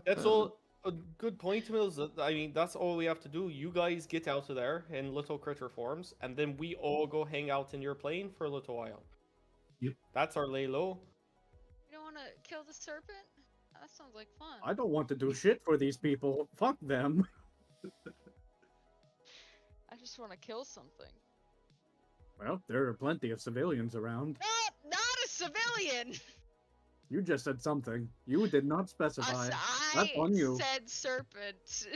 Speaker 2: That's all. A good point, Mills. I mean, that's all we have to do. You guys get out of there in little critter forms, and then we all go hang out in your plane for a little while.
Speaker 7: Yep.
Speaker 2: That's our lay low.
Speaker 4: You don't want to kill the serpent? That sounds like fun.
Speaker 5: I don't want to do shit for these people. Fuck them.
Speaker 4: I just want to kill something.
Speaker 5: Well, there are plenty of civilians around.
Speaker 4: Not a civilian.
Speaker 5: You just said something. You did not specify. That's on you.
Speaker 4: Said serpent.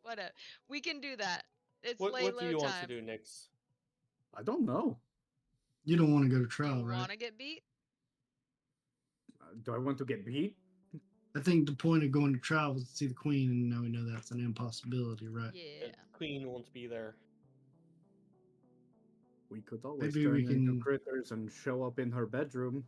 Speaker 4: Whatever. We can do that. It's
Speaker 2: What
Speaker 4: lay
Speaker 2: do
Speaker 4: low
Speaker 2: you
Speaker 4: time.
Speaker 2: want to do, Nix?
Speaker 5: I don't know.
Speaker 7: You don't want to go to
Speaker 4: Do
Speaker 7: trial,
Speaker 4: you
Speaker 7: right?
Speaker 4: want to get beat?
Speaker 5: Do I want to get beat?
Speaker 7: I think the point of going to trial was to see the queen, and now we know that's an impossibility, right?
Speaker 4: Yeah.
Speaker 2: The Queen won't be there.
Speaker 5: We could always
Speaker 7: Maybe
Speaker 5: turn
Speaker 7: we
Speaker 5: into
Speaker 7: can-
Speaker 5: critters and show up in her bedroom.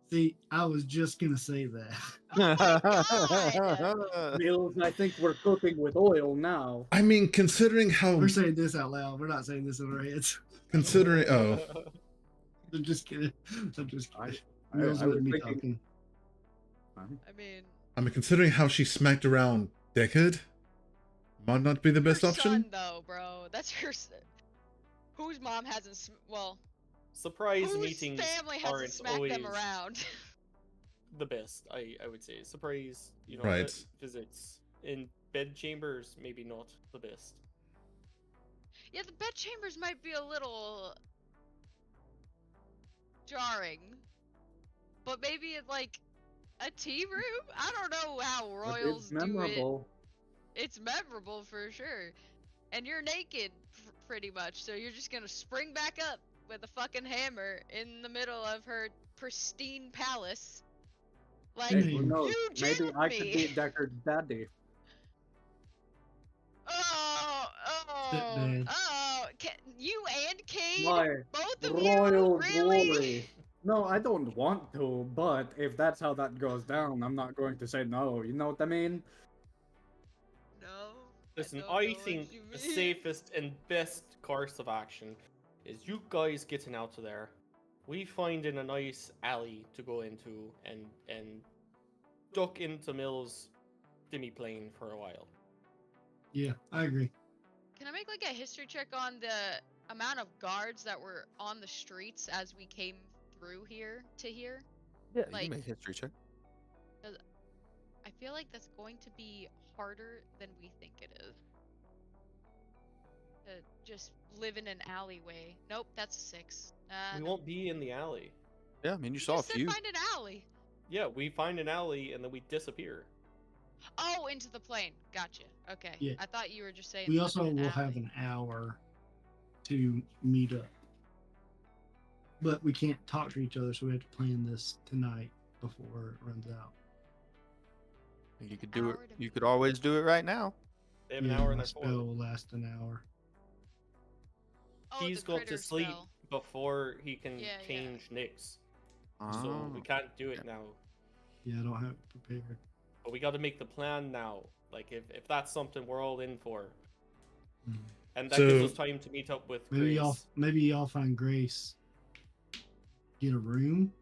Speaker 7: See, I was just gonna say that.
Speaker 4: Oh my god!
Speaker 5: Mills, I think we're cooking with oil now.
Speaker 3: I mean, considering how
Speaker 7: We're saying this out loud. We're not saying this in our heads.
Speaker 3: considering
Speaker 7: I'm just kidding. I'm just
Speaker 5: I-
Speaker 7: kidding.
Speaker 5: I
Speaker 7: Mill's
Speaker 5: was
Speaker 7: letting me
Speaker 5: thinking-
Speaker 7: talking.
Speaker 4: I mean,
Speaker 3: considering how she smacked around Deckard, might not be the best
Speaker 4: her
Speaker 3: option.
Speaker 4: son, though, bro. That's her. Whose mom hasn't?
Speaker 2: Surprise
Speaker 4: Whose
Speaker 2: meetings
Speaker 4: family hasn't
Speaker 2: aren't
Speaker 4: smacked
Speaker 2: always
Speaker 4: them around?
Speaker 2: the best. I would say surprise.
Speaker 3: Right.
Speaker 2: Visits in bed chambers, maybe not the best.
Speaker 4: Yeah, the bed chambers might be a little jarring, but maybe it's like a tea room. I don't know how
Speaker 5: But
Speaker 4: royals
Speaker 5: it's memorable.
Speaker 4: do it. It's memorable for sure, and you're naked pretty much, so you're just gonna spring back up with a fucking hammer in the middle of her pristine palace. Like,
Speaker 5: Hey, who knows?
Speaker 4: you
Speaker 5: Maybe
Speaker 4: jailed
Speaker 5: I could
Speaker 4: me.
Speaker 5: be Deckard's daddy.
Speaker 7: man.
Speaker 4: You and Cade,
Speaker 5: My
Speaker 4: both of
Speaker 5: royal
Speaker 4: you, really?
Speaker 5: glory. No, I don't want to, but if that's how that goes down, I'm not going to say no. You know what I mean?
Speaker 4: No.
Speaker 2: Listen,
Speaker 4: don't know
Speaker 2: I
Speaker 4: what
Speaker 2: think
Speaker 4: you
Speaker 2: the
Speaker 4: mean.
Speaker 2: safest and best course of action is you guys getting out of there. We finding a nice alley to go into and duck into Mill's demi-plane for a while.
Speaker 7: Yeah, I agree.
Speaker 4: Can I make like a history check on the amount of guards that were on the streets as we came through here to here?
Speaker 6: Yeah, you
Speaker 4: Like-
Speaker 6: can make a history check.
Speaker 4: I feel like that's going to be harder than we think it is. To just live in an alleyway. Nope, that's a 6.
Speaker 2: We
Speaker 4: No.
Speaker 2: won't be in the alley.
Speaker 6: Yeah, I mean, you
Speaker 4: You
Speaker 6: saw a
Speaker 4: just said
Speaker 6: few.
Speaker 4: find an alley.
Speaker 2: Yeah, we find an alley and then we disappear.
Speaker 4: Oh, into the plane. Gotcha. Okay.
Speaker 7: Yeah.
Speaker 4: I thought you were just saying.
Speaker 7: We
Speaker 4: live
Speaker 7: also
Speaker 4: in
Speaker 7: will
Speaker 4: an
Speaker 7: have
Speaker 4: alley.
Speaker 7: an hour to meet up. But we can't talk to each other, so we have to plan this tonight before it runs out.
Speaker 6: You could do it.
Speaker 4: Hour to
Speaker 6: You could always do it right now.
Speaker 2: They have an
Speaker 7: Yeah,
Speaker 2: hour in
Speaker 7: my
Speaker 2: their
Speaker 7: spell
Speaker 2: phone.
Speaker 7: will last an hour.
Speaker 4: Oh,
Speaker 2: He's
Speaker 4: the
Speaker 2: got to
Speaker 4: critter
Speaker 2: sleep
Speaker 4: spell.
Speaker 2: before he can
Speaker 4: Yeah, yeah.
Speaker 2: change Nyx. So
Speaker 6: Ah.
Speaker 2: we can't do it
Speaker 6: Okay.
Speaker 2: now.
Speaker 7: Yeah, I don't have it prepared.
Speaker 2: But we got to make the plan now. Like if that's something we're all in for,
Speaker 7: Mhm.
Speaker 2: and that
Speaker 3: So-
Speaker 2: gives us time to meet up with Grace.
Speaker 7: Maybe y'all find Grace. Get a room,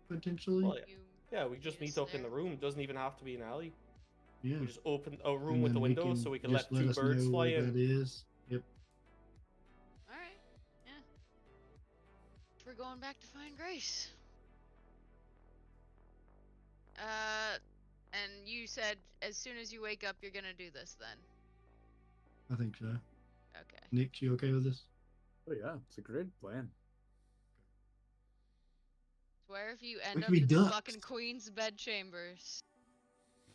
Speaker 7: potentially.
Speaker 2: Well,
Speaker 4: You
Speaker 2: yeah, we just
Speaker 4: meet
Speaker 2: meet
Speaker 4: us
Speaker 2: up in the
Speaker 4: there.
Speaker 2: room. Doesn't even have to be an alley.
Speaker 7: Yeah.
Speaker 2: We just open a room
Speaker 7: And
Speaker 2: with
Speaker 7: then
Speaker 2: the
Speaker 7: we
Speaker 2: window
Speaker 7: can
Speaker 2: so we can
Speaker 7: just
Speaker 2: let two
Speaker 7: us
Speaker 2: birds
Speaker 7: know
Speaker 2: fly
Speaker 7: where
Speaker 2: in.
Speaker 7: That is. Yep.
Speaker 4: All right. Yeah. We're going back to find Grace. And you said as soon as you wake up, you're gonna do this. Then.
Speaker 7: I think so.
Speaker 4: Okay.
Speaker 7: Nick, you okay with this?
Speaker 5: Oh yeah, it's a great plan.
Speaker 4: Swear if you
Speaker 7: We
Speaker 4: end
Speaker 7: can
Speaker 4: up
Speaker 7: be
Speaker 4: in the
Speaker 7: ducks.
Speaker 4: fucking queen's bedchambers,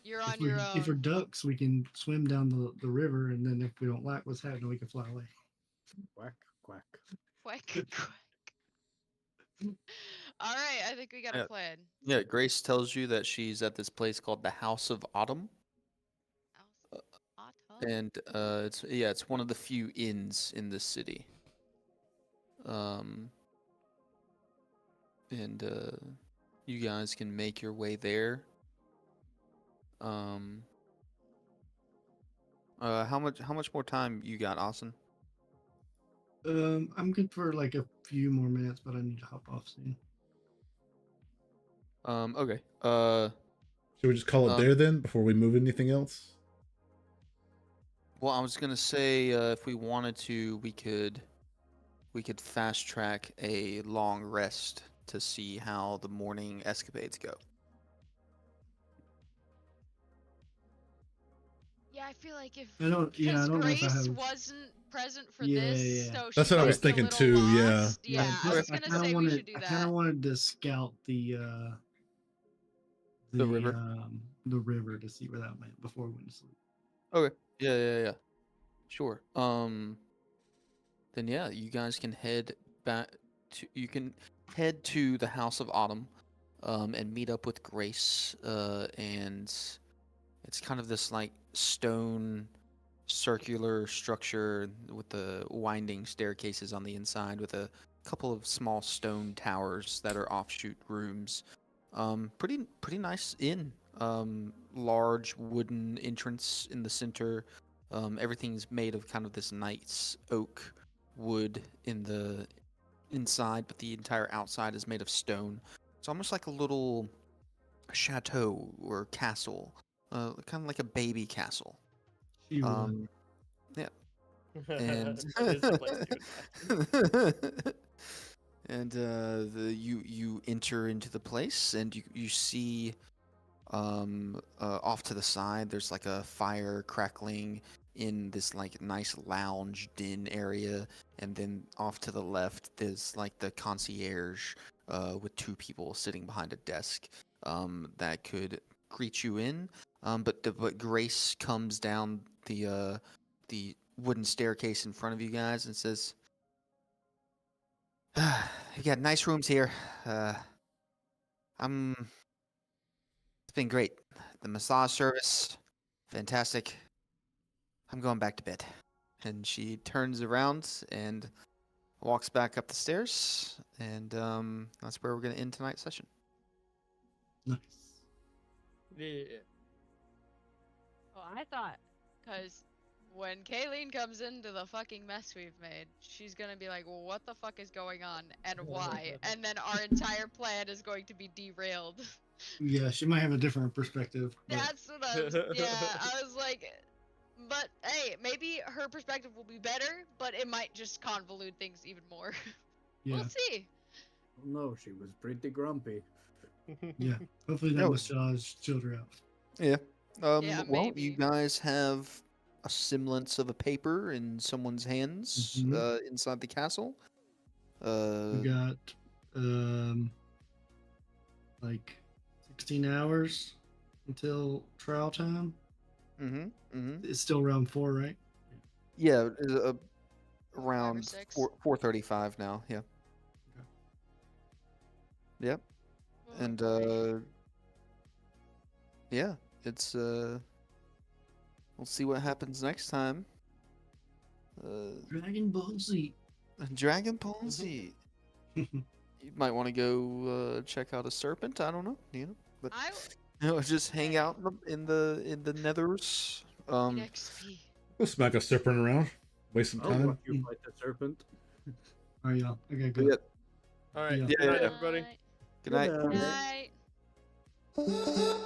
Speaker 4: you're on
Speaker 7: If we're,
Speaker 4: your own.
Speaker 7: if we're ducks, we can swim down the river, and then if we don't like what's happening, we can fly away.
Speaker 5: Quack, quack.
Speaker 4: Quack, quack. All right, I think we got a
Speaker 6: Yeah.
Speaker 4: plan.
Speaker 6: Yeah, Grace tells you that she's at this place called the House of Autumn,
Speaker 4: Autumn?
Speaker 6: and it's one of the few inns in the city. And you guys can make your way there. How much more time you got, Austin?
Speaker 7: I'm good for like a few more minutes, but I need to hop off soon.
Speaker 6: Okay.
Speaker 3: Should we just call it there then before we move anything else?
Speaker 6: Well, I was gonna say if we wanted to, we could fast track a long rest to see how the morning escapades go.
Speaker 4: Yeah, I feel like if
Speaker 7: I don't know if I
Speaker 4: Grace
Speaker 7: have.
Speaker 4: wasn't present for
Speaker 7: Yeah,
Speaker 4: this,
Speaker 7: yeah.
Speaker 4: so
Speaker 3: That's
Speaker 4: she
Speaker 3: what I
Speaker 4: might
Speaker 3: was
Speaker 4: be a
Speaker 3: thinking
Speaker 4: little
Speaker 3: too, yeah.
Speaker 4: lost. Yeah, I was
Speaker 7: plus,
Speaker 4: gonna say we should do
Speaker 7: I
Speaker 4: that.
Speaker 7: kind of wanted to scout the
Speaker 6: river?
Speaker 7: the river to see where that went before we went to sleep.
Speaker 6: Okay. Yeah. Sure. Then yeah, you guys can head back to the House of Autumn, and meet up with Grace. And it's kind of this like stone circular structure with the winding staircases on the inside with a couple of small stone towers that are offshoot rooms. Pretty nice inn. Large wooden entrance in the center. Everything's made of kind of this nice oak wood in the inside, but the entire outside is made of stone. It's almost like a little chateau or castle, kind of like a baby castle.
Speaker 7: She would.
Speaker 6: Yeah, and
Speaker 2: That is the place you would imagine.
Speaker 6: and you enter into the place and you see off to the side there's like a fire crackling in this like nice lounge den area, and then off to the left there's like the concierge with two people sitting behind a desk that could greet you in, but Grace comes down the wooden staircase in front of you guys and says, "You got nice rooms here. It's been great. The massage service, fantastic. I'm going back to bed." And she turns around and walks back up the stairs, and that's where we're gonna end tonight's session.
Speaker 7: Nice.
Speaker 2: Yeah.
Speaker 4: Oh, I thought, because when Kayleen comes into the fucking mess we've made, she's gonna be like, well, what the fuck is going on and why? And then our entire plan is going to be derailed.
Speaker 7: Yeah, she might have a different perspective. But
Speaker 4: That's what I was, I was like, but hey, maybe her perspective will be better, but it might just convolute things even more.
Speaker 7: yeah,
Speaker 4: We'll see.
Speaker 5: No, she was pretty grumpy.
Speaker 7: yeah. Hopefully that
Speaker 6: No.
Speaker 7: massage chilled her out.
Speaker 6: Yeah.
Speaker 4: Yeah,
Speaker 6: Well,
Speaker 4: maybe.
Speaker 6: you guys have a semblance of a paper in someone's hands inside the castle.
Speaker 7: We got like 16 hours until trial time. It's still round 4, right?
Speaker 6: Yeah, around
Speaker 4: 6.
Speaker 6: 4:35 now. Yeah.
Speaker 7: Okay.
Speaker 6: Yep.
Speaker 4: Oh,
Speaker 6: And
Speaker 4: boy.
Speaker 6: yeah, it's we'll see what happens next time.
Speaker 7: Dragon Ball Z.
Speaker 6: Dragon Ball Z. You might want to go check out a serpent. I don't know, but just hang out in the nethers.
Speaker 4: XP.
Speaker 3: Go smack a serpent around. Waste some
Speaker 5: I'll
Speaker 3: time.
Speaker 5: watch you fight the serpent.
Speaker 7: All right, y'all. Okay,
Speaker 6: Yeah.
Speaker 7: good.
Speaker 2: All right.
Speaker 7: Yeah.
Speaker 2: Good night,
Speaker 6: Yeah.
Speaker 2: everybody.
Speaker 6: Good night.
Speaker 5: Good night.
Speaker 4: Night.